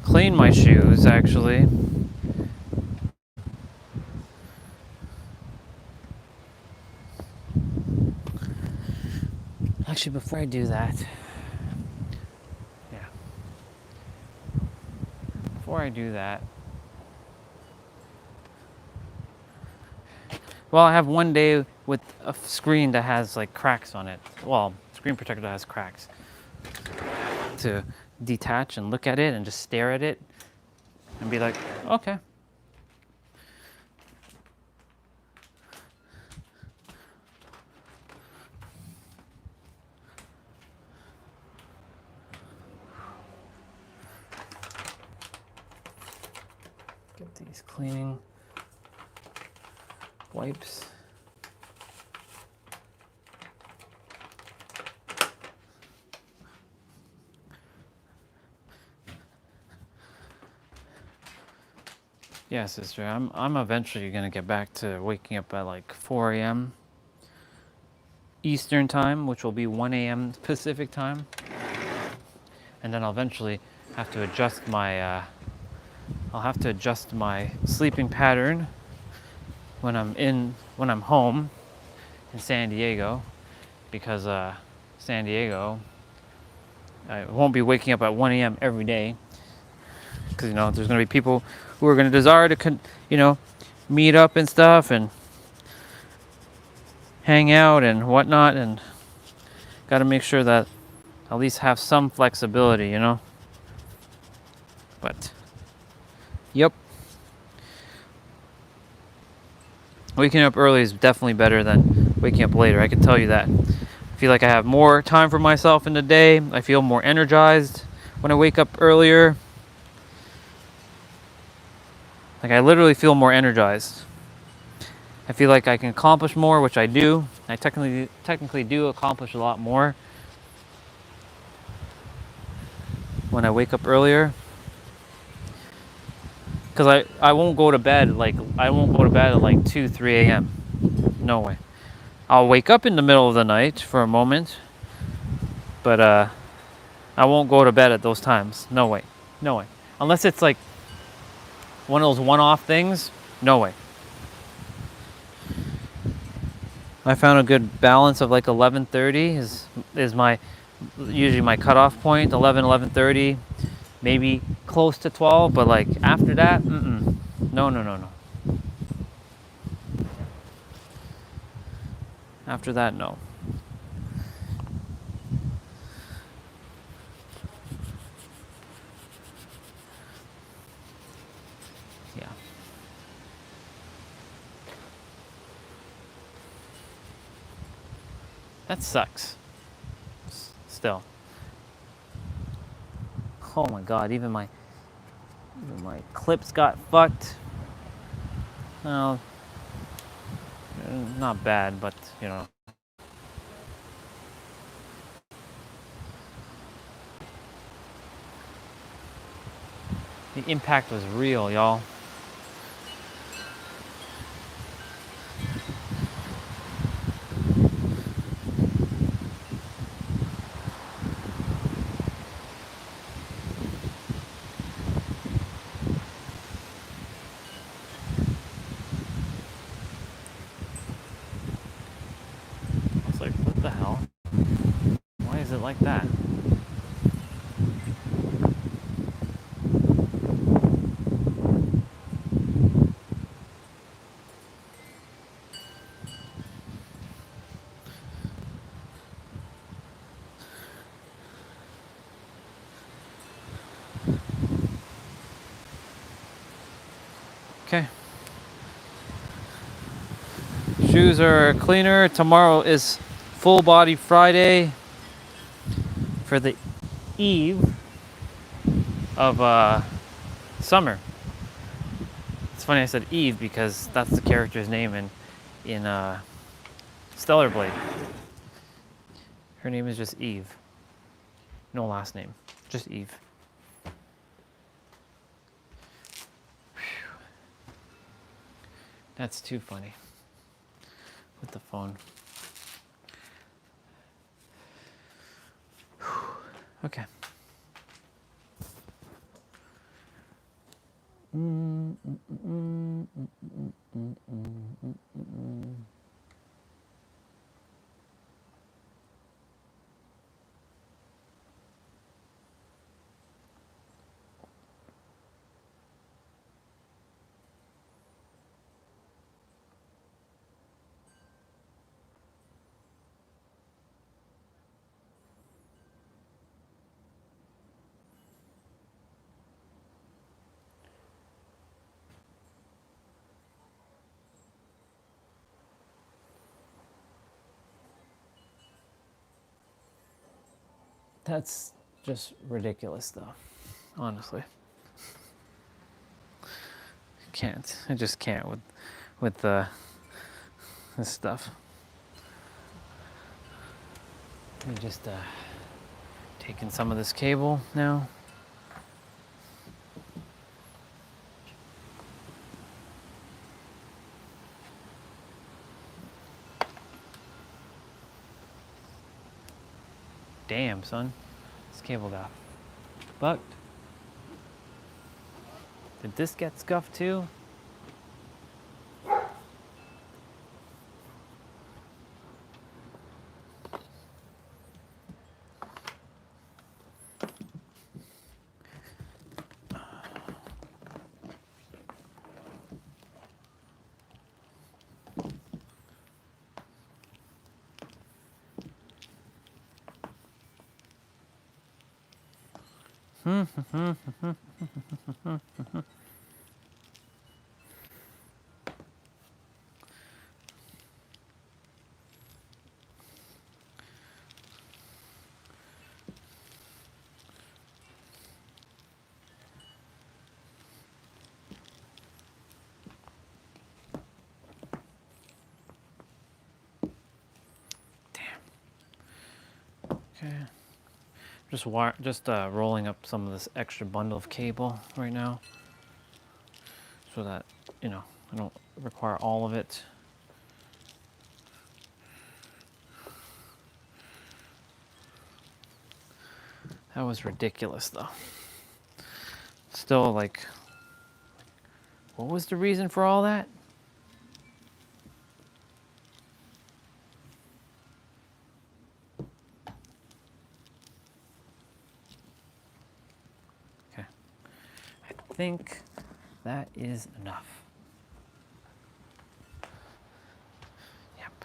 Clean my shoes, actually. Actually, before I do that, well, I have one day with a screen that has like cracks on it. Well, screen protector that has cracks. To detach and look at it and just stare at it and be like, okay. Get these cleaning wipes. Yeah, sister, I'm eventually gonna get back to waking up at like 4 a.m. Eastern time, which will be 1 a.m. Pacific time. And then I'll eventually have to adjust my sleeping pattern when I'm home in San Diego, because San Diego, I won't be waking up at 1 a.m. every day, because you know there's going to be people who are going to desire to meet up and stuff and hang out and whatnot, and got to make sure that at least have some flexibility, But yep, waking up early is definitely better than waking up later. I can tell you that. I feel like I have more time for myself in the day. I feel more energized when I wake up earlier. Like, I literally feel more energized. I feel like I can accomplish more, which I do. I technically do accomplish a lot more when I wake up earlier. Because I won't go to bed at like 2, 3 a.m. No way. I'll wake up in the middle of the night for a moment, but I won't go to bed at those times. No way. No way. Unless it's like one of those one-off things, no way. I found a good balance of like 11:30 is usually my cutoff point. 11:30, maybe close to 12, but like after that, no. After that, no. Yeah. That sucks. Still. Oh my god, even my clips got fucked. Well, not bad, but the impact was real, y'all. I was like, what the hell? Why is it like that? Shoes are cleaner. Tomorrow is full body Friday for the eve of summer. It's funny I said Eve because that's the character's name in Stellar Blade. Her name is just Eve. No last name, just Eve. Whew. That's too funny with the phone. Whew. Okay. That's just ridiculous, though. Honestly, can't. I just can't with this stuff. Let me just take in some of this cable now. Damn, son, this cable got fucked. Did this get scuffed too? Okay. Just rolling up some of this extra bundle of cable right now, so that I don't require all of it. That was ridiculous, though. Still, like, what was the reason for all that? Okay. I think that is enough. Yep.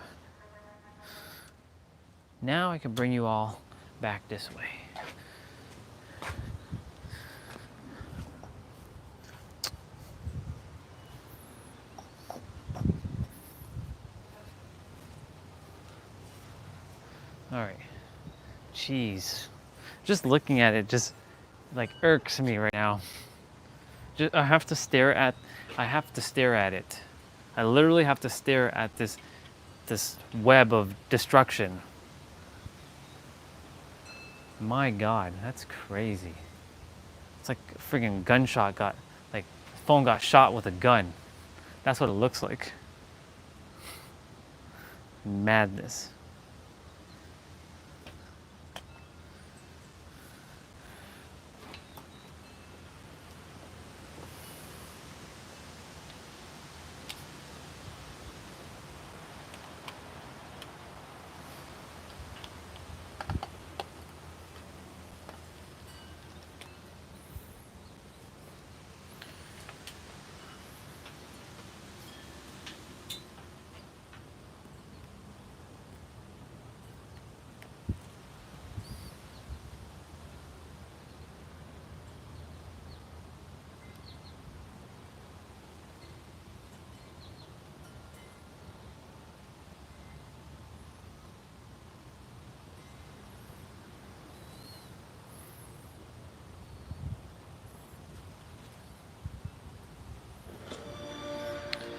Now I can bring you all back this way. All right. Jeez. Just looking at it just like irks me right now. I have to stare at it. I literally have to stare at this web of destruction. My God, that's crazy. It's like a friggin' phone got shot with a gun. That's what it looks like. Madness.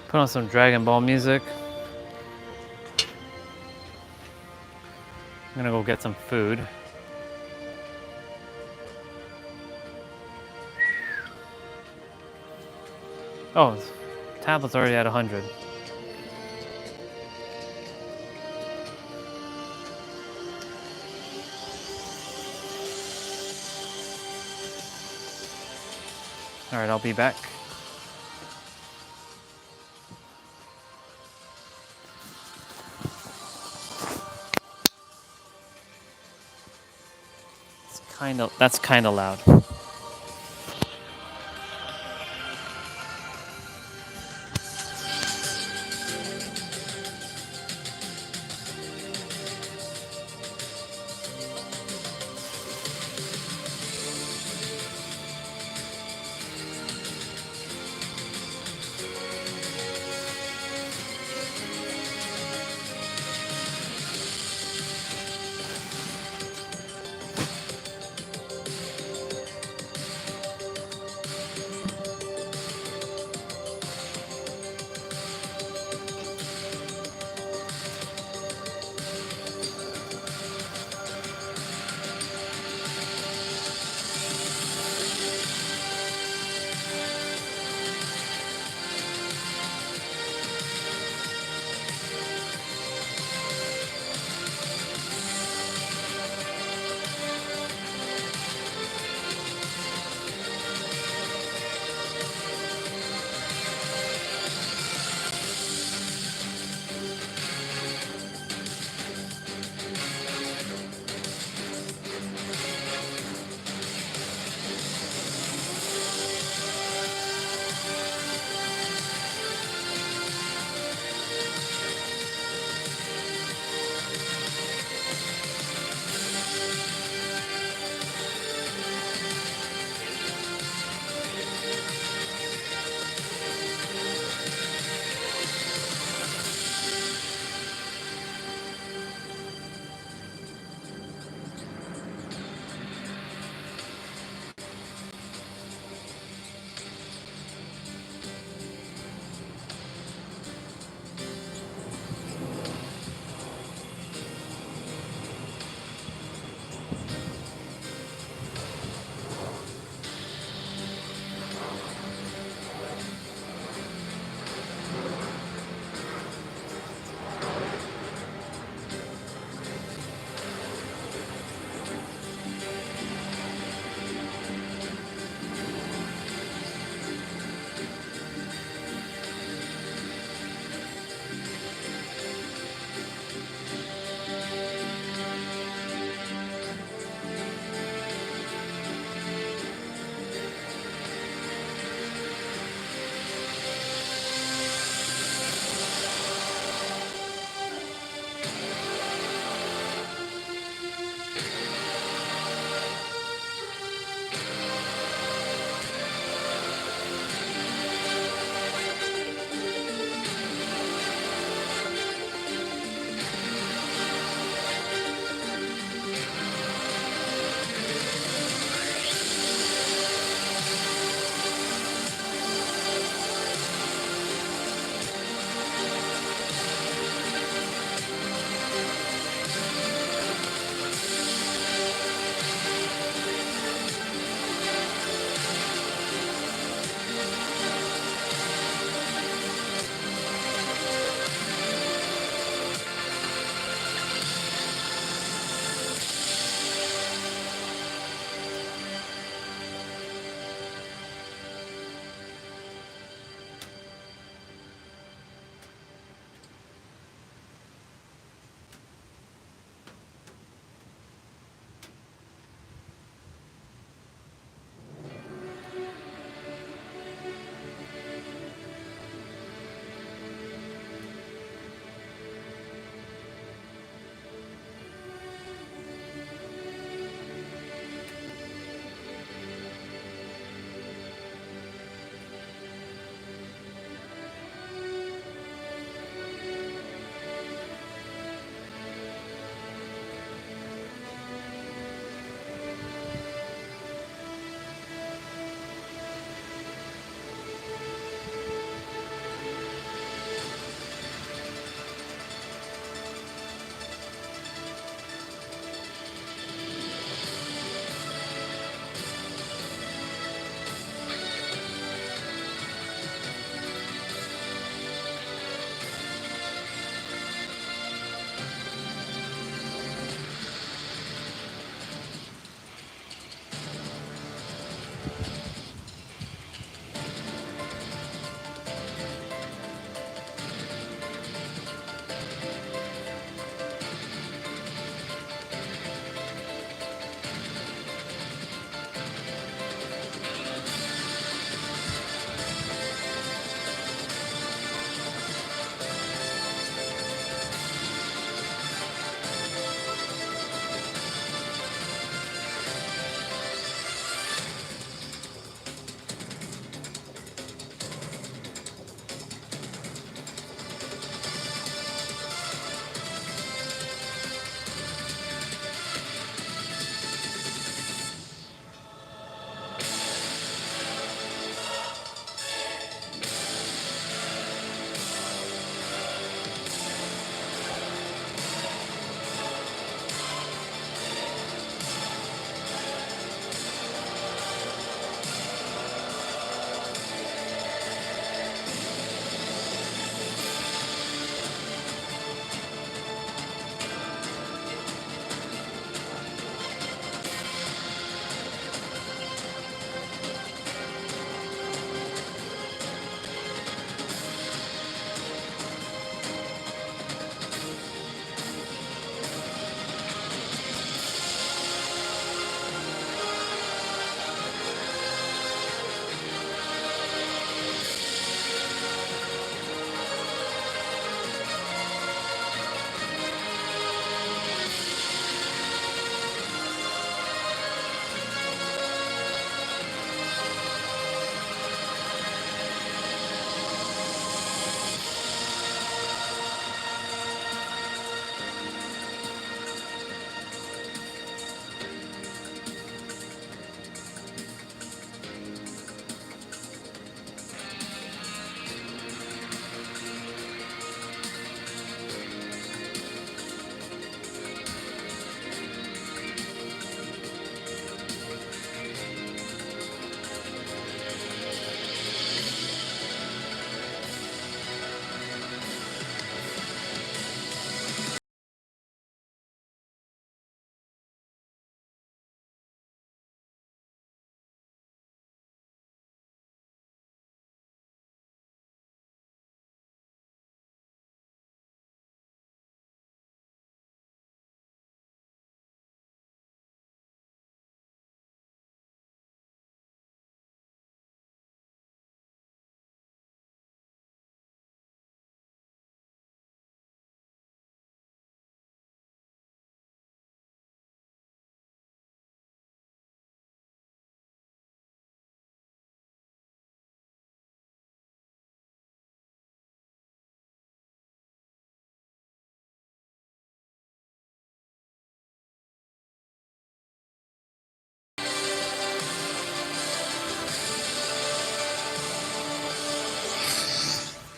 Put on some Dragon Ball music. I'm gonna go get some food. Oh, tablet's already at 100. All right, I'll be back. That's kind of loud.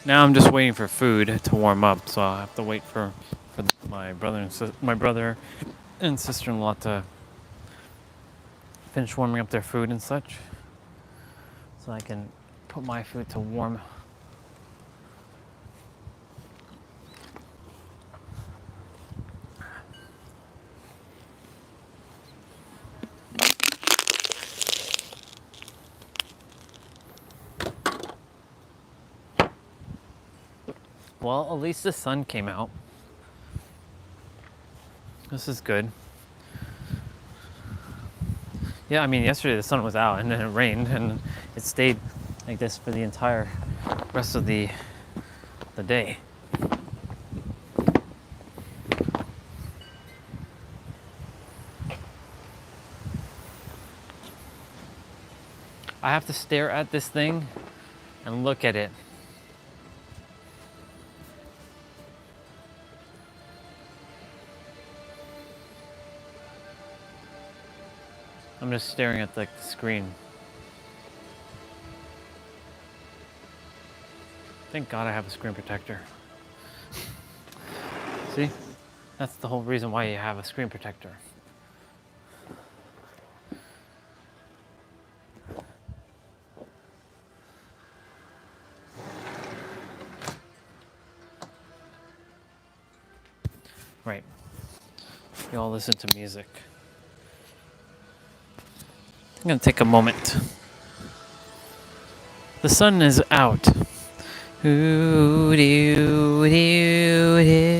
Now I'm just waiting for food to warm up, so I'll have to wait for my brother and sister-in-law to finish warming up their food and such, so I can put my food to warm. Well, at least the sun came out. This is good. Yeah, I mean, yesterday the sun was out and then it rained and it stayed like this for the entire rest of the day. I have to stare at this thing and look at it. I'm just staring at like the screen. Thank God I have a screen protector. See? That's the whole reason why you have a screen protector. Right. You all listen to music. I'm gonna take a moment. The sun is out. Ooh, doo, doo, doo, doo.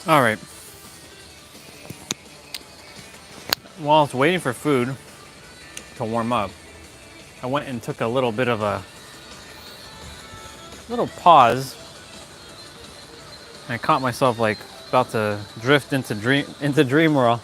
All right. While I was waiting for food to warm up, I went and took a little bit of a little pause. And I caught myself like about to drift into dream world.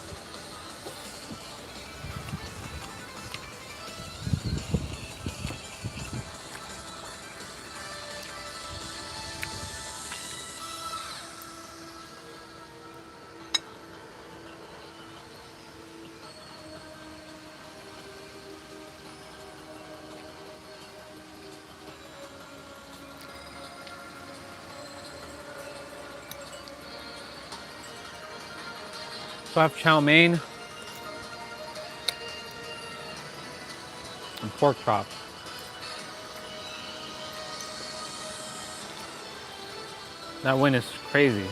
So I have chow mein and pork chop. That wind is crazy.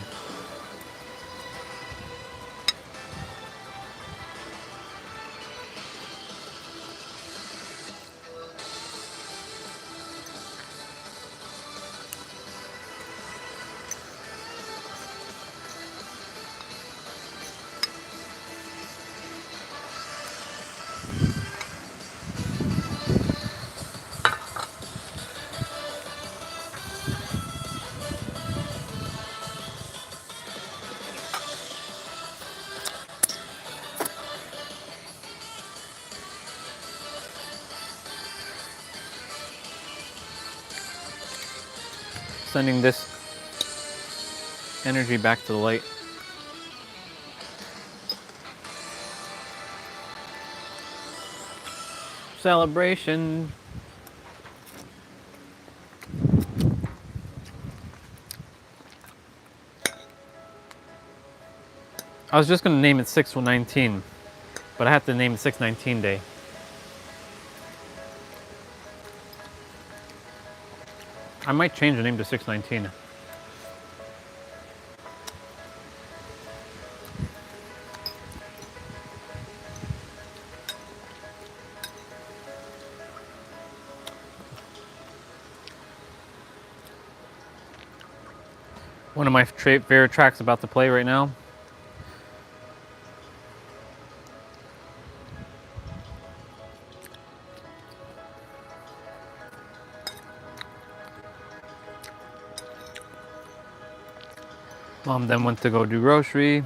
Sending this energy back to the light. Celebration. I was just gonna name it 619, but I have to name it 619 Day. I might change the name to 619. One of my favorite tracks about to play right now. Mom then went to go do grocery.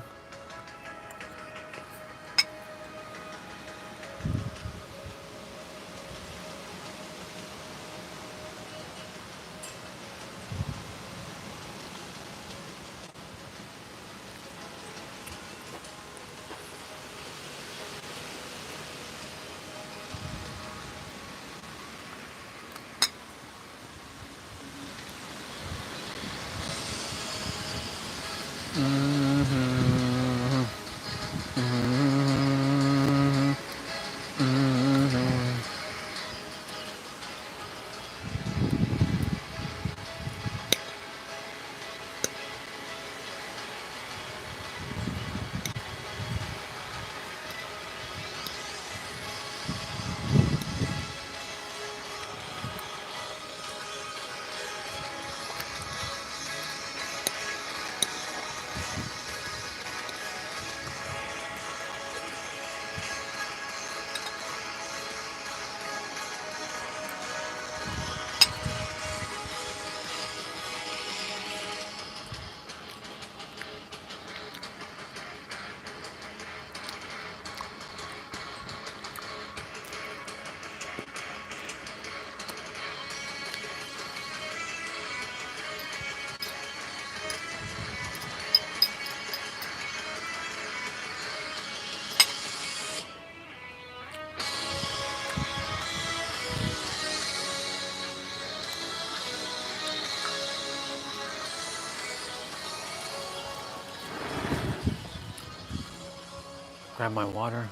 Grab my water.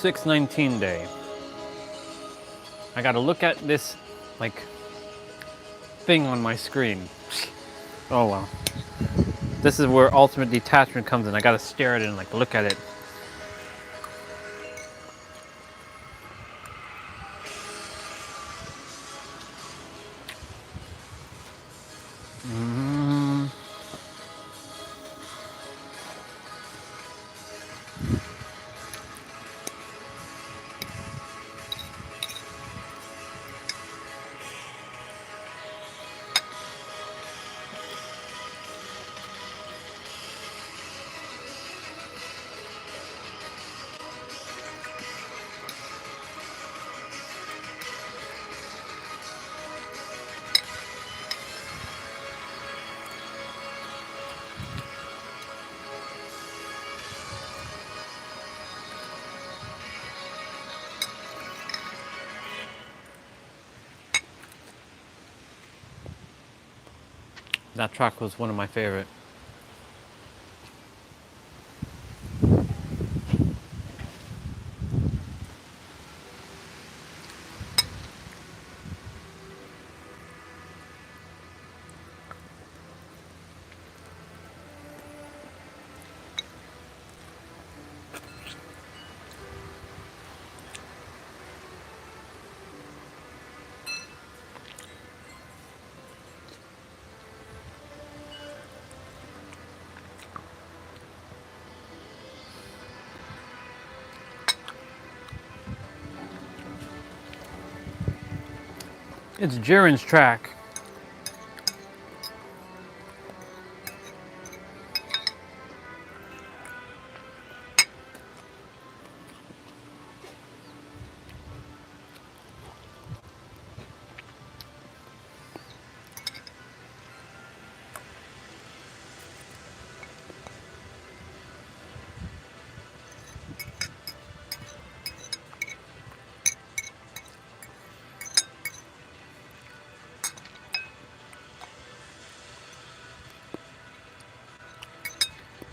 619 day. I gotta look at this like thing on my screen. Oh well. This is where ultimate detachment comes in. I gotta stare at it and like look at it. That track was one of my favorite. It's Jiren's track.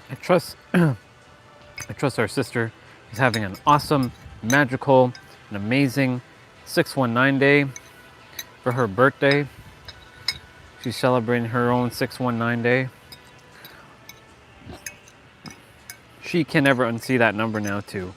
I trust I trust our sister is having an awesome, magical, and amazing 619 day for her birthday. She's celebrating her own 619 day. She can never unsee that number now too.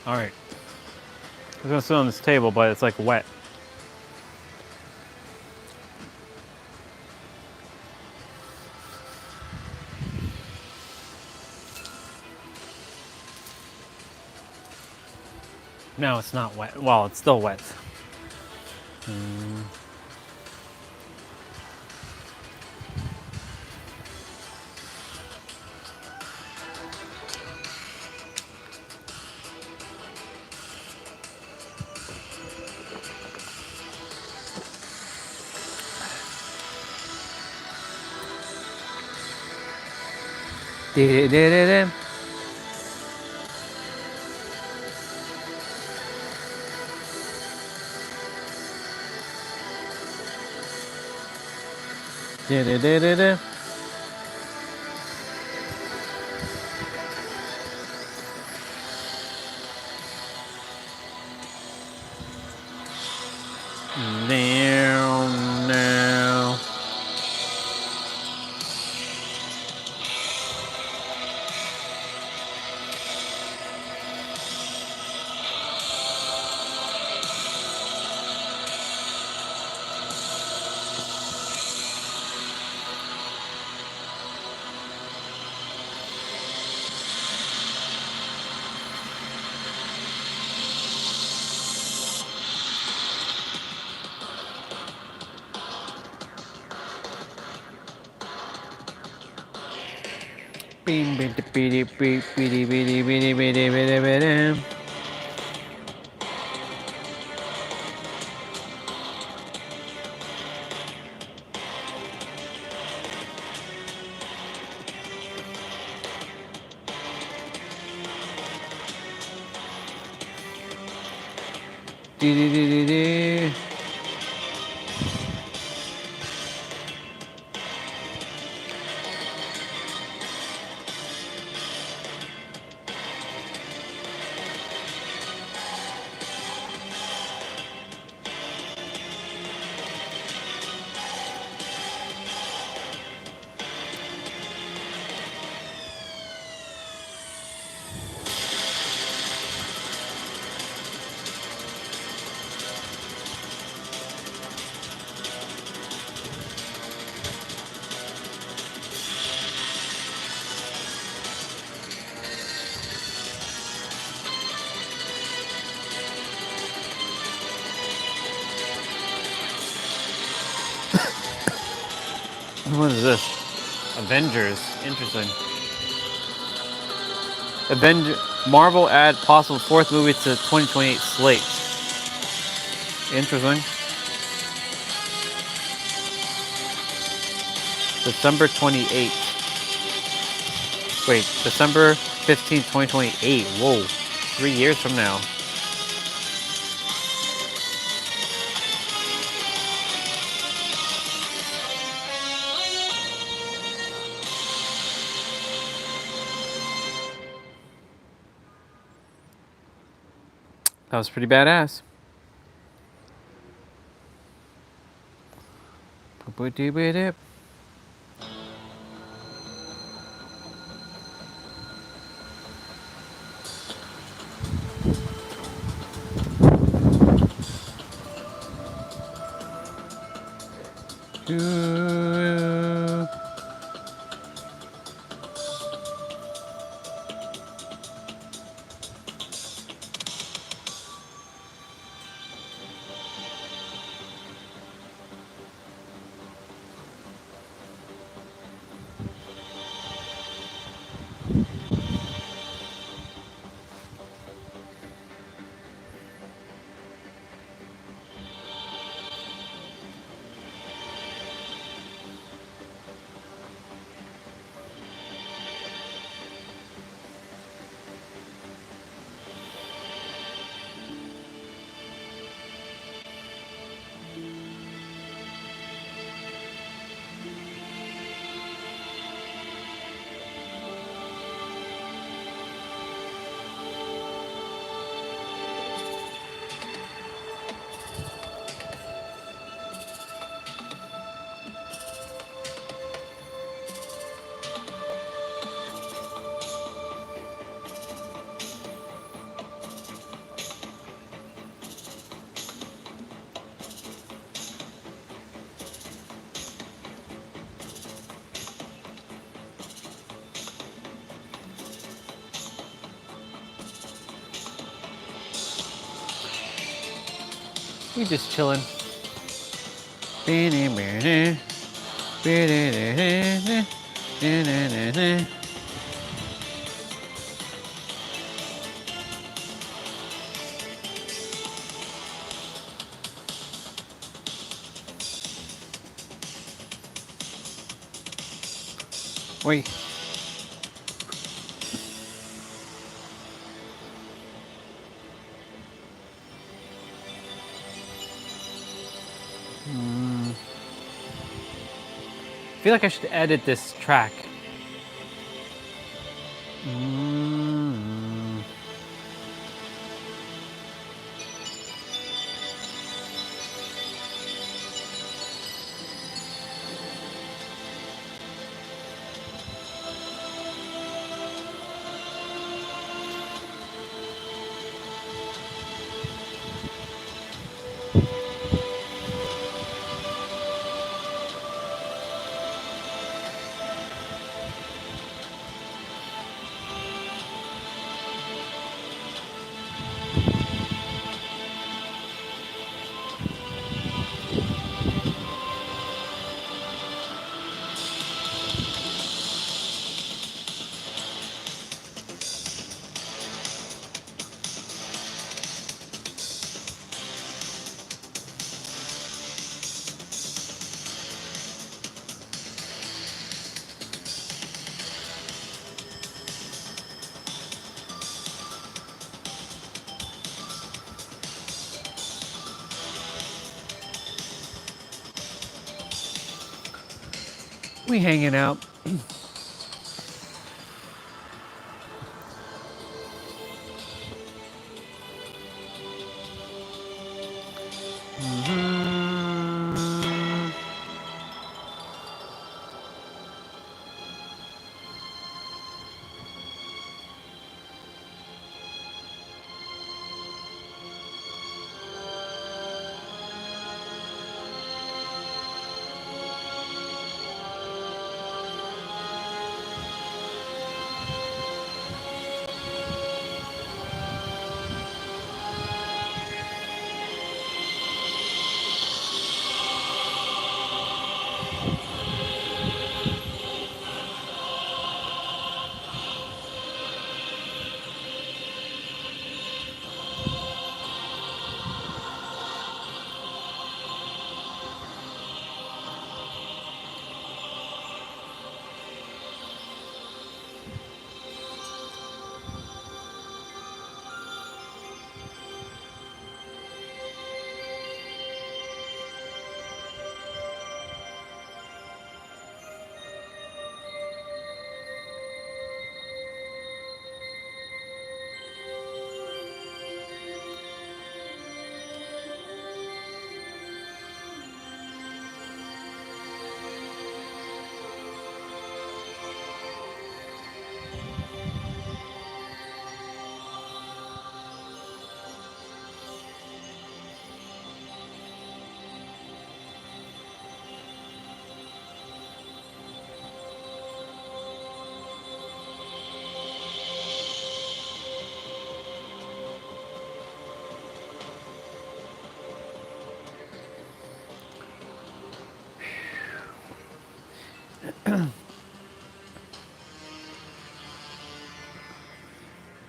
All right. I was gonna sit on this table, but it's like wet. No, it's not wet. Well, it's still wet. Da-da-da-da-da. Da-da-da-da-da. Now, now. What is this? Avengers. Interesting. Marvel add possible fourth movie to 2028 slate. Interesting. December 28th. Wait, December 15th, 2028. Whoa. 3 years from now. That was pretty badass. We just chilling. Wait. I feel like I should edit this track. We hanging out.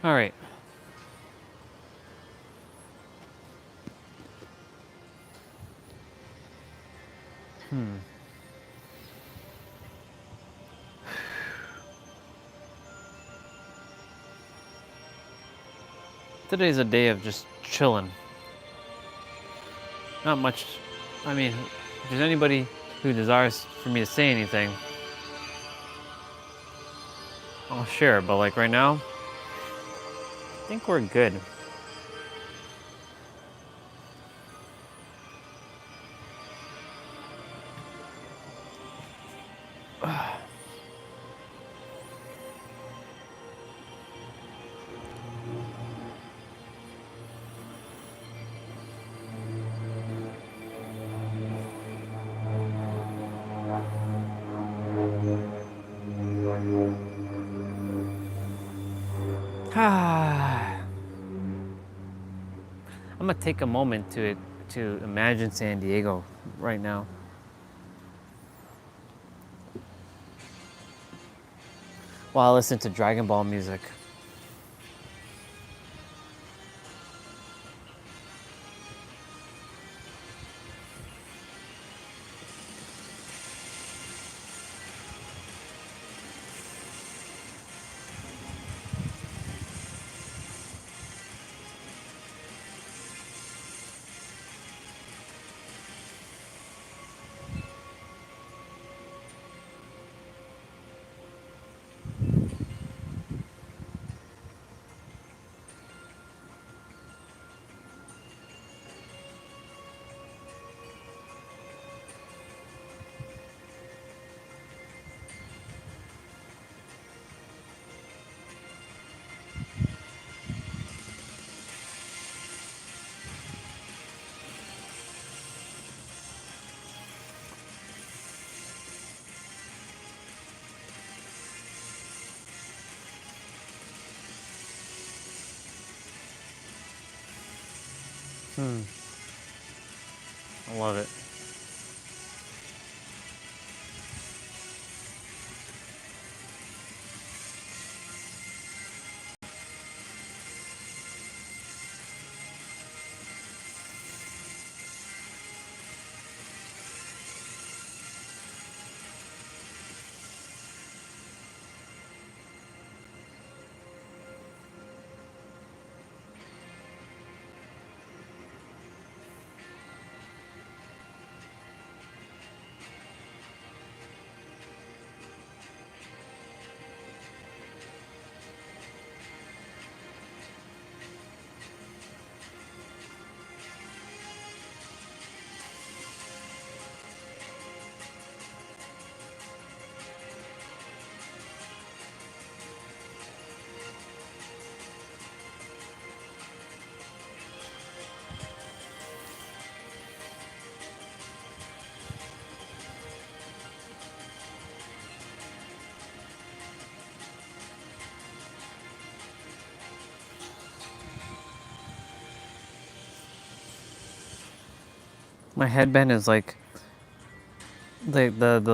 All right. Today's a day of just chilling. Not much. I mean, if there's anybody who desires for me to say anything, I'll share. But like right now, I think we're good. I'm gonna take a moment to imagine San Diego right now. While I listen to Dragon Ball music. I love it. My headband is like the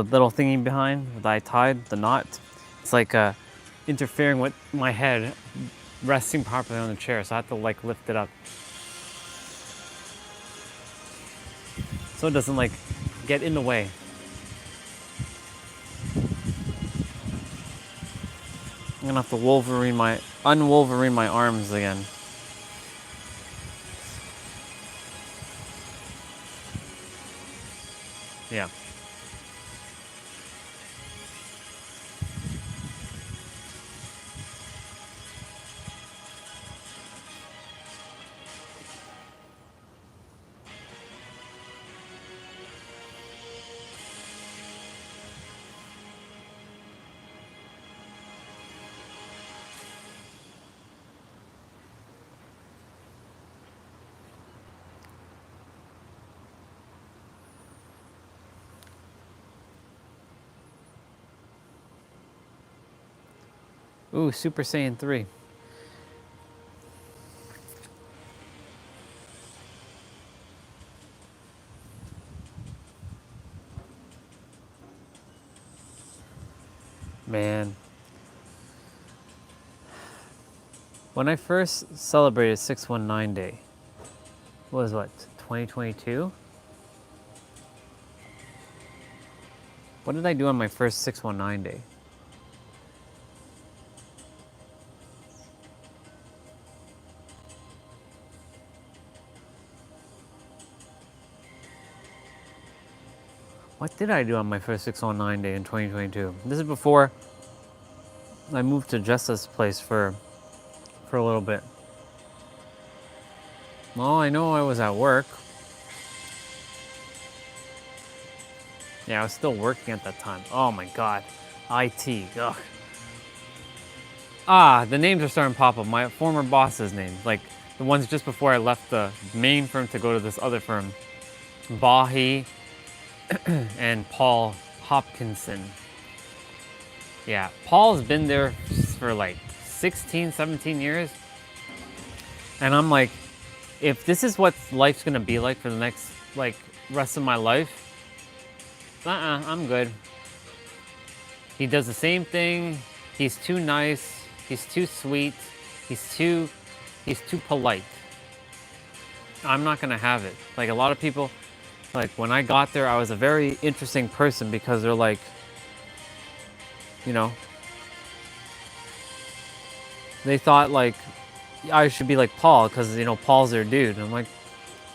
little thingy behind that I tied, the knot. It's like interfering with my head resting properly on the chair, so I have to like lift it up so it doesn't like get in the way. I'm gonna have to unwolverine my arms again. Yeah. Ooh, Super Saiyan 3. Man. When I first celebrated 619 Day, was what, 2022? What did I do on my first 619 Day? What did I do on my first 619 Day in 2022? This is before I moved to Jessa's place for a little bit. Well, I know I was at work. Yeah, I was still working at that time. Oh my god. IT. Ugh. Ah, the names are starting to pop up. My former boss's name. Like the ones just before I left the main firm to go to this other firm. Bahi and Paul Hopkinson. Yeah, Paul's been there for like 16, 17 years. And I'm like, if this is what life's gonna be like for the next like rest of my life, I'm good. He does the same thing. He's too nice. He's too sweet. He's too polite. I'm not gonna have it. Like a lot of people, like when I got there, I was a very interesting person because they're like, you know, they thought like I should be like Paul because you know Paul's their dude. I'm like,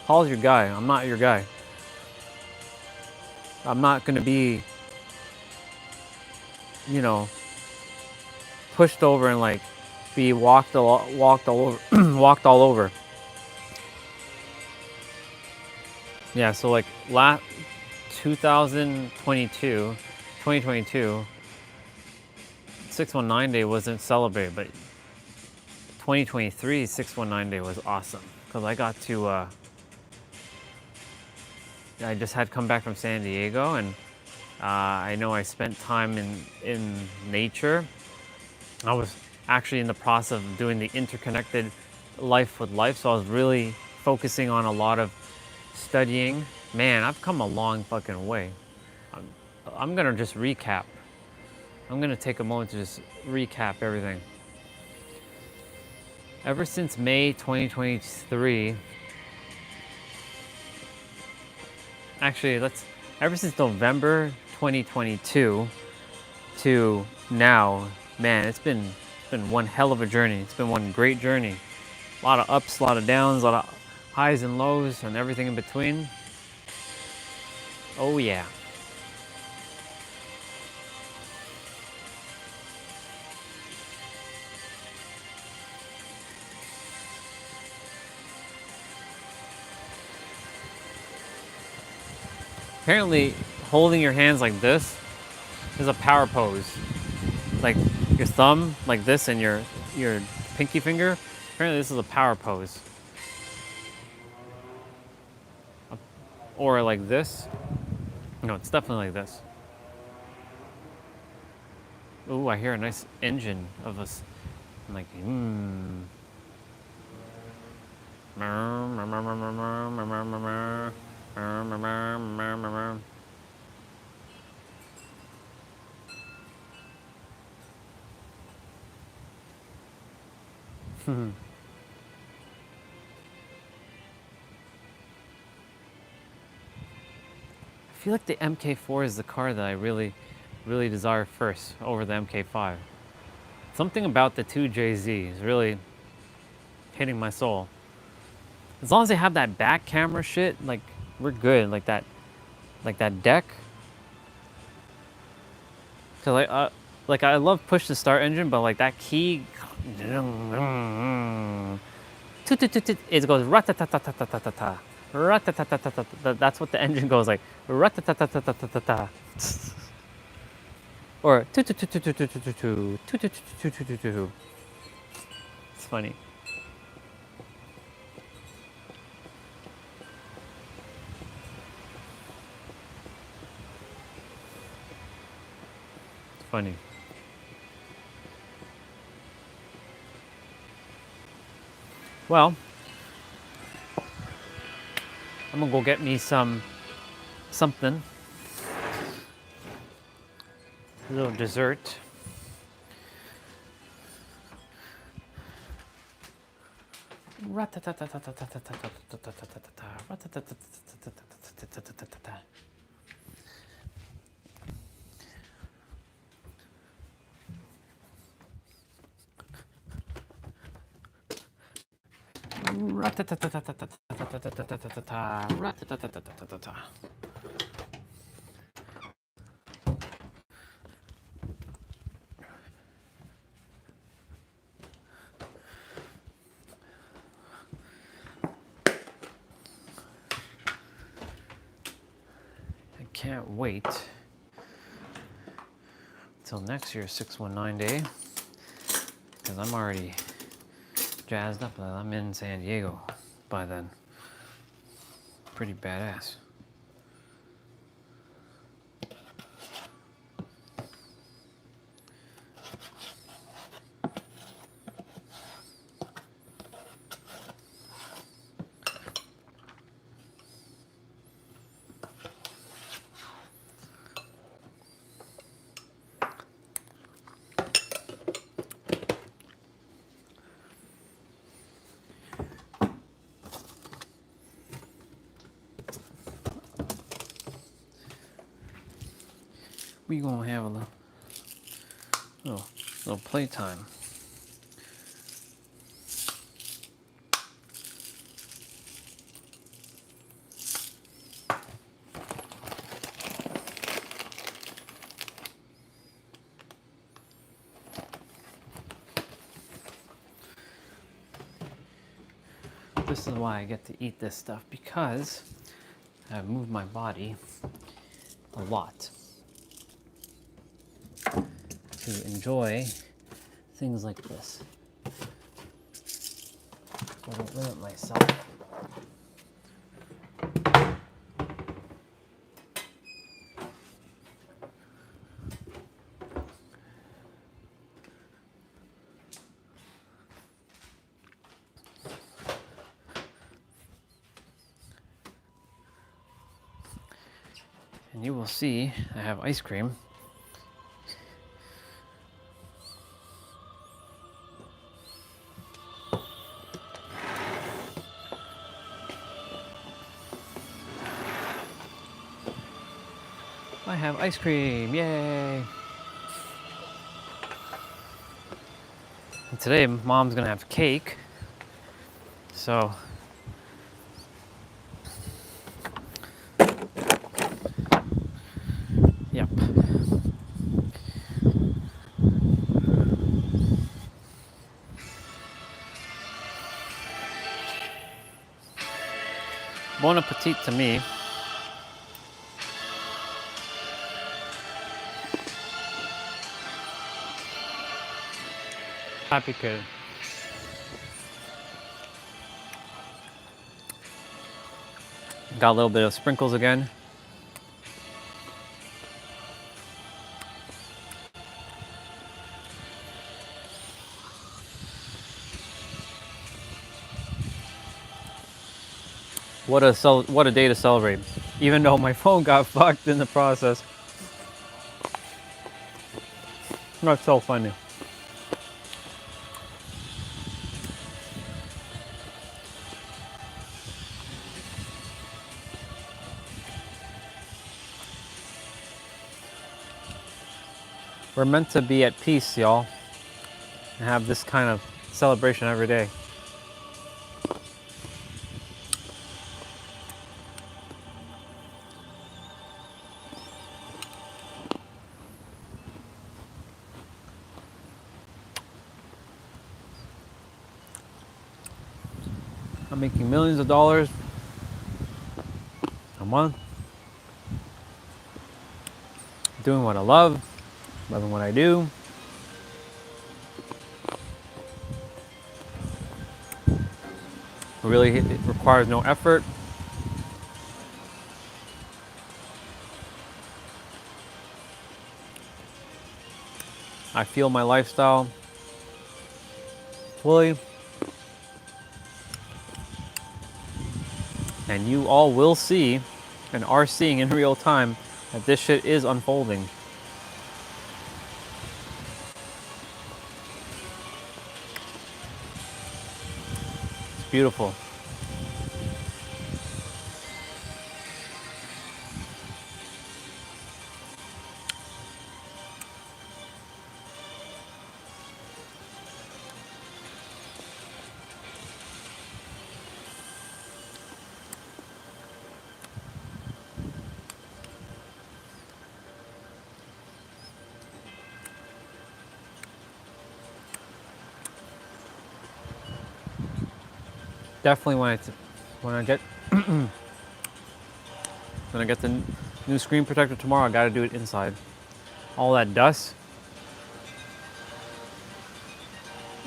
Paul's your guy. I'm not your guy. I'm not gonna be, you know, pushed over and like be walked all over, walked all over. Yeah, so like 2022, 619 Day wasn't celebrated, but 2023 619 Day was awesome because I got to. I just had come back from San Diego, and I know I spent time in nature. I was actually in the process of doing the interconnected life with life, so I was really focusing on a lot of studying. Man, I've come a long fucking way. I'm gonna just recap. I'm gonna take a moment to just recap everything. Ever since May 2023, actually, ever since November 2022 to now, man, it's been one hell of a journey. It's been one great journey. A lot of ups, a lot of downs, a lot of highs and lows, and everything in between. Oh yeah. Apparently, holding your hands like this is a power pose. Like your thumb like this and your pinky finger. Apparently this is a power pose. Or like this. No, it's definitely like this. Ooh, I hear a nice engine of us. I'm like, I feel like the MK4 is the car that I really desire first over the MK5. Something about the 2JZ is really hitting my soul. As long as they have that back camera shit, like we're good. Like that deck. Cause I love push to start engine, but like that key, it goes ratatatatata, ratatatatata. That's what the engine goes like, ratatatatata, or it's funny. It's funny. Well, I'm gonna go get me something, a little dessert. I can't wait till next year's 619 day, because I'm already jazzed up that I'm in San Diego by then. Pretty badass. We gonna have a little playtime. This is why I get to eat this stuff, because I've moved my body a lot to enjoy things like this. I don't limit myself. And you will see I have ice cream. I have ice cream, yay! And today, Mom's gonna have cake, so yep. Bon appetit to me. Happy kid. Got a little bit of sprinkles again. What a day to celebrate. Even though my phone got fucked in the process. That's so funny. We're meant to be at peace, y'all, and have this kind of celebration every day. I'm making millions of dollars a month, doing what I love, loving what I do. Really, it requires no effort. I feel my lifestyle fully. And you all will see and are seeing in real time that this shit is unfolding. It's beautiful. Definitely when I get when I get the new screen protector tomorrow, I gotta do it inside. All that dust,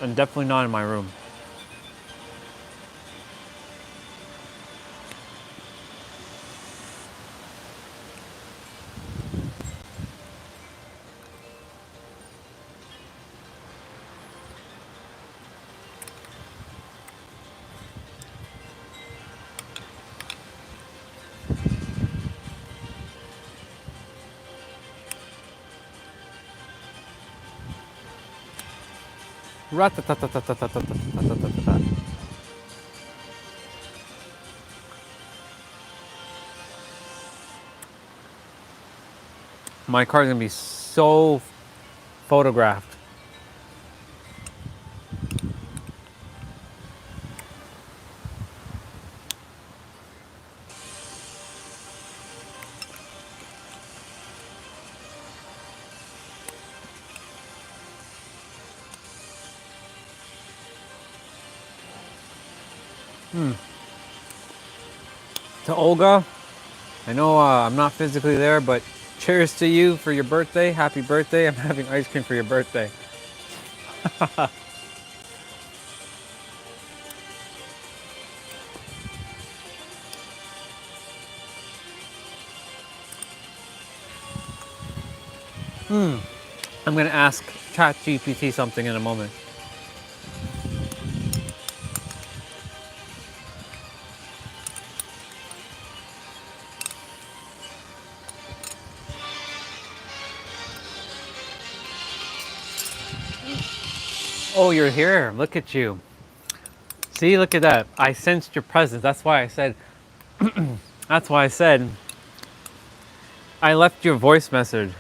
and definitely not in my room. Rat-ta-ta-ta-ta-ta-ta-ta-ta-ta-ta-ta-ta. My car's gonna be so photographed. To Olga, I know I'm not physically there, but cheers to you for your birthday. Happy birthday. I'm having ice cream for your birthday. I'm gonna ask ChatGPT something in a moment. Oh, you're here. Look at you. See, look at that. I sensed your presence. That's why I said, I left your voice message.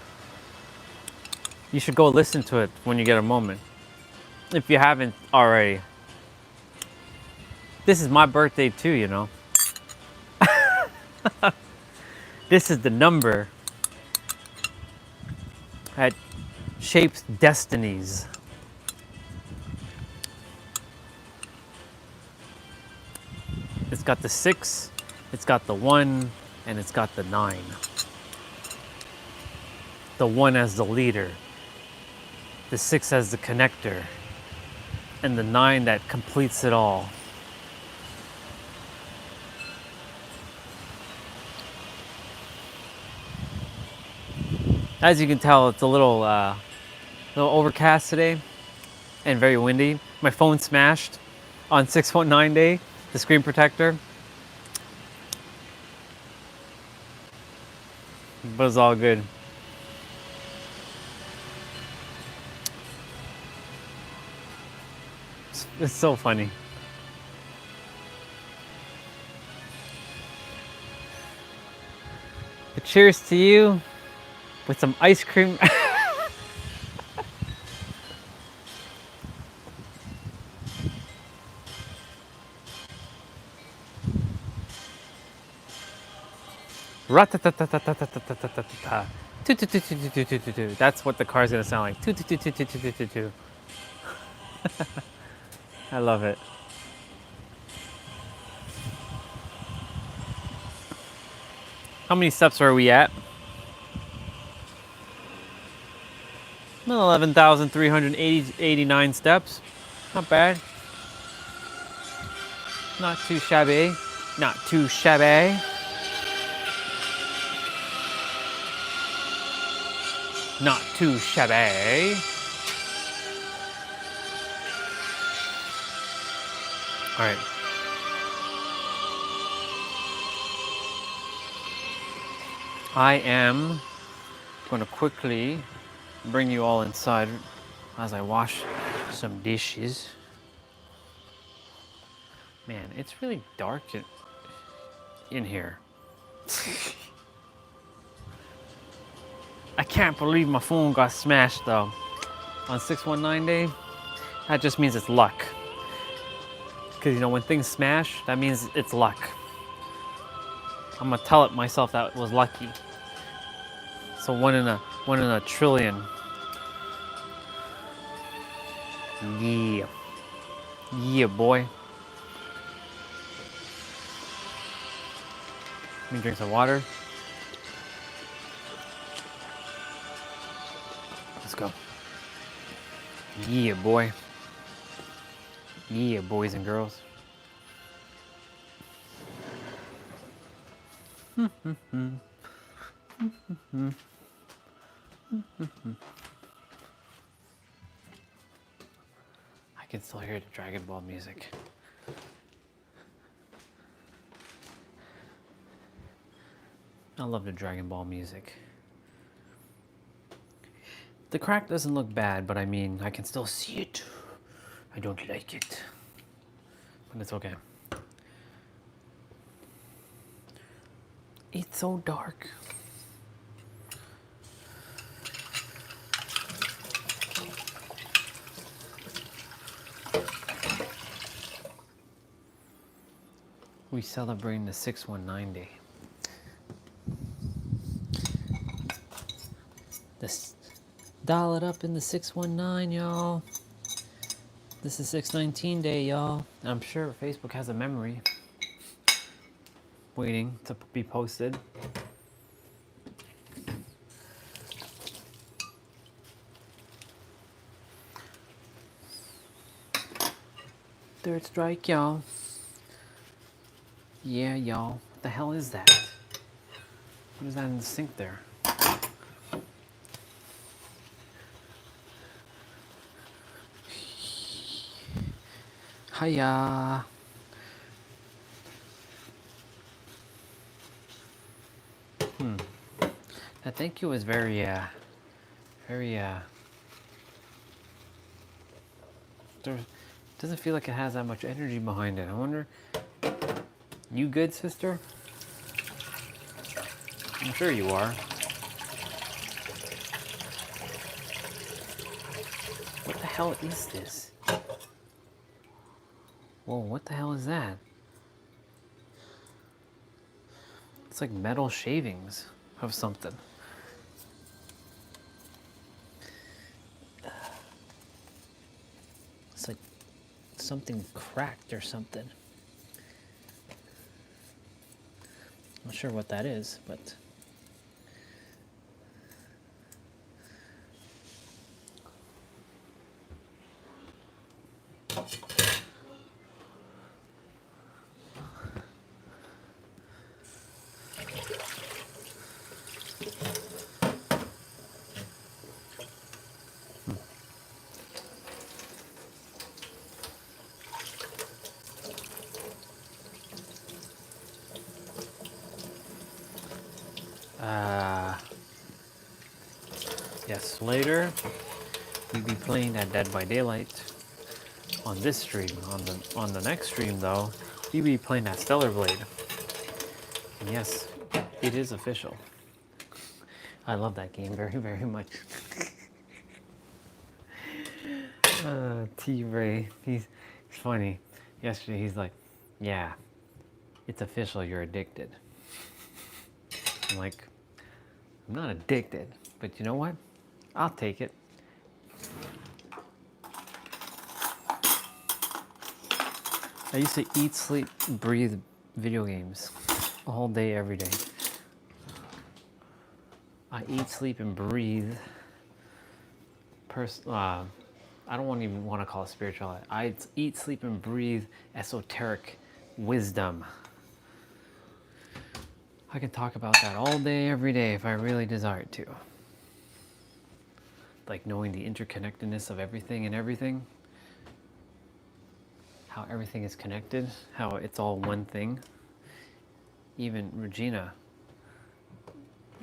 You should go listen to it when you get a moment. If you haven't already. This is my birthday too, you know. This is the number that shapes destinies. It's got the 6, it's got the 1, and it's got the 9. The 1 as the leader, the 6 as the connector, and the 9 that completes it all. As you can tell, it's a little overcast today and very windy. My phone smashed on 619 day, the screen protector. but it's all good. It's so funny. But cheers to you with some ice cream. Rat-ta-ta-ta-ta-ta-ta-ta-ta-ta-ta. Toot-toot-toot-toot-toot-toot-toot. That's what the car's gonna sound like. Toot-toot-toot-toot-toot-toot-toot. I love it. How many steps are we at? 11,389 steps. Not bad. Not too shabby. Not too shabby. Not too shabby. All right. I am going to quickly bring you all inside as I wash some dishes. Man, it's really dark in here. I can't believe my phone got smashed though. On 619 day, that just means it's luck. Because you know, when things smash, that means it's luck. I'm gonna tell it myself that it was lucky. So one in a trillion. Yeah. Yeah, boy. Let me drink some water. Let's go. Yeah, boy. Yeah, boys and girls. I can still hear the Dragon Ball music. I love the Dragon Ball music. The crack doesn't look bad, but I mean, I can still see it. I don't like it, but it's okay. It's so dark. We celebrating the 619 day. This dial it up in the 619, y'all. This is 619 day, y'all. I'm sure Facebook has a memory waiting to be posted. Third strike, y'all. Yeah, y'all. What the hell is that? What is that in the sink there? Hiya. That thank you was very doesn't feel like it has that much energy behind it. I wonder, you good, sister? I'm sure you are. What the hell is this? Whoa, what the hell is that? It's like metal shavings of something. It's like something cracked or something. Not sure what that is, but Yes, later we'll be playing that Dead by Daylight on this stream. On the next stream though, we'll be playing that Stellar Blade. And yes, it is official. I love that game very, very much. T-Ray, he's funny. Yesterday he's like, yeah, it's official, you're addicted. I'm like, I'm not addicted, but you know what? I'll take it. I used to eat, sleep, breathe video games all day, every day. I eat, sleep, and breathe. I don't even want to call it spirituality. I eat, sleep, and breathe esoteric wisdom. I can talk about that all day, every day if I really desired to. Like knowing the interconnectedness of everything and everything. How everything is connected. How it's all one thing. Even Regina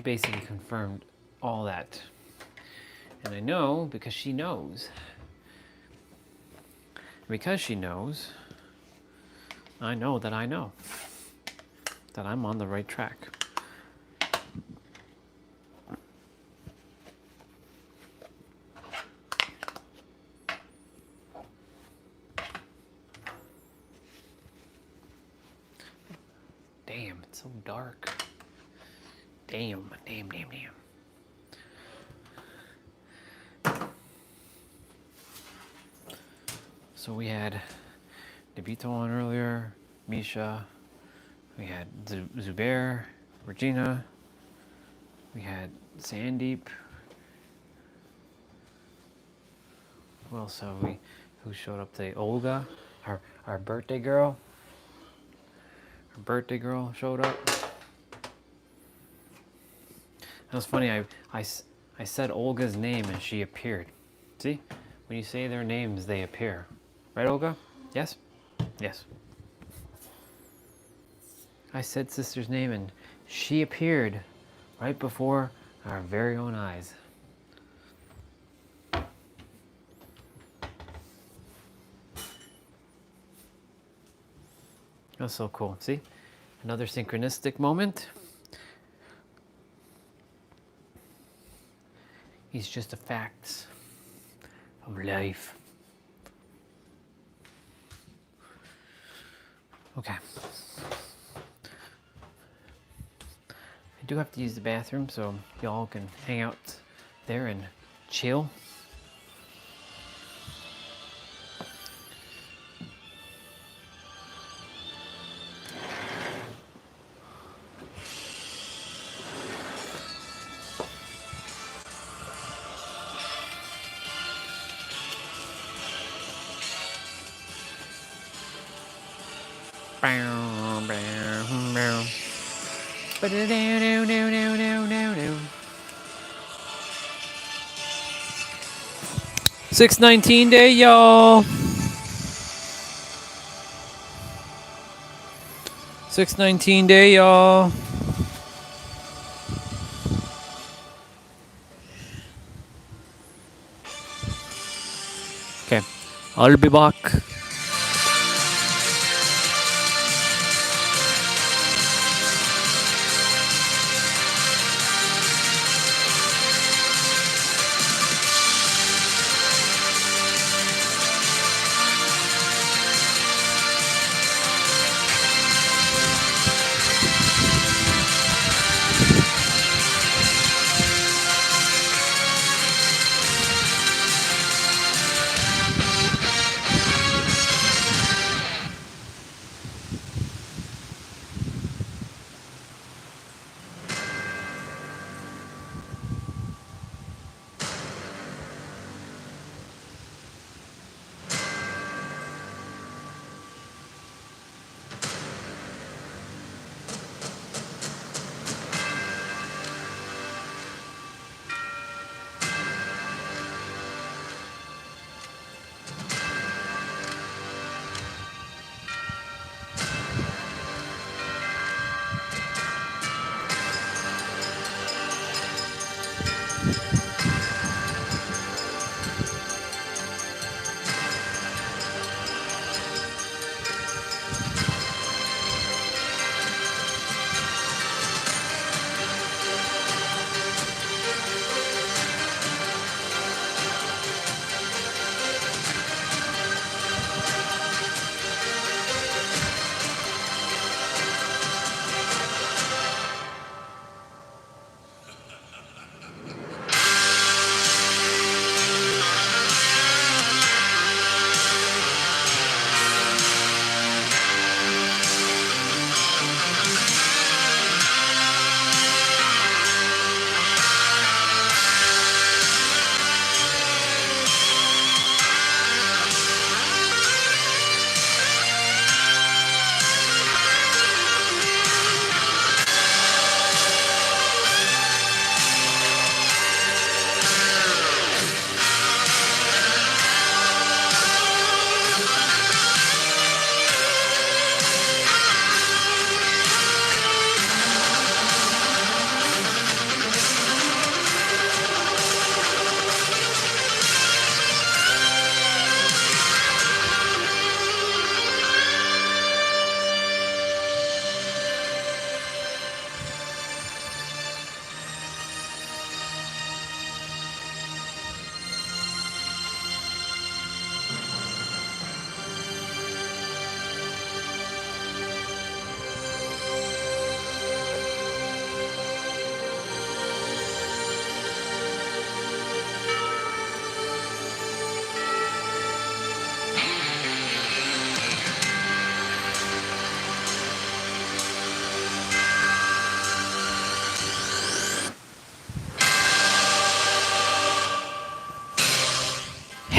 basically confirmed all that. And I know because she knows. Because she knows, I know that I'm on the right track. Damn, it's so dark. Damn. So we had Debito on earlier, Misha, we had Zubair, Regina, we had Sandeep. Who else have we? Who showed up today? Olga, our birthday girl. Our birthday girl showed up. That was funny. I said Olga's name and she appeared. See, when you say their names, they appear. Right, Olga? Yes? Yes. I said sister's name and she appeared right before our very own eyes. That's so cool. See? Another synchronistic moment. It's just the facts of life. Okay. I do have to use the bathroom, so y'all can hang out there and chill. Ba-da-do-do-do-do-do-do. 619 day, y'all. 619 day, y'all. Okay, I'll be back.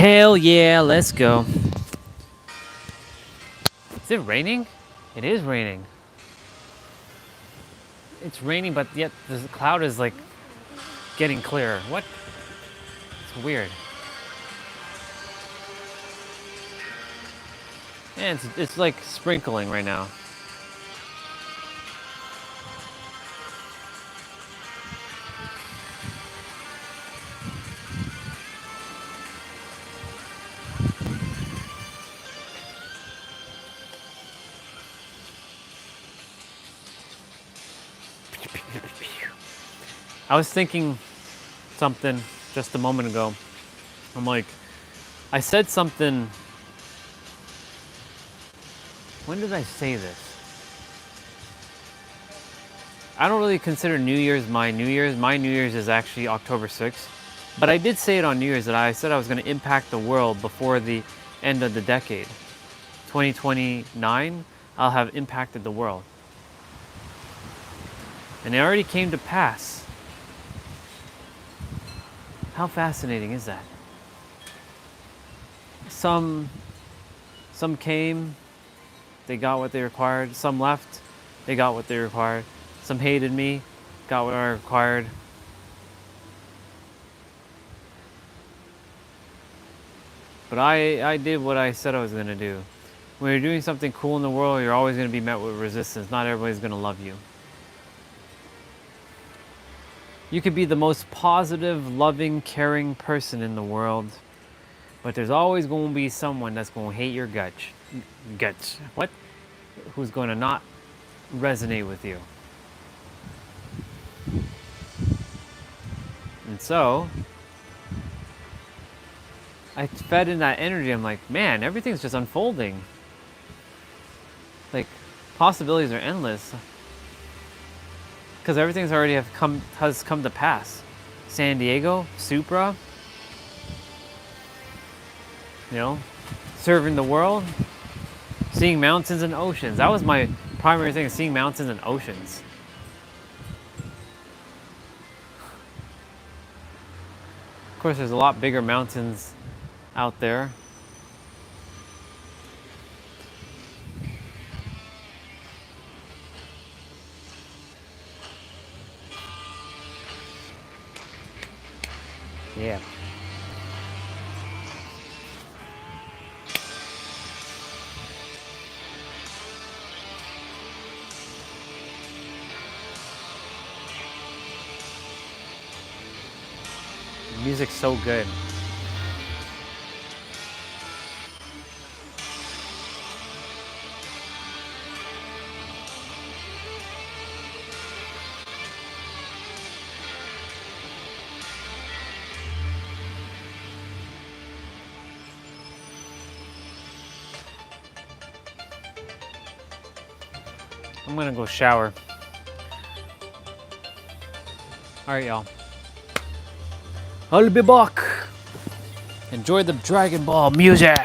Hell yeah, let's go. Is it raining? It is raining. It's raining, but yet the cloud is like getting clearer. What? It's weird. And it's like sprinkling right now. I was thinking something just a moment ago. I'm like, I said something. When did I say this? I don't really consider New Year's my New Year's. My New Year's is actually October 6th. But I did say it on New Year's that I said I was going to impact the world before the end of the decade. 2029, I'll have impacted the world. And it already came to pass. How fascinating is that? Some came, they got what they required. Some left, they got what they required. Some hated me, got what I required. But I did what I said I was going to do. When you're doing something cool in the world, you're always going to be met with resistance. Not everybody's going to love you. You could be the most positive, loving, caring person in the world, but there's always going to be someone that's going to hate your guts. What? Who's going to not resonate with you. And so, I fed in that energy. I'm like, man, everything's just unfolding. Like, possibilities are endless. Because everything's already has come to pass. San Diego, Supra, you know, serving the world, seeing mountains and oceans. That was my primary thing, seeing mountains and oceans. Of course, there's a lot bigger mountains out there. Yeah. The music's so good. I'm gonna go shower. Alright, y'all. I'll be back. Enjoy the Dragon Ball music.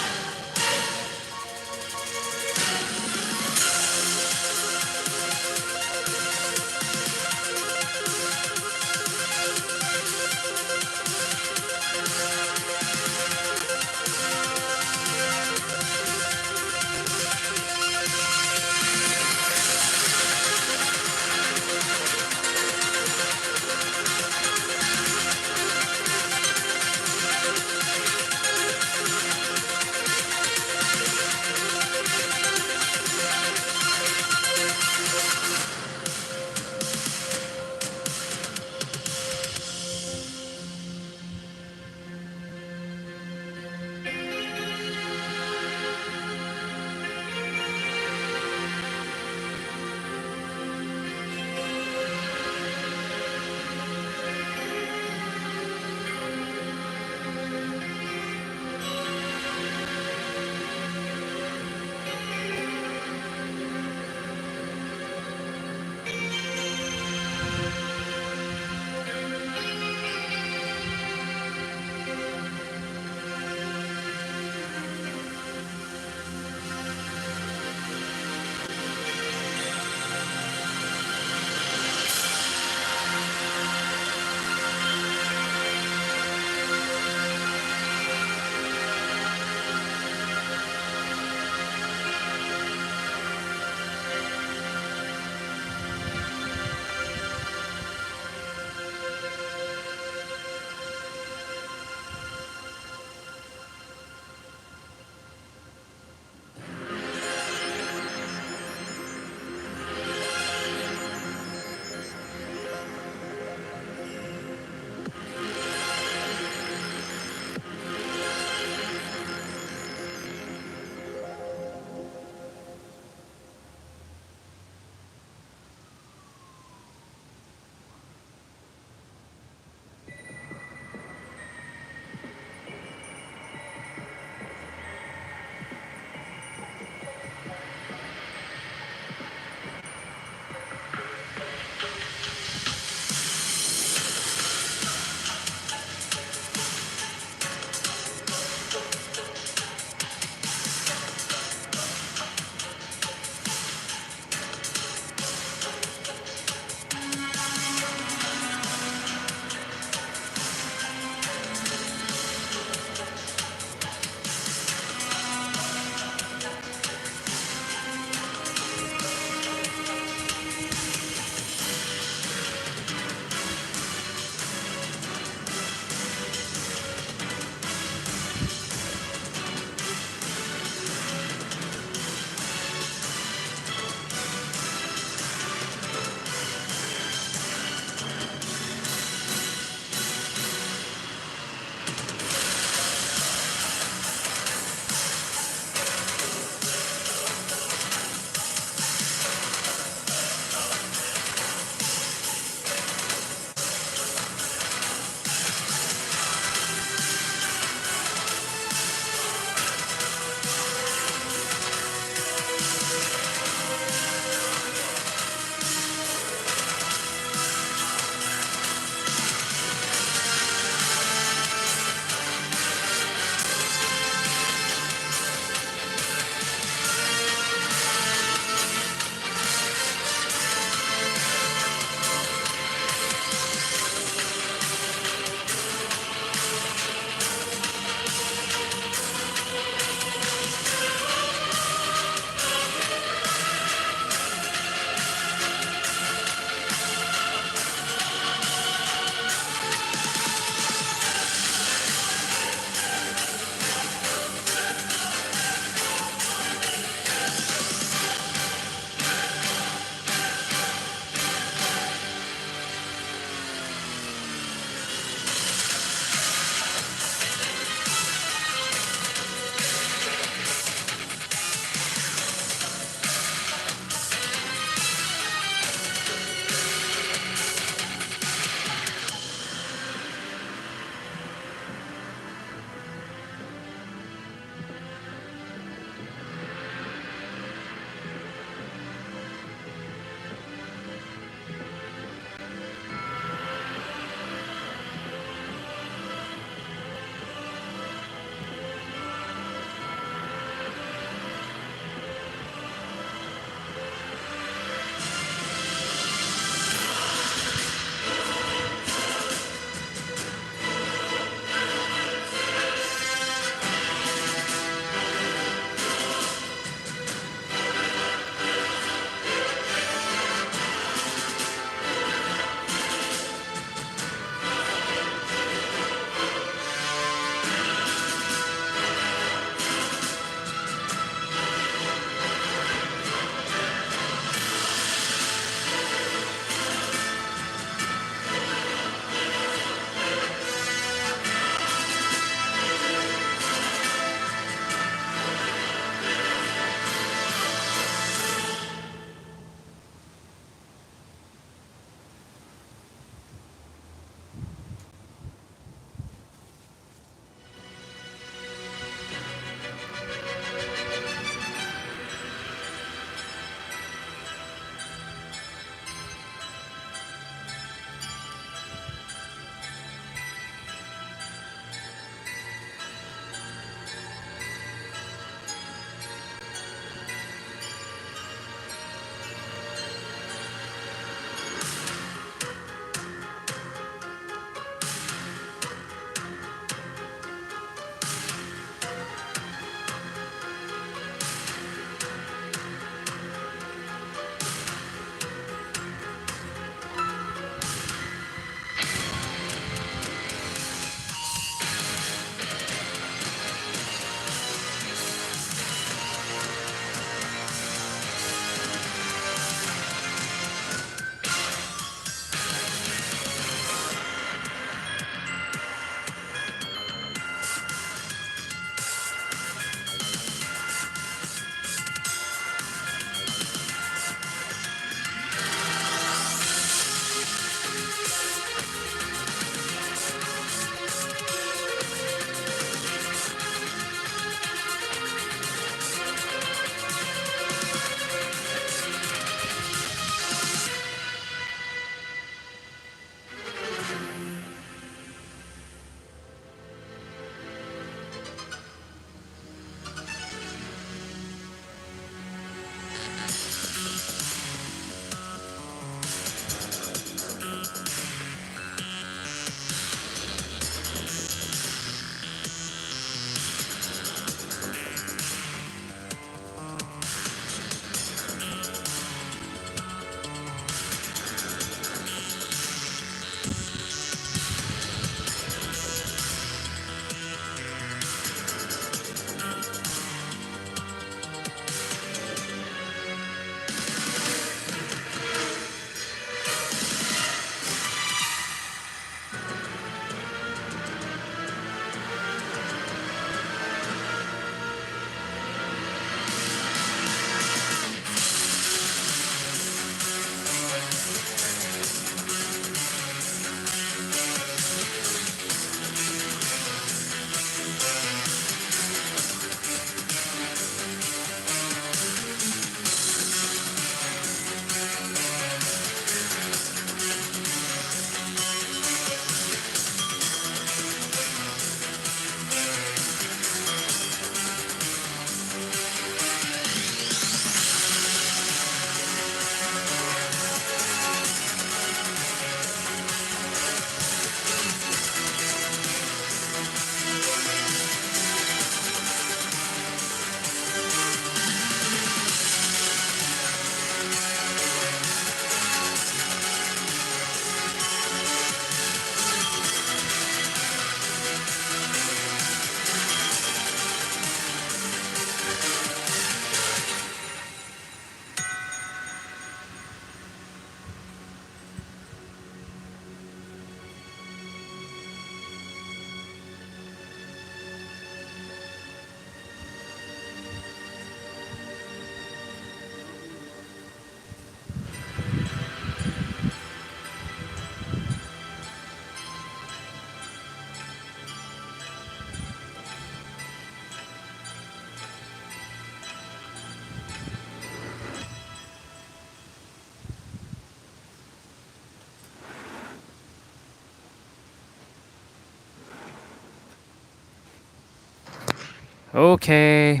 Okay.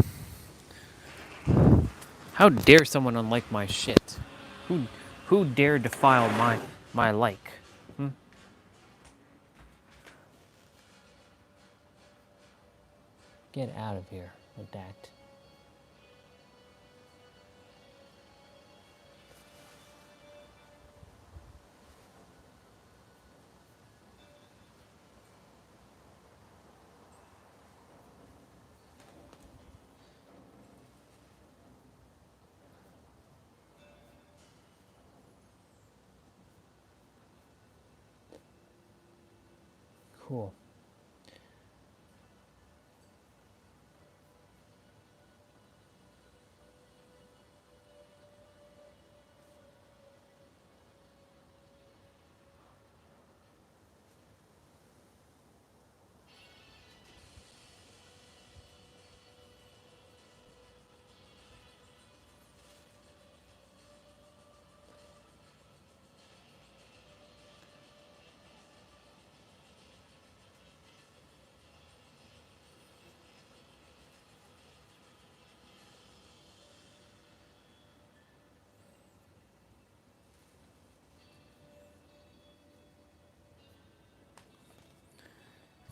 How dare someone unlike my shit? Who dared defile my like? Hmm? Get out of here with that. Cool.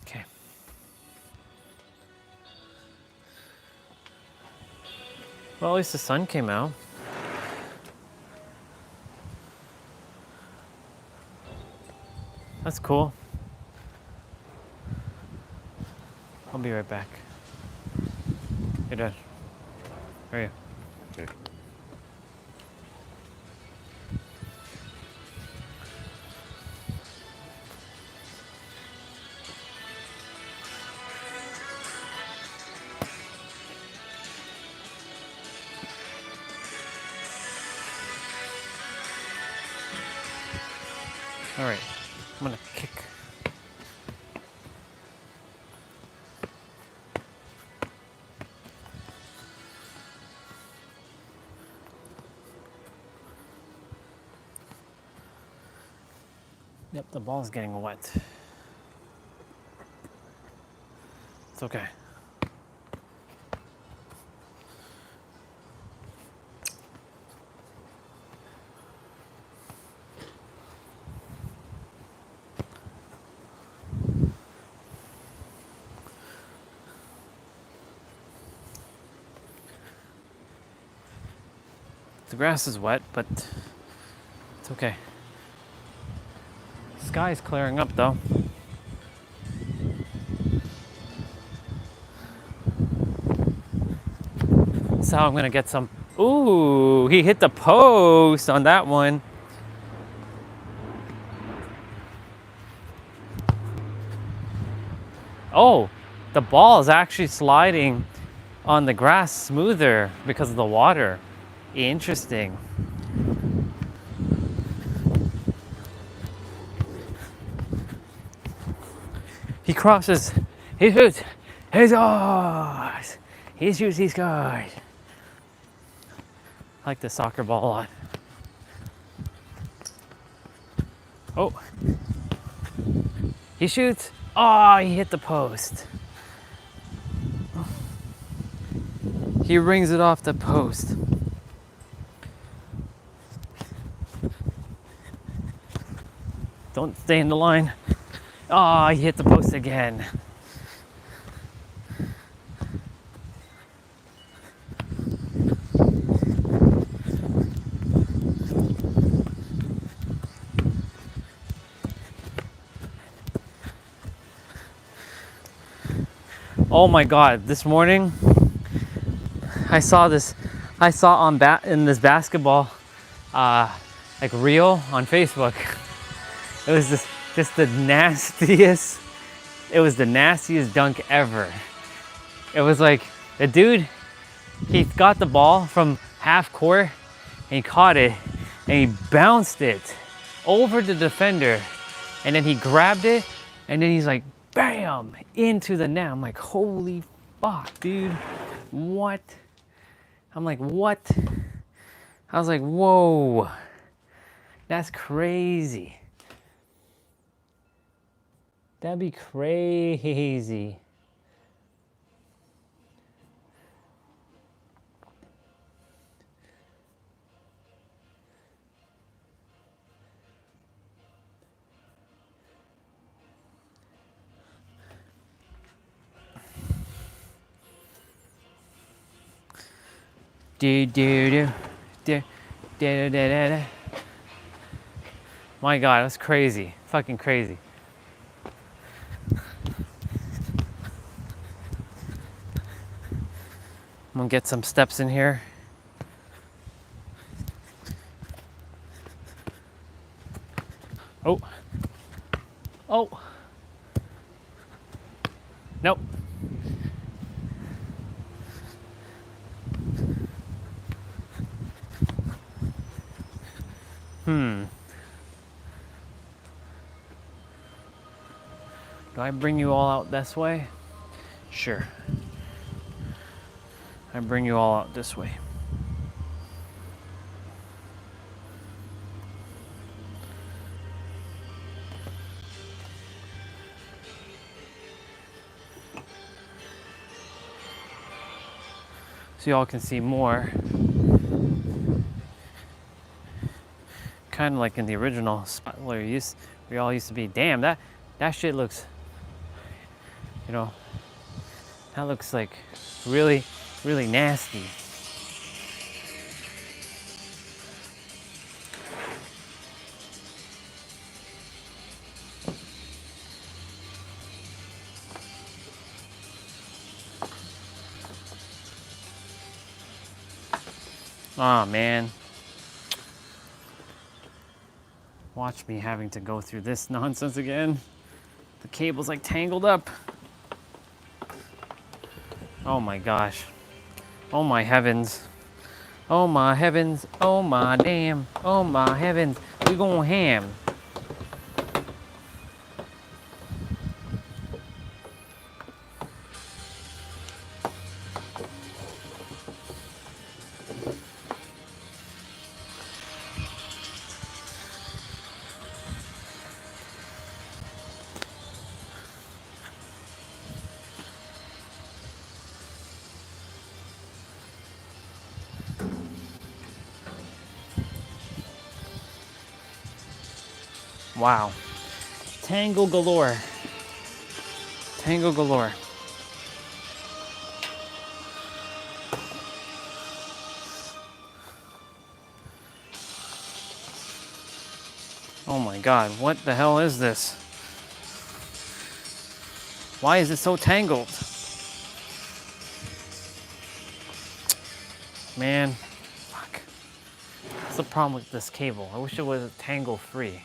Okay. Well, at least the sun came out. That's cool. I'll be right back. Hey, Dad. Where are you? Okay. All right. I'm gonna kick. Yep, the ball's getting wet. It's okay. The grass is wet, but it's okay. The sky is clearing up though. So I'm gonna get some. Ooh, he hit the post on that one. Oh, the ball is actually sliding on the grass smoother because of the water. Interesting. He crosses. He shoots. He scores. He shoots. He scores. I like the soccer ball a lot. Oh. He shoots. Oh, he hit the post. He rings it off the post. Don't stay in the line. Oh, he hit the post again. Oh my God, this morning I saw in this basketball like reel on Facebook. It was just the nastiest. It was the nastiest dunk ever. It was like the dude, he got the ball from half court and he caught it and he bounced it over the defender and then he grabbed it and then he's like bam into the net. I'm like, holy fuck, dude. What? I'm like, what? I was like, whoa. That's crazy. That'd be crazy. Do do do do do do do do. My God, that's crazy. Fucking crazy. I'm gonna get some steps in here. Oh. Oh. Nope. Do I bring you all out this way? Sure. I bring you all out this way. So y'all can see more. Kind of like in the original spot where we all used to be. Damn, that shit looks, you know, that looks like really, really nasty. Oh man. Watch me having to go through this nonsense again. The cable's like tangled up. Oh my gosh. Oh my heavens. Oh my heavens. Oh my damn. Oh my heavens. We going ham. Wow. Tangle galore. Tangle galore. Oh my God, what the hell is this? Why is it so tangled? Man, fuck. What's the problem with this cable? I wish it was tangle free.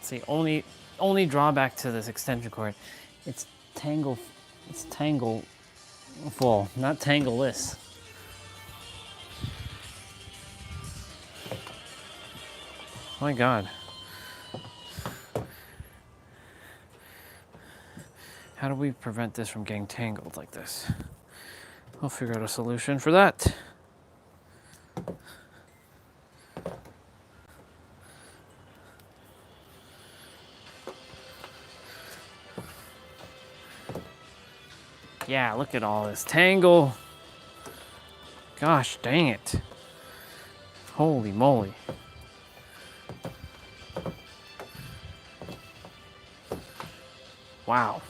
See, only drawback to this extension cord, it's tangle full, not tangleless. My God. How do we prevent this from getting tangled like this? I'll figure out a solution for that. Yeah, look at all this tangle. Gosh dang it. Holy moly. Wow.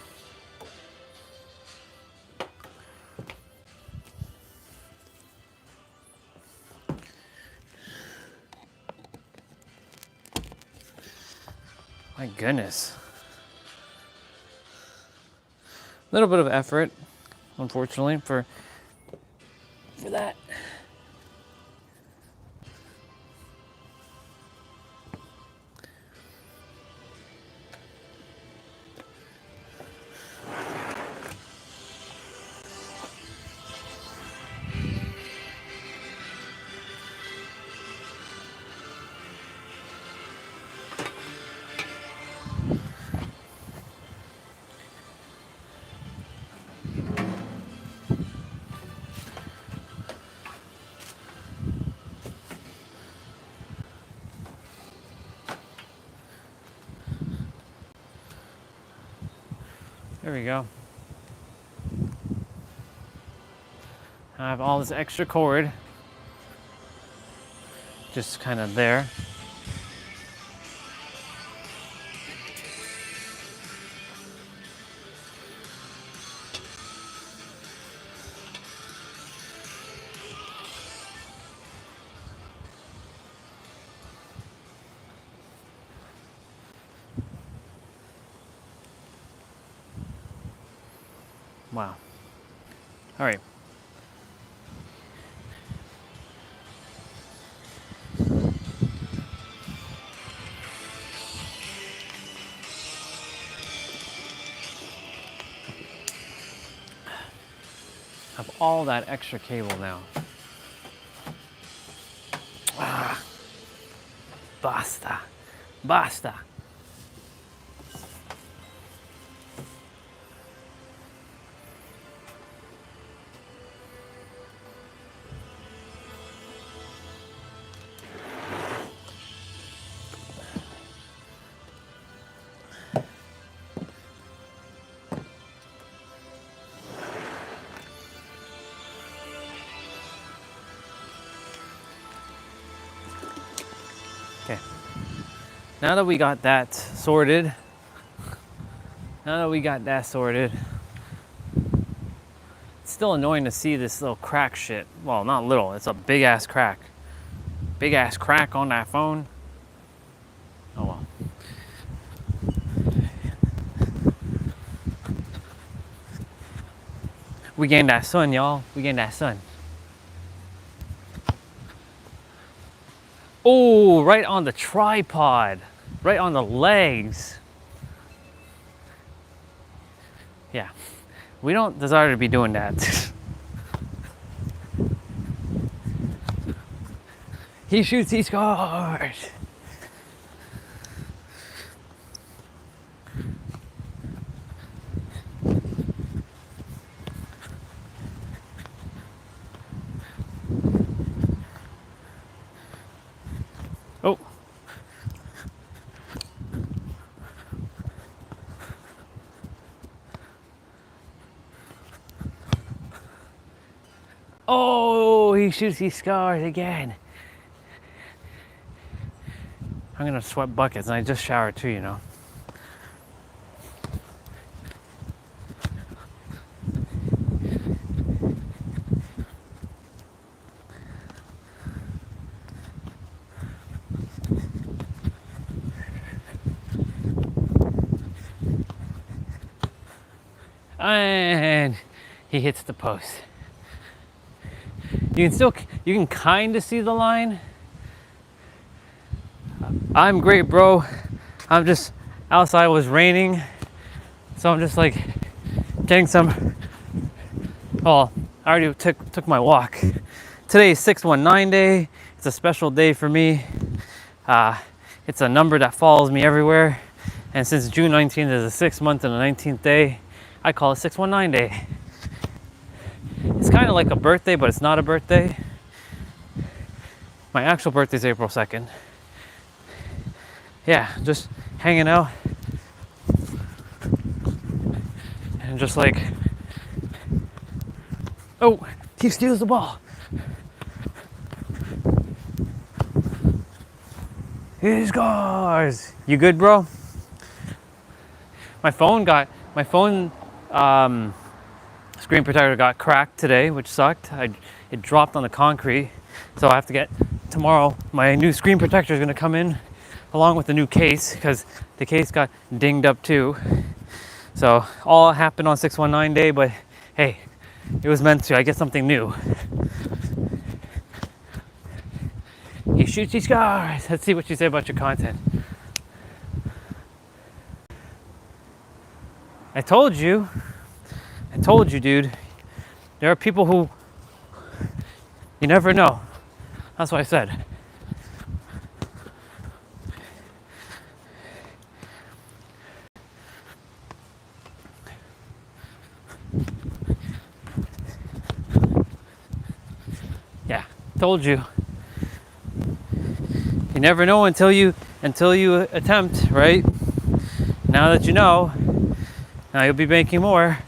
My goodness. A little bit of effort, unfortunately, for that. There we go. I have all this extra cord just kind of there. Wow. All right. Have all that extra cable now. Ah, basta. Basta. Okay. Now that we got that sorted, it's still annoying to see this little crack shit. Well, not little, it's a big ass crack. Big ass crack on that phone. Oh well. We gained that sun, y'all. We gained that sun. Oh, right on the tripod. Right on the legs. Yeah. We don't desire to be doing that. He shoots, he scores. Oh. Oh, he shoots, he scores again. I'm gonna sweat buckets, and I just showered too, you know. And he hits the post. You can kind of see the line. I'm great, bro. I'm just outside. It was raining, so I'm just like getting some. Oh, I already took my walk. Today is 619 day. It's a special day for me. It's a number that follows me everywhere, and since June 19th is the 6th month and the 19th day, I call it 619 day. It's kind of like a birthday, but it's not a birthday. My actual birthday is April 2nd. Yeah, just hanging out. And just like, oh, he steals the ball. He scores. You good, bro? My phone screen protector got cracked today, which sucked. It dropped on the concrete, so I have to get tomorrow. My new screen protector is gonna come in along with the new case because the case got dinged up too. So all happened on 619 day, but hey, it was meant to. I get something new. He shoots, he scores. Let's see what you say about your content. I told you, dude. There are people who you never know. That's what I said. Yeah, told you. You never know until you attempt, right? Now that you know, now you'll be making more.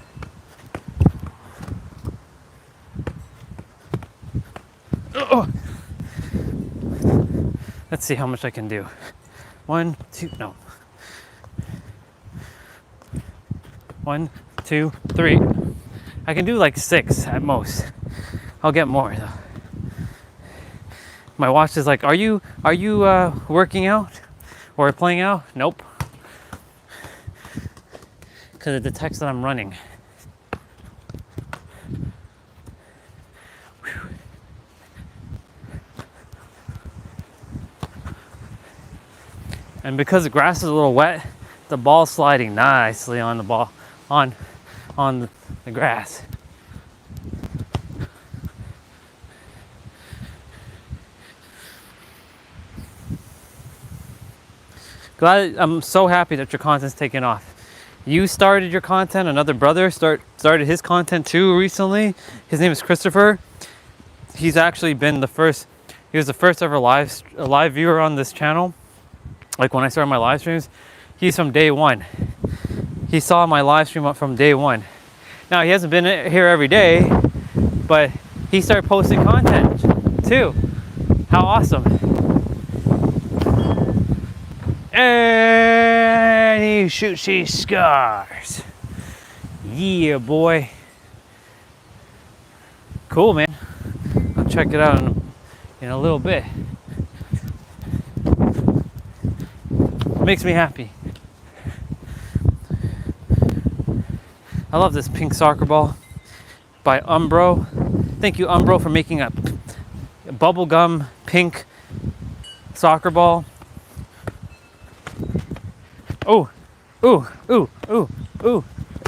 Oh. Let's see how much I can do. 1, 2, no. 1, 2, 3. I can do like 6 at most. I'll get more though. My watch is like, are you working out or playing out? Nope. Because it detects that I'm running. And because the grass is a little wet, the ball's sliding nicely on the ball, on the grass. I'm so happy that your content's taking off. You started your content, another brother started his content too recently. His name is Christopher. He's actually been he was the first ever live viewer on this channel. Like when I started my live streams, he's from day one. He saw my live stream from day one. Now he hasn't been here every day, but he started posting content too. How awesome. And he shoots his scars. Yeah, boy. Cool, man. I'll check it out in a little bit. Makes me happy. I love this pink soccer ball by Umbro. Thank you, Umbro, for making a bubblegum pink soccer ball. Oh, ooh, ooh, ooh, ooh,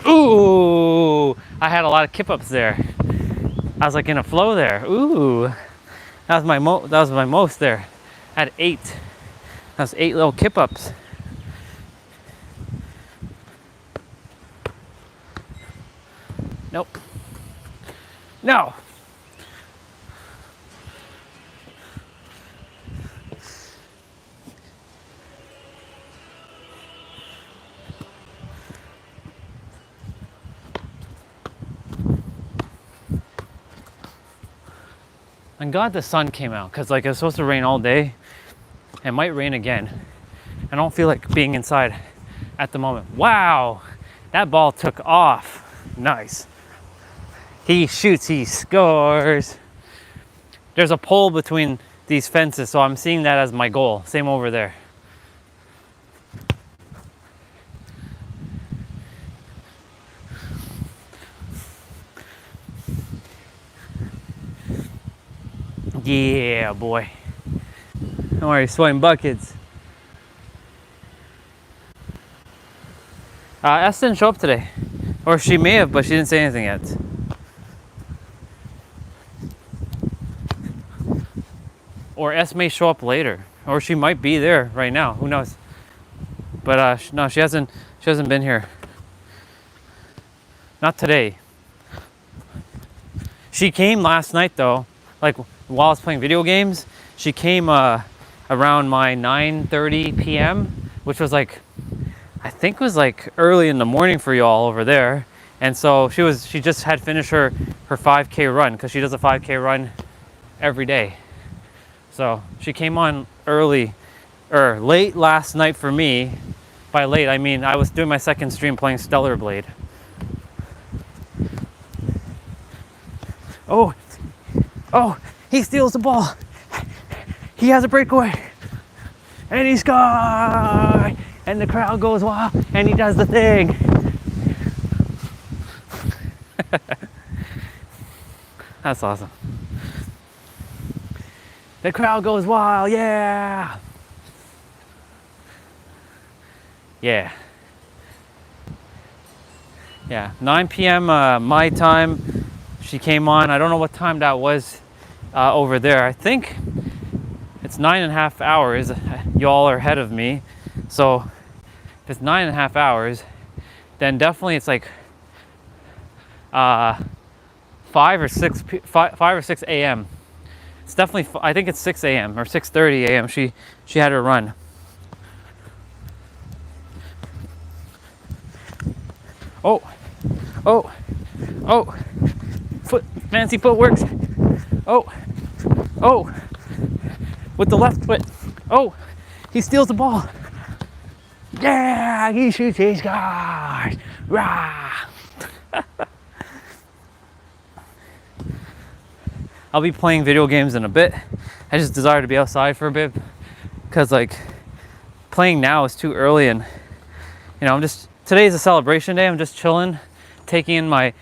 ooh. I had a lot of kip ups there. I was like in a flow there. Ooh, that was my most there. I had 8. That was 8 little kip ups. Nope. No. I'm glad the sun came out because like it was supposed to rain all day. It might rain again. I don't feel like being inside at the moment. Wow, that ball took off. Nice. He shoots, he scores. There's a pole between these fences, so I'm seeing that as my goal. Same over there. Yeah, boy. Don't worry, sweating buckets. S didn't show up today. Or she may have, but she didn't say anything yet. Or S may show up later. Or she might be there right now. Who knows? But no, she hasn't been here. Not today. She came last night though. Like while I was playing video games, she came around my 9:30 p.m., which was like, I think was like early in the morning for y'all over there. And so she just had finished her 5K run because she does a 5K run every day. So she came on late last night for me. By late, I mean I was doing my second stream playing Stellar Blade. Oh, he steals the ball. He has a breakaway. And he scores. And the crowd goes wild. And he does the thing. That's awesome. The crowd goes wild. Yeah. Yeah. Yeah. 9 p.m. My time. She came on. I don't know what time that was over there. I think it's 9.5 hours. Y'all are ahead of me. So if it's 9.5 hours, then definitely it's like 5 or 6 a.m. It's definitely, I think it's 6 a.m. or 6:30 a.m. She had her run. Oh, fancy footworks. Oh, with the left foot. Oh, he steals the ball. Yeah, he shoots his guys. Rah. I'll be playing video games in a bit. I just desire to be outside for a bit because like playing now is too early, and you know, today's a celebration day. I'm just chilling, taking in my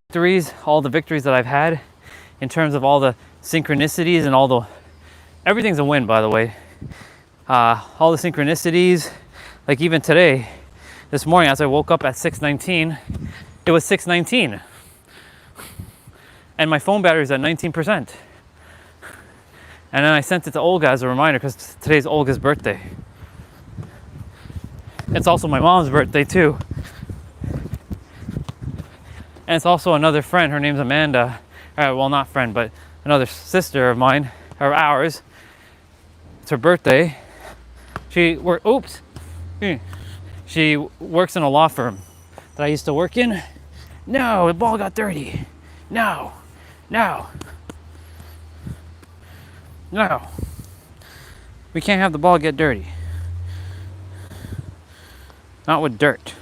victories, all the victories that I've had in terms of all the synchronicities and everything's a win, by the way. all the synchronicities. Like even today, this morning, as I woke up at 6:19, it was 6:19, and my phone battery is at 19%. And then I sent it to Olga as a reminder because today's Olga's birthday. It's also my mom's birthday too. And it's also another friend, her name's Amanda. Well, not friend, but another sister of mine, or ours. It's her birthday. She works in a law firm that I used to work in. No, the ball got dirty. No. We can't have the ball get dirty. Not with dirt.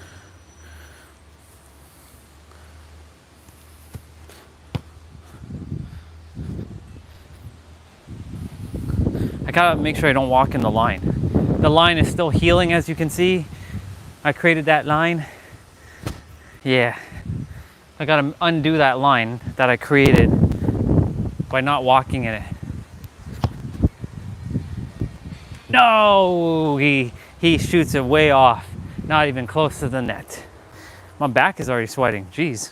I gotta make sure I don't walk in the line. The line is still healing, as you can see. I created that line. Yeah. I gotta undo that line that I created by not walking in it. No! He shoots it way off. Not even close to the net. My back is already sweating. Jeez.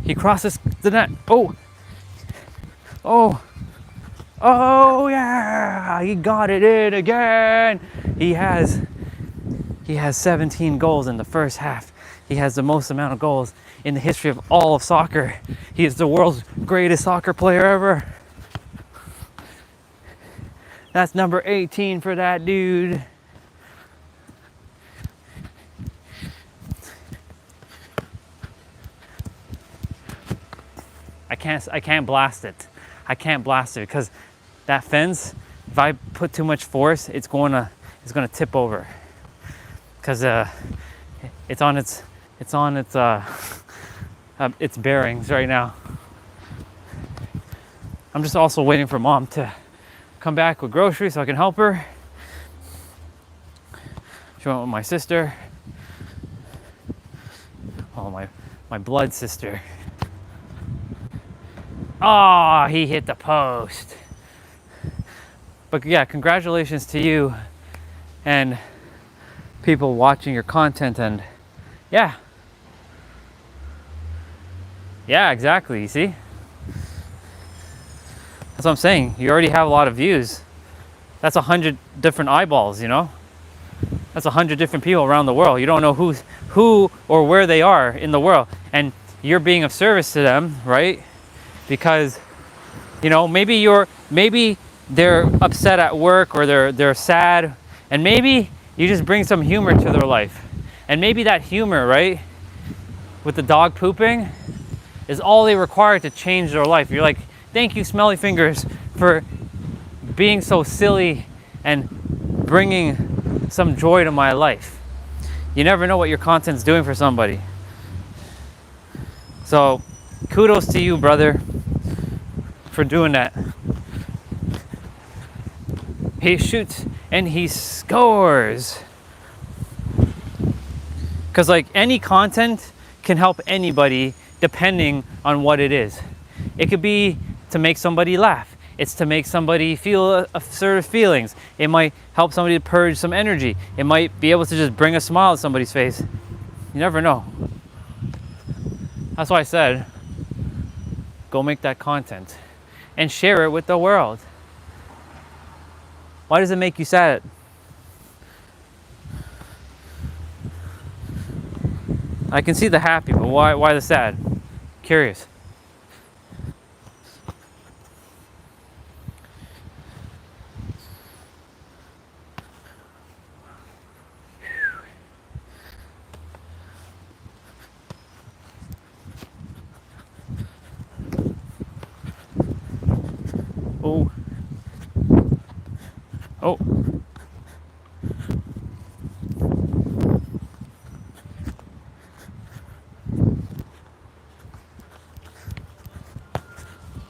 He crosses the net. Oh yeah! He got it in again. He has 17 goals in the first half. He has the most amount of goals in the history of all of soccer. He is the world's greatest soccer player ever. That's number 18 for that dude. I can't blast it. I can't blast it because that fence, if I put too much force, it's gonna tip over. Because it's on its bearings right now. I'm just also waiting for Mom to come back with groceries so I can help her. She went with my sister. Oh, my blood sister. Oh, he hit the post. But yeah, congratulations to you and people watching your content. And yeah, exactly. You see, that's what I'm saying. You already have a lot of views. That's 100 different eyeballs, you know. That's 100 different people around the world. You don't know who or where they are in the world, and you're being of service to them, right? Because, you know, maybe they're upset at work, or they're sad, and maybe you just bring some humor to their life. And maybe that humor, right, with the dog pooping, is all they require to change their life. You're like, thank you, Smelly Fingers, for being so silly and bringing some joy to my life. You never know what your content's doing for somebody. So, kudos to you, brother, for doing that. He shoots and he scores. Because like any content can help anybody depending on what it is. It could be to make somebody laugh. It's to make somebody feel a sort of feelings. It might help somebody to purge some energy. It might be able to just bring a smile to somebody's face. You never know. That's why I said, go make that content and share it with the world. Why does it make you sad? I can see the happy, but why the sad? Curious. Oh. Oh.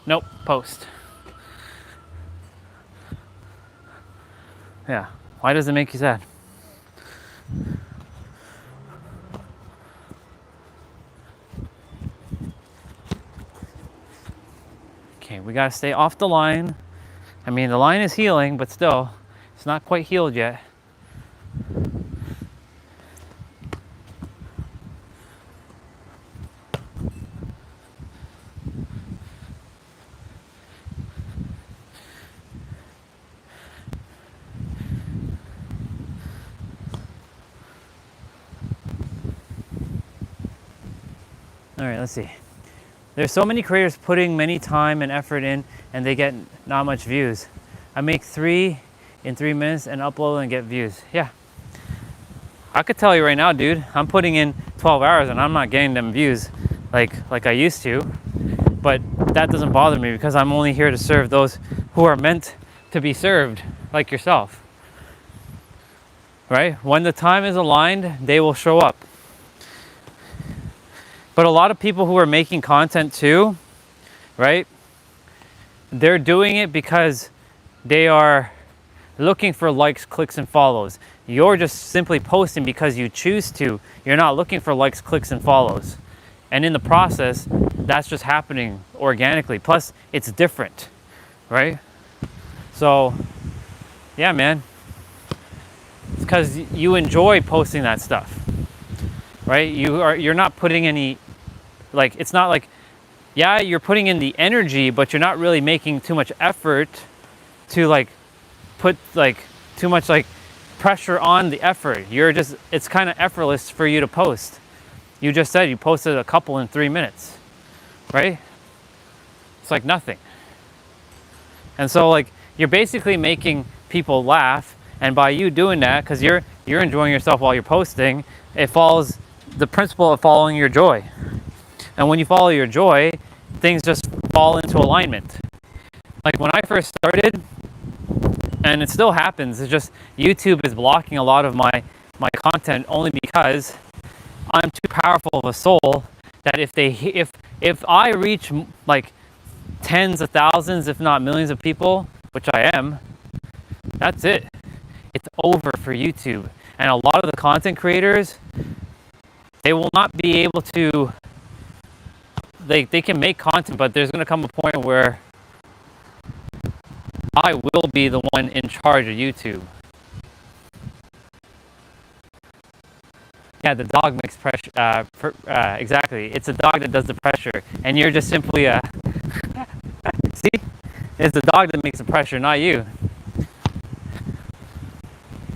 Nope, post. Yeah, why does it make you sad? We gotta stay off the line. I mean, the line is healing, but still, it's not quite healed yet. All right, let's see. There's so many creators putting many time and effort in, and they get not much views. I make 3 in 3 minutes and upload and get views. Yeah. I could tell you right now, dude, I'm putting in 12 hours and I'm not getting them views like I used to. But that doesn't bother me because I'm only here to serve those who are meant to be served, like yourself. Right? When the time is aligned, they will show up. But a lot of people who are making content too, right? They're doing it because they are looking for likes, clicks, and follows. You're just simply posting because you choose to. You're not looking for likes, clicks, and follows. And in the process, that's just happening organically. Plus, it's different, right? So, yeah, man. It's because you enjoy posting that stuff, right? You're not putting any, like, it's not like, yeah, you're putting in the energy, but you're not really making too much effort to like put like too much like pressure on the effort. It's kind of effortless for you to post. You just said you posted a couple in 3 minutes, right? It's like nothing. And so like you're basically making people laugh, and by you doing that, because you're enjoying yourself while you're posting, it follows the principle of following your joy. And when you follow your joy, things just fall into alignment. Like when I first started, and it still happens, it's just YouTube is blocking a lot of my content only because I'm too powerful of a soul that if I reach like tens of thousands, if not millions of people, which I am, that's it. It's over for YouTube. And a lot of the content creators, they will not be able to, they can make content, but there's going to come a point where I will be the one in charge of YouTube. Yeah, the dog makes pressure. Exactly. It's the dog that does the pressure. And you're just simply a... See? It's the dog that makes the pressure, not you.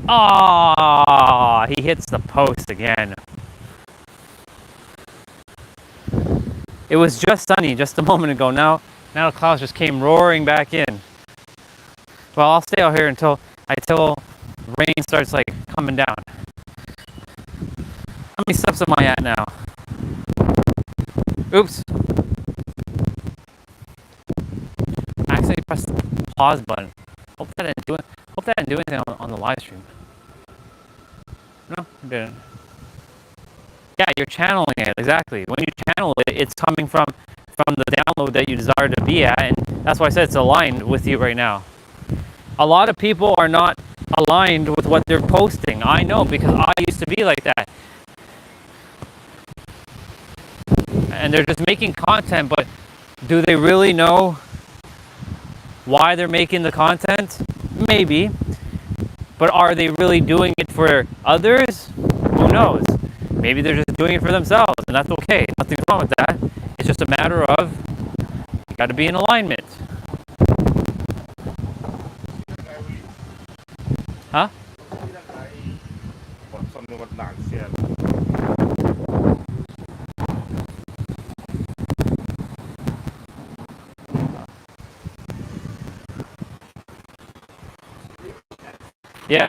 Ah, he hits the post again. It was just sunny just a moment ago. Now the clouds just came roaring back in. Well, I'll stay out here until rain starts like coming down. How many steps am I at now? Oops. I accidentally pressed the pause button. Hope that didn't do anything on the live stream. No, it didn't. Yeah, you're channeling it, exactly. When you channel it, it's coming from the download that you desire to be at, and that's why I said it's aligned with you right now. A lot of people are not aligned with what they're posting. I know, because I used to be like that. And they're just making content, but do they really know why they're making the content? Maybe. But are they really doing it for others? Who knows? Maybe they're just doing it for themselves, and that's okay. Nothing's wrong with that. It's just a matter of you got to be in alignment. Huh? Yeah.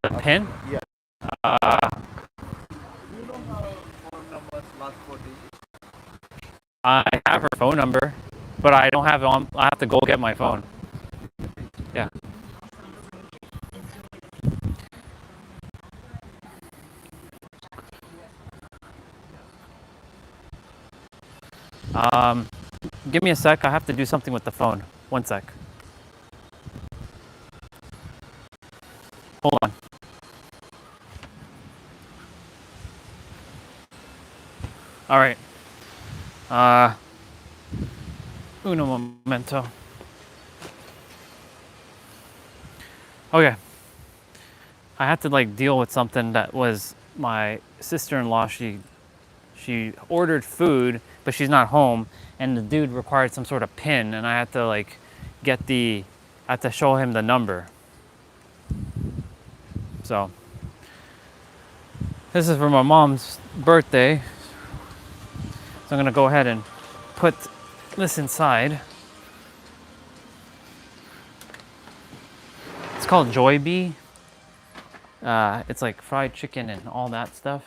The pin? Yeah. I have her phone number, but I don't have it on. I have to go get my phone. Yeah. Give me a sec. I have to do something with the phone. 1 sec. Hold on. All right. Uno momento. Okay. I had to like deal with something that was my sister-in-law. She ordered food, but she's not home, and the dude required some sort of pin, and I had to like I had to show him the number. So this is for my mom's birthday. So I'm gonna go ahead and put this inside. It's called Joy-Bee. It's like fried chicken and all that stuff.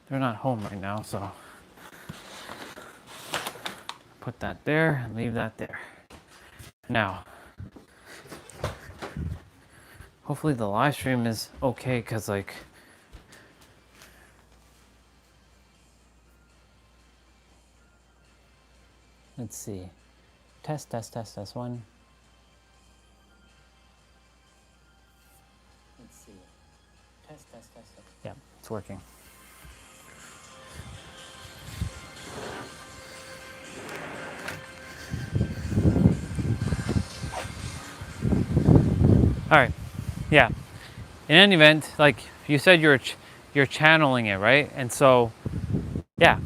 They're not home right now, so put that there and leave that there. Now, hopefully the live stream is okay, because like, let's see. Test, one. Let's see. Test. Yeah, it's working. All right, yeah. In any event, like you said, you're channeling it, right? And so, yeah,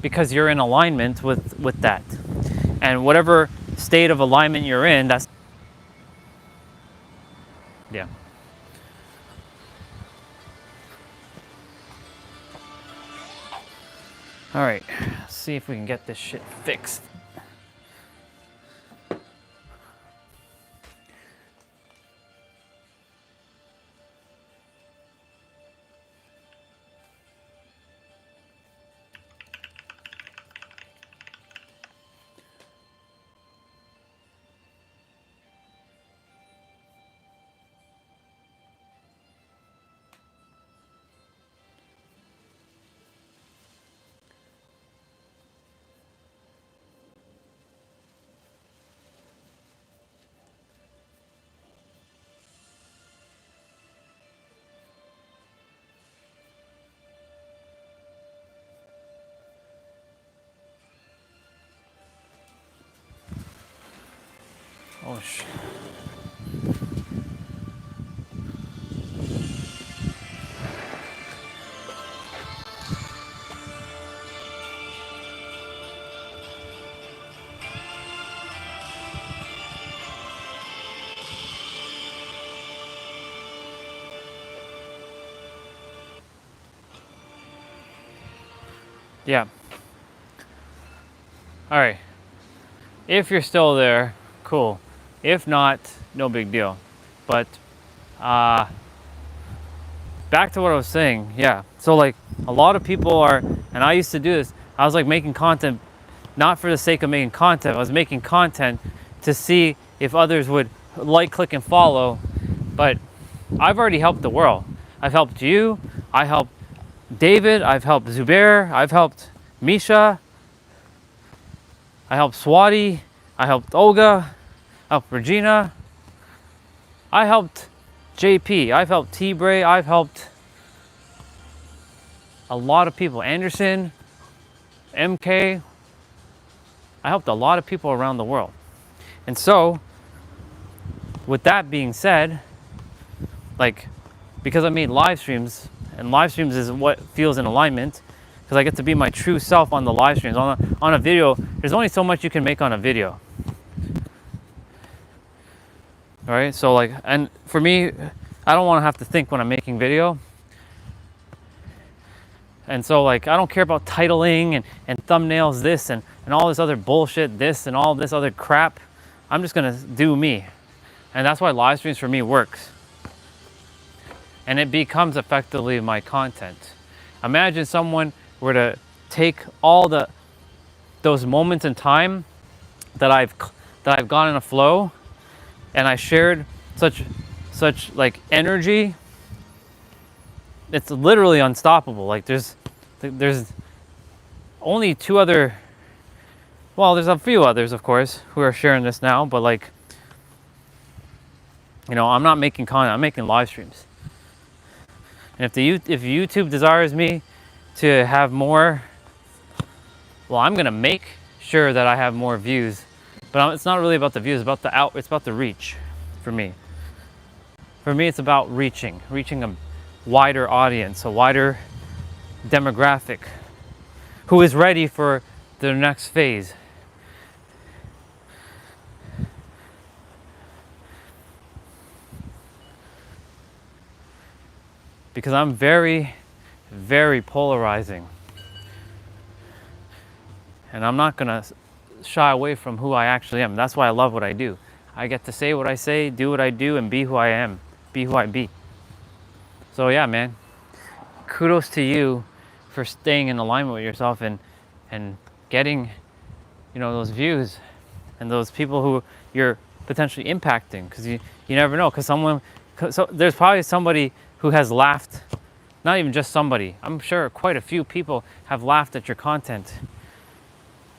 because you're in alignment with that, and whatever state of alignment you're in, that's, yeah. All right, let's see if we can get this shit fixed. Oh shit. Yeah. All right. If you're still there, cool. If not, no big deal. But back to what I was saying. Yeah. So like a lot of people are, and I used to do this. I was like making content, not for the sake of making content. I was making content to see if others would like, click, and follow. But I've already helped the world. I've helped you. I helped David. I've helped Zubair. I've helped Misha. I helped Swati. I helped Olga. I helped Regina. I helped JP. I've helped T-Bray. I've helped a lot of people. Anderson, MK. I helped a lot of people around the world. And so, with that being said, like, because I made live streams, and live streams is what feels in alignment, because I get to be my true self on the live streams. On a video, there's only so much you can make on a video. All right, so like, and for me, I don't want to have to think when I'm making video. And so like, I don't care about titling and thumbnails, this and all this other bullshit, this and all this other crap. I'm just gonna do me. And that's why live streams for me works. And it becomes effectively my content. Imagine someone were to take all those moments in time that I've gone in a flow, and I shared such like energy. It's literally unstoppable. Like there's only two other, well, there's a few others of course who are sharing this now, but like, you know, I'm not making content, I'm making live streams. And if YouTube desires me to have more, well, I'm gonna make sure that I have more views. But it's not really about the views, it's about the reach for me. For me, it's about reaching a wider audience, a wider demographic who is ready for their next phase. Because I'm very, very polarizing. And I'm not gonna shy away from who I actually am. That's why I love what I do. I get to say what I say, do what I do, and be who I am, be who I be. So yeah, man, kudos to you for staying in alignment with yourself and getting, you know, those views and those people who you're potentially impacting, because you never know, because there's probably somebody who has laughed, not even just somebody, I'm sure quite a few people have laughed at your content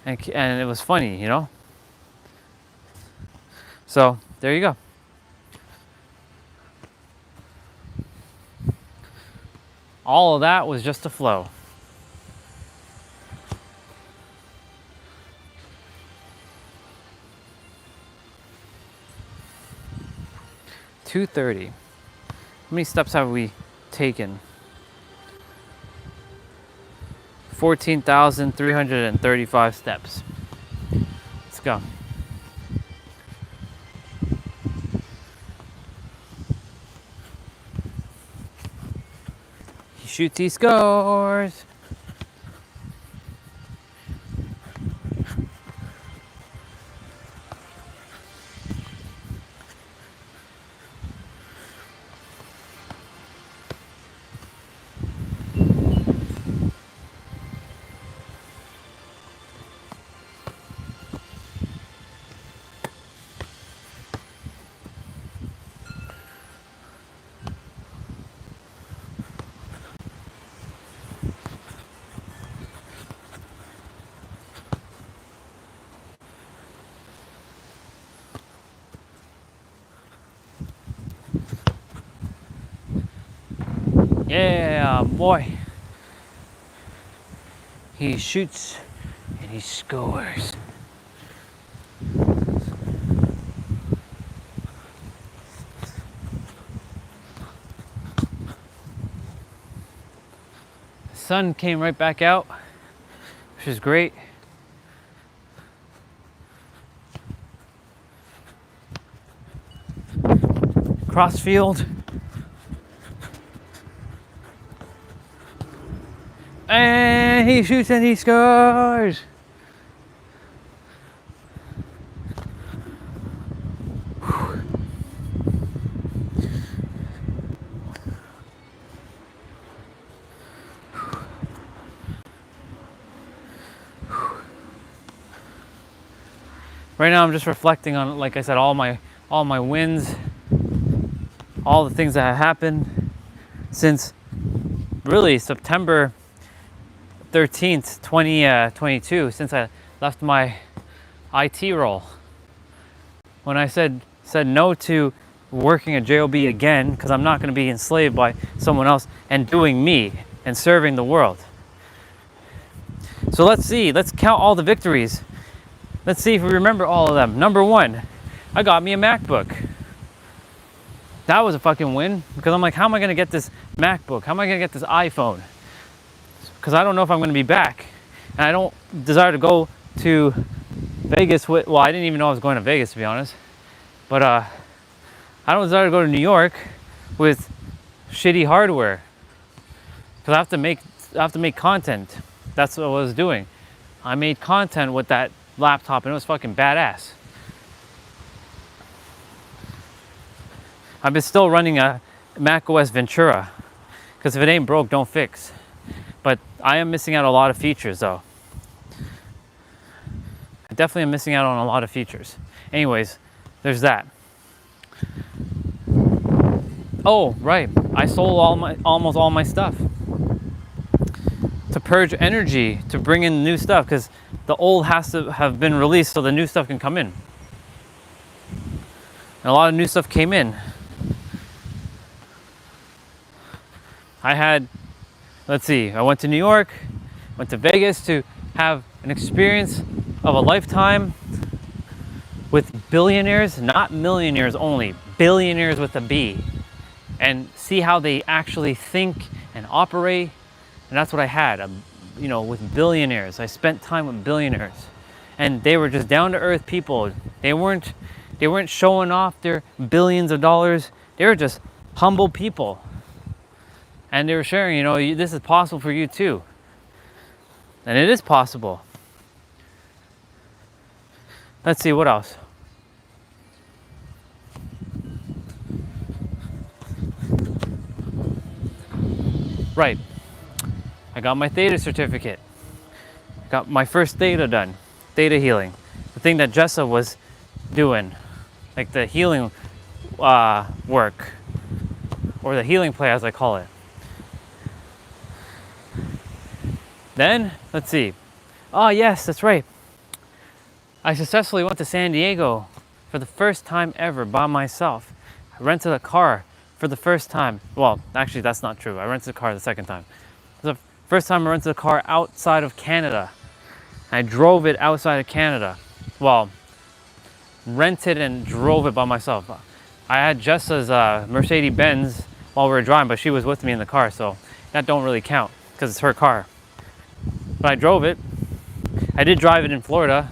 and it was funny, you know? So there you go. All of that was just a flow. $2:30. How many steps have we taken? 14,335 steps. Let's go. He shoots, he scores. Yeah, boy. He shoots and he scores. The sun came right back out, which is great. Crossfield. And he shoots and he scores. Right now I'm just reflecting on, like I said, all my wins, all the things that have happened since really September 13th, 2022, since I left my IT role. When I said no to working a JOB again, because I'm not going to be enslaved by someone else, and doing me and serving the world. So let's count all the victories. Let's see if we remember all of them. Number 1, I got me a MacBook. That was a fucking win, because I'm like, how am I going to get this MacBook? How am I going to get this iPhone? Because I don't know if I'm going to be back. And I don't desire to go to Vegas with, well, I didn't even know I was going to Vegas, to be honest. But I don't desire to go to New York with shitty hardware. Because I have to make content. That's what I was doing. I made content with that laptop and it was fucking badass. I've been still running a Mac OS Ventura. Because if it ain't broke, don't fix. But I am missing out on a lot of features though. I definitely am missing out on a lot of features. Anyways, there's that. Oh, right. I sold almost all my stuff. To purge energy, to bring in new stuff, because the old has to have been released so the new stuff can come in. And a lot of new stuff came in. I had, let's see, I went to New York, went to Vegas to have an experience of a lifetime with billionaires, not millionaires only, billionaires with a B, and see how they actually think and operate. And that's what I had, with billionaires. I spent time with billionaires, and they were just down to earth people. They weren't showing off their billions of dollars. They were just humble people, and they were sharing, this is possible for you too, and it is possible. Let's see, what else? Right. I got my theta certificate. Got my first theta done. Theta healing. The thing that Jessa was doing. Like the healing work. Or the healing play, as I call it. Then, let's see. Oh yes, that's right. I successfully went to San Diego for the first time ever by myself. I rented a car for the first time. Well, actually that's not true. I rented a car the second time. The first time I rented a car outside of Canada. I drove it outside of Canada. Well, rented and drove it by myself. I had Jessa's Mercedes-Benz while we were driving, but she was with me in the car, so that don't really count because it's her car. But I drove it. I did drive it in Florida.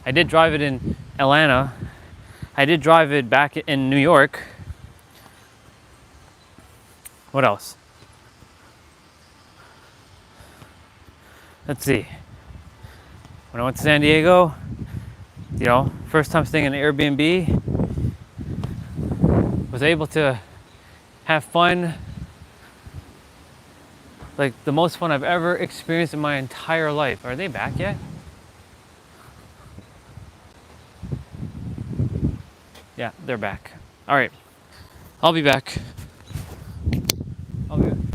I did drive it in Atlanta. I did drive it back in New York. What else? Let's see. When I went to San Diego, first time staying in an Airbnb, was able to have fun, like the most fun I've ever experienced in my entire life. Are they back yet? Yeah, they're back. All right, I'll be back.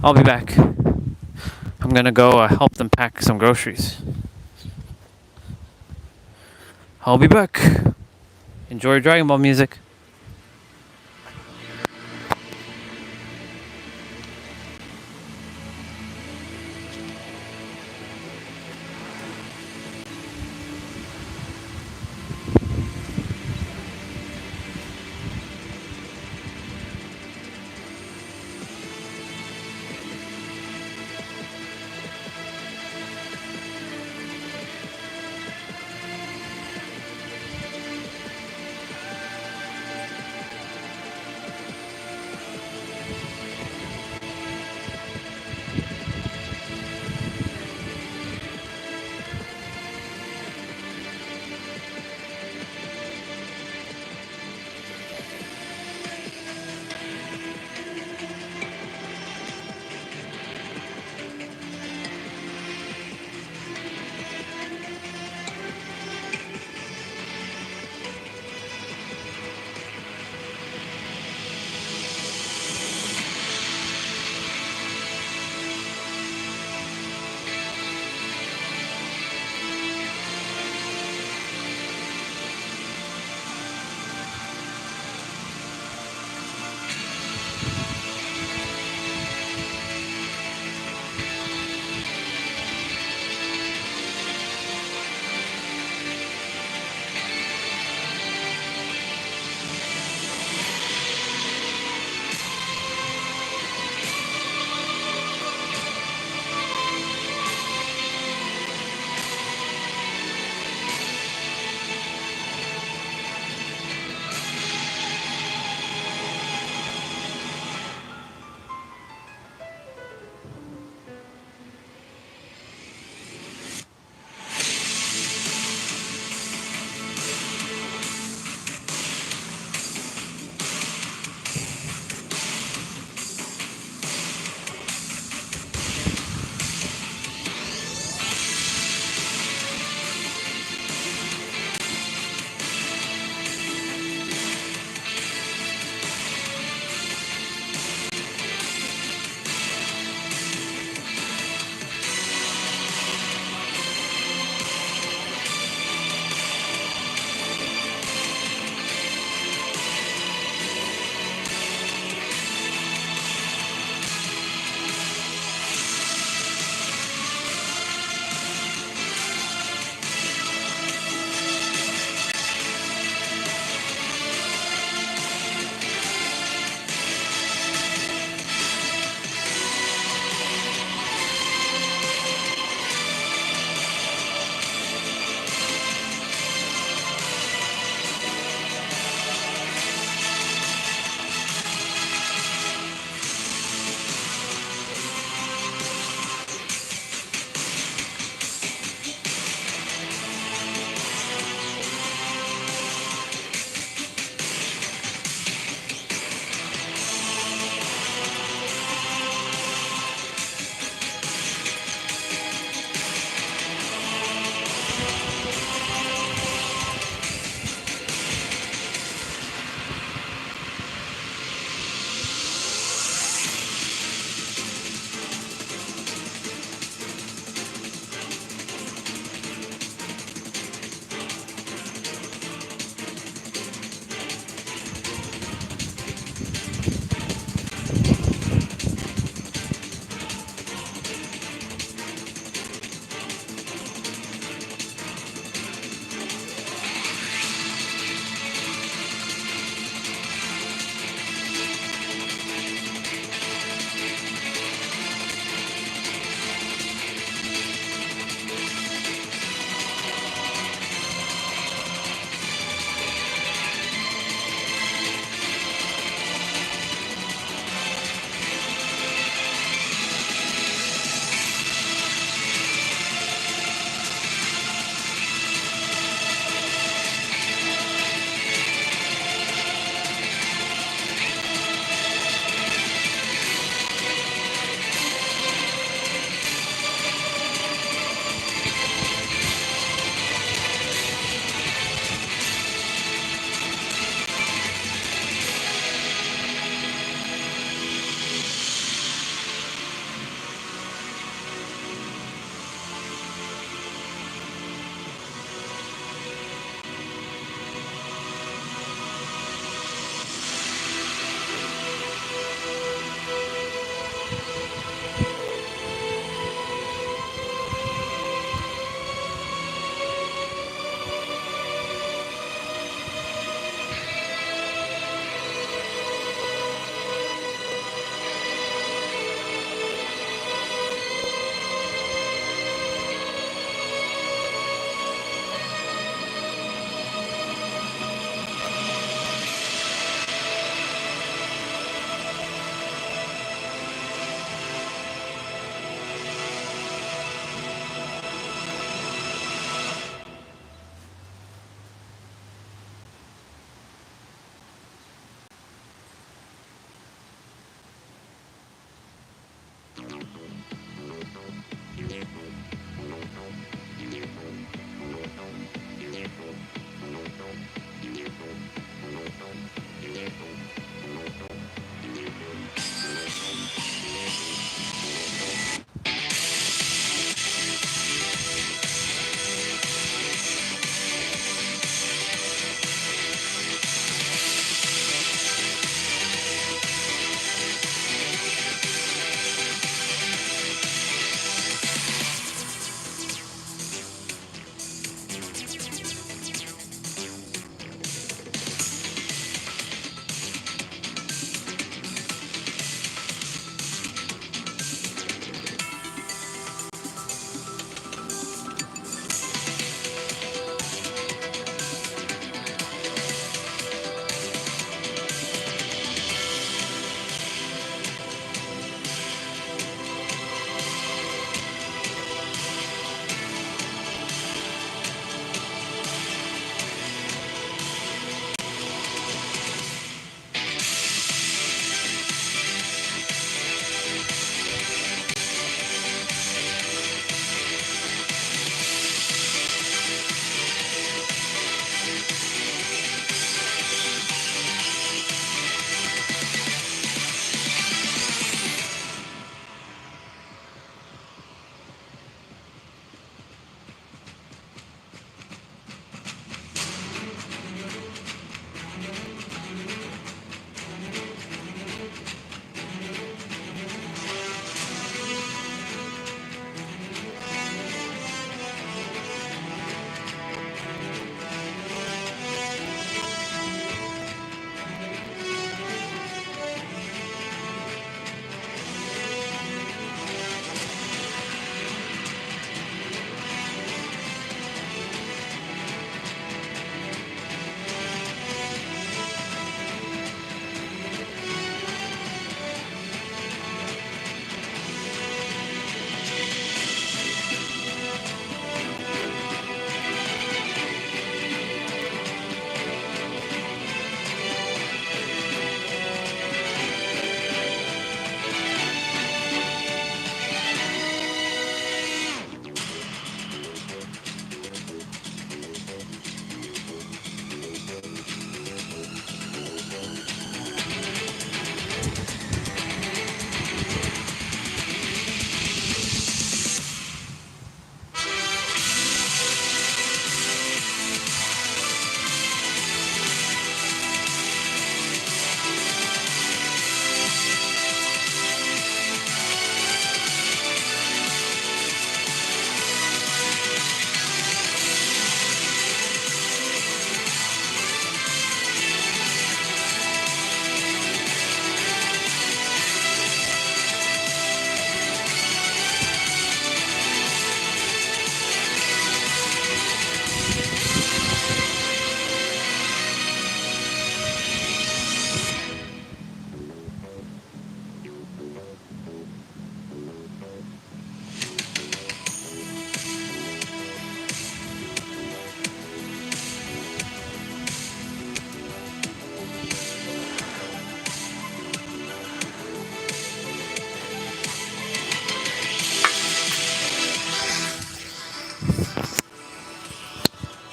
I'll be back. I'm gonna go help them pack some groceries. I'll be back. Enjoy Dragon Ball music.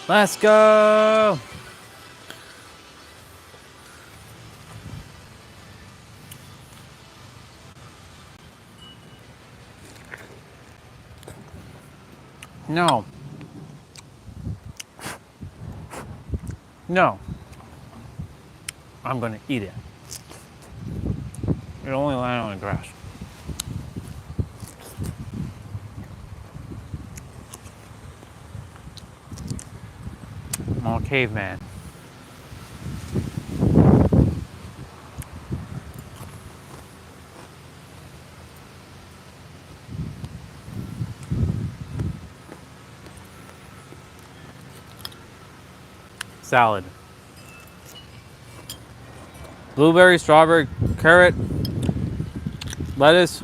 Let's go. No. No. I'm gonna eat it. It only landed on the grass. I'm a caveman. Salad. Blueberry, strawberry, carrot, lettuce,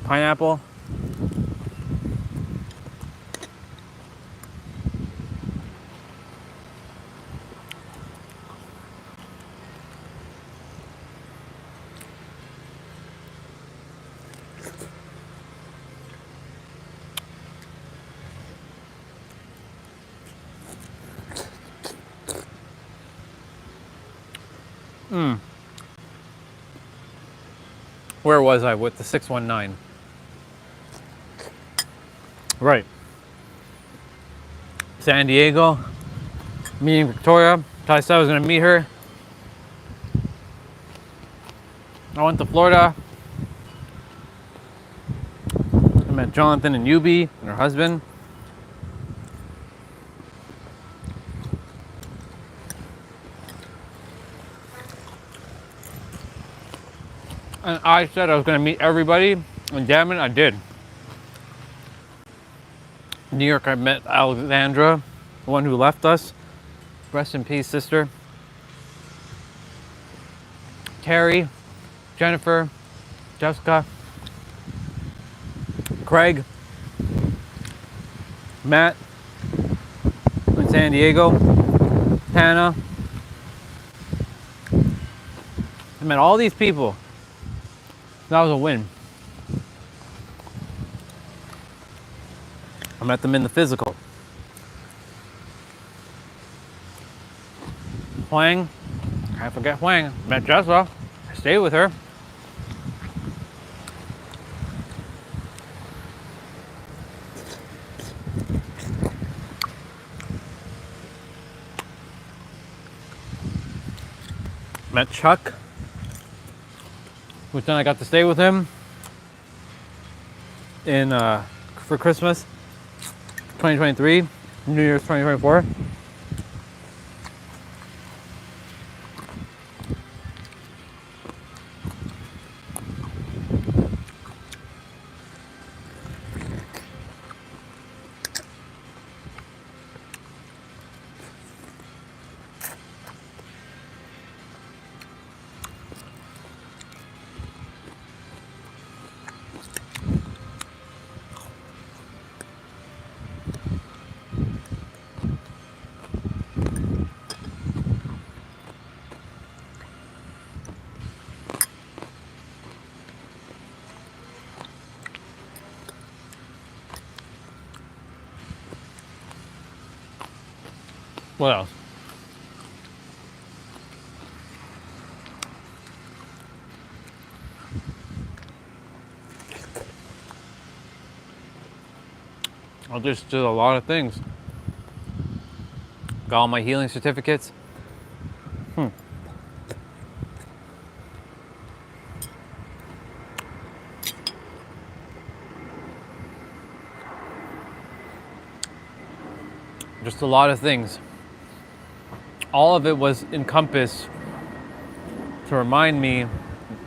pineapple. Where was I with the 619? Right. San Diego. Meeting Victoria. I said I was going to meet her. I went to Florida. I met Jonathan and Yubi and her husband. And I said I was going to meet everybody, and damn it, I did. In New York, I met Alexandra, the one who left us. Rest in peace, sister. Carrie, Jennifer, Jessica, Craig, Matt in San Diego, Tana. I met all these people. That was a win. I met them in the physical. Huang, I forget Huang. Met Jessa. I stayed with her. Met Chuck, which then I got to stay with him in for Christmas 2023, New Year's 2024. What else? I just did a lot of things. Got all my healing certificates. Just a lot of things. All of it was encompassed to remind me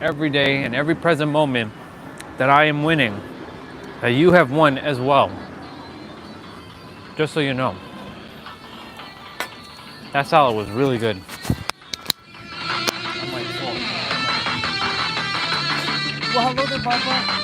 every day and every present moment that I am winning, that you have won as well. Just so you know. That salad was really good. Well, hello there, Papa.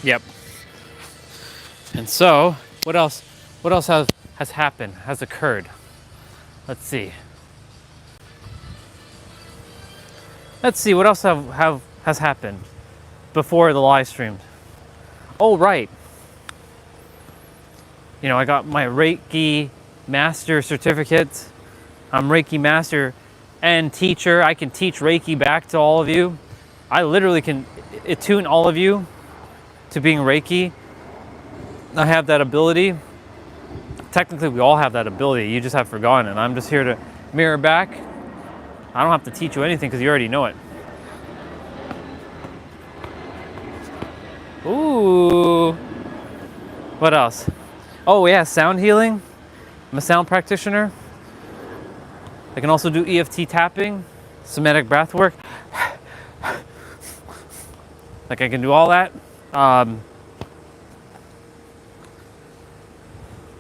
Yep. And so, what else has happened, has occurred? Let's see. What else has happened before the live stream? Oh, right. You know, I got my Reiki Master certificate. I'm Reiki Master and teacher. I can teach Reiki back to all of you. I literally can attune all of you to being Reiki. I have that ability. Technically, we all have that ability. You just have forgotten, and I'm just here to mirror back. I don't have to teach you anything because you already know it. Ooh. What else? Oh yeah, sound healing. I'm a sound practitioner. I can also do EFT tapping, somatic breath work. Like I can do all that.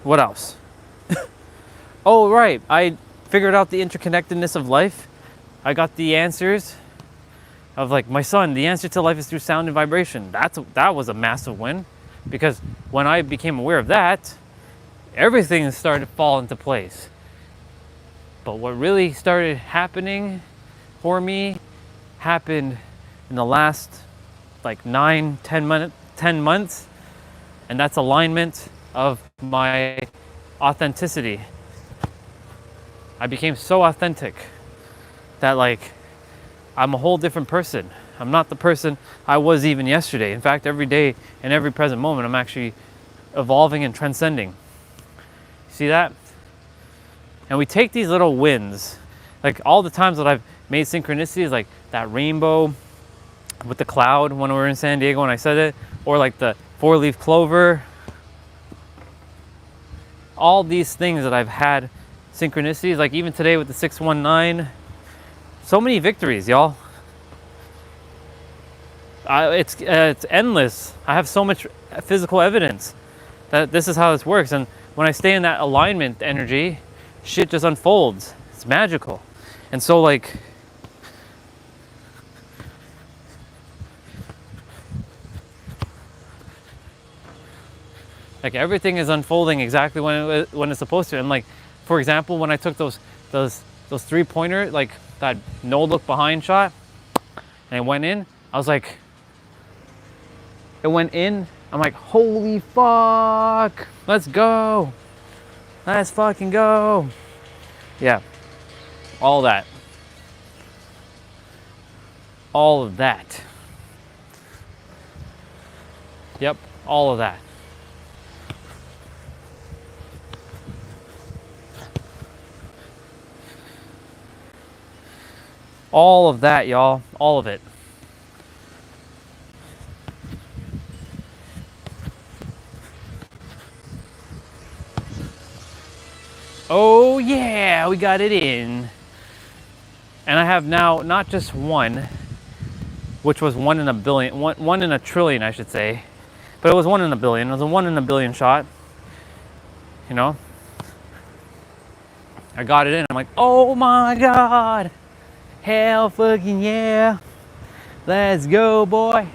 What else? Oh right, I figured out the interconnectedness of life. I got the answers of like my son. The answer to life is through sound and vibration. That was a massive win, because when I became aware of that, everything started to fall into place. But what really started happening for me happened in the last like 10 months, and that's alignment of my authenticity. I became so authentic that like I'm a whole different person. I'm not the person I was even yesterday. In fact, every day and every present moment, I'm actually evolving and transcending. See that? And we take these little wins, like all the times that I've made synchronicities, like that rainbow with the cloud when we were in San Diego and I said it, or like the 4-leaf clover. All these things that I've had synchronicities, like even today with the 619. So many victories, y'all. It's endless. I have so much physical evidence that this is how this works. And when I stay in that alignment energy, shit just unfolds. It's magical. And so like, everything is unfolding exactly when it's supposed to. And like, for example, when I took those 3-pointer, like that no look behind shot, and it went in, I was like, it went in, I'm like, holy fuck, let's go. Let's fucking go. Yeah, all that. All of that. Yep, all of that. All of that, y'all. All of it. Oh yeah, we got it in. And I have now not just one, which was 1 in a billion, one in a trillion, I should say. But it was 1 in a billion. It was a 1 in a billion shot. You know? I got it in. I'm like, oh my God. Hell fucking yeah. Let's go, boy.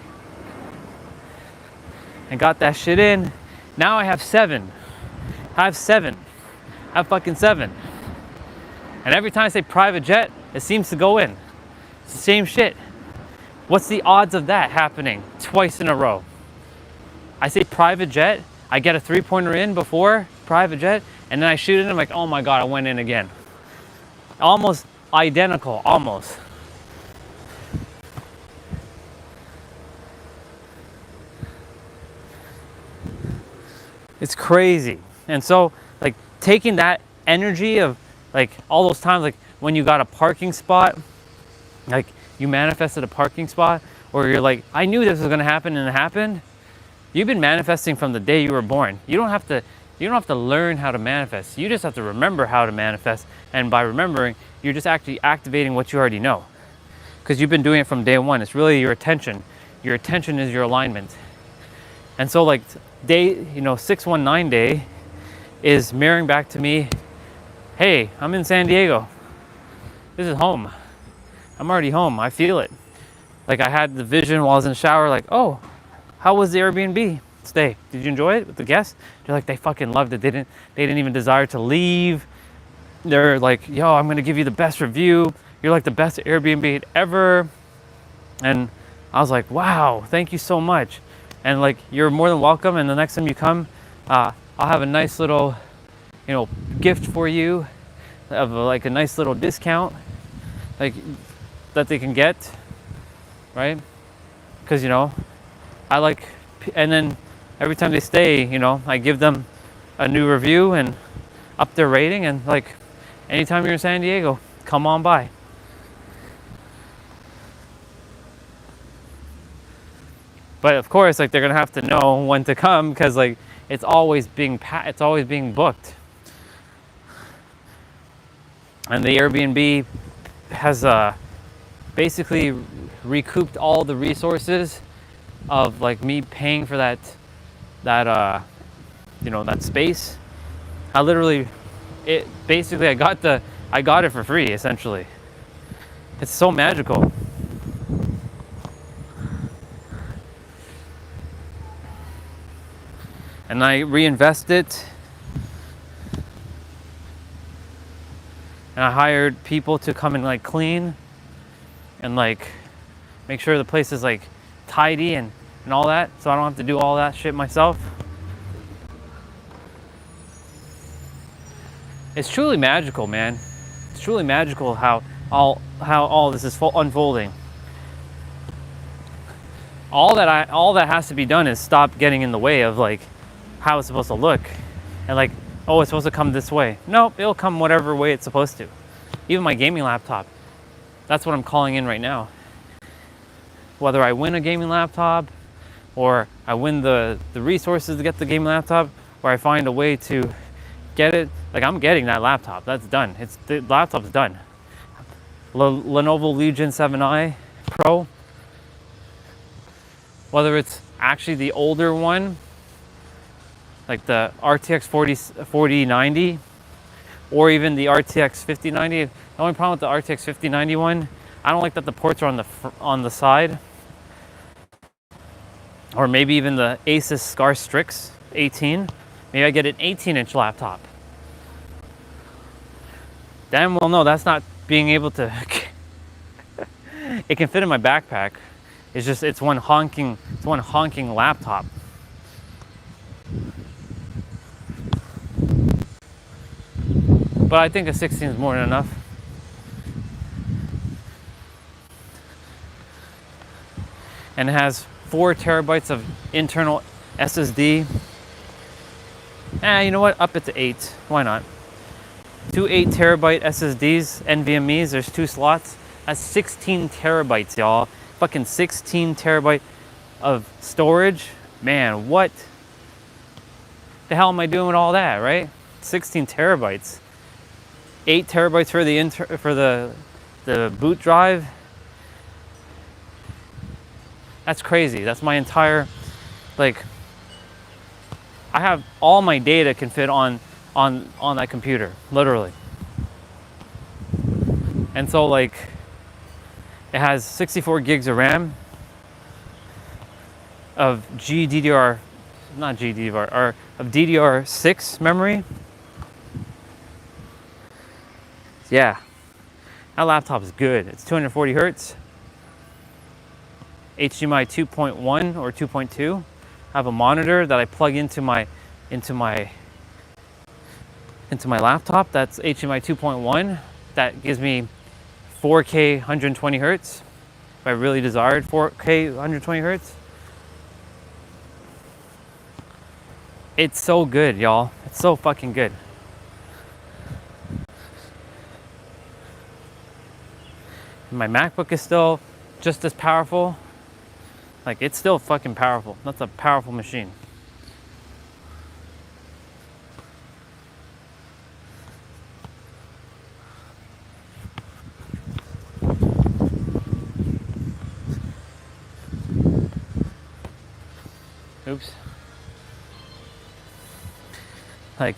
And got that shit in. Now I have 7. I have 7. I have fucking 7. And every time I say private jet, it seems to go in. It's the same shit. What's the odds of that happening twice in a row? I say private jet, I get a 3-pointer in before private jet, and then I shoot it and I'm like, oh my God, I went in again. Almost identical, almost. It's crazy. And so like taking that energy of like all those times, like when you got a parking spot, like you manifested a parking spot, or you're like, I knew this was gonna happen and it happened. You've been manifesting from the day you were born. You don't have to learn how to manifest. You just have to remember how to manifest. And by remembering, you're just actually activating what you already know. Because you've been doing it from day one. It's really your attention. Your attention is your alignment. And so like day, 619 day is mirroring back to me, hey, I'm in San Diego. This is home. I'm already home. I feel it. Like I had the vision while I was in the shower, like, oh, how was the Airbnb stay? Did you enjoy it with the guests? They're like, they fucking loved it. They didn't even desire to leave. They're like, yo, I'm gonna give you the best review. You're like the best Airbnb ever. And I was like, wow, thank you so much. And like, you're more than welcome. And the next time you come, I'll have a nice little, gift for you, of like a nice little discount, like that they can get, right? Because I like, and then every time they stay, I give them a new review and up their rating. And like, anytime you're in San Diego, come on by. But of course, like, they're gonna have to know when to come, because like it's always being booked. And the Airbnb has basically recouped all the resources of like me paying for that space. I literally, I got it for free, essentially. It's so magical. And I reinvest it. And I hired people to come and like clean and like make sure the place is like tidy and all that, so I don't have to do all that shit myself. It's truly magical, man. It's truly magical how all this is unfolding. All that has to be done is stop getting in the way of like how it's supposed to look, and like, oh, it's supposed to come this way. Nope, it'll come whatever way it's supposed to. Even my gaming laptop, that's what I'm calling in right now. Whether I win a gaming laptop, or I win the resources to get the gaming laptop, or I find a way to get it, like, I'm getting that laptop. That's done. The laptop's done. Lenovo Legion 7i Pro. Whether it's actually the older one, like the RTX 4090, or even the RTX 5090. The only problem with the RTX 5090 one, I don't like that the ports are on the side. Or maybe even the Asus Scar Strix 18. Maybe I get an 18-inch laptop. Damn well no, that's not being able to. It can fit in my backpack. It's one honking laptop. But I think a 16 is more than enough. And it has 4 terabytes of internal SSD. You know what? Up it to 8. Why not? 2 8-terabyte SSDs, NVMe's. There's 2 slots. That's 16 terabytes, y'all. Fucking 16 terabyte of storage. Man, what the hell am I doing with all that, right? 16 terabytes. 8 terabytes for the boot drive. That's crazy. That's my entire, like, I have all my data can fit on that computer, literally. And so, like, it has 64 gigs of RAM of DDR6 memory. Yeah, that laptop is good. It's 240 hertz, HDMI 2.1 or 2.2. I have a monitor that I plug into my laptop. That's HDMI 2.1. That gives me 4K 120 hertz. If I really desired 4K 120 hertz. It's so good, y'all. It's so fucking good. My MacBook is still just as powerful. Like, it's still fucking powerful. That's a powerful machine. Oops. Like,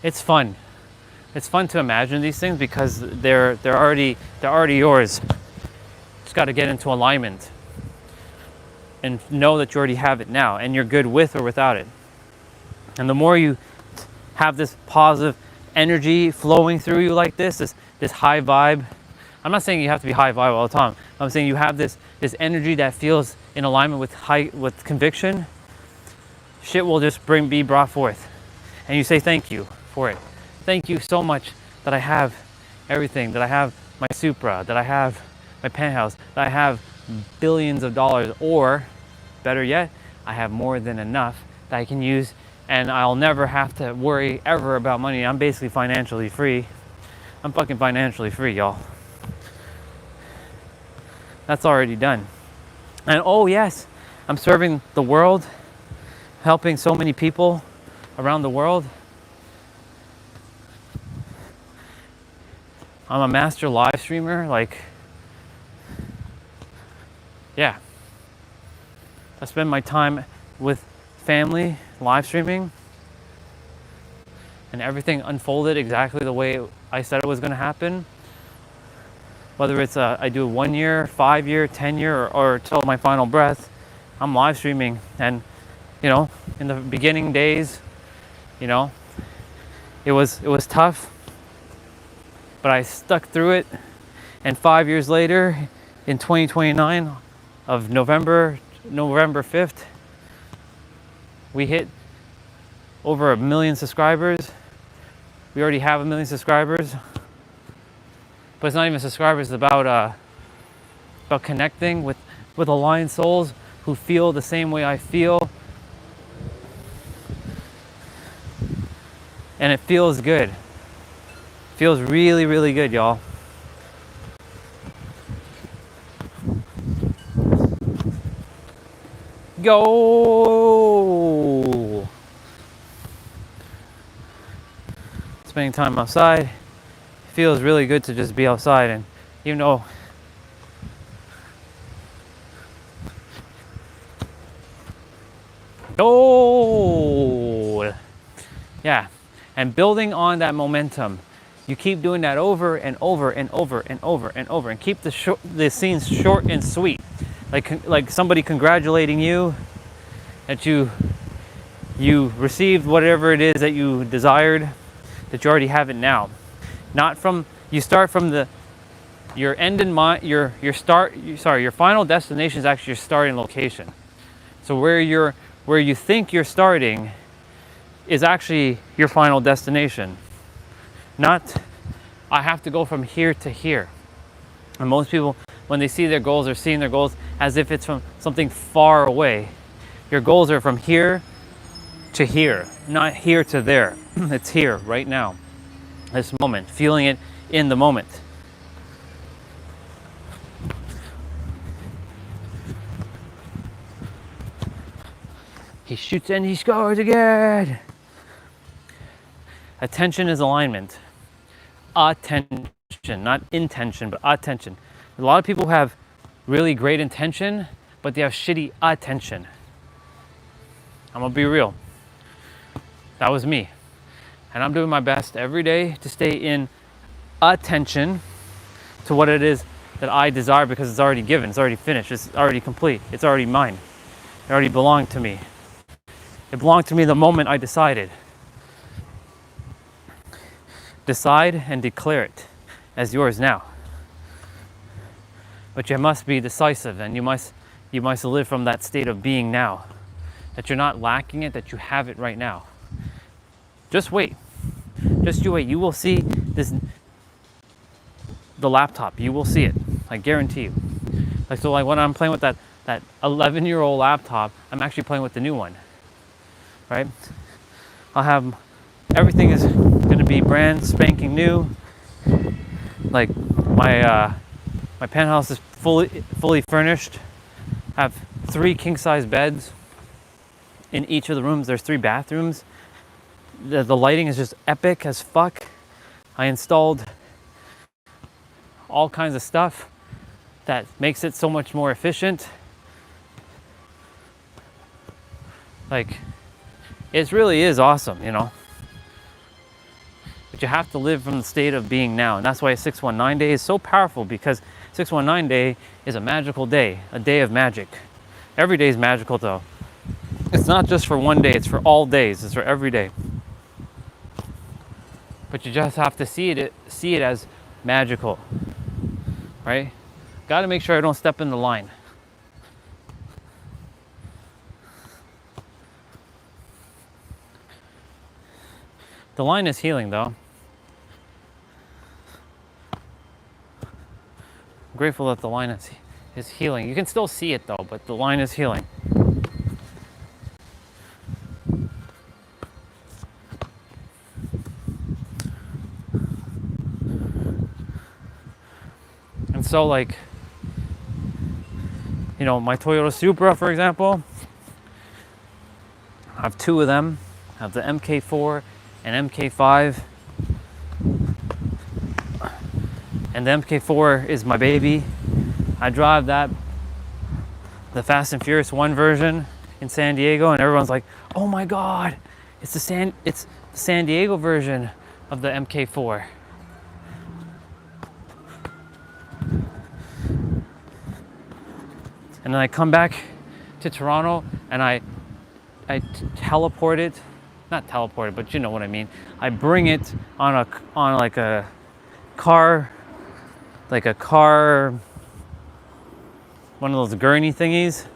it's fun. It's fun to imagine these things because they're already yours. Just got to get into alignment. and know that you already have it now and you're good with or without it. And the more you have this positive energy flowing through you like this high vibe. I'm not saying you have to be high vibe all the time. I'm saying you have this energy that feels in alignment with conviction. Shit will just be brought forth. And you say thank you for it. Thank you so much that I have everything, that I have my Supra, that I have my penthouse, that I have billions of dollars, or better yet, I have more than enough that I can use and I'll never have to worry ever about money. I'm basically financially free. I'm fucking financially free, y'all. That's already done. And oh yes, I'm serving the world, helping so many people around the world. I'm a master live streamer, like, yeah. I spend my time with family live streaming, and everything unfolded exactly the way I said it was going to happen. Whether it's I do a 1 year, 5 year, 10 year, or till my final breath, I'm live streaming. And you know, in the beginning days, you know, it was tough, but I stuck through it. And 5 years later, in 2029 of November 5th, we hit over 1 million subscribers. We already have 1 million subscribers, but it's not even subscribers. It's about connecting with aligned souls who feel the same way I feel, and it feels good. Feels really, really good, y'all. Go! Spending time outside. It feels really good to just be outside, and even though yeah, and building on that momentum. You keep doing that over and over and over and over and over, and keep the scenes short and sweet. Like somebody congratulating you that you received whatever it is that you desired, that you already have it now. Not from, you start from your end in mind, your final destination is actually your starting location. So where you think you're starting is actually your final destination. Not, I have to go from here to here. And most people, when they see their goals, are seeing their goals as if it's from something far away. Your goals are from here to here, not here to there. It's here, right now, this moment, feeling it in the moment. He shoots and he scores again. Attention is alignment. Attention, not intention, but attention. A lot of people have really great intention, but they have shitty attention. I'm gonna be real. That was me. And I'm doing my best every day to stay in attention to what it is that I desire, because it's already given, it's already finished, it's already complete, it's already mine. It already belonged to me. It belonged to me the moment I decided. Decide and declare it as yours now. But you must be decisive, and you must live from that state of being now. That you're not lacking it, that you have it right now. Just wait. Just you wait. You will see the laptop. You will see it. I guarantee you. So when I'm playing with that 11-year-old laptop, I'm actually playing with the new one. Right? I'll have, everything is going to be brand spanking new. Like my penthouse is fully furnished. I have 3 king-size beds in each of the rooms. There's 3 bathrooms. The lighting is just epic as fuck. I installed all kinds of stuff that makes it so much more efficient. Like, it really is awesome, you know. But you have to live from the state of being now. And that's why 619 day is so powerful, because 619 day is a magical day, a day of magic. Every day is magical though. It's not just for one day, it's for all days, it's for every day. But you just have to see it as magical, right? Got to make sure I don't step in the line. The line is healing though. I'm grateful that the line is healing. You can still see it though, but the line is healing. And so like, you know, my Toyota Supra, for example, I have two of them. I have the MK4 and MK5. And the MK4 is my baby. I drive that, the Fast and Furious 1 version in San Diego, and everyone's like, oh my God, it's the San Diego version of the MK4. And then I come back to Toronto and I teleport it, not teleport it, but you know what I mean. I bring it on like a car, one of those gurney thingies.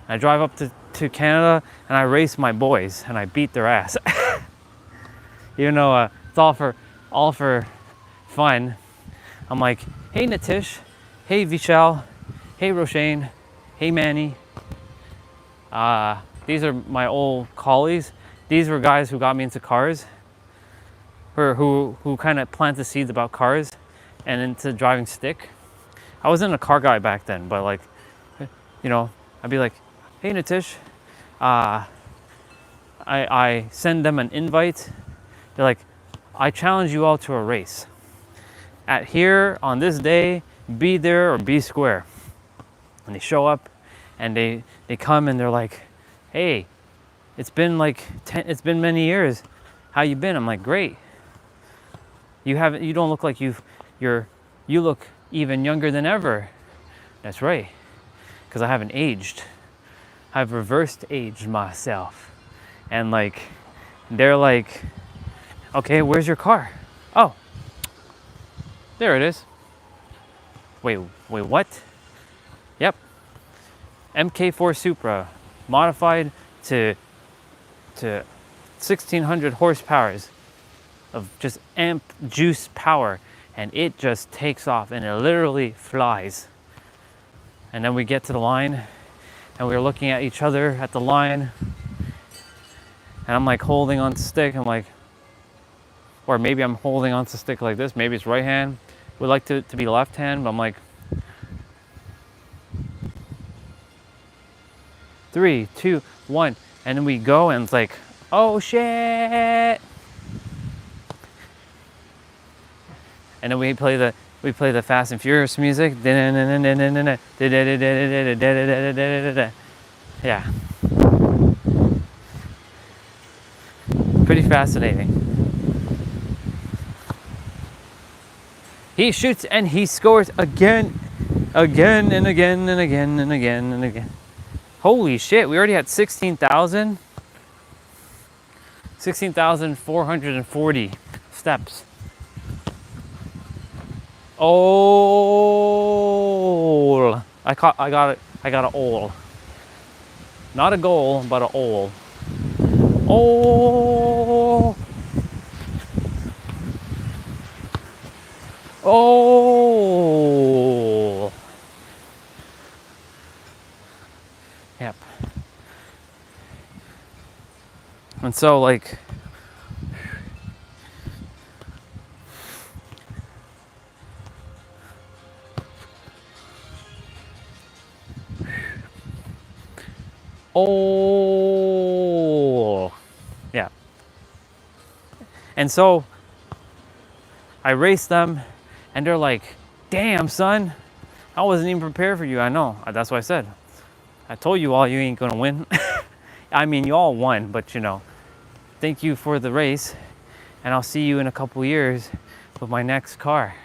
I drive up to Canada and I race my boys and I beat their ass. Even though it's all for fun. I'm like, hey Natish, hey Vishal, hey Roshane, hey Manny. These are my old colleagues. These were guys who got me into cars, or who kind of planted seeds about cars and into driving stick. I wasn't a car guy back then, but like, you know, I'd be like, hey Natish, I send them an invite. They're like, I challenge you all to a race. At here on this day, be there or be square. And they show up and they come and they're like, hey, it's been many years. How you been? I'm like, great. You don't look like you look even younger than ever. That's right, because I haven't aged. I've reversed aged myself. And like, they're like, okay, where's your car? Oh, there it is. Wait, what? Yep, MK4 Supra, modified to 1600 horsepower of just amp juice power, and it just takes off and it literally flies. And then we get to the line and we're looking at each other at the line, and I'm like holding on to stick. I'm like, or maybe I'm holding on to stick like this, maybe it's right hand. Would like to be left hand, but I'm like, 3, 2, 1, and then we go, and it's like, oh shit! And then we play the Fast and Furious music. Yeah, pretty fascinating. He shoots and he scores again and again and again and again and again. Holy shit, we already had 16,440 steps. Oh, I got it. I got an ol. Not a goal, but an ol. Oh. Oh. Yep. And so like, oh, yeah. And so I race them and they're like, damn son, I wasn't even prepared for you. I know, that's what I said. I told you all you ain't gonna win. I mean, you all won, but you know, thank you for the race, and I'll see you in a couple years with my next car.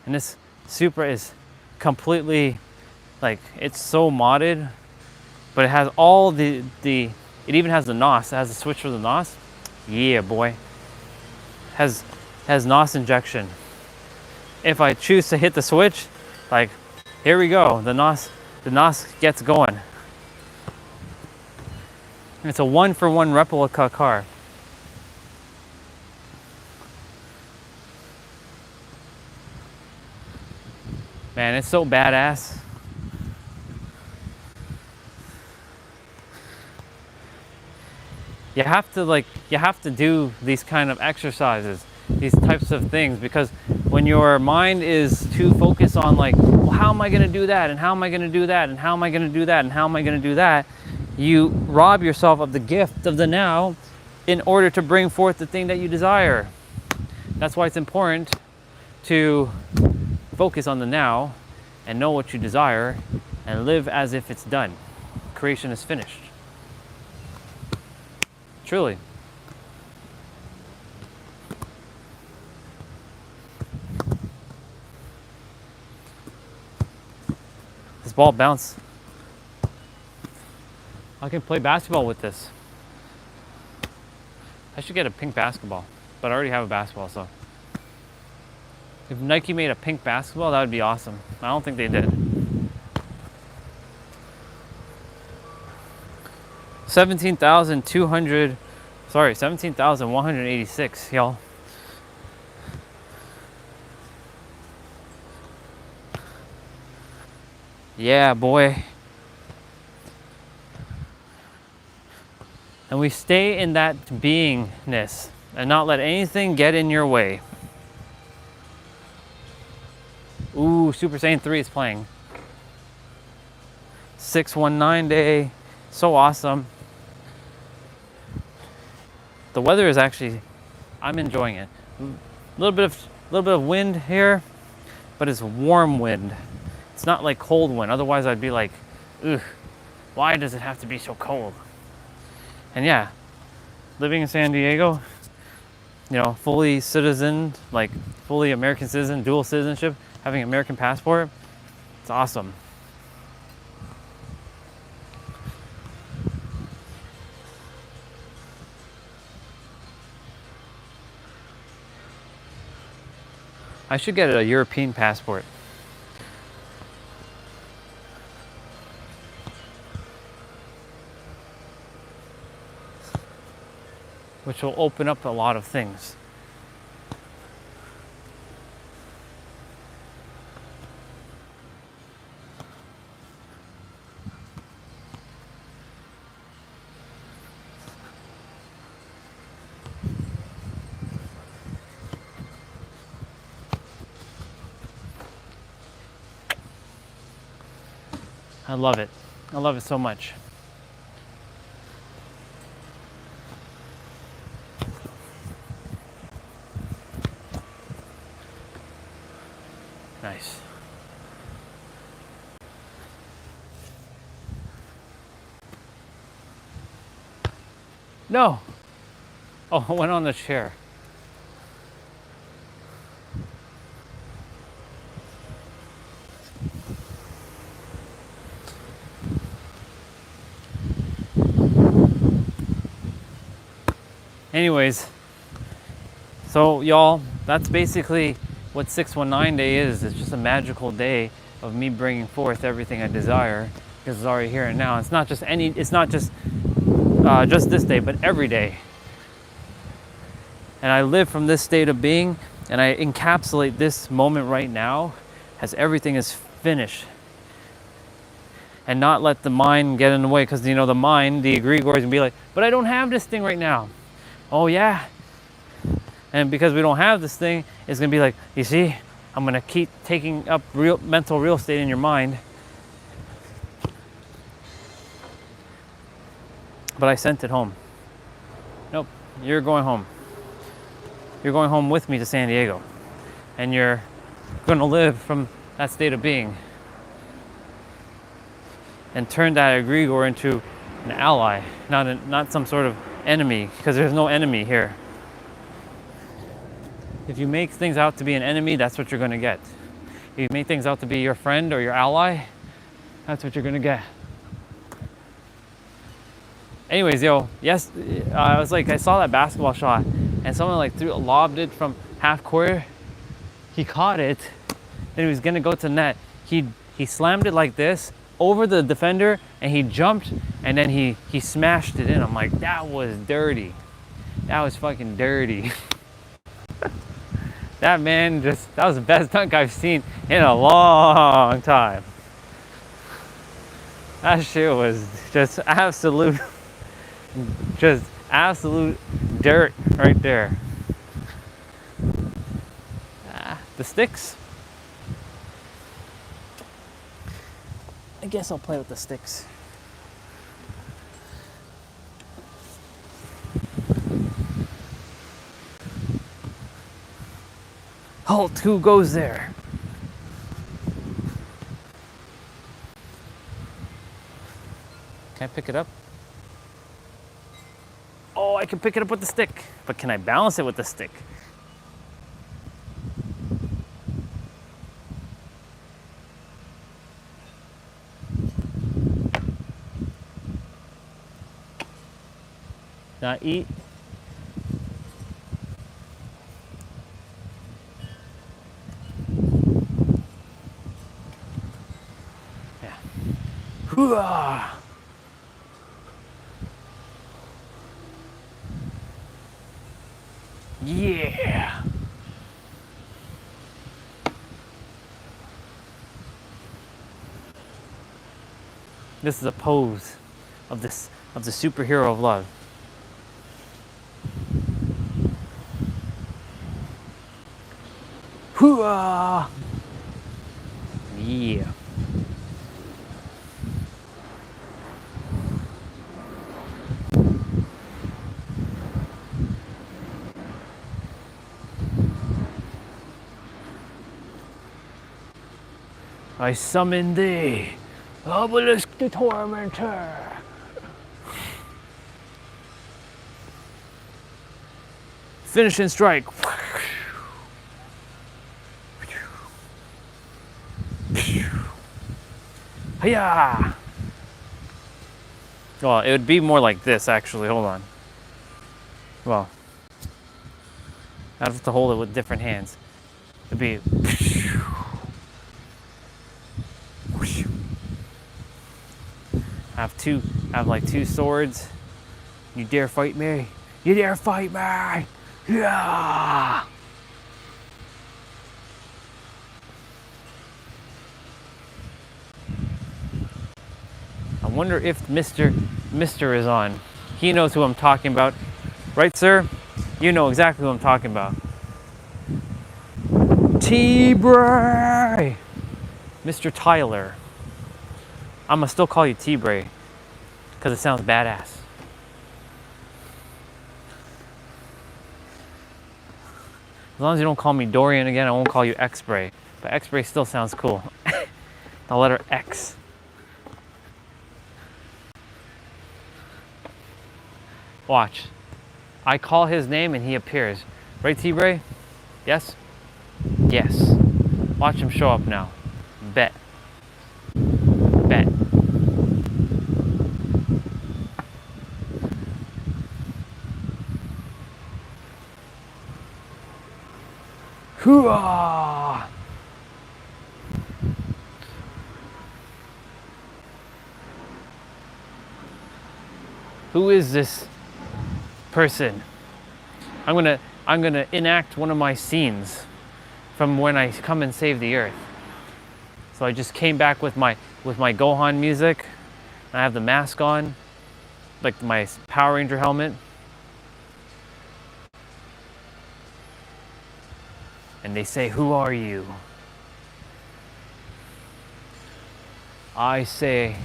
And this Supra is completely, like, it's so modded, but it has all it even has the NOS. It has the switch for the NOS. Yeah, boy. Has NOS injection. If I choose to hit the switch, like, here we go. The NOS gets going. It's a 1-for-1 replica car. Man, it's so badass. You have to do these kind of exercises, these types of things, because when your mind is too focused on like, well, how am I going to do that, and how am I going to do that, and how am I going to do that, and how am I going to do that, you rob yourself of the gift of the now in order to bring forth the thing that you desire. That's why it's important to focus on the now and know what you desire and live as if it's done. Creation is finished. Truly. This ball bounce. I can play basketball with this. I should get a pink basketball, but I already have a basketball, so. If Nike made a pink basketball, that would be awesome. I don't think they did. 17,186, y'all. Yeah, boy. And we stay in that beingness and not let anything get in your way. Ooh, Super Saiyan 3 is playing. 619 day. So awesome. The weather is actually, I'm enjoying it. A little bit of wind here, but it's warm wind. It's not like cold wind. Otherwise I'd be like, ugh, why does it have to be so cold? And yeah, living in San Diego, you know, fully citizen, like fully American citizen, dual citizenship, having an American passport, it's awesome. I should get a European passport. Which will open up a lot of things. I love it. I love it so much. Nice. No. Oh, I went on the chair. Anyways, so y'all, that's basically what 619 day is. It's just a magical day of me bringing forth everything I desire, because it's already here and now. It's not just just this day, but every day. And I live from this state of being, and I encapsulate this moment right now as everything is finished. And not let the mind get in the way, because you know the mind, the egregore, is gonna be like, but I don't have this thing right now. Oh yeah. And because we don't have this thing, it's gonna be like, you see, I'm gonna keep taking up mental real estate in your mind. But I sent it home. Nope, you're going home. You're going home with me to San Diego. And you're gonna live from that state of being. And turn that egregore into an ally, not some sort of enemy, because there's no enemy here. If you make things out to be an enemy, that's what you're going to get. You make things out to be your friend or your ally, that's what you're gonna get. Anyways, yo, yes, I was like, I saw that basketball shot, and someone like lobbed it from half court. He caught it, and he was gonna go to net. He slammed it like this over the defender, and he jumped, and then he smashed it in. I'm like, that was dirty. That was fucking dirty. That man that was the best dunk I've seen in a long time. That shit was just absolute dirt right there. The sticks. I guess I'll play with the sticks. Halt, who goes there? Can I pick it up? Oh, I can pick it up with the stick. But can I balance it with the stick? Not eat. Yeah. Hooah! Yeah. This is a pose of the superhero of love. Hooah! Yeah. I summon thee, obelisk the tormentor. Finishing strike. Hiya! Well, it would be more like this actually. Hold on. Well, I'd have to hold it with different hands. It'd be. I have like two swords. You dare fight me? You dare fight me? Yeah! I wonder if Mr. is on. He knows who I'm talking about. Right, sir? You know exactly who I'm talking about. T-Bray! Mr. Tyler. I'm gonna still call you T-Bray because it sounds badass. As long as you don't call me Dorian again, I won't call you X-Bray. But X-Bray still sounds cool. The letter X. Watch. I call his name and he appears. Right, T-Bray? Yes? Yes. Watch him show up now. Bet. Bet. Hooah! Who is this person? I'm gonna enact one of my scenes from when I come and save the earth. So I just came back with my Gohan music. I have the mask on, like my Power Ranger helmet. And they say, "Who are you?" I say,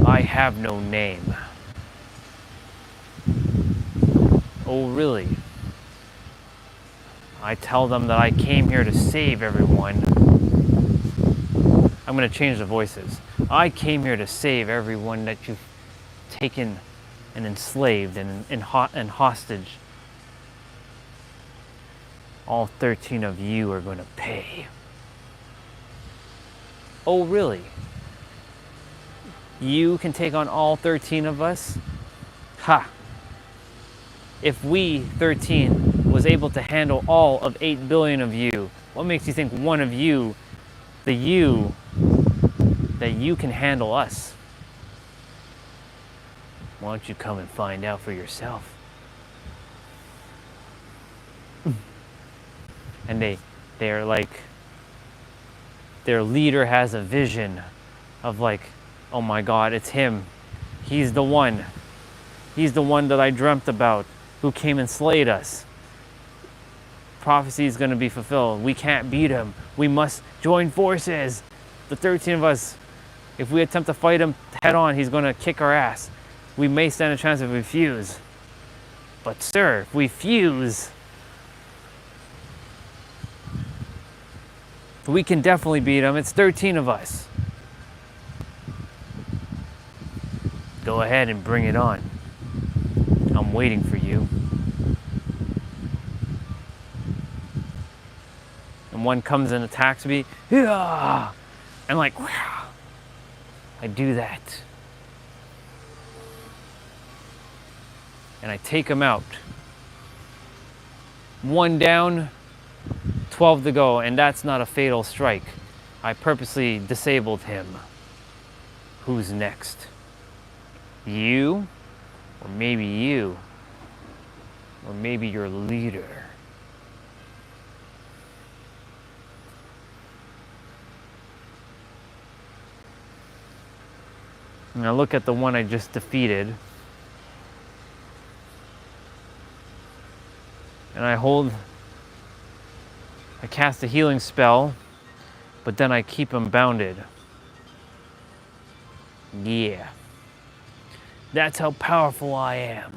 "I have no name." Oh, really? I tell them that I came here to save everyone. I'm gonna change the voices. I came here to save everyone that you've taken and enslaved and hostage. All 13 of you are gonna pay. Oh, really? You can take on all 13 of us? Ha! If we, 13, was able to handle all of 8 billion of you, what makes you think one of you, that you can handle us? Why don't you come and find out for yourself? And they're like, their leader has a vision of like, oh my God, it's him. He's the one. He's the one that I dreamt about, who came and slayed us. Prophecy is going to be fulfilled. We can't beat him. We must join forces. The 13 of us, if we attempt to fight him head on, he's going to kick our ass. We may stand a chance if we fuse. But sir, if we fuse, we can definitely beat him. It's 13 of us. Go ahead and bring it on. I'm waiting for you. And one comes and attacks me. Yeah! And like, wow. I do that. And I take him out. One down, 12 to go, and that's not a fatal strike. I purposely disabled him. Who's next? You? Or maybe you? Or maybe your leader? And I look at the one I just defeated. And I cast a healing spell, but then I keep him bounded. Yeah. That's how powerful I am.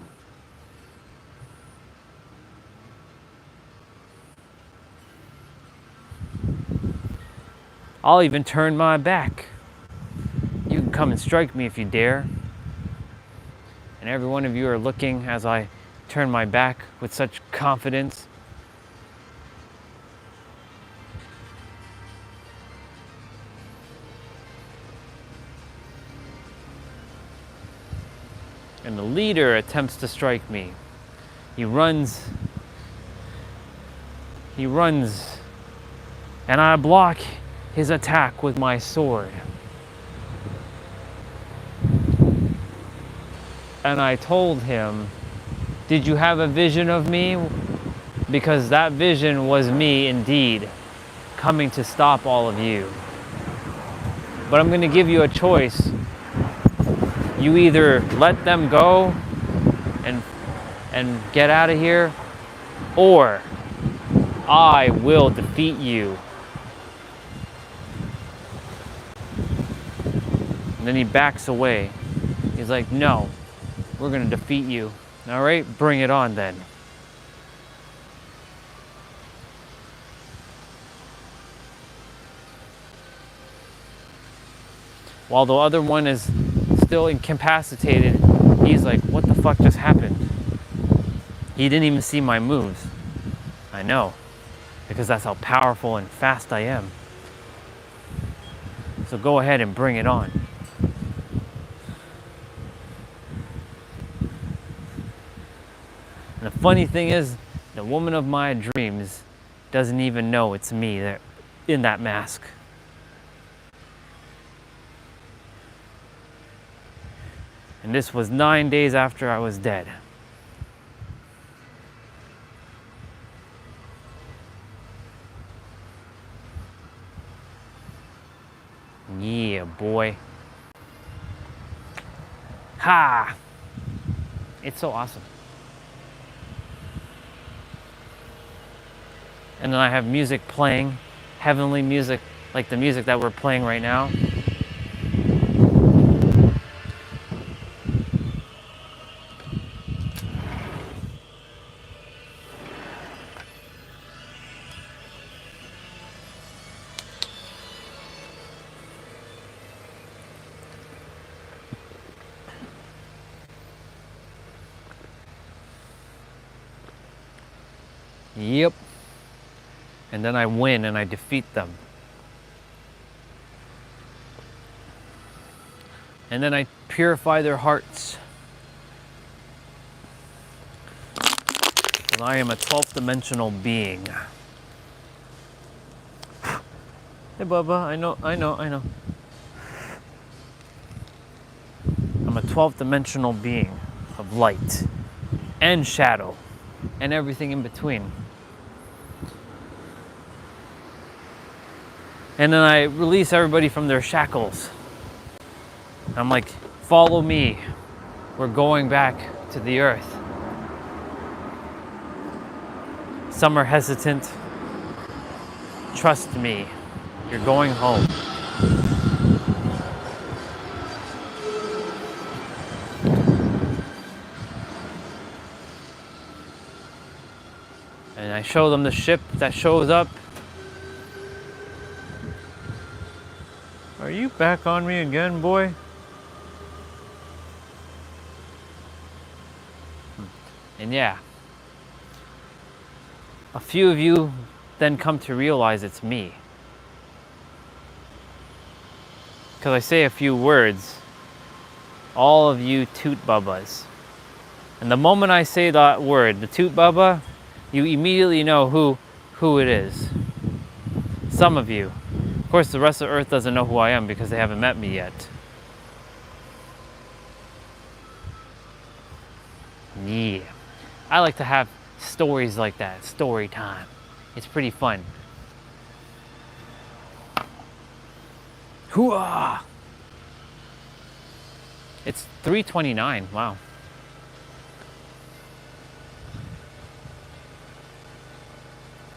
I'll even turn my back. You can come and strike me if you dare. And every one of you are looking as I turn my back with such confidence. And the leader attempts to strike me. He runs, and I block his attack with my sword. And I told him, did you have a vision of me? Because that vision was me indeed, coming to stop all of you. But I'm going to give you a choice. You either let them go and get out of here, or I will defeat you. And then he backs away. He's like, no, we're going to defeat you. All right, bring it on then. While the other one is still incapacitated, he's like, what the fuck just happened? He didn't even see my moves. I know, because that's how powerful and fast I am. So go ahead and bring it on. And the funny thing is, the woman of my dreams doesn't even know it's me there in that mask. And this was 9 days after I was dead. Yeah, boy. Ha! It's so awesome. And then I have music playing, heavenly music, like the music that we're playing right now. Yep. And then I win and I defeat them. And then I purify their hearts. And I am a 12th dimensional being. Hey Bubba, I know. I'm a 12th dimensional being of light and shadow and everything in between. And then I release everybody from their shackles. I'm like, follow me. We're going back to the earth. Some are hesitant. Trust me, you're going home. And I show them the ship that shows up. Are you back on me again, boy? And yeah, a few of you then come to realize it's me. Because I say a few words, all of you toot bubbas. And the moment I say that word, the toot bubba, you immediately know who it is. Some of you. Of course, the rest of Earth doesn't know who I am because they haven't met me yet. Yeah. I like to have stories like that, story time. It's pretty fun. Hooah! It's 3:29, wow.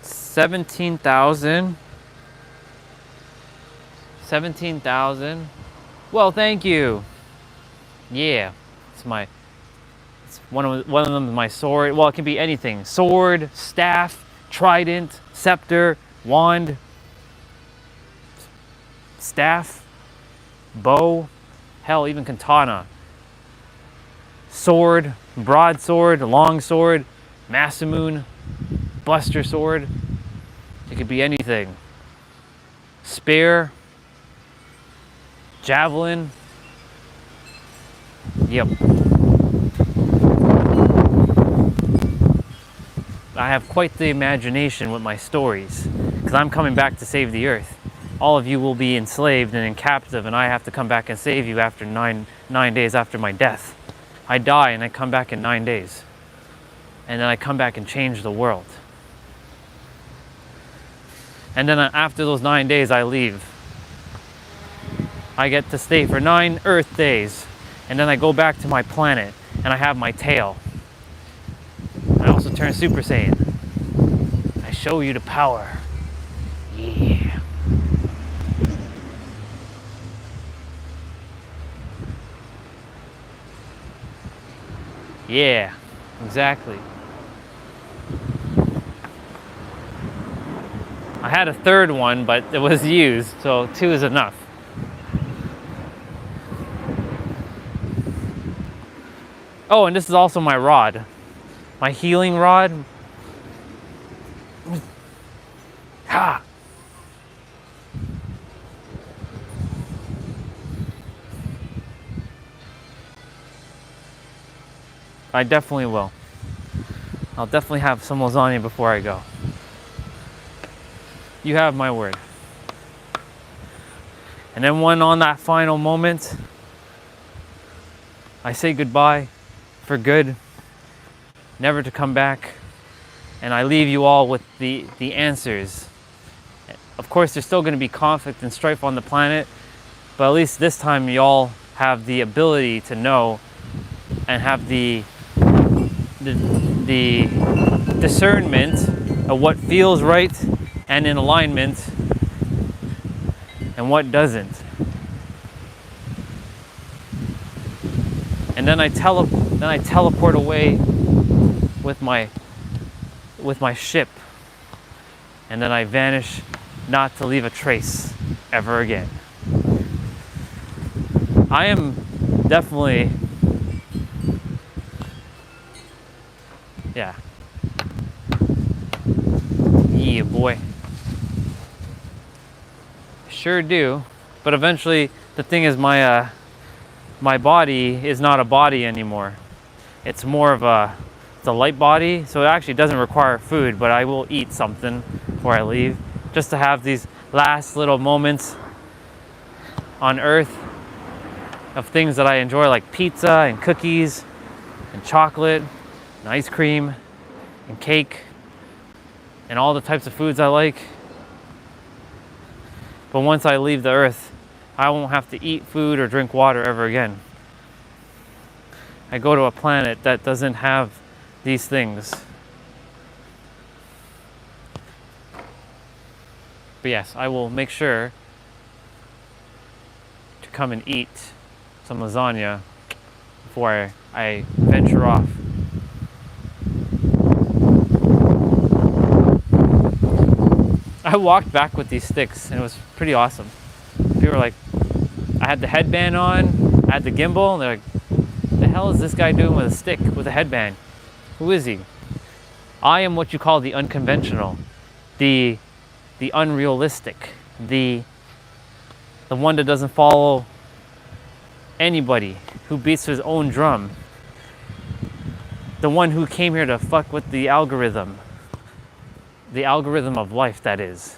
$17,000. Well, thank you. Yeah, it's one of them is my sword. Well, it can be anything: sword, staff, trident, scepter, wand, staff, bow, hell, even katana, sword, broadsword, longsword, masamune, buster sword. It could be anything. Spear, javelin. Yep. I have quite the imagination with my stories, because I'm coming back to save the earth. All of you will be enslaved and in captive, and I have to come back and save you after nine days after my death. I die and I come back in 9 days. And then I come back and change the world. And then after those 9 days, I leave. I get to stay for 9 Earth days. And then I go back to my planet and I have my tail. I also turn Super Saiyan. I show you the power. Yeah. Yeah, exactly. I had a third one, but it was used, so 2 is enough. Oh, and this is also my rod. My healing rod. Ha! I definitely will. I'll definitely have some lasagna before I go. You have my word. And then when on that final moment, I say goodbye for good, never to come back, and I leave you all with the answers. Of course, there's still going to be conflict and strife on the planet, but at least this time y'all have the ability to know and have the discernment of what feels right and in alignment and what doesn't. And then I teleport away with my ship, and then I vanish, not to leave a trace ever again. I am definitely, yeah, boy. Sure do, but eventually the thing is my my body is not a body anymore. It's more of it's a light body, so it actually doesn't require food, but I will eat something before I leave, just to have these last little moments on earth of things that I enjoy, like pizza and cookies and chocolate and ice cream and cake and all the types of foods I like. But once I leave the earth, I won't have to eat food or drink water ever again. I go to a planet that doesn't have these things. But yes, I will make sure to come and eat some lasagna before I venture off. I walked back with these sticks and it was pretty awesome. People were like, I had the headband on, I had the gimbal, and they're like, the hell is this guy doing with a stick with a headband? Who is he? I am what you call the unconventional, the unrealistic, the one that doesn't follow anybody, who beats his own drum, the one who came here to fuck with the algorithm of life, that is.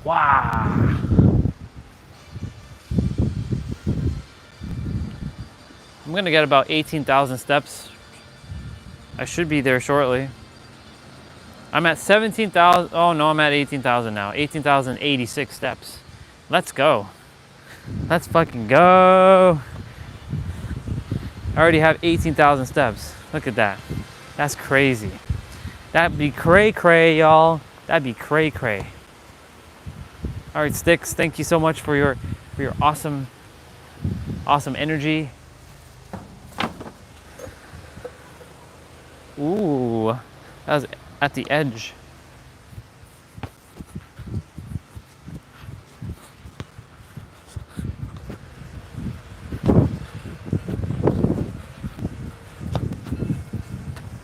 Wow. I'm gonna get about 18,000 steps. I should be there shortly. I'm at 17,000. Oh no, I'm at 18,000 now. 18,086 steps. Let's go. Let's fucking go. I already have 18,000 steps. Look at that. That's crazy. That'd be cray cray, y'all. That'd be cray cray. All right, Sticks, thank you so much for your awesome energy. Ooh, that was at the edge.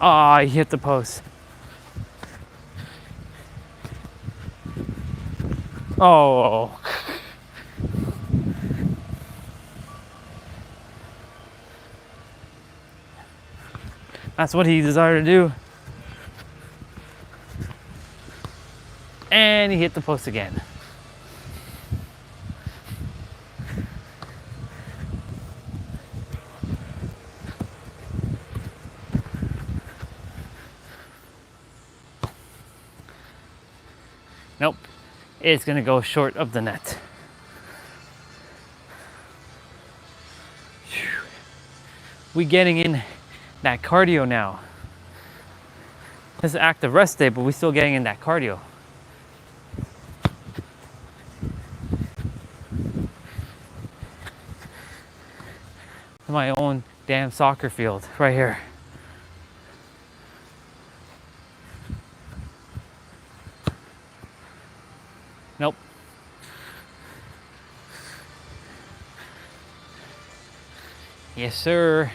Ah, I hit the post. Oh. That's what he desired to do. And he hit the post again. Nope. It's gonna go short of the net. We getting in that cardio now. This is active rest day, but we're still getting in that cardio. My own damn soccer field right here. Nope. Yes, sir.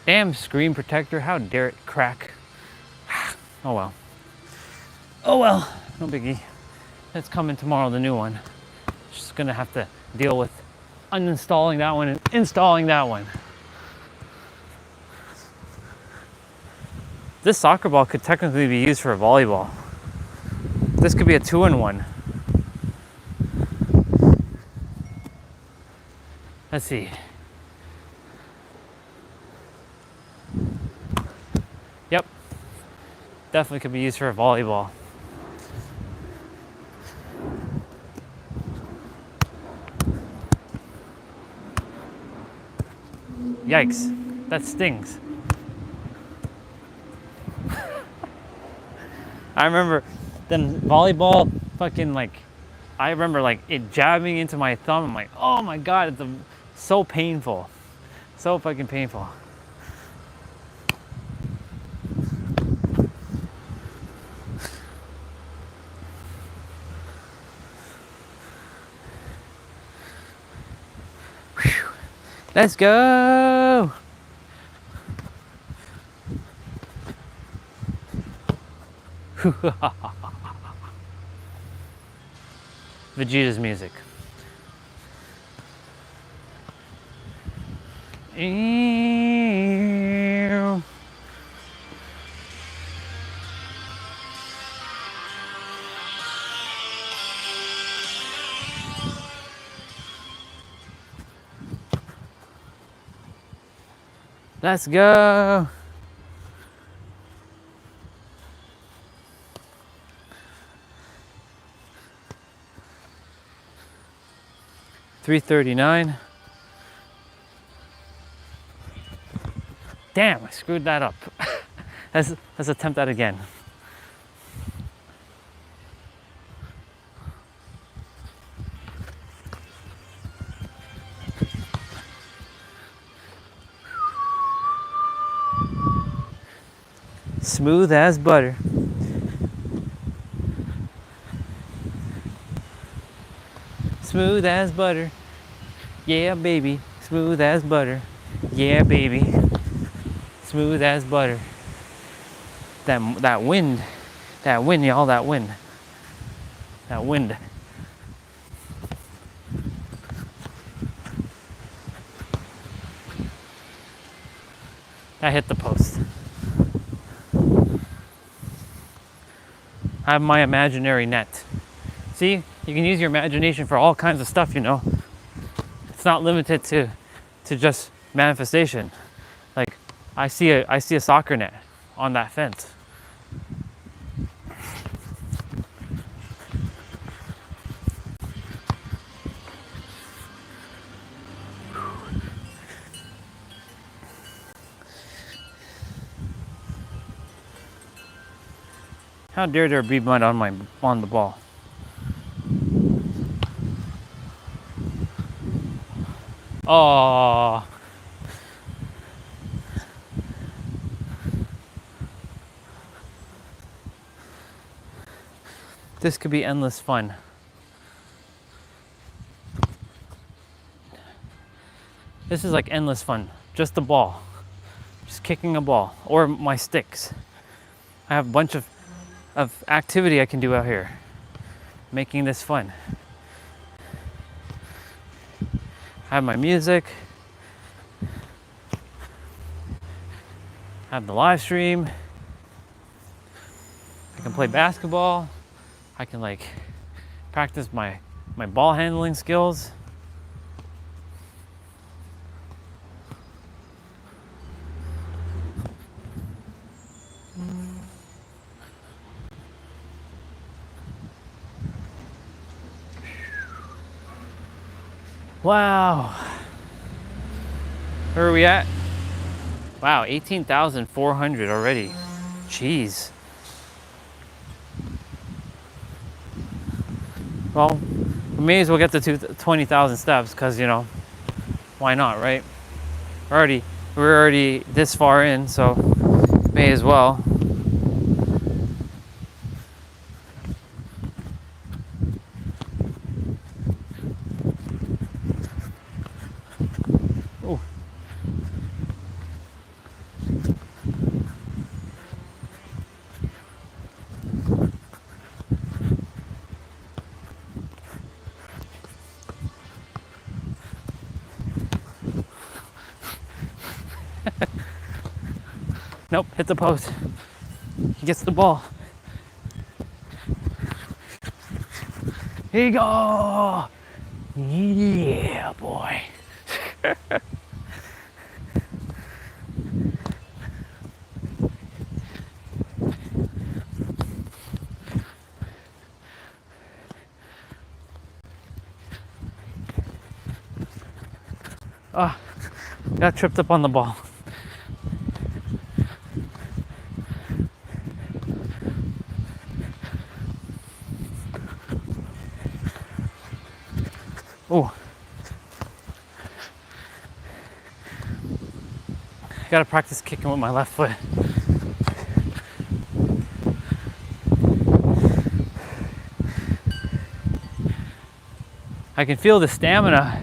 Damn screen protector, how dare it crack. Oh well. Oh well, no biggie. It's coming tomorrow, the new one. Just gonna have to deal with uninstalling that one and installing that one. This soccer ball could technically be used for a volleyball. This could be a 2-in-1. Let's see. Yep. Definitely could be used for a volleyball. Yikes. That stings. I remember then volleyball fucking like, I remember like it jabbing into my thumb. I'm like, oh my God, it's so painful. So fucking painful. Let's go. Vegeta's music. Ew. Let's go. $339. Damn, I screwed that up. Let's attempt that again. Smooth as butter. Smooth as butter. Yeah, baby. Smooth as butter. Yeah, baby. Smooth as butter. That wind, y'all, that wind. That wind. I hit the post. I have my imaginary net. See, you can use your imagination for all kinds of stuff, you know. It's not limited to just manifestation. Like, I see a soccer net on that fence. How dare there be mud on the ball? Oh. This could be endless fun. This is like endless fun. Just the ball. Just kicking a ball. Or my sticks. I have a bunch of activity I can do out here. Making this fun. I have my music. I have the live stream. I can play basketball. I can like practice my ball handling skills. Wow. Where are we at? Wow, 18,400 already. Jeez. Well, we may as well get to 20,000 steps because, you know, why not, right? We're already this far in, so may as well. Oh. Nope, hit the post. He gets the ball. Here you go. Yeah, boy. Oh, got tripped up on the ball. Oh, I gotta practice kicking with my left foot. I can feel the stamina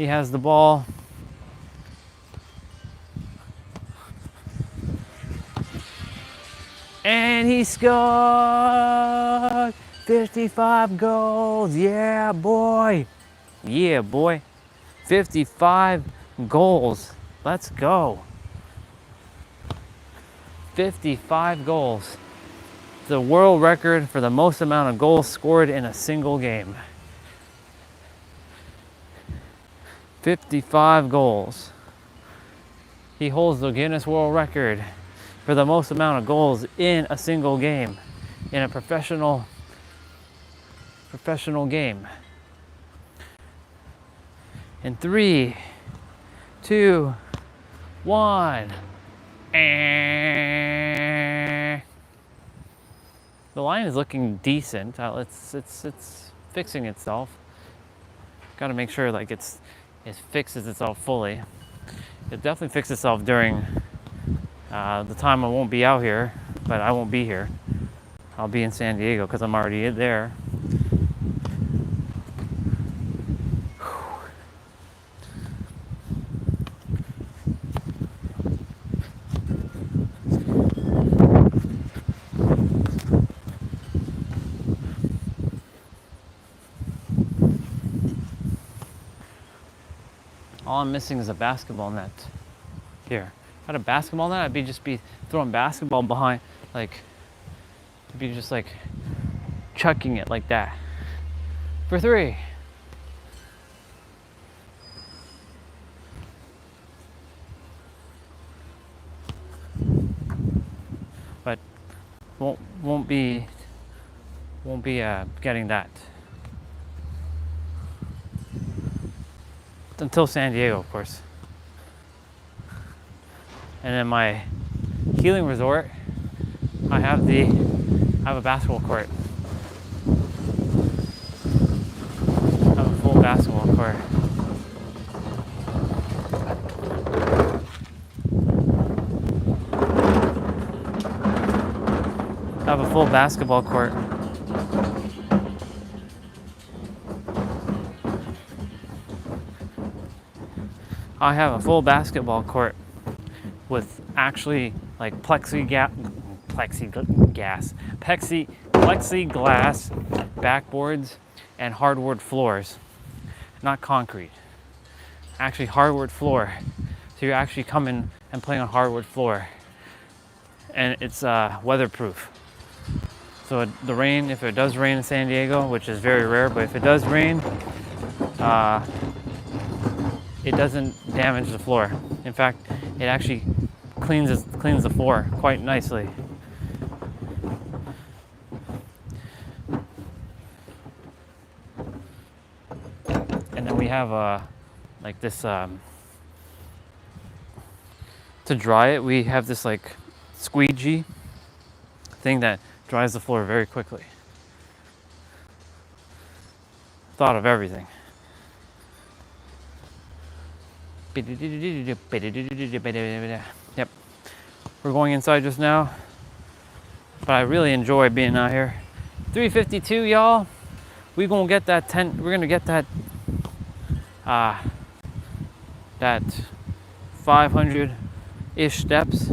He has the ball. And he scored 55 goals. Yeah, boy. Yeah, boy. 55 goals. Let's go. 55 goals. The world record for the most amount of goals scored in a single game. 55 goals. He holds the Guinness World Record for the most amount of goals in a single game, in a professional game. In 3, 2, 1. The line is looking decent. It's fixing itself. Got to make sure like it fixes itself fully. It definitely fixes itself during the time I won't be out here, but I won't be here. I'll be in San Diego because I'm already there. All I'm missing is a basketball net here. If I had a basketball net, I'd just be throwing basketball behind, like, I'd be just like chucking it like that. For 3. But won't be getting that until San Diego, of course. And in my healing resort, I have a basketball court. I have a full basketball court. I have a full basketball court. I have a full basketball court with actually like plexiglass backboards and hardwood floors, not concrete. Actually hardwood floor. So you actually come in and play on hardwood floor, and it's weatherproof. So the rain, if it does rain in San Diego, which is very rare, but if it does rain, it doesn't damage the floor. In fact, it actually cleans the floor quite nicely. And then we have like this to dry it. We have this like squeegee thing that dries the floor very quickly. Thought of everything. Yep. We're going inside just now, but I really enjoy being out here. 352, y'all. We're gonna get that 10. We're gonna get that that 500-ish steps.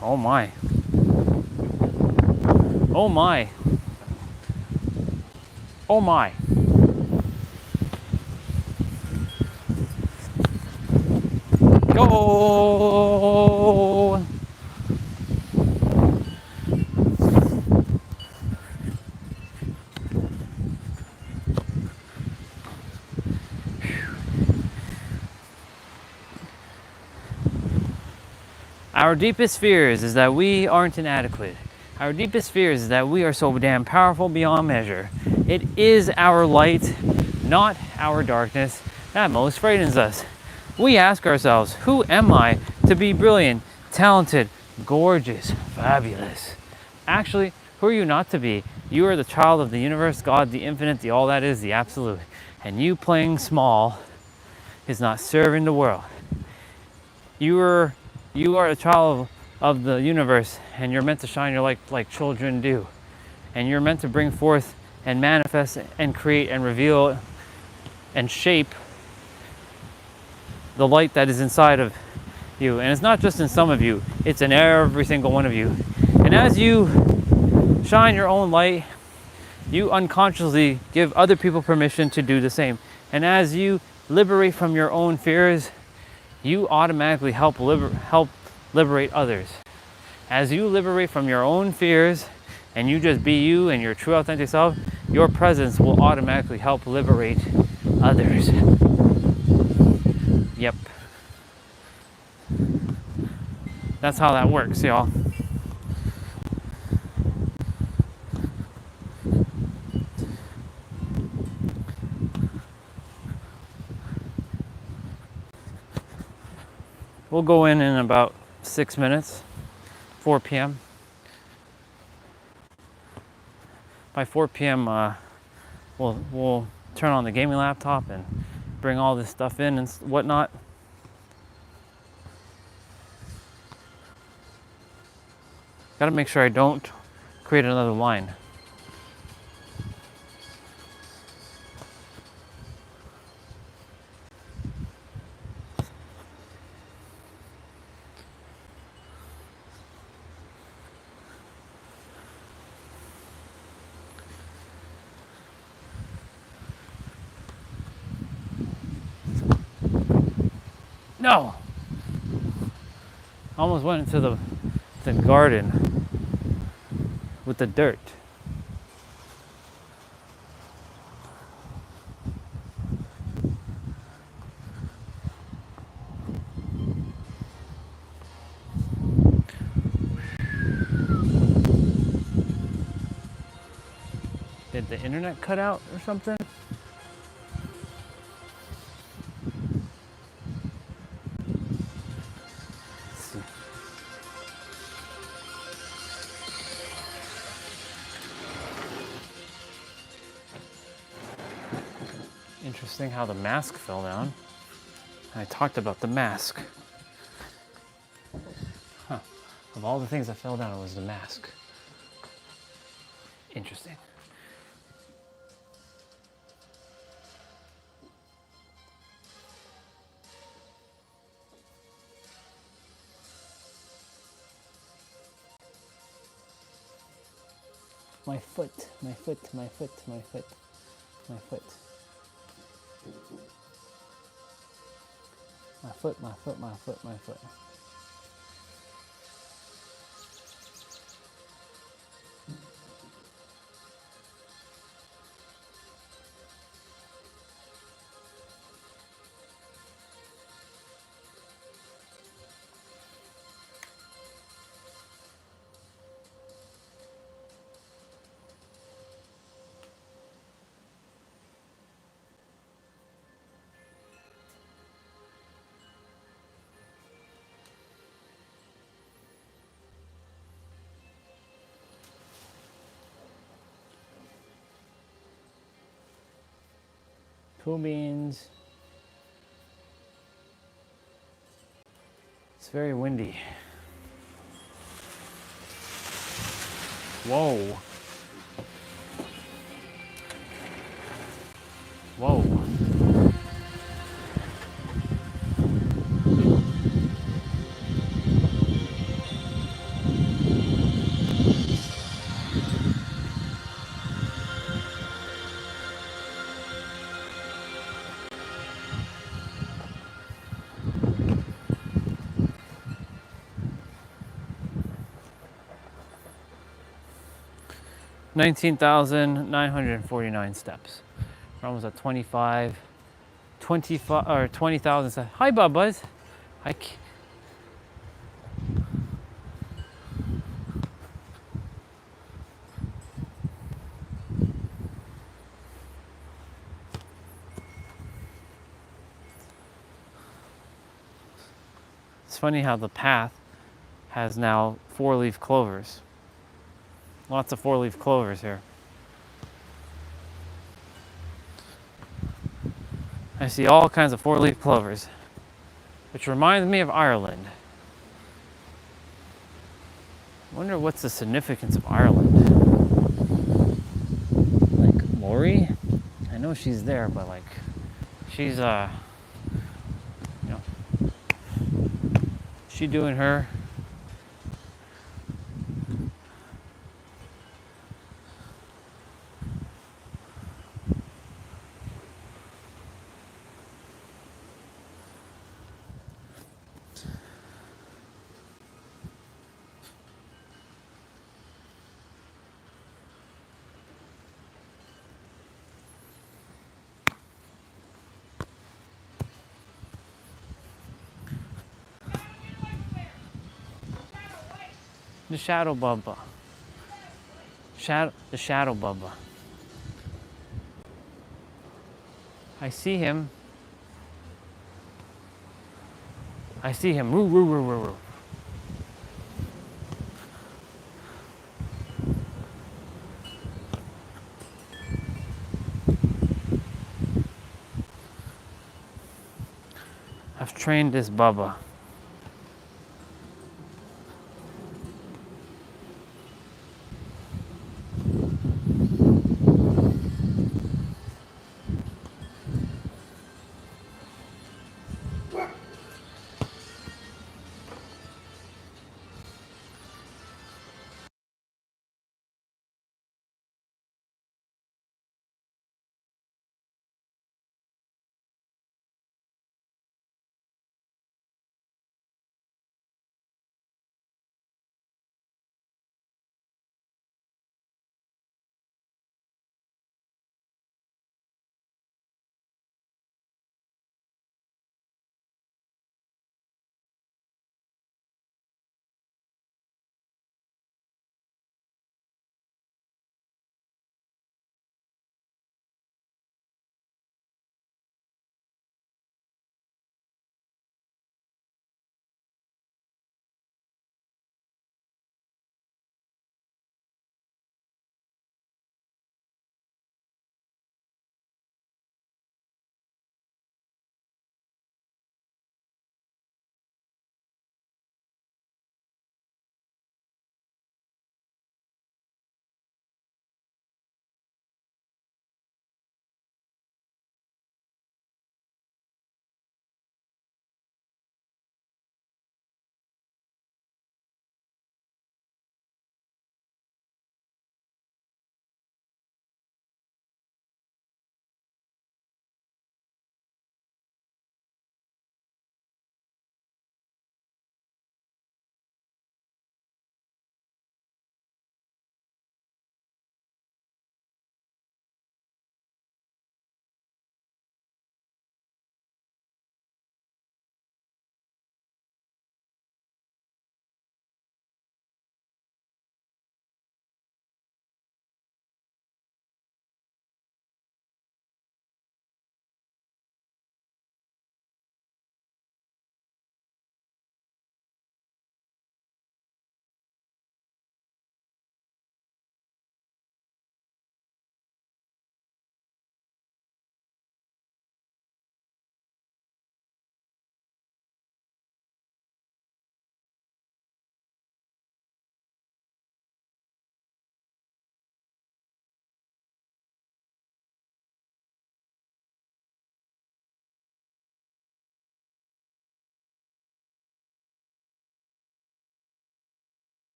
Oh my. Oh my. Oh my. Go! Our deepest fears is that we aren't inadequate. Our deepest fears is that we are so damn powerful beyond measure. It is our light, not our darkness, that most frightens us. We ask ourselves, who am I to be brilliant, talented, gorgeous, fabulous? Actually, who are you not to be? You are the child of the universe, God, the infinite, the all that is, the absolute. And you playing small is not serving the world. You are a child of the universe, and you're meant to shine your light like children do. And you're meant to bring forth and manifest and create and reveal and shape the light that is inside of you. And it's not just in some of you, it's in every single one of you. And as you shine your own light, you unconsciously give other people permission to do the same. And as you liberate from your own fears, you automatically help liberate others. As you liberate from your own fears and you just be you and your true authentic self, your presence will automatically help liberate others. Yep. That's how that works, y'all. We'll go in about 6 minutes, 4 p.m. By 4 p.m., we'll turn on the gaming laptop and bring all this stuff in and whatnot. Gotta make sure I don't create another line. No! Almost went into the garden with the dirt. Did the internet cut out or something? Interesting how the mask fell down. I talked about the mask. Huh. Of all the things that fell down, it was the mask. Interesting. My foot, my foot, my foot, my foot, my foot. My foot, my foot, my foot, my foot. Cool beans. It's very windy. Whoa. Whoa. $19,949 steps. We're almost at 20,000 steps. Hi, Bubba's. It's funny how the path has now 4-leaf clovers. Lots of 4-leaf clovers here. I see all kinds of four-leaf clovers, which reminds me of Ireland. I wonder what's the significance of Ireland. Like Lori? I know she's there, but like, she's you know, she doing her. The shadow bubba. The shadow bubba. I see him. I see him. Woo, woo, woo, woo, woo. I've trained this bubba.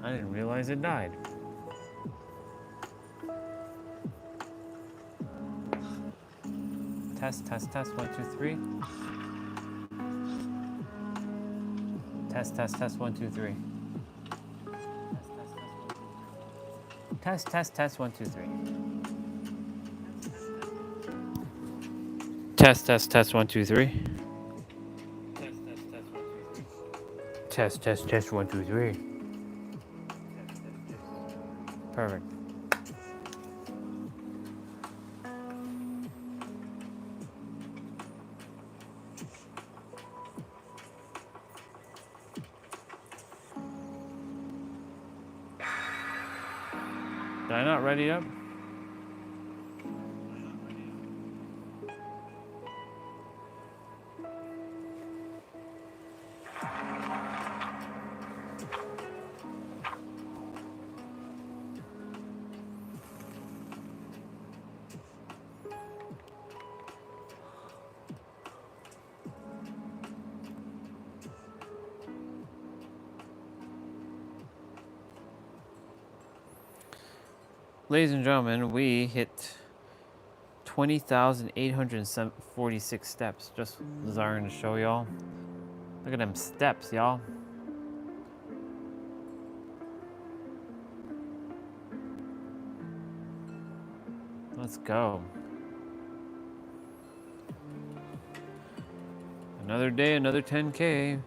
I didn't realize it died. Test, test, test, 1, 2, 3. Test, test, test, 1, 2, 3. Test, test, test, 1, 2, 3. Test, test, test, 1, 2, 3. Test, test, test, 1, 2, 3. Perfect. Did I not ready up? Ladies and gentlemen, we hit 20,846 steps. Just desiring to show y'all. Look at them steps, y'all. Let's go. Another day, another 10K.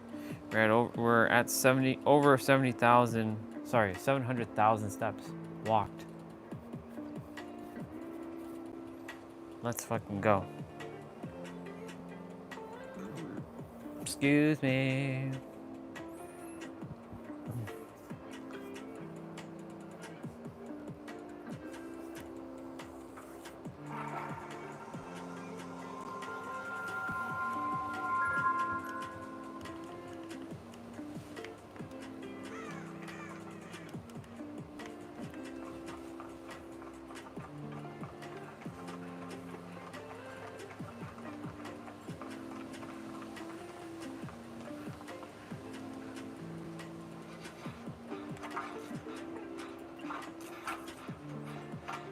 We're at 700,000 steps walked. Let's fucking go. Excuse me.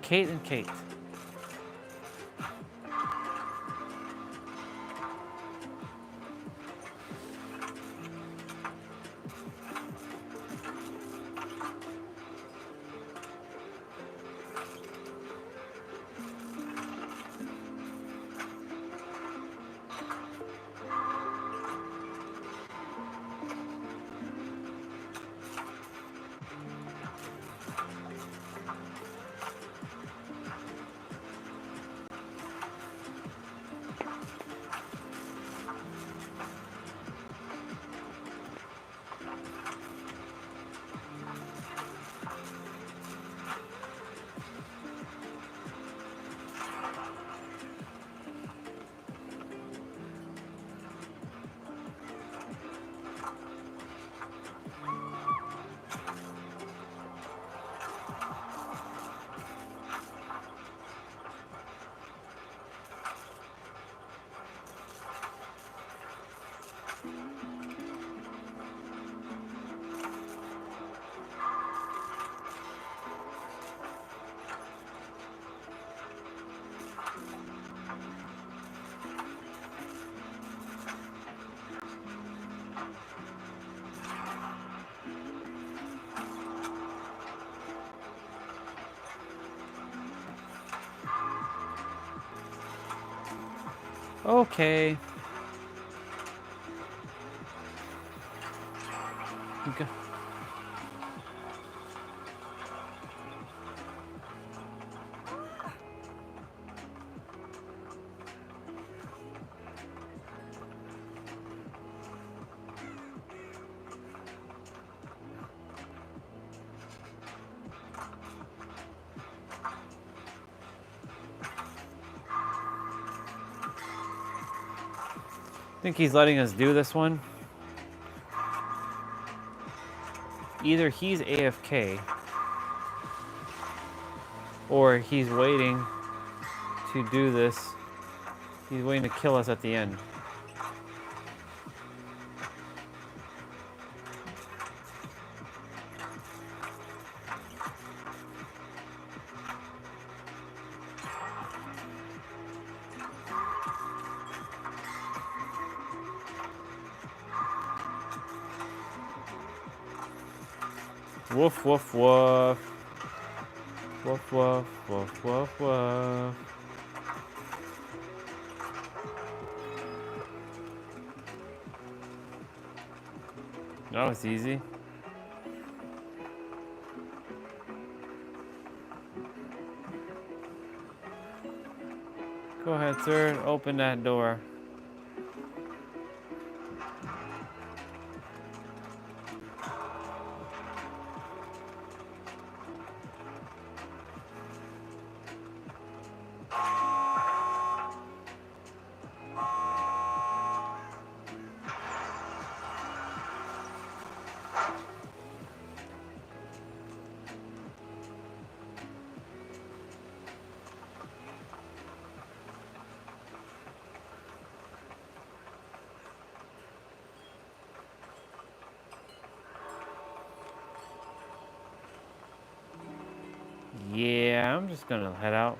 Kate and Kate. Okay. Okay. I think he's letting us do this one. Either he's AFK or he's waiting to do this. He's waiting to kill us at the end. Woof, woof, woof. Woof, woof, woof, woof, woof. That was easy. Go ahead, sir. Open that door. Yeah, I'm just gonna head out.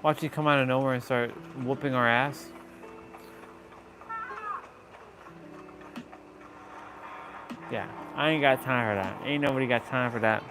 Watch you come out of nowhere and start whooping our ass. Yeah, I ain't got time for that. Ain't nobody got time for that.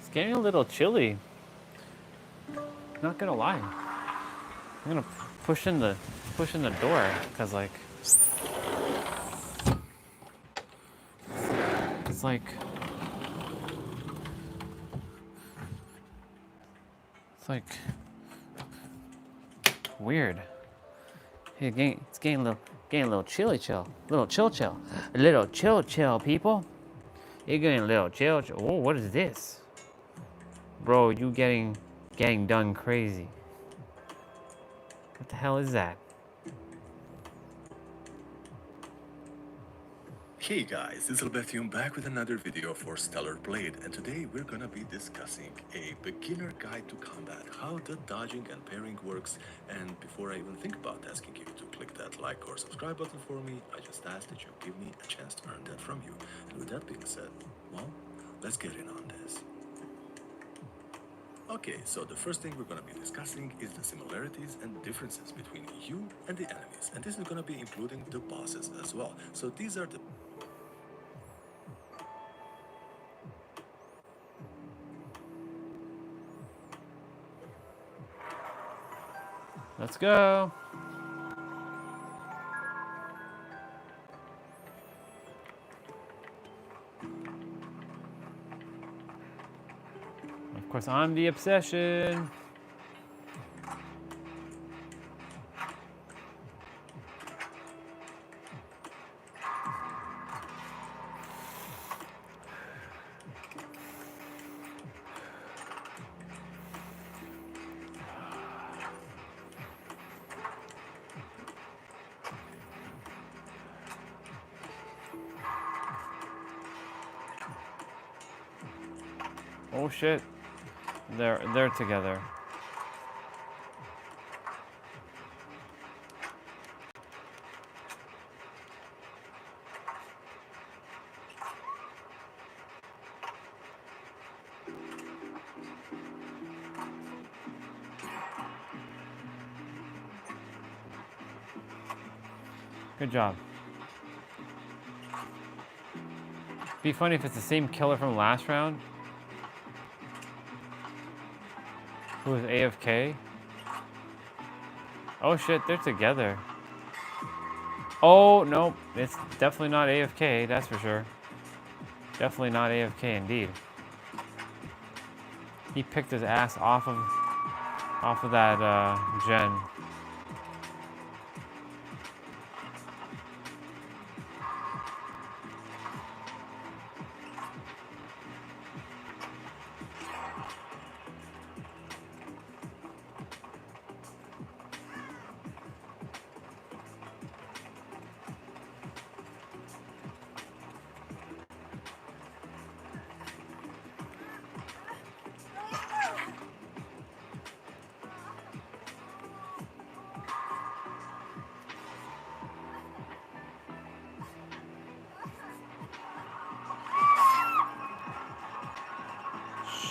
It's getting a little chilly. Not gonna lie. I'm gonna push in the door because like it's like weird. Hey, it's getting a little chilly, little chill, people. You're getting a little chill. Oh, what is this, bro? You getting done crazy? What the hell is that? Hey guys, it's Albertium back with another video for Stellar Blade, and today we're gonna be discussing a beginner guide to combat, how the dodging and parrying works. And before I even think about asking you to click that like or subscribe button for me, I just ask that you give me a chance to earn that from you. And with that being said, well, let's get in on this. Okay, so the first thing we're going to be discussing is the similarities and differences between you and the enemies, and this is going to be including the bosses as well. So these are the Let's go. Of course, I'm the obsession. Oh shit. They're together. Good job. Be funny if it's the same killer from last round who was AFK. Oh shit, they're together. Oh, no, it's definitely not AFK, that's for sure. Definitely not AFK indeed. He picked his ass off of that gen.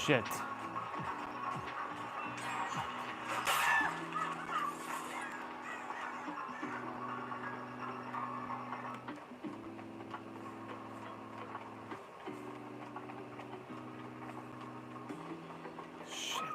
Shit. Shit.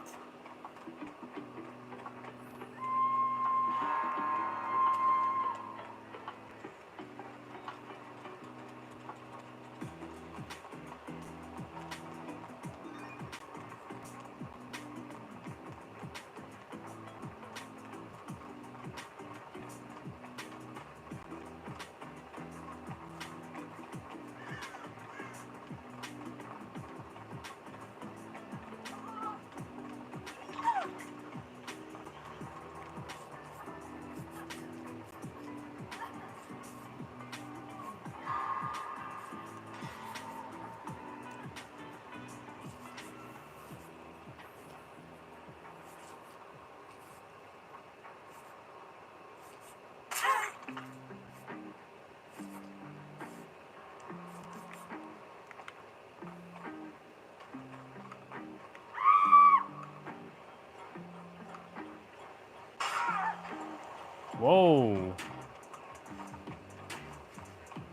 Whoa.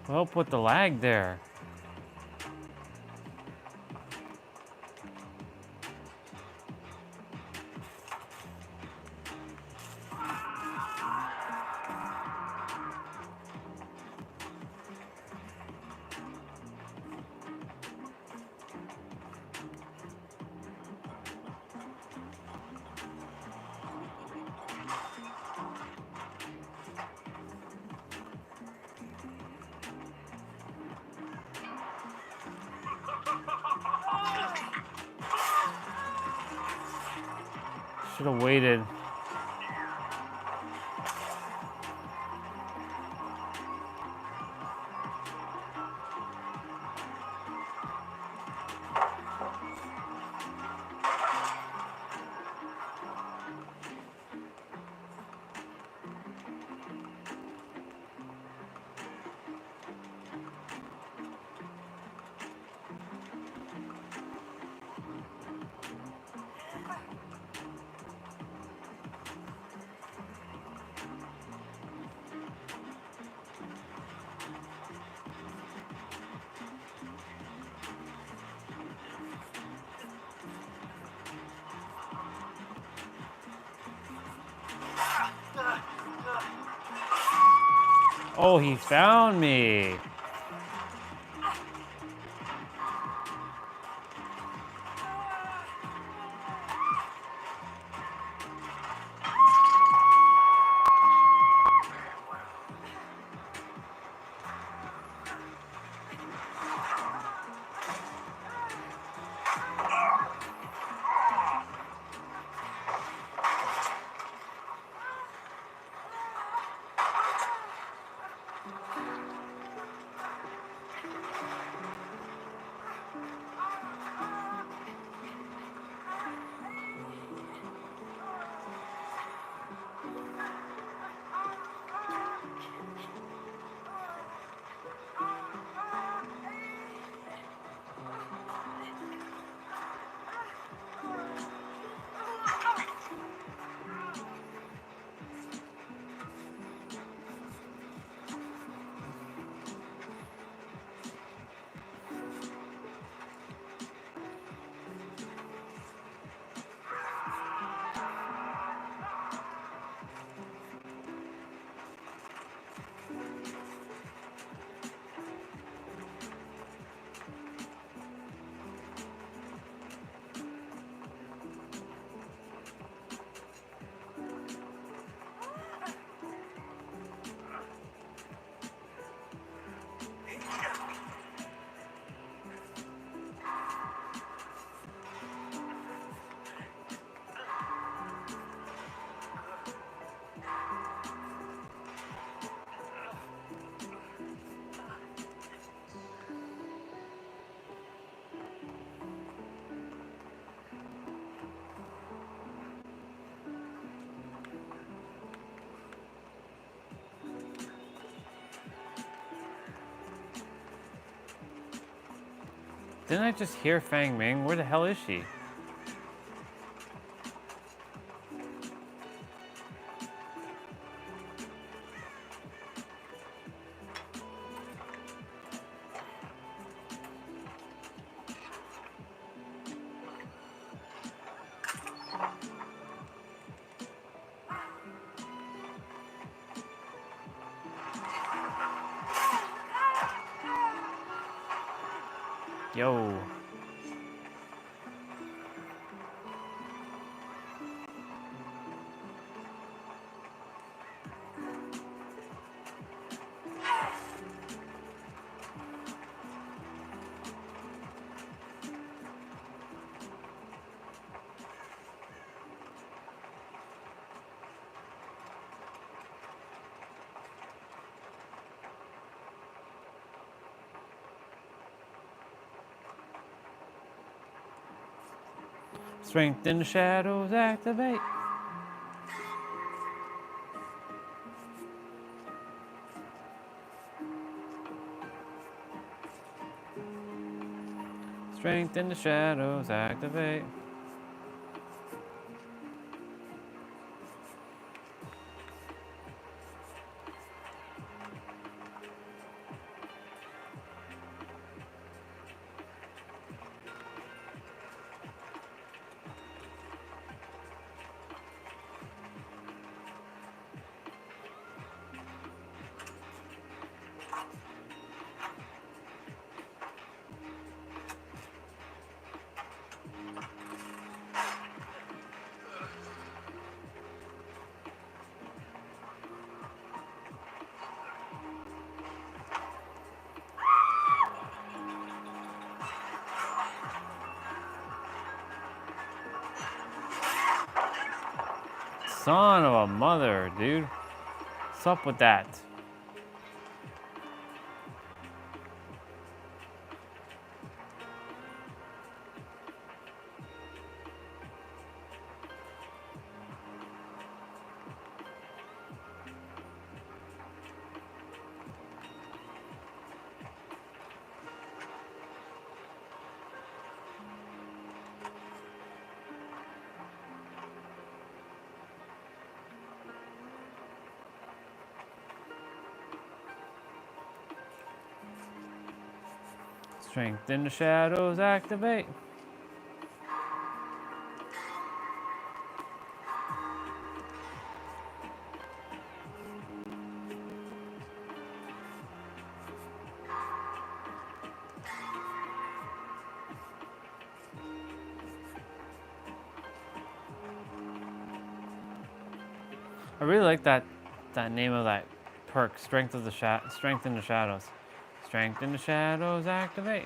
Help with the lag there. Should have waited. Oh, he found me. Didn't I just hear Fang Ming? Where the hell is she? Yo. Strength in the shadows, activate. Strength in the shadows, activate. Son of a mother, dude. What's up with that? Strength in the shadows, activate. I really like that name of that perk, Strength in the Shadows. Strength in the shadows, activate.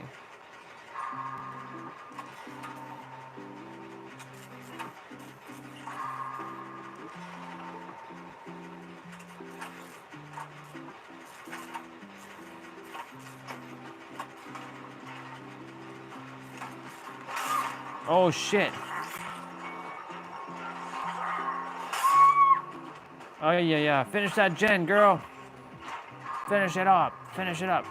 Oh shit. Oh yeah. Finish that gen, girl. Finish it up. Finish it up.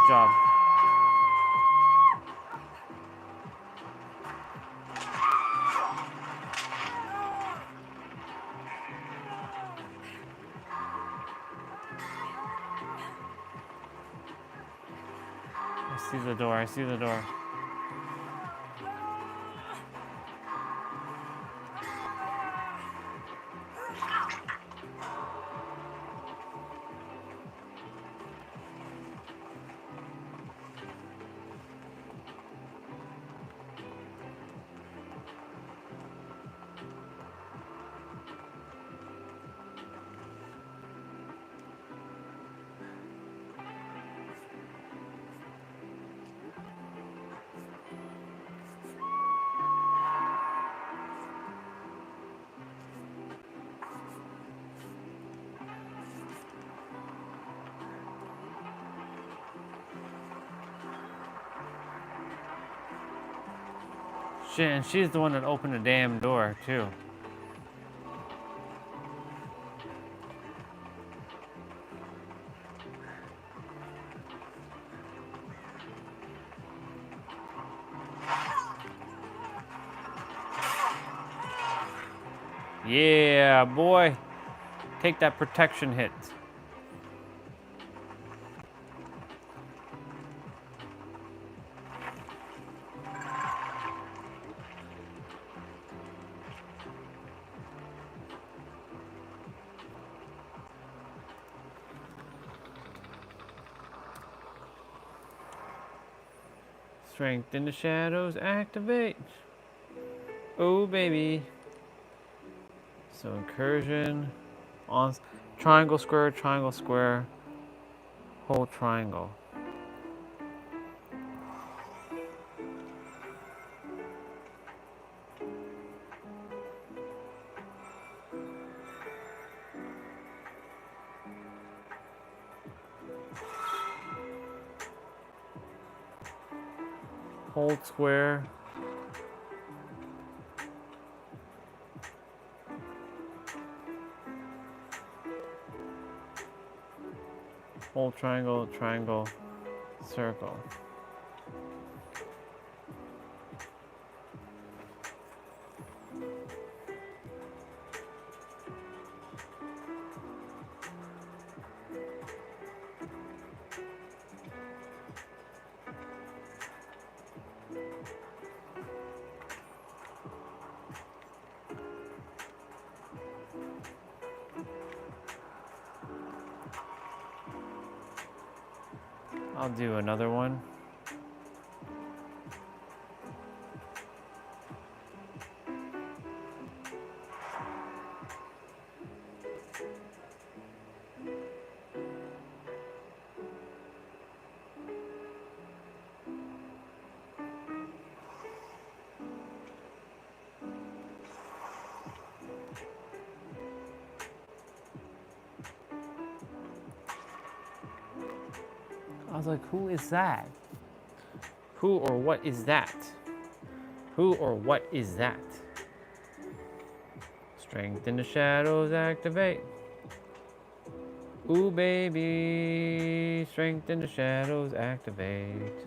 Good job. I see the door. I see the door. Shit, and she's the one that opened the damn door, too. Yeah, boy. Take that protection hit. Strength in the shadows, activate. Oh, baby. So incursion, on triangle, square, hold triangle. Hold square. Hold triangle, triangle, circle. I'll do another one. I was like, who is that? Who or what is that? Who or what is that? Strength in the shadows, activate. Ooh, baby. Strength in the shadows, activate.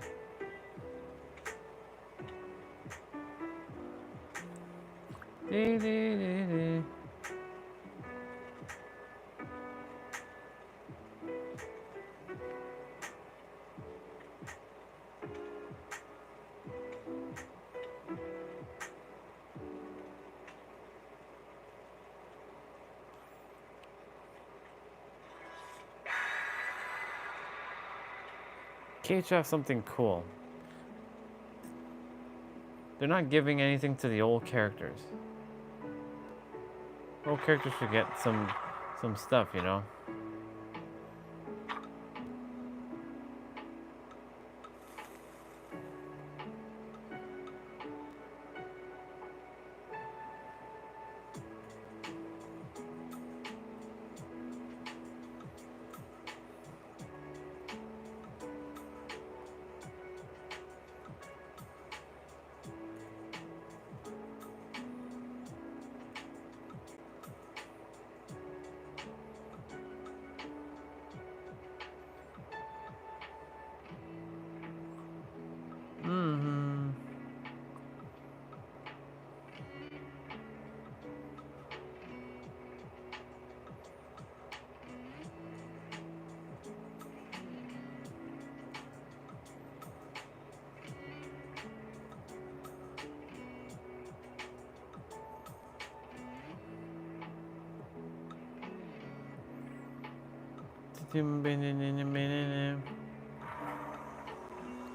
Dee, dee, dee, dee. KH have something cool. They're not giving anything to the old characters. Old characters should get some stuff, you know? Mm-hmm.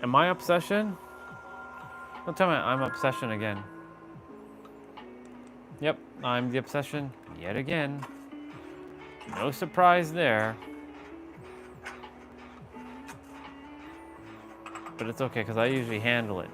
Am I obsession? Don't tell me I'm obsession again. Yep, I'm the obsession yet again. No surprise there. But it's okay, because I usually handle it.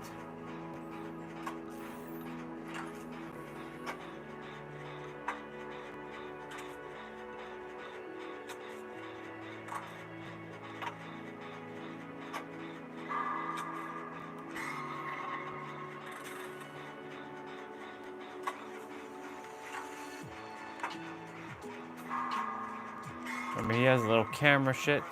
Remember, he has a little camera shit.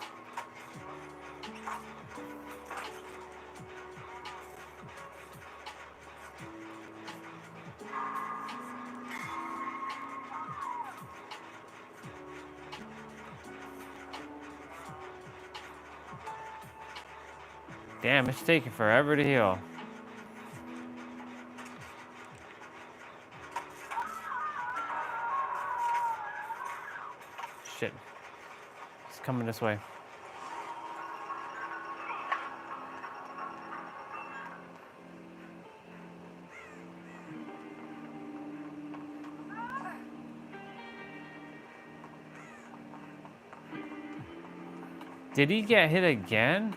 Damn, it's taking forever to heal. Shit. It's coming this way. Did he get hit again?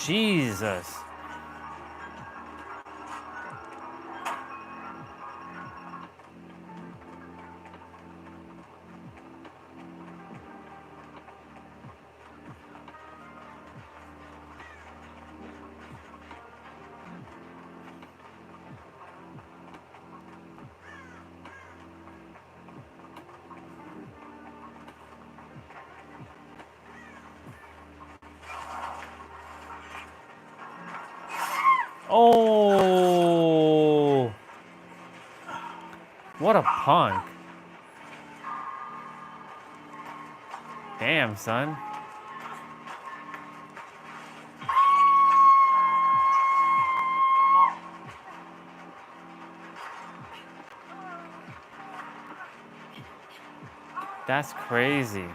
Jesus. Oh, what a punk. Damn, son. That's crazy.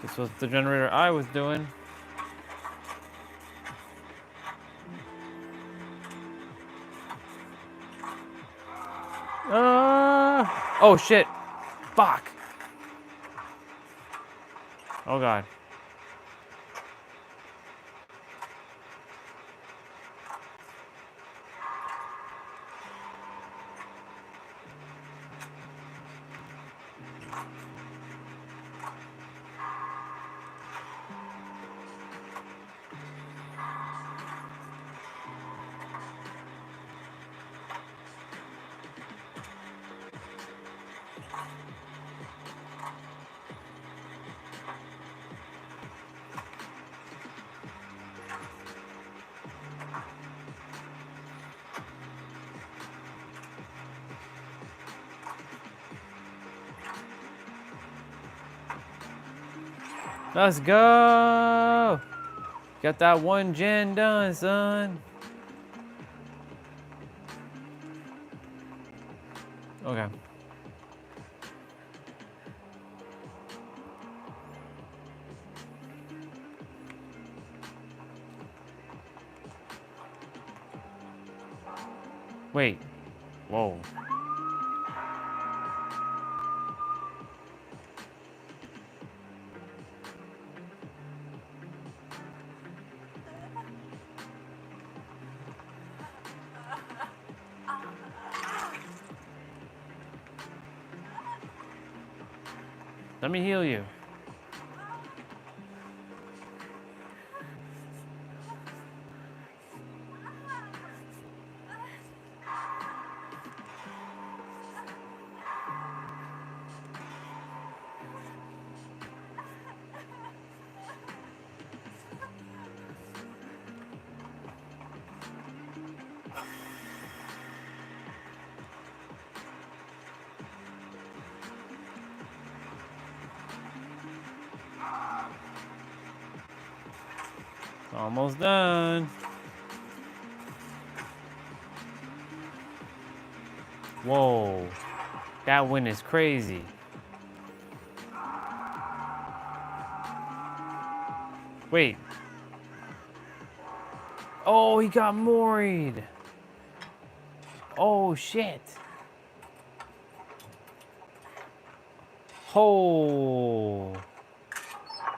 This was the generator I was doing. Oh shit. Fuck. Oh god. Let's go. Got that one gen done, son. Okay. Wait. Whoa. Let me heal you. Almost done. Whoa. That wind is crazy. Wait. Oh, he got moried. Oh, shit. Oh.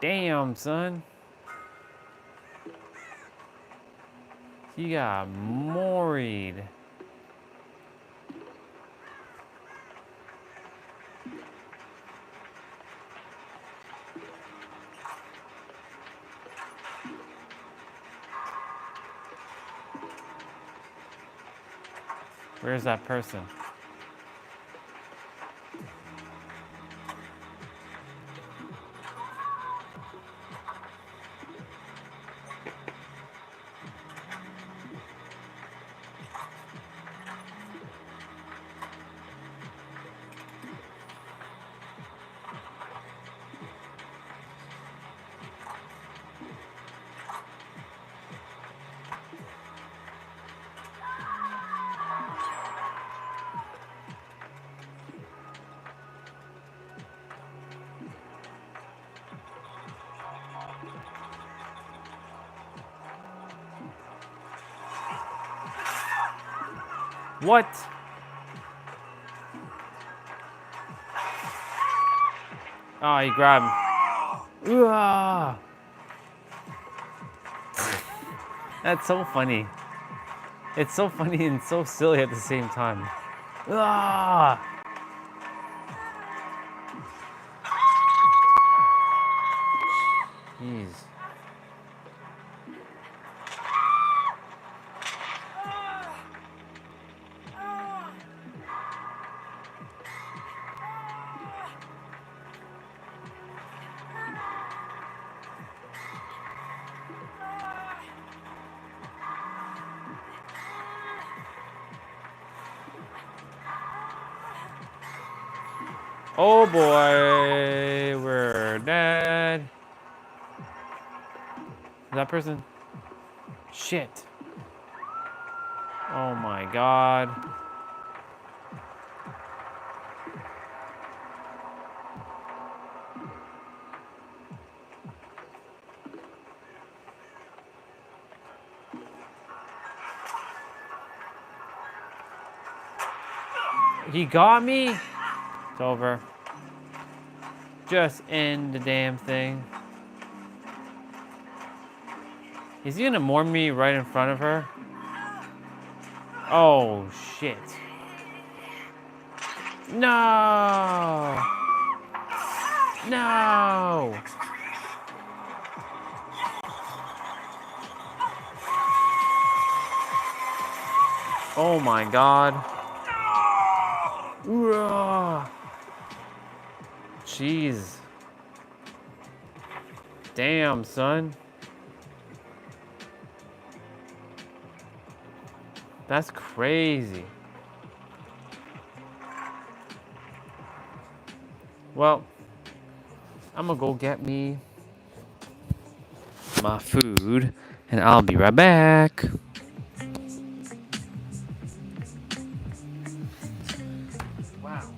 Damn, son. He got moried. Where's that person? What? Oh, he grabbed me. Ooh. That's so funny. It's so funny and so silly at the same time. Ah! Jeez. Oh boy, we're dead. Is that person? Shit. Oh my god. He got me? It's over. Just end the damn thing. Is he gonna moor me right in front of her? Oh shit. No! No! Oh my god. Ooh. Jeez. Damn, son. That's crazy. Well, I'm gonna go get me my food and I'll be right back. Wow.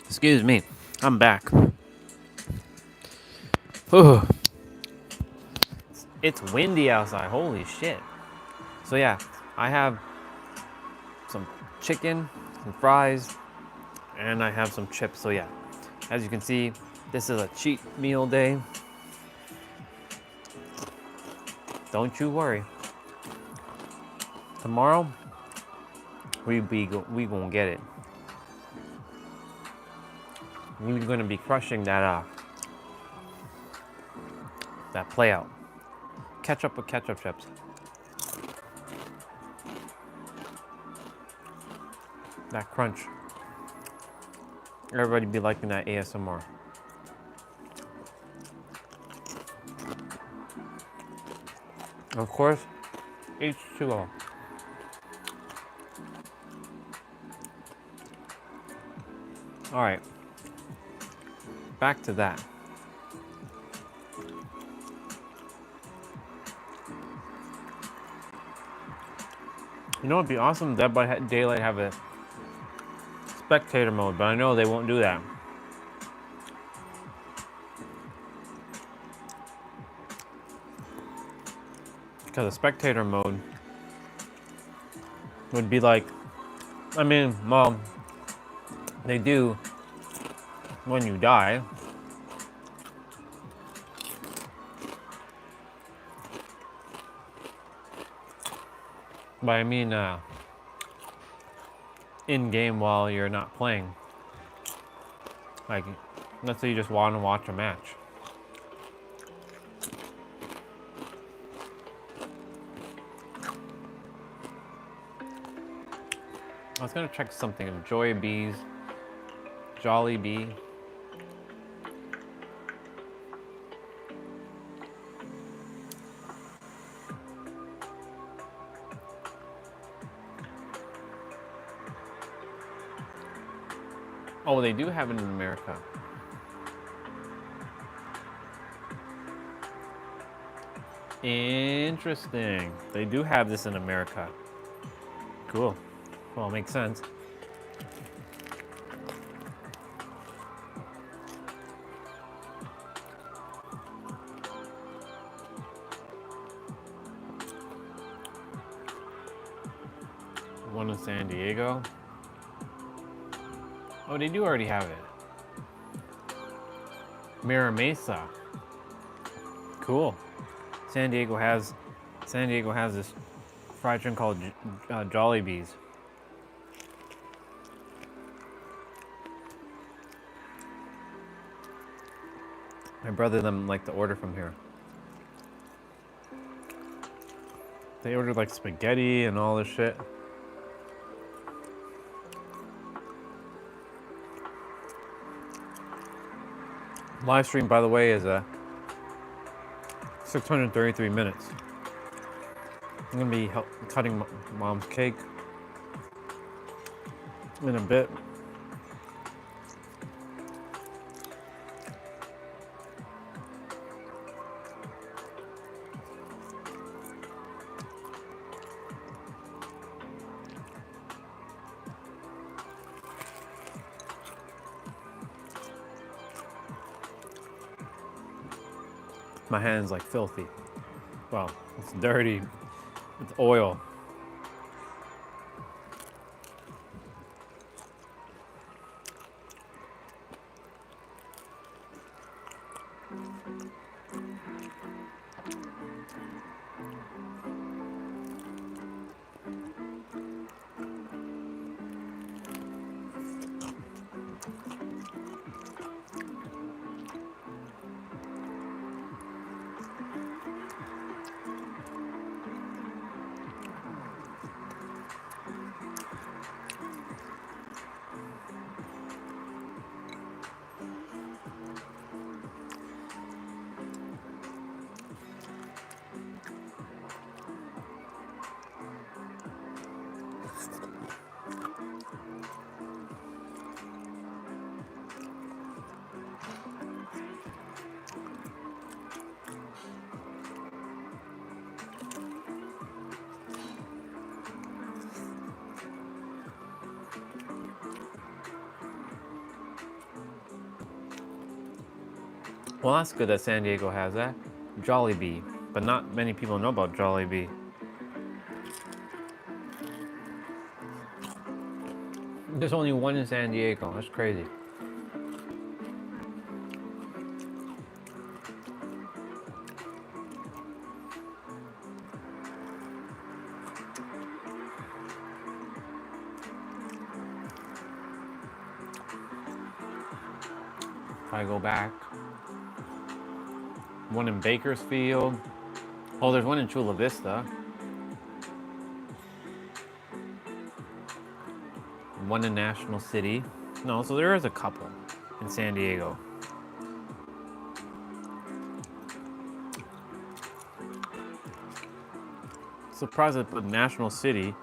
Excuse me, I'm back. Whew. It's windy outside, holy shit. So yeah, I have some chicken, some fries, and I have some chips. So yeah, as you can see, this is a cheat meal day. Don't you worry. Tomorrow, we gonna get it. We're gonna be crushing that play out. Ketchup with ketchup chips. That crunch. Everybody be liking that ASMR. Of course, H2O. All right, back to that. You know, it'd be awesome if Dead by Daylight have a spectator mode, but I know they won't do that. Because a spectator mode would be like, I mean, well, they do when you die. But I mean, in game while you're not playing. Like, let's say you just want to watch a match. I was gonna check something of Jolly Bee. Oh, they do have it in America. Interesting. They do have this in America. Cool. Well, it makes sense. One in San Diego. Oh, they do already have it. Mira Mesa. Cool. San Diego has this fried chicken called Jolly Bees. My brother them like to order from here. They ordered like spaghetti and all this shit. Live stream, by the way, is 633 minutes. I'm gonna be cutting mom's cake in a bit. My hand's like filthy. Well, it's dirty with oil. Well, that's good that San Diego has that. Jollibee, but not many people know about Jollibee. There's only one in San Diego. That's crazy. If I go back, one in Bakersfield. Oh, there's one in Chula Vista. One in National City. No, so there is a couple in San Diego. Surprised at the National City.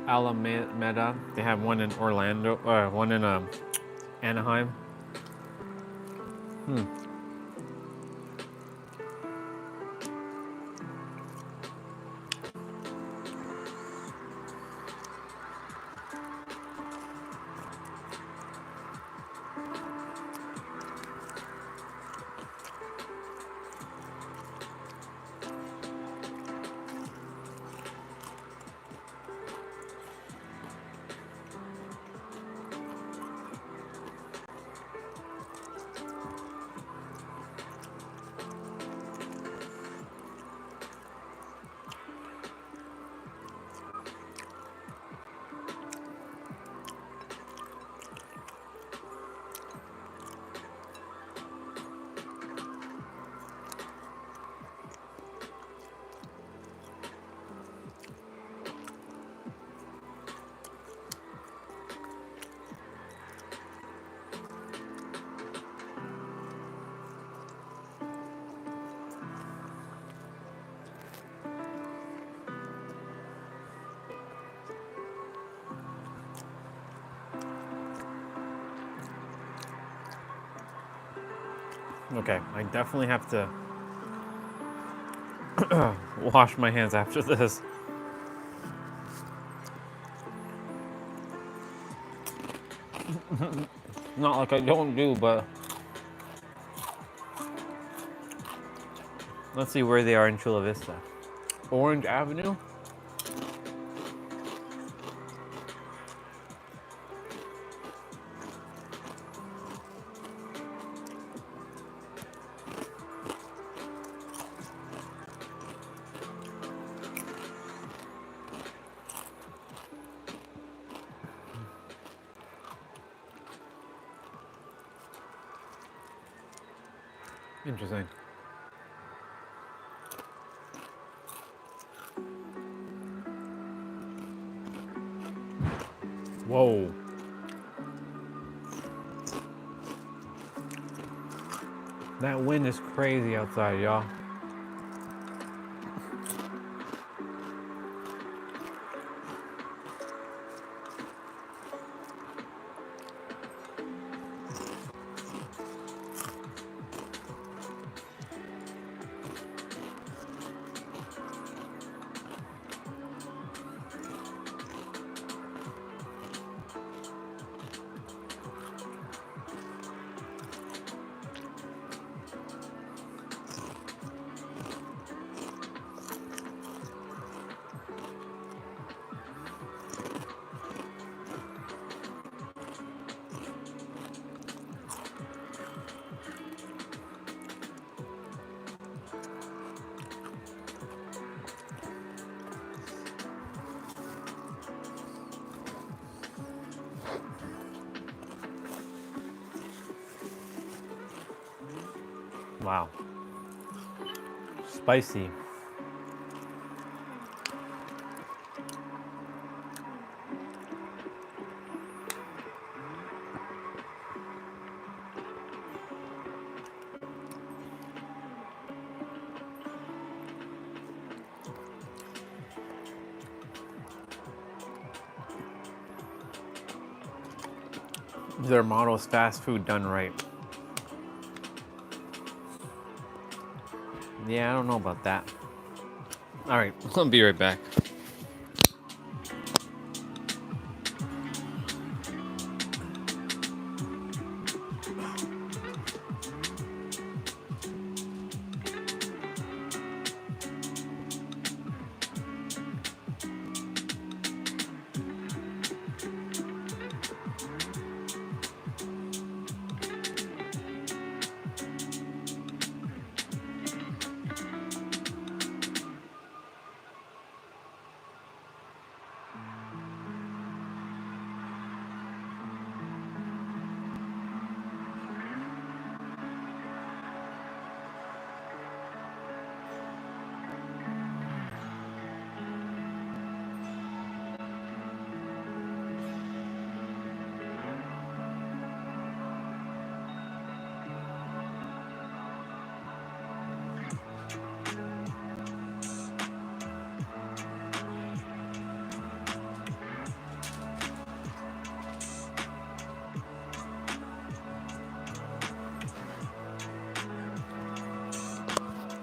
Alameda. They have one in Orlando, one in Anaheim. Okay, I definitely have to wash my hands after this. Not like I don't do, but let's see where they are in Chula Vista. Orange Avenue? Interesting. Whoa. That wind is crazy outside, y'all. Wow. Spicy. Their motto is fast food done right. Yeah, I don't know about that. All right, I'll be right back.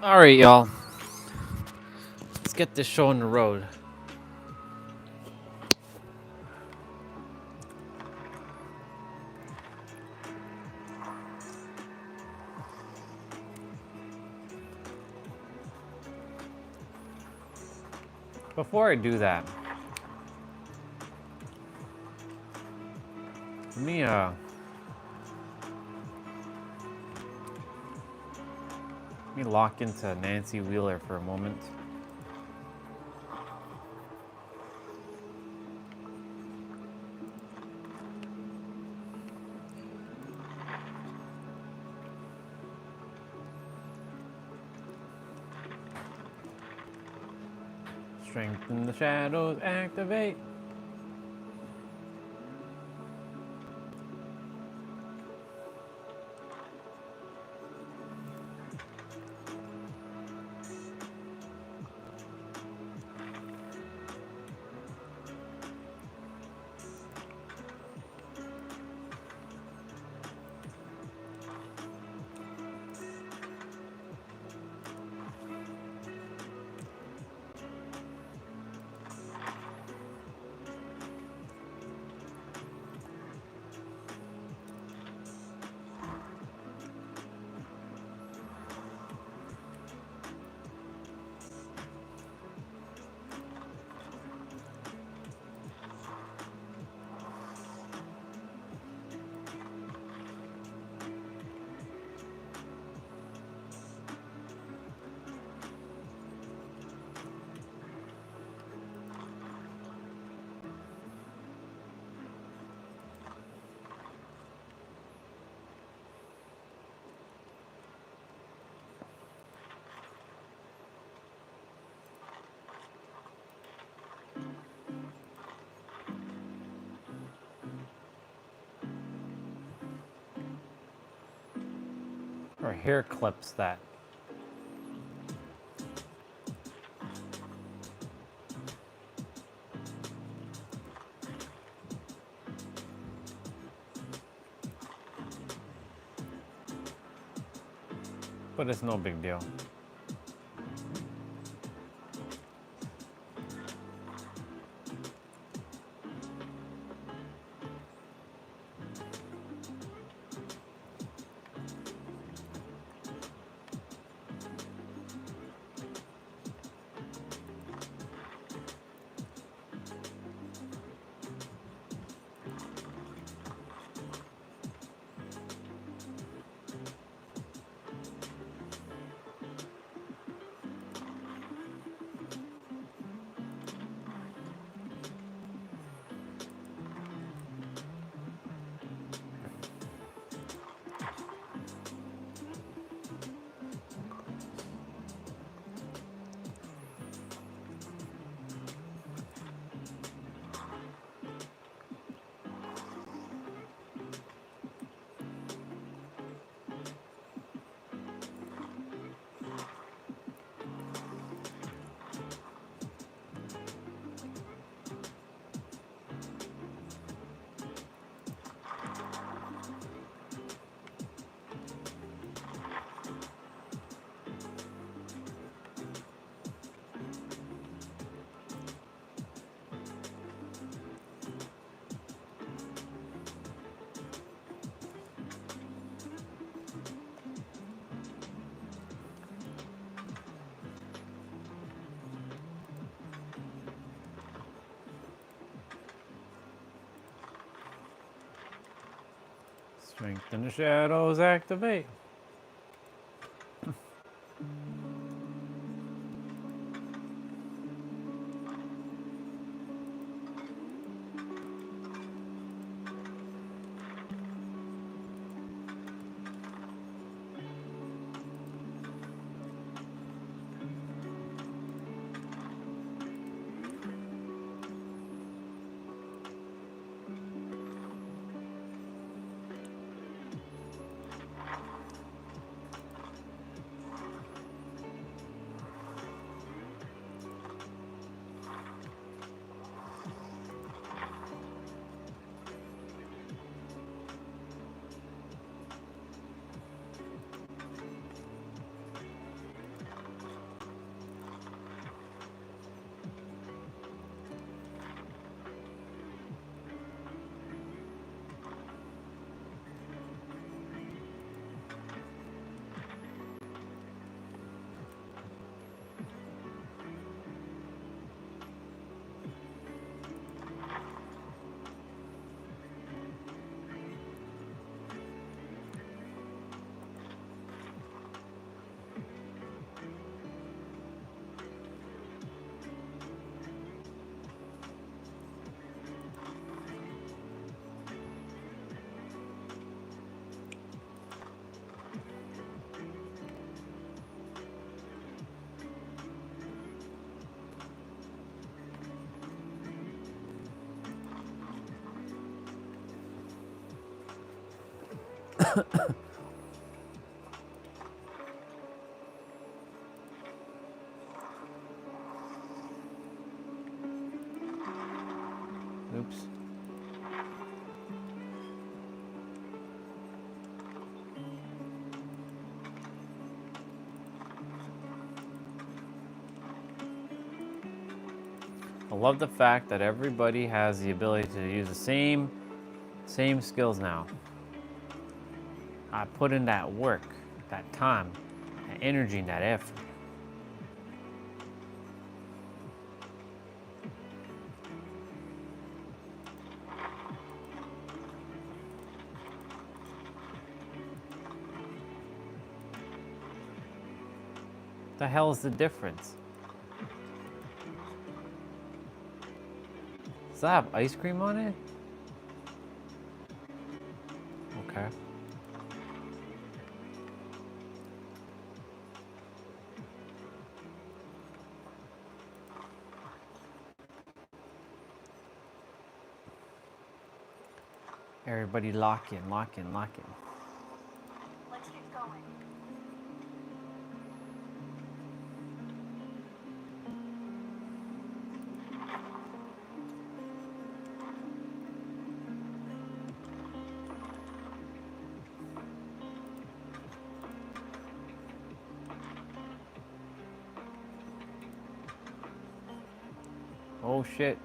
All right, y'all. Let's get this show on the road. Before I do that, let me lock into Nancy Wheeler for a moment. Strength in the shadows, activate. Or hair clips that. But it's no big deal. Strength in the shadows activate. Oops. I love the fact that everybody has the ability to use the same skills now. I put in that work, that time, that energy, and that effort. The hell is the difference? Does that have ice cream on it? Okay. Everybody lock in, lock in, lock in. Let's get going. Oh shit.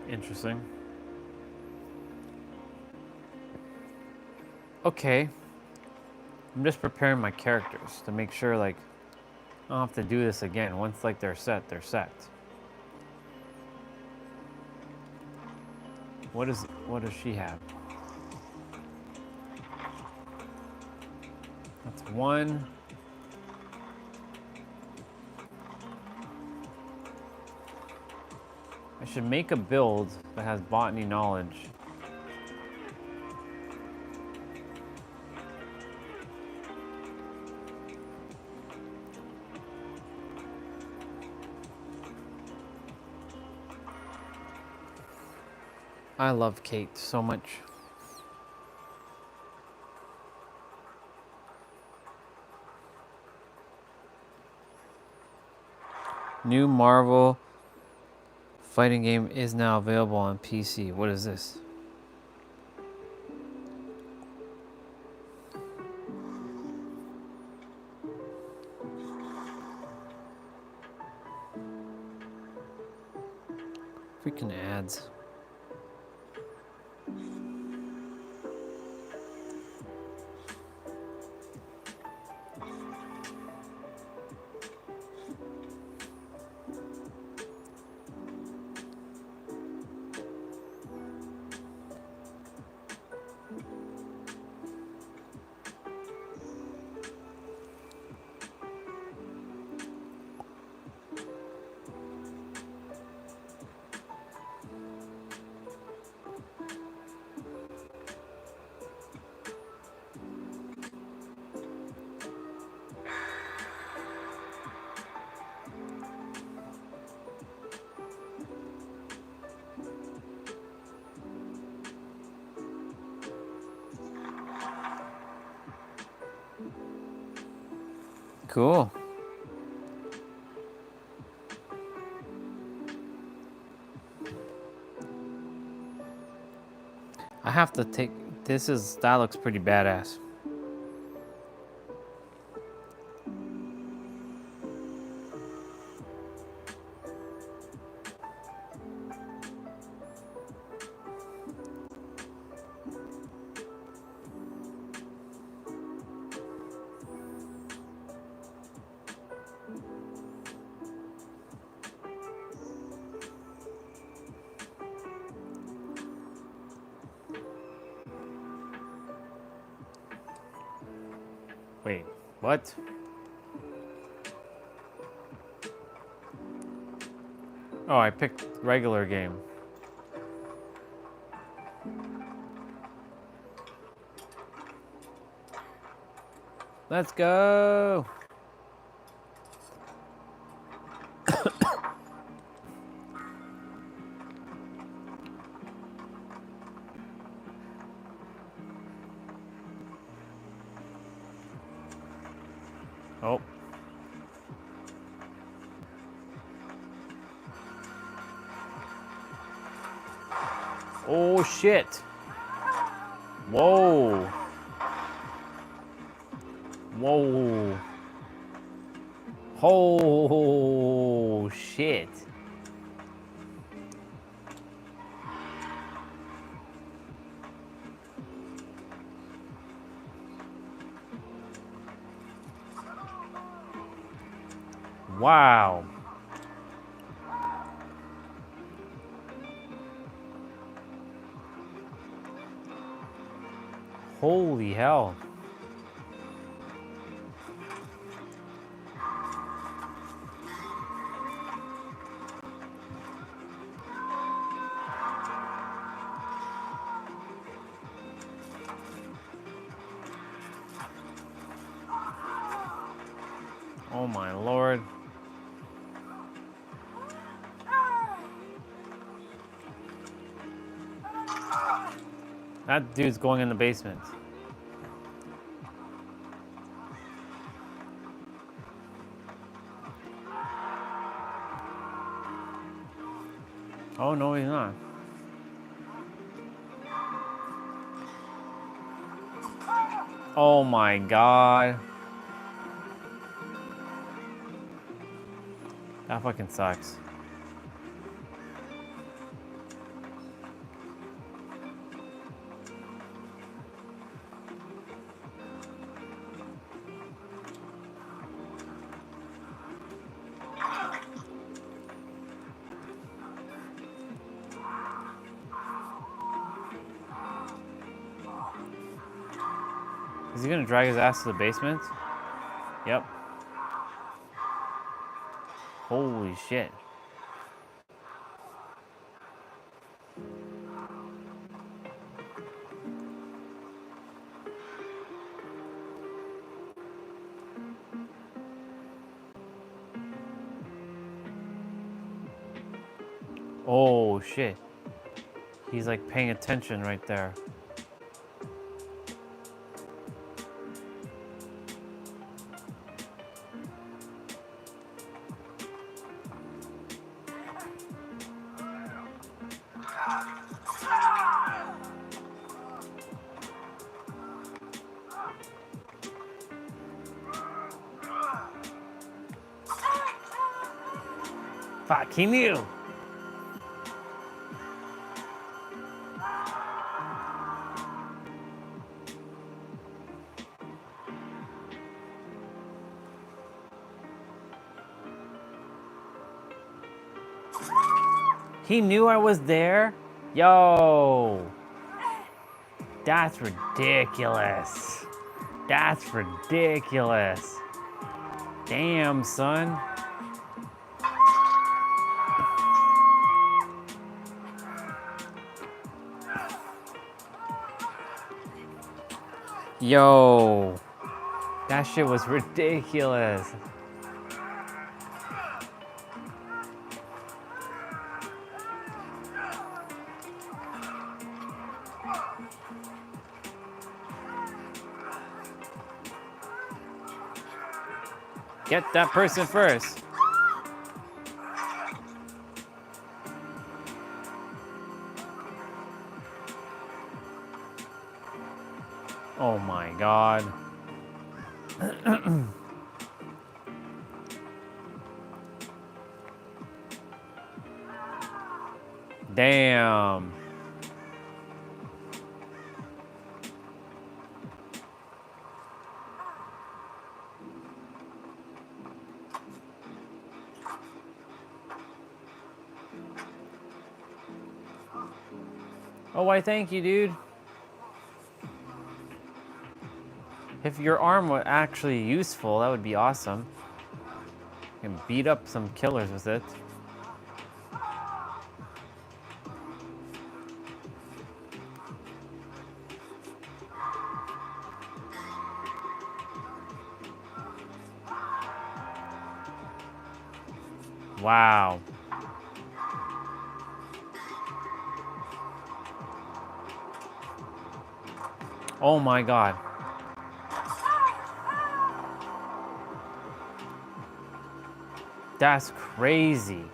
Interesting. Okay. I'm just preparing my characters to make sure like I don't have to do this again. Once like they're set, they're set. What does she have? That's one. I should make a build that has botany knowledge. I love Kate so much. New Marvel fighting game is now available on PC. What is this? Freaking ads. Cool. I have to take, that looks pretty badass. Wait, what? Oh, I picked regular game. Let's go. Oh. Oh shit. Whoa. Whoa. Oh shit. Wow. Holy hell. Oh my lord. That dude's going in the basement. Oh no, he's not. Oh my god. That fucking sucks. Is he gonna drag his ass to the basement? Yep. Holy shit. Oh shit. He's like paying attention right there. Fuck, he knew. He knew I was there? Yo. That's ridiculous. That's ridiculous. Damn, son. Yo. That shit was ridiculous. Get that person first. Oh my God. Damn. Oh, why thank you, dude. If your arm were actually useful, that would be awesome. You can beat up some killers with it. Wow. Oh my God. That's crazy.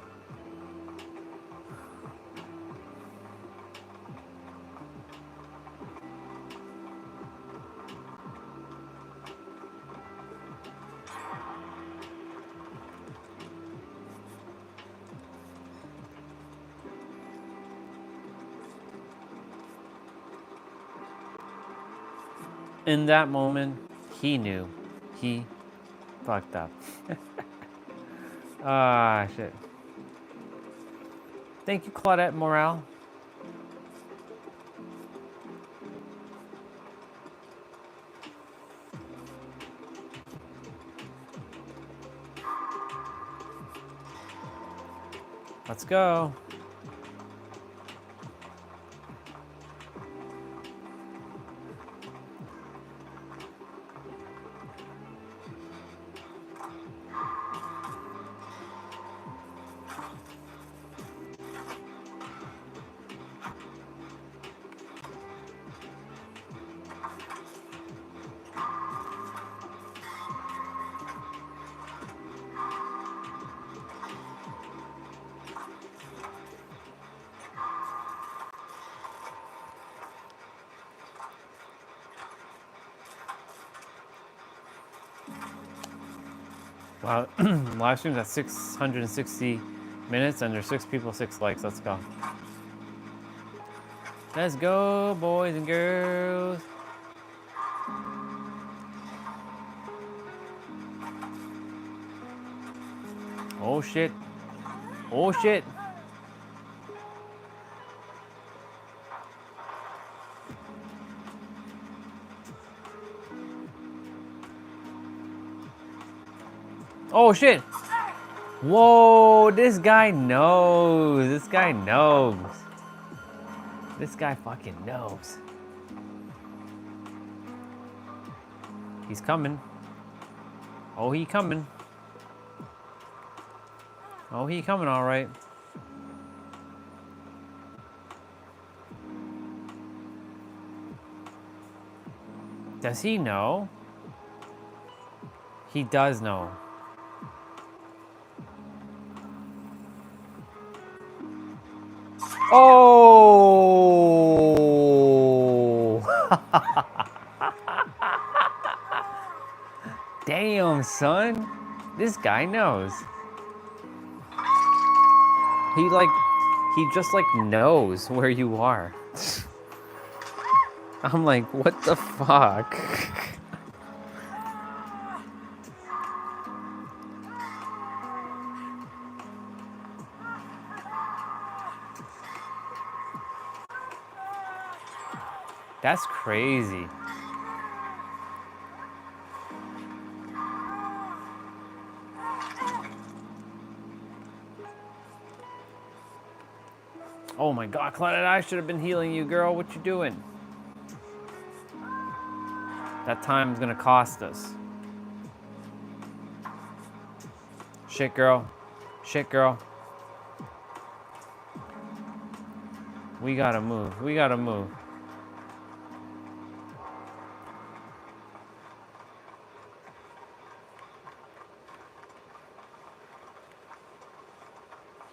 In that moment, he knew. He fucked up. Ah, shit. Thank you, Claudette Morale. Let's go. Wow, live stream's at 660 minutes and there's 6 people, 6 likes. Let's go. Let's go, boys and girls. Oh shit. Oh shit. Oh shit. Whoa, this guy knows. This guy knows. This guy fucking knows. He's coming. Oh, he coming. Oh, he coming all right. Does he know? He does know. Oh! Damn, son. This guy knows. He just like knows where you are. I'm like, what the fuck? That's crazy. Oh my god, Claudette, I should have been healing you, girl. What you doing? That time's gonna cost us. Shit, girl. Shit, girl. We gotta move. We gotta move.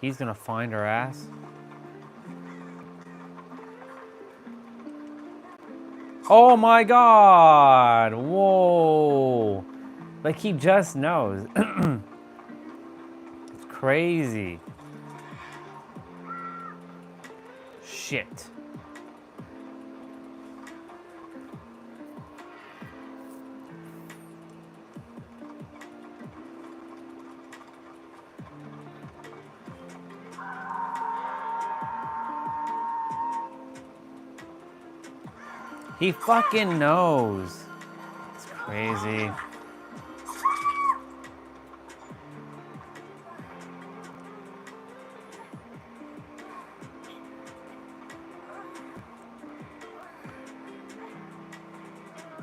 He's gonna find our ass. Oh my god! Whoa! Like he just knows. It's crazy. Shit. He fucking knows. It's crazy.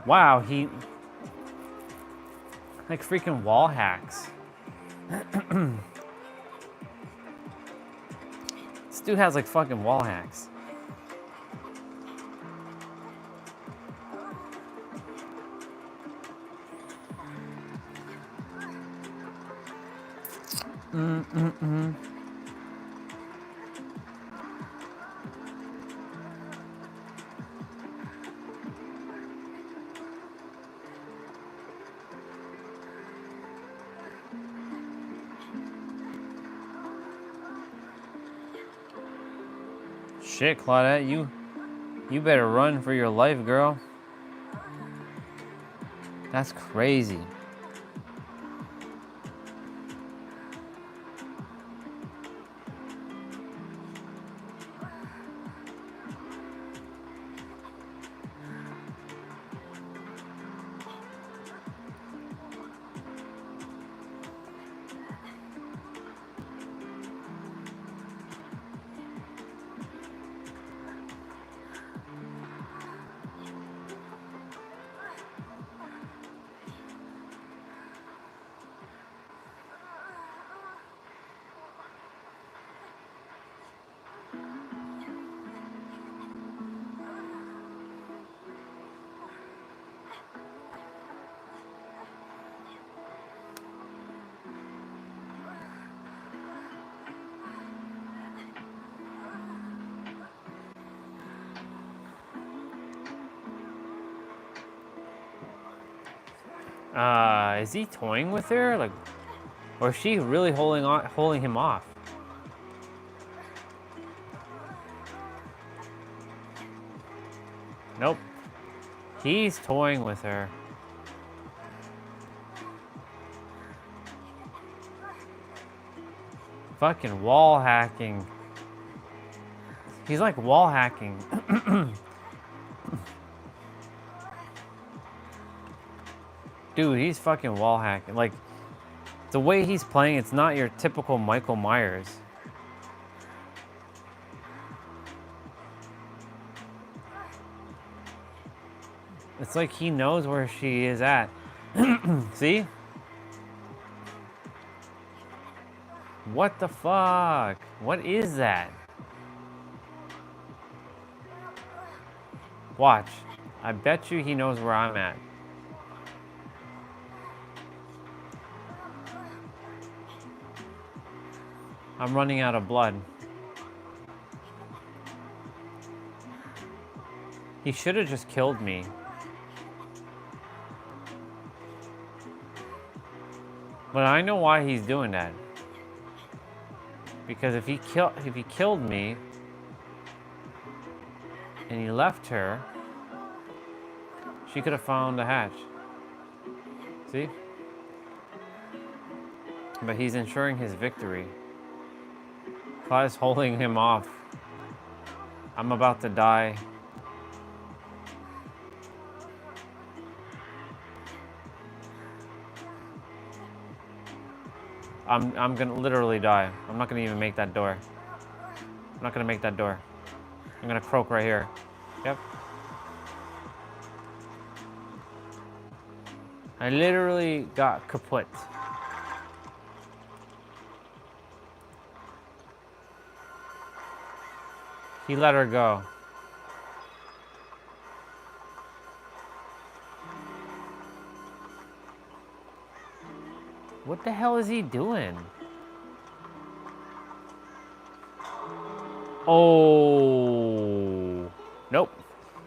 Wow, he like freaking wall hacks. This dude has like fucking wall hacks. Shit, Claudette, you better run for your life, girl. That's crazy. Is he toying with her? Like, or is she really holding him off? Nope. He's toying with her. Fucking wall hacking. He's like wall hacking. Dude, he's fucking wall hacking. Like, the way he's playing, it's not your typical Michael Myers. It's like he knows where she is at. See? What the fuck? What is that? Watch. I bet you he knows where I'm at. I'm running out of blood. He should have just killed me. But I know why he's doing that. Because if he killed me and he left her, she could have found the hatch. See? But he's ensuring his victory. Claude's holding him off. I'm about to die. I'm gonna literally die. I'm not gonna even make that door. I'm not gonna make that door. I'm gonna croak right here. Yep. I literally got kaput. He let her go. What the hell is he doing? Oh. Nope.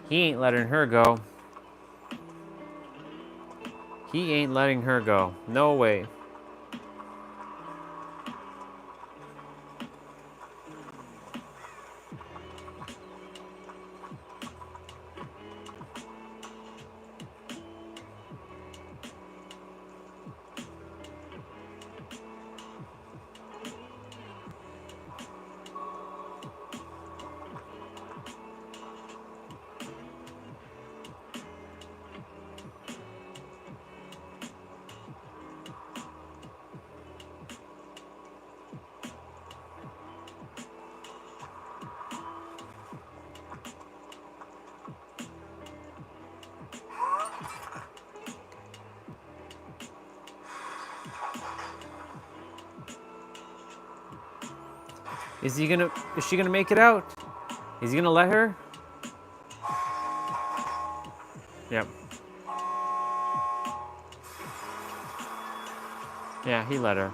He ain't letting her go. He ain't letting her go. No way. Is she gonna make it out? Is he gonna let her? Yep. Yeah, he let her.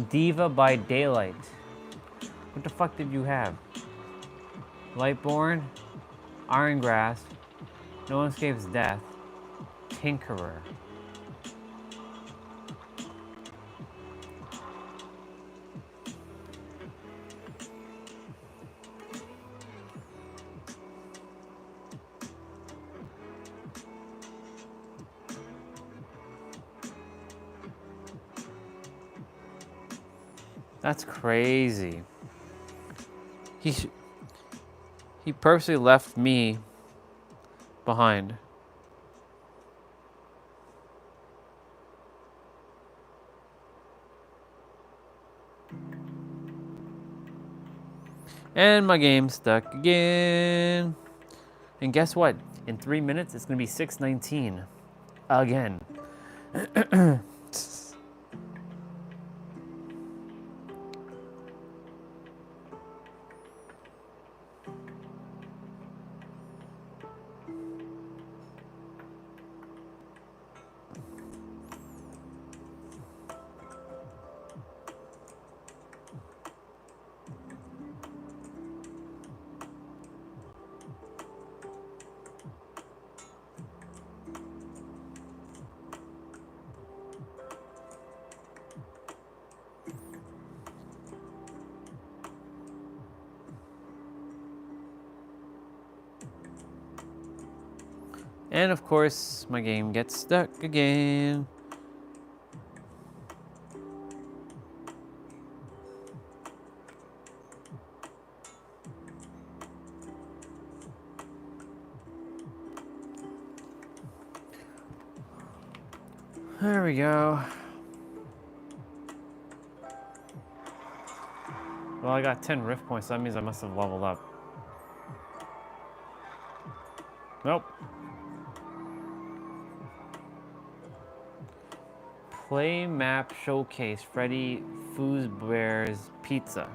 Diva by Daylight. What the fuck did you have? Lightborn, Irongrass, No One Escapes Death, Tinkerer. That's crazy. He purposely left me behind. And my game's stuck again. And guess what? In 3 minutes, it's gonna be 6:19 again. And of course, my game gets stuck again. There we go. Well, I got 10 rift points, so that means I must have leveled up. Nope. Play map showcase Freddy Fazbear's Pizza.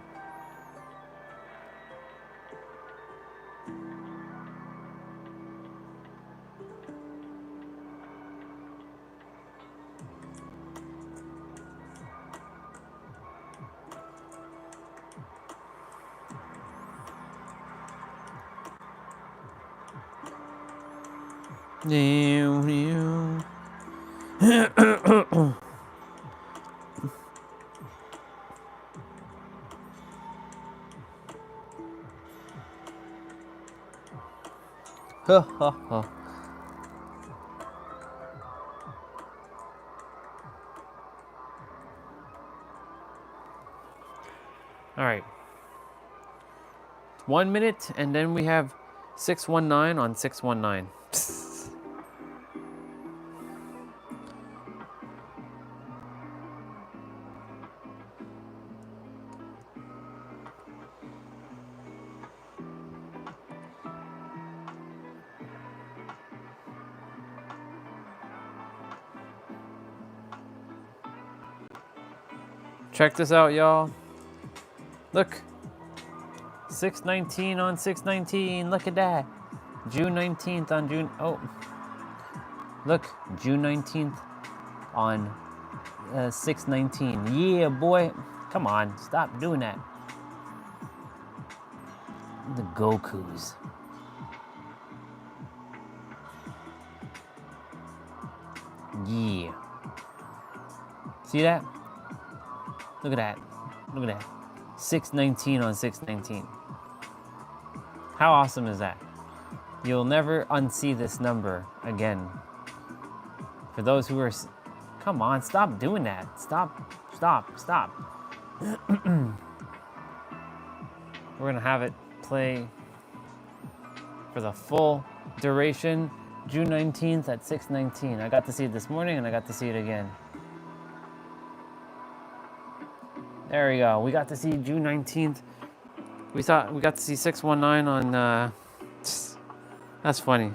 All right. 1 minute, and then we have 619 on 619. Check this out, y'all. Look. 619 on 619. Look at that. June 19th on June. Oh. Look. June 19th on 619. Yeah, boy. Come on. Stop doing that. The Gokus. Yeah. See that? Look at that. Look at that. 619 on 619. How awesome is that? You'll never unsee this number again. For those who are... Come on, stop doing that. Stop. We're gonna have it play for the full duration, June 19th at 6:19. I got to see it this morning and I got to see it again. There we go. We got to see June 19th. We got to see 619 on that's funny.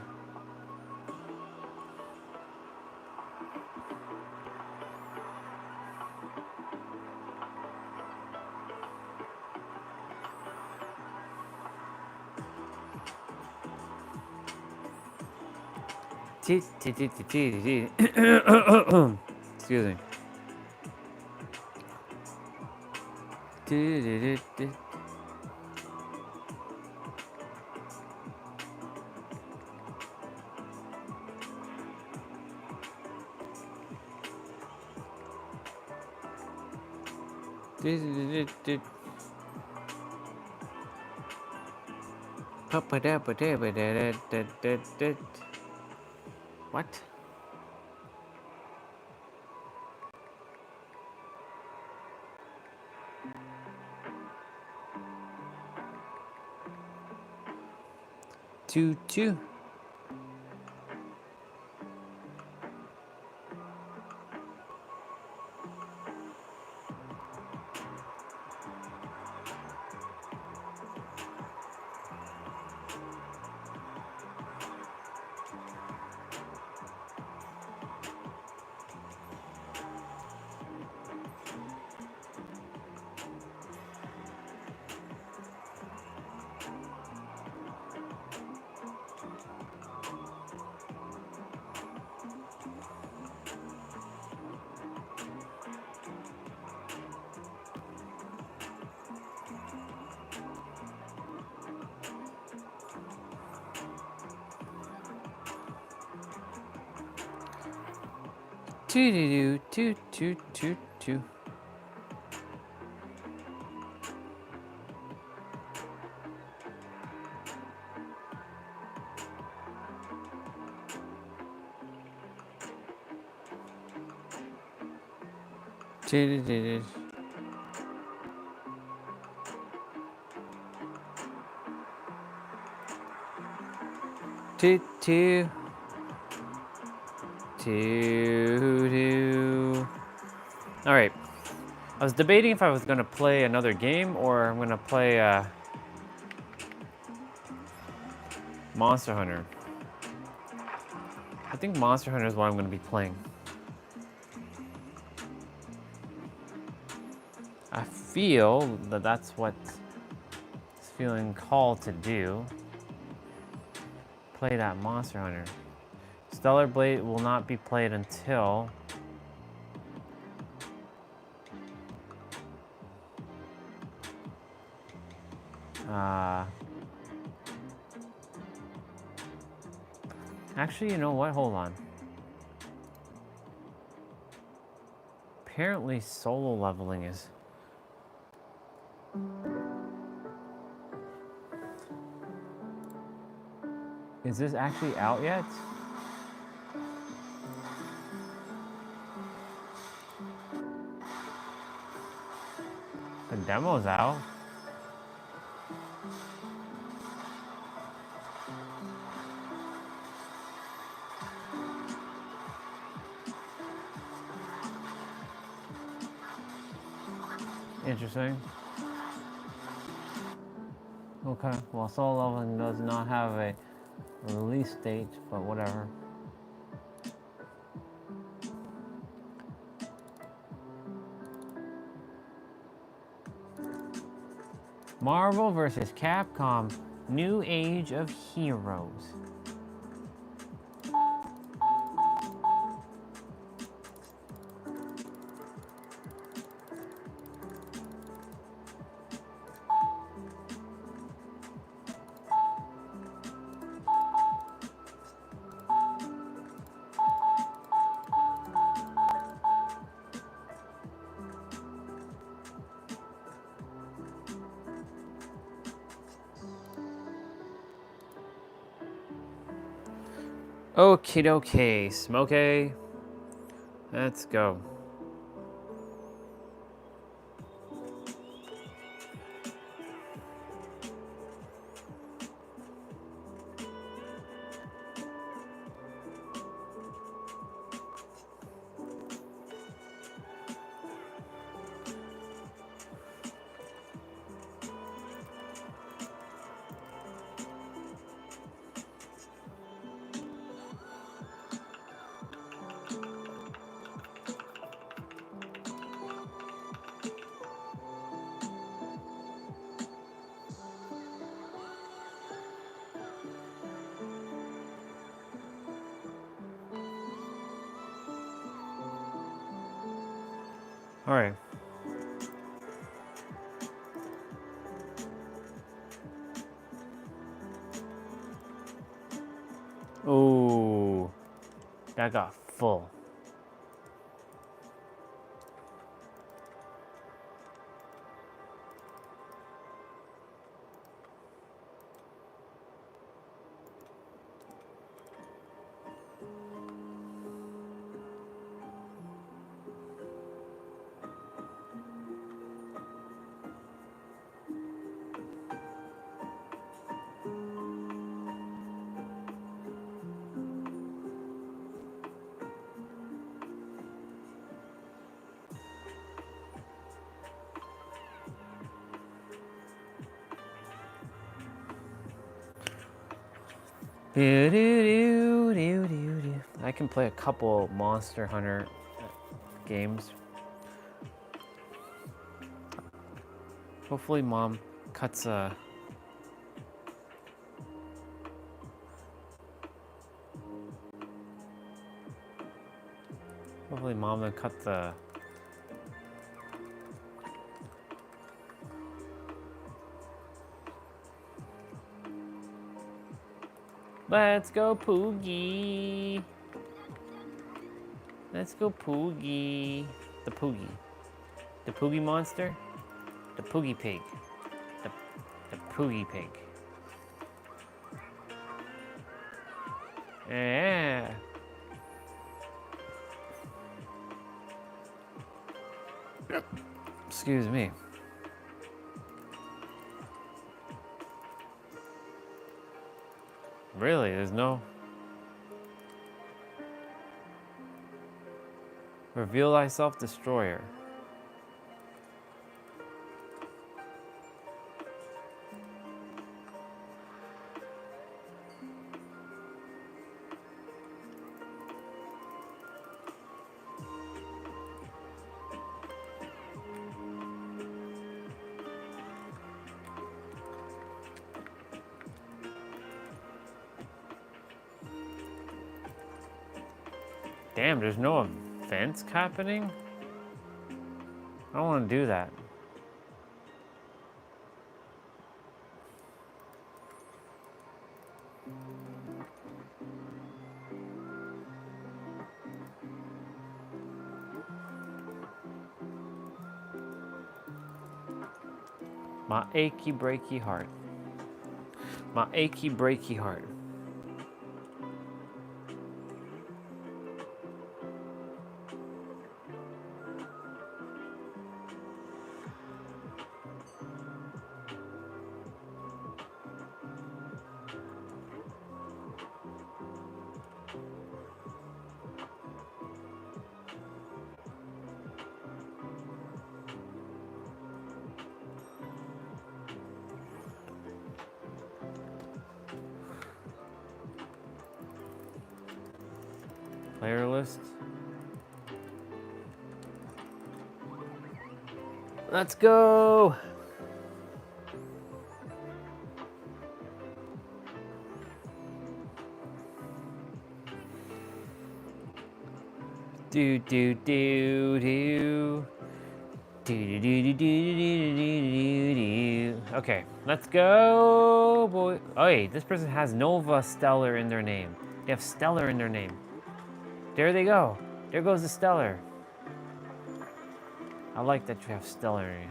Excuse me. What? Two. Two. All right. I was debating if I was gonna play another game or I'm gonna play Monster Hunter. I think Monster Hunter is what I'm gonna be playing. I feel that that's what it's feeling called to do. Play that Monster Hunter. Stellar Blade will not be played until actually, you know what? Hold on. Apparently solo leveling is... Is this actually out yet? The demo's out. Interesting. Okay, well, solo leveling does not have a release date, but whatever. Marvel vs. Capcom, New Age of Heroes. Okie dokie, Smokey. Let's go. All right. Ooh, that got full. I can play a couple Monster Hunter games. Hopefully mom cuts a... Hopefully mom then cut the... Let's go Poogie. Let's go Poogie. The Poogie. The Poogie monster. The Poogie pig. The Poogie pig. Yeah. Excuse me. Really? There's no... Reveal thyself, destroyer. Damn, there's no events happening? I don't want to do that. My achy breaky heart. My achy breaky heart. Player list. Let's go. Do do do do. Do do do do do do do do. Okay, let's go, boy. Oh, hey, this person has Nova Stellar in their name. They have Stellar in their name. There they go. There goes the Stellar. I like that you have Stellar in it.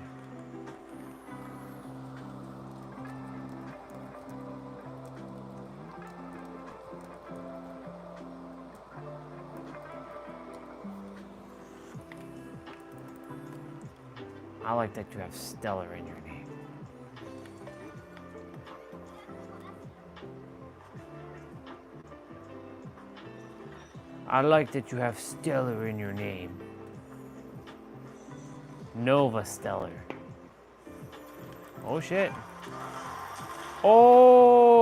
I like that you have Stellar in your name. I like that you have Stellar in your name. Nova Stellar. Oh shit. Oh!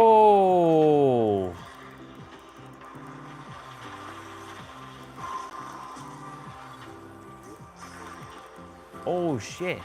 Oh shit.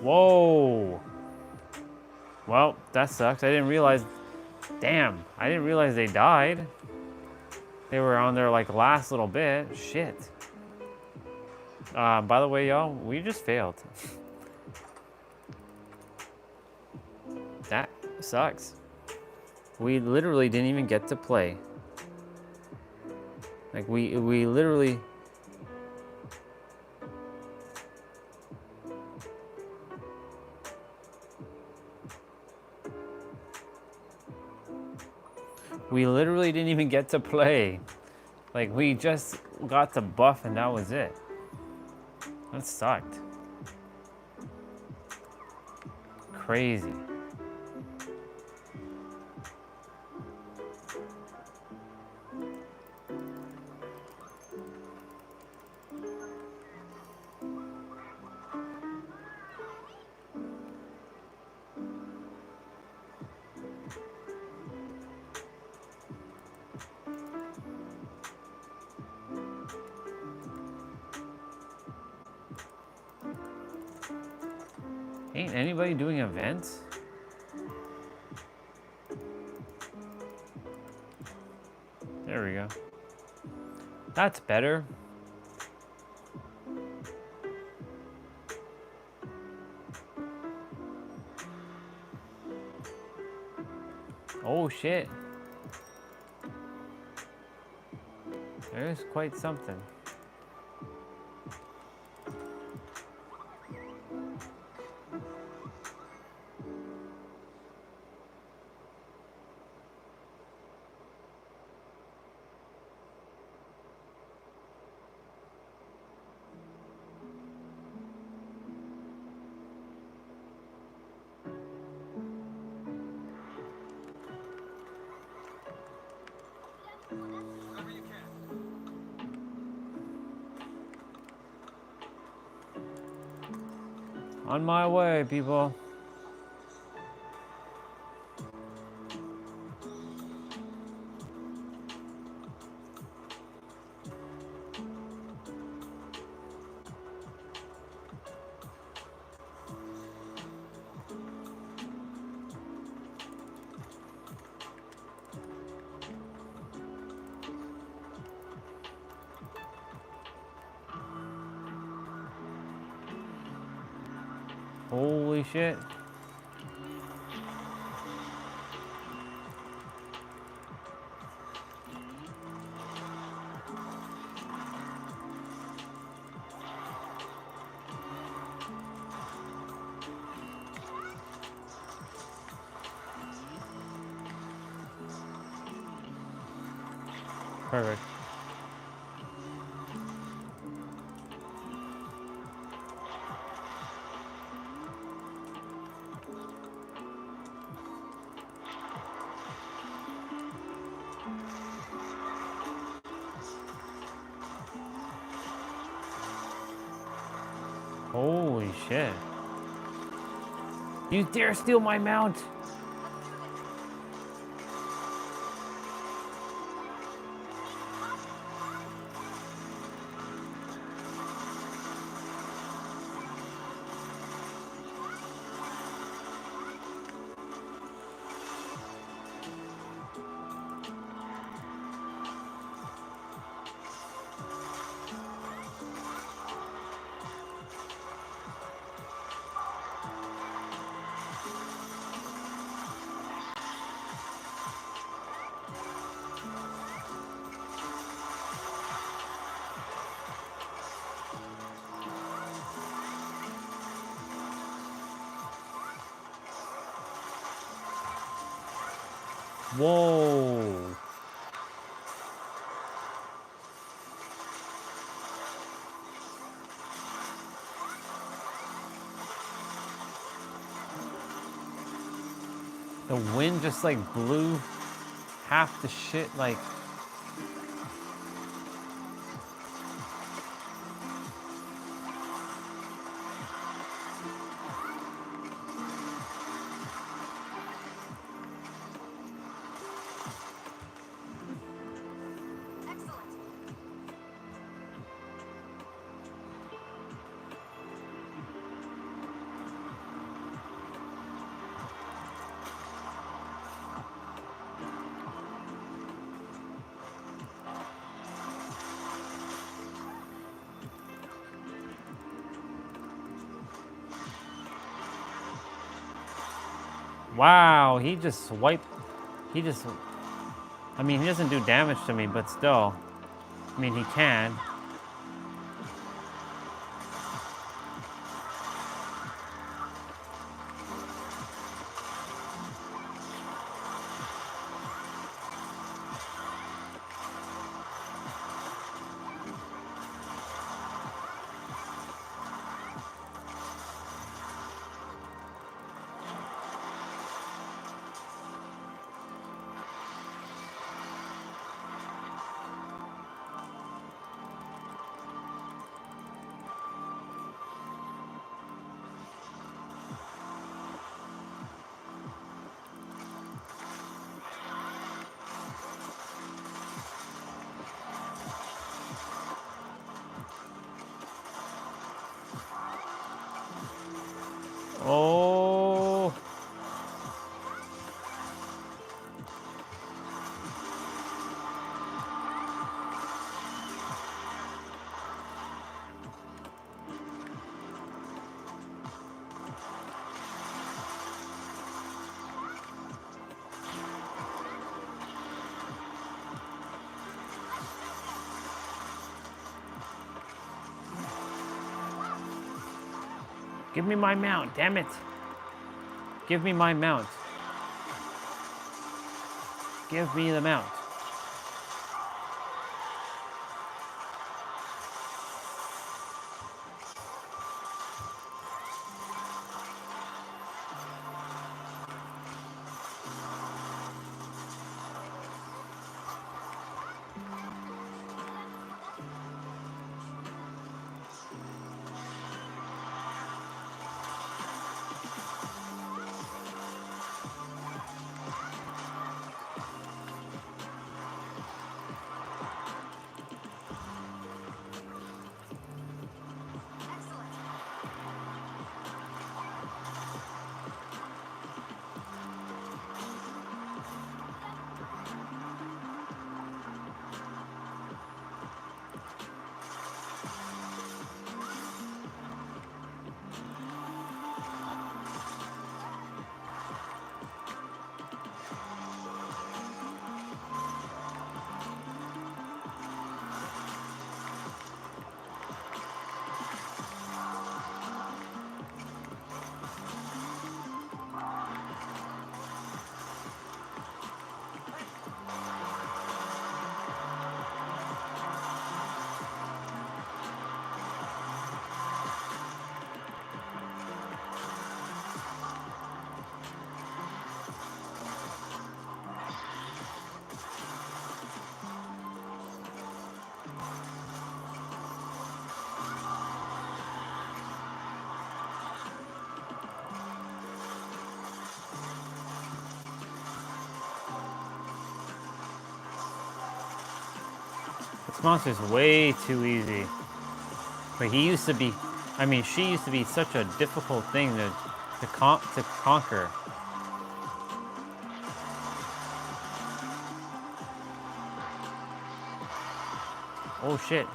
Whoa. Well, that sucks. I didn't realize. Damn, I didn't realize they died. They were on their like last little bit. Shit. By the way, y'all, we just failed. That sucks. We literally didn't even get to play. Like we literally. We literally didn't even get to play. Like, we just got to buff and that was it. That sucked. Crazy. Ain't anybody doing events? There we go. That's better. Oh shit. There's quite something. On my way, people. Holy shit. Perfect. Holy shit. You dare steal my mount? Whoa. The wind just like blew half the shit like. Wow, he just swiped. He just. I mean, he doesn't do damage to me, but still. I mean, he can. Oh. Give me my mount, damn it. Give me my mount. Give me the mount. This monster's way too easy. But he used to be, I mean, she used to be such a difficult thing to conquer. Oh shit.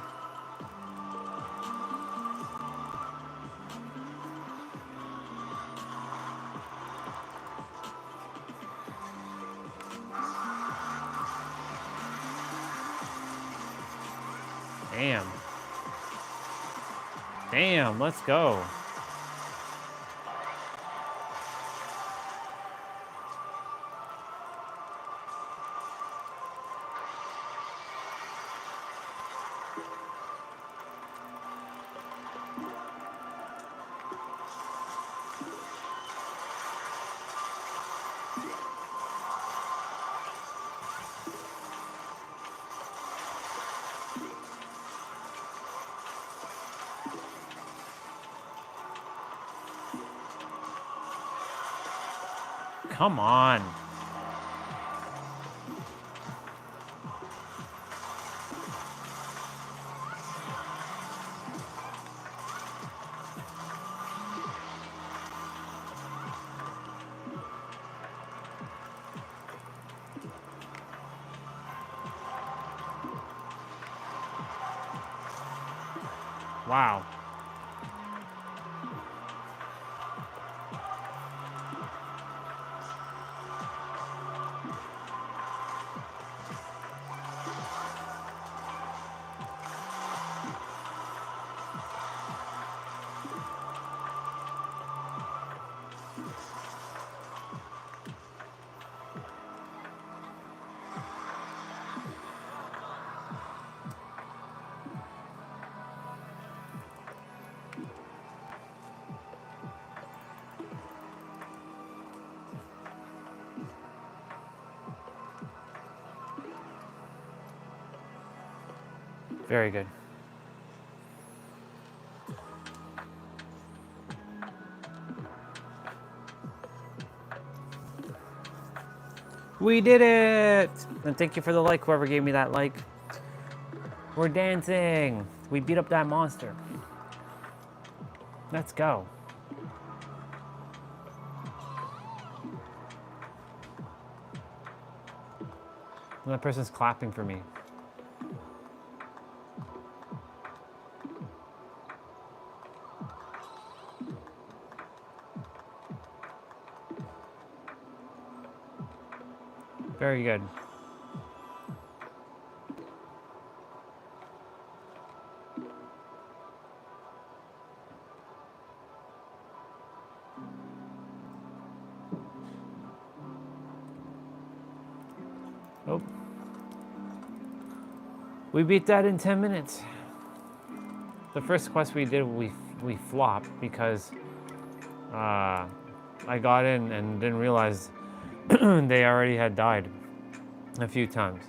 Damn. Damn, let's go. Come on. Wow. Very good. We did it! And thank you for the like, whoever gave me that like. We're dancing. We beat up that monster. Let's go. And that person's clapping for me. Very good. Oh. We beat that in 10 minutes. The first quest we did, we flopped because I got in and didn't realize they already had died a few times.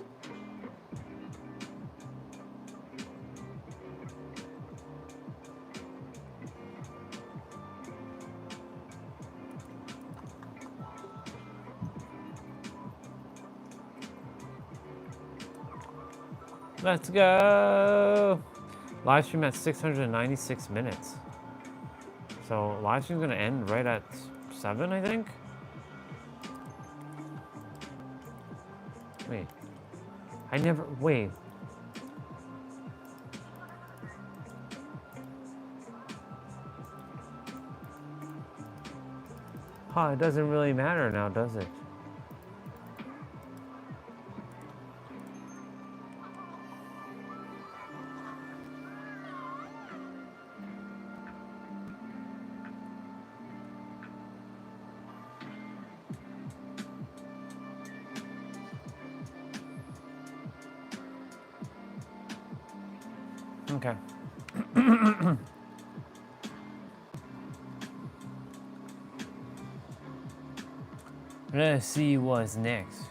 Let's go! Live stream at 696 minutes. So live stream's gonna end right at 7, I think? Wait. Wait. Huh, it doesn't really matter now, does it? Okay. Let's see what's next.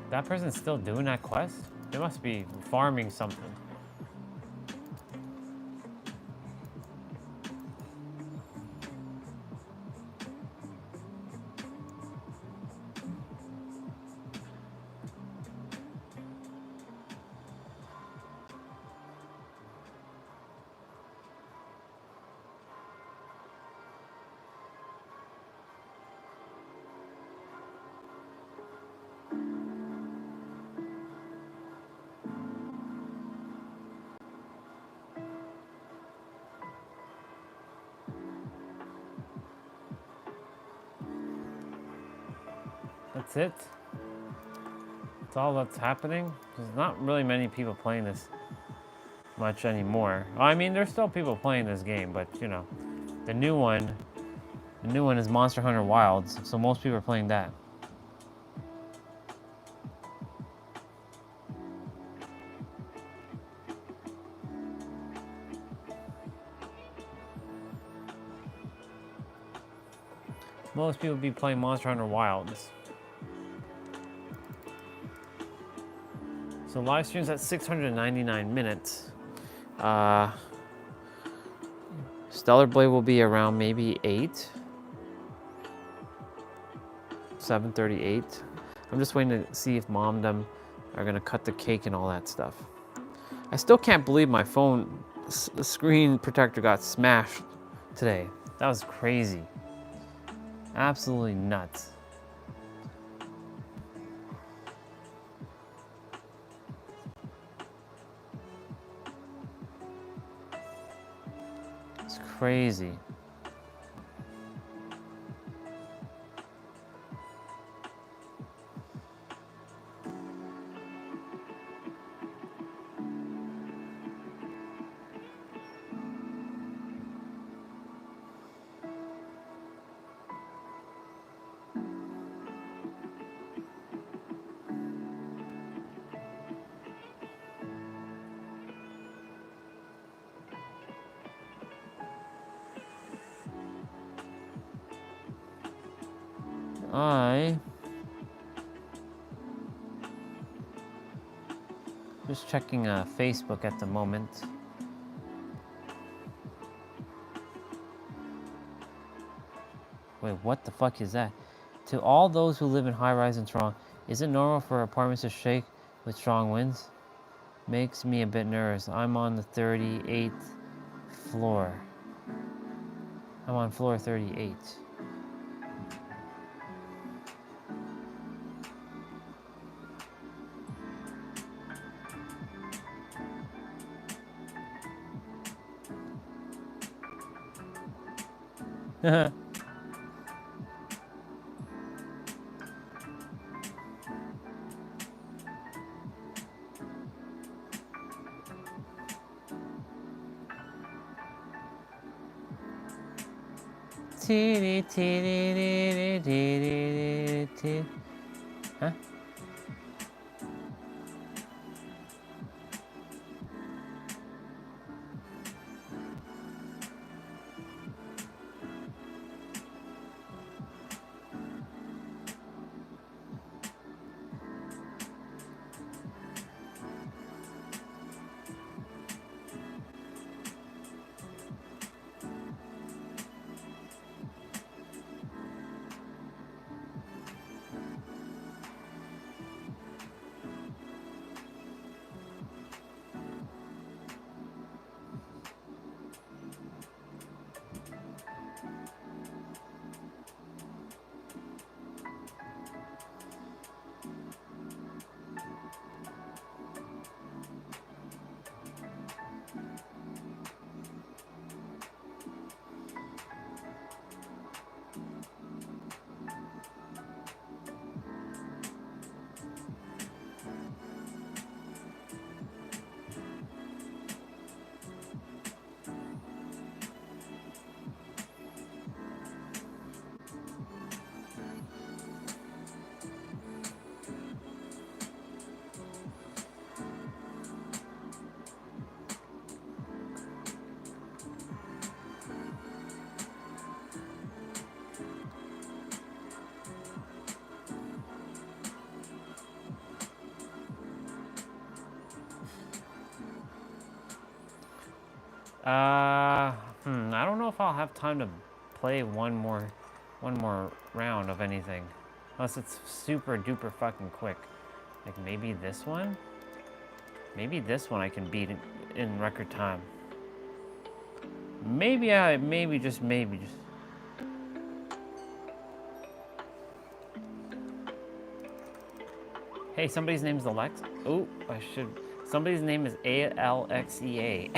That person's still doing that quest? They must be farming something. that's it. That's all that's happening. There's not really many people playing this much anymore. Well, I mean, there's still people playing this game, but you know, the new one is Monster Hunter Wilds, so most people are playing that. Most people be playing Monster Hunter Wilds. So live streams at 699 minutes. Stellar Blade will be around maybe 7:38. I'm just waiting to see if Mom and them are gonna cut the cake and all that stuff. I still can't believe my phone screen protector got smashed today. That was crazy. Absolutely nuts. It's crazy. Just checking Facebook at the moment. Wait, what the fuck is that? To all those who live in high-rise in Toronto, is it normal for apartments to shake with strong winds? Makes me a bit nervous. I'm on the 38th floor. I'm on floor 38. Huh? I don't know if I'll have time to play one more round of anything. Unless it's super duper fucking quick. Like maybe this one? Maybe this one I can beat in record time. Maybe just. Hey, somebody's name is Alex. Oh, somebody's name is Alexea.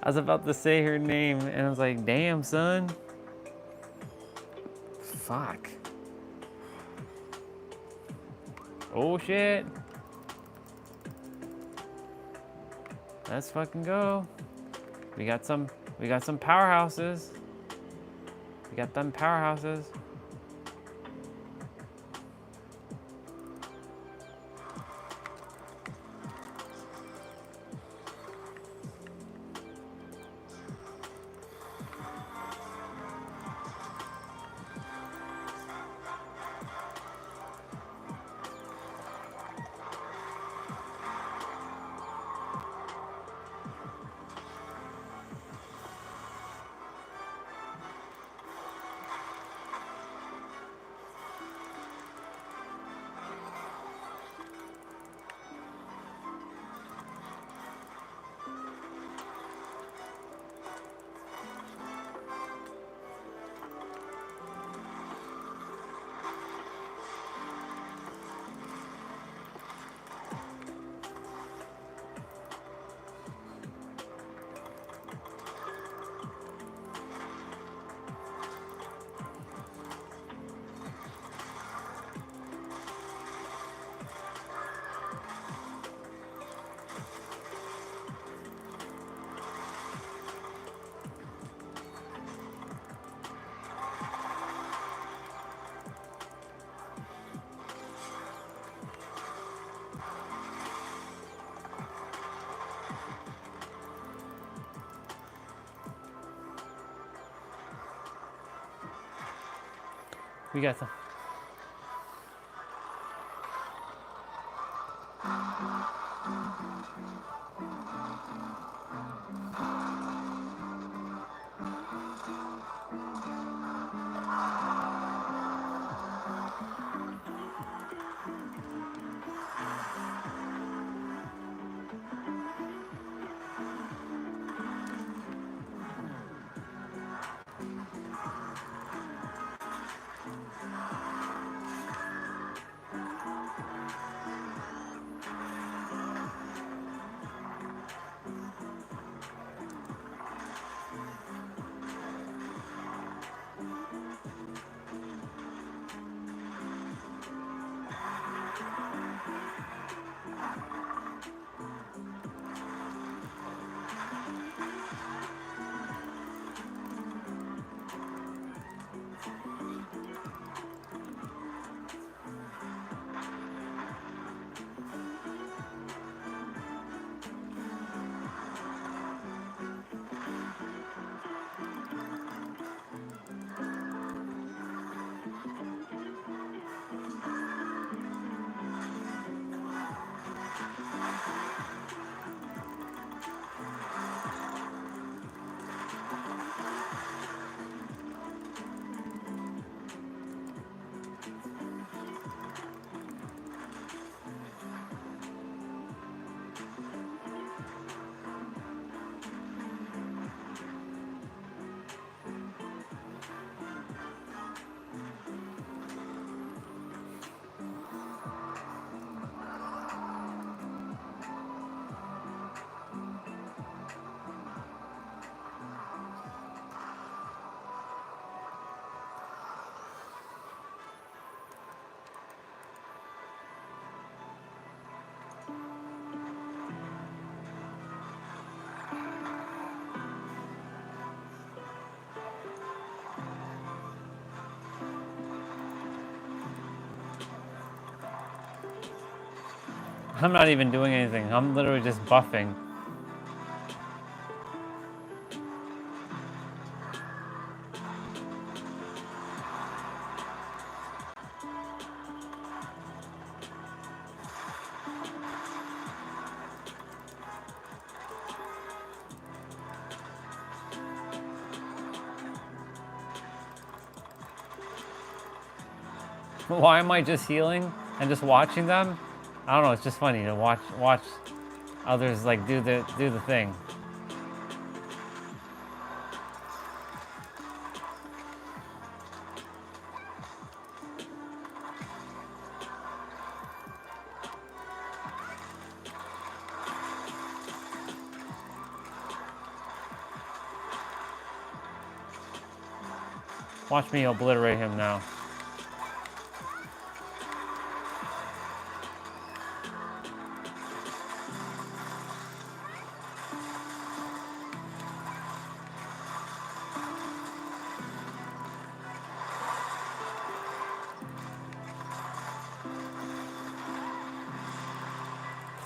I was about to say her name, and I was like, damn, son. Fuck. Oh shit. Let's fucking go. We got some powerhouses. We got them powerhouses. We got some. I'm not even doing anything. I'm literally just buffing. Why am I just healing and just watching them? I don't know. It's just funny to watch others like do the thing. Watch me obliterate him now.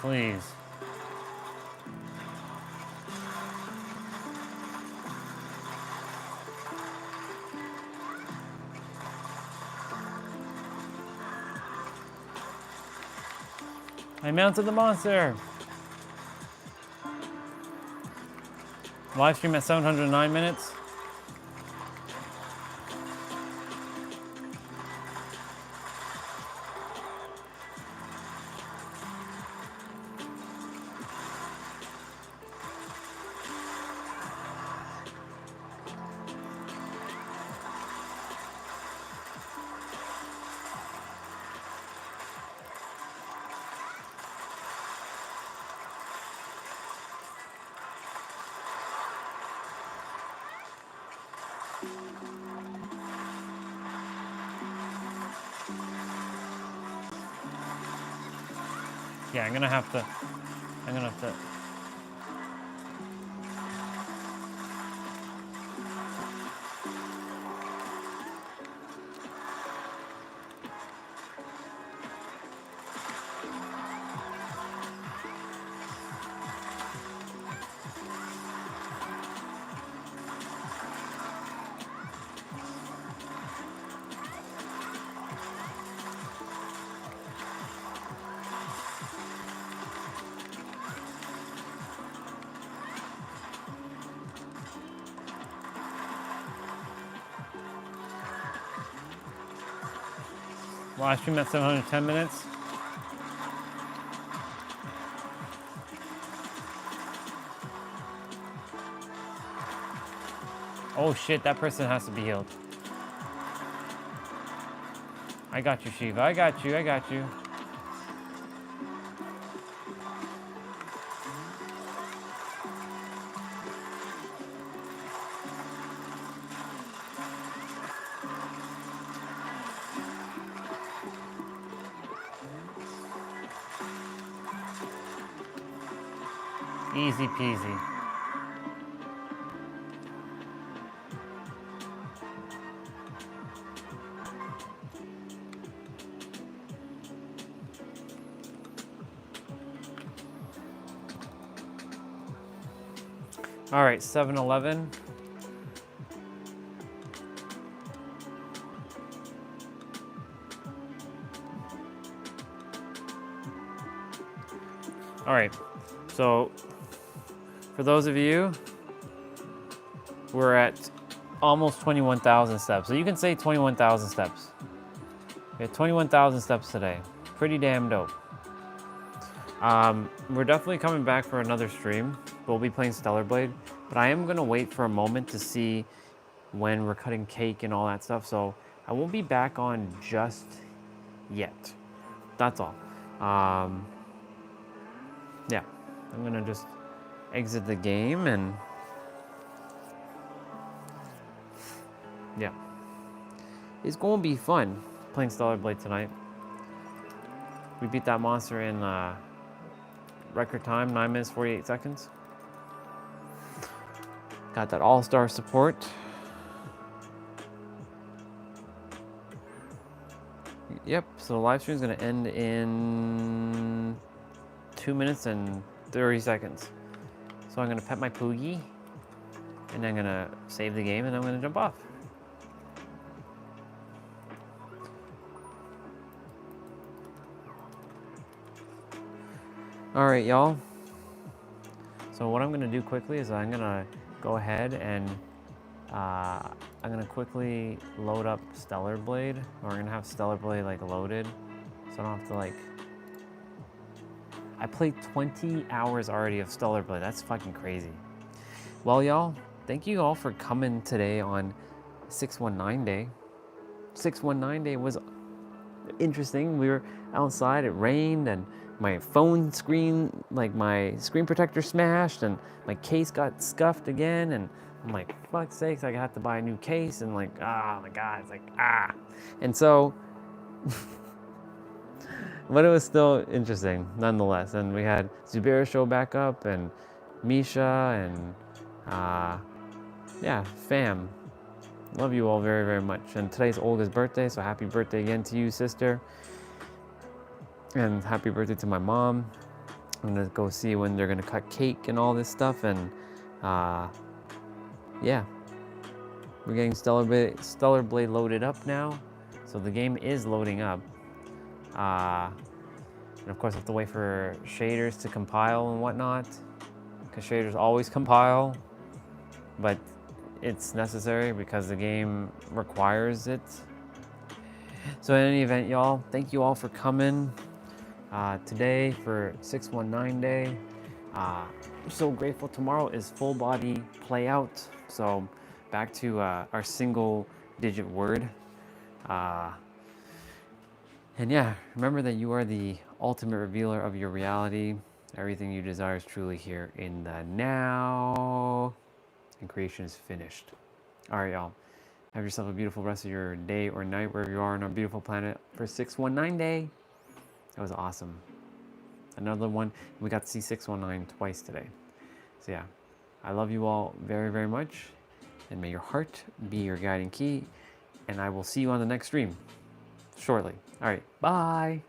Please. I mounted the monster. Live stream at 709 minutes. Yeah, I'm gonna have to. Live stream at 710 minutes. Oh shit, that person has to be healed. I got you, Shiva. I got you. I got you. Easy peasy. All right, 7-Eleven. All right, so for those of you, we're at almost 21,000 steps. So you can say 21,000 steps. We had 21,000 steps today. Pretty damn dope. We're definitely coming back for another stream. We'll be playing Stellar Blade, but I am gonna wait for a moment to see when we're cutting cake and all that stuff. So I won't be back on just yet. That's all. Yeah, I'm gonna just exit the game and yeah, it's gonna be fun playing Stellar Blade tonight. We beat that monster in record time, 9 minutes 48 seconds. Got that all-star support. Yep, so the live stream is gonna end in 2 minutes and 30 seconds. So I'm gonna pet my Poogie, and I'm gonna save the game, and I'm gonna jump off. All right, y'all. So what I'm gonna do quickly is I'm gonna go ahead and I'm gonna quickly load up Stellar Blade. Or we're gonna have Stellar Blade like loaded, so I don't have to like. I played 20 hours already of Stellar Blade. That's fucking crazy. Well, y'all, thank you all for coming today on 619 Day. 619 Day was interesting. We were outside, it rained, and my phone screen, like my screen protector smashed, and my case got scuffed again, and I'm like, fuck's sakes, I have to buy a new case, and like, oh my God, it's like, ah. And so, but it was still interesting, nonetheless. And we had Zubair show back up, and Misha, and yeah, fam. Love you all very, very much. And today's Olga's birthday, so happy birthday again to you, sister. And happy birthday to my mom. I'm gonna go see when they're gonna cut cake and all this stuff, and yeah, we're getting Stellar Blade loaded up now, so the game is loading up. And of course, I have to wait for shaders to compile and whatnot, because shaders always compile, but it's necessary because the game requires it. So in any event, y'all, thank you all for coming today for 619 day. I'm so grateful. Tomorrow is full body play out, so back to our single digit word. And yeah, remember that you are the ultimate revealer of your reality. Everything you desire is truly here in the now, and creation is finished. All right, y'all. Have yourself a beautiful rest of your day or night wherever you are on our beautiful planet for 619 day. That was awesome. Another one. We got to see 619 twice today. So yeah, I love you all very, very much. And may your heart be your guiding key. And I will see you on the next stream shortly. All right, bye.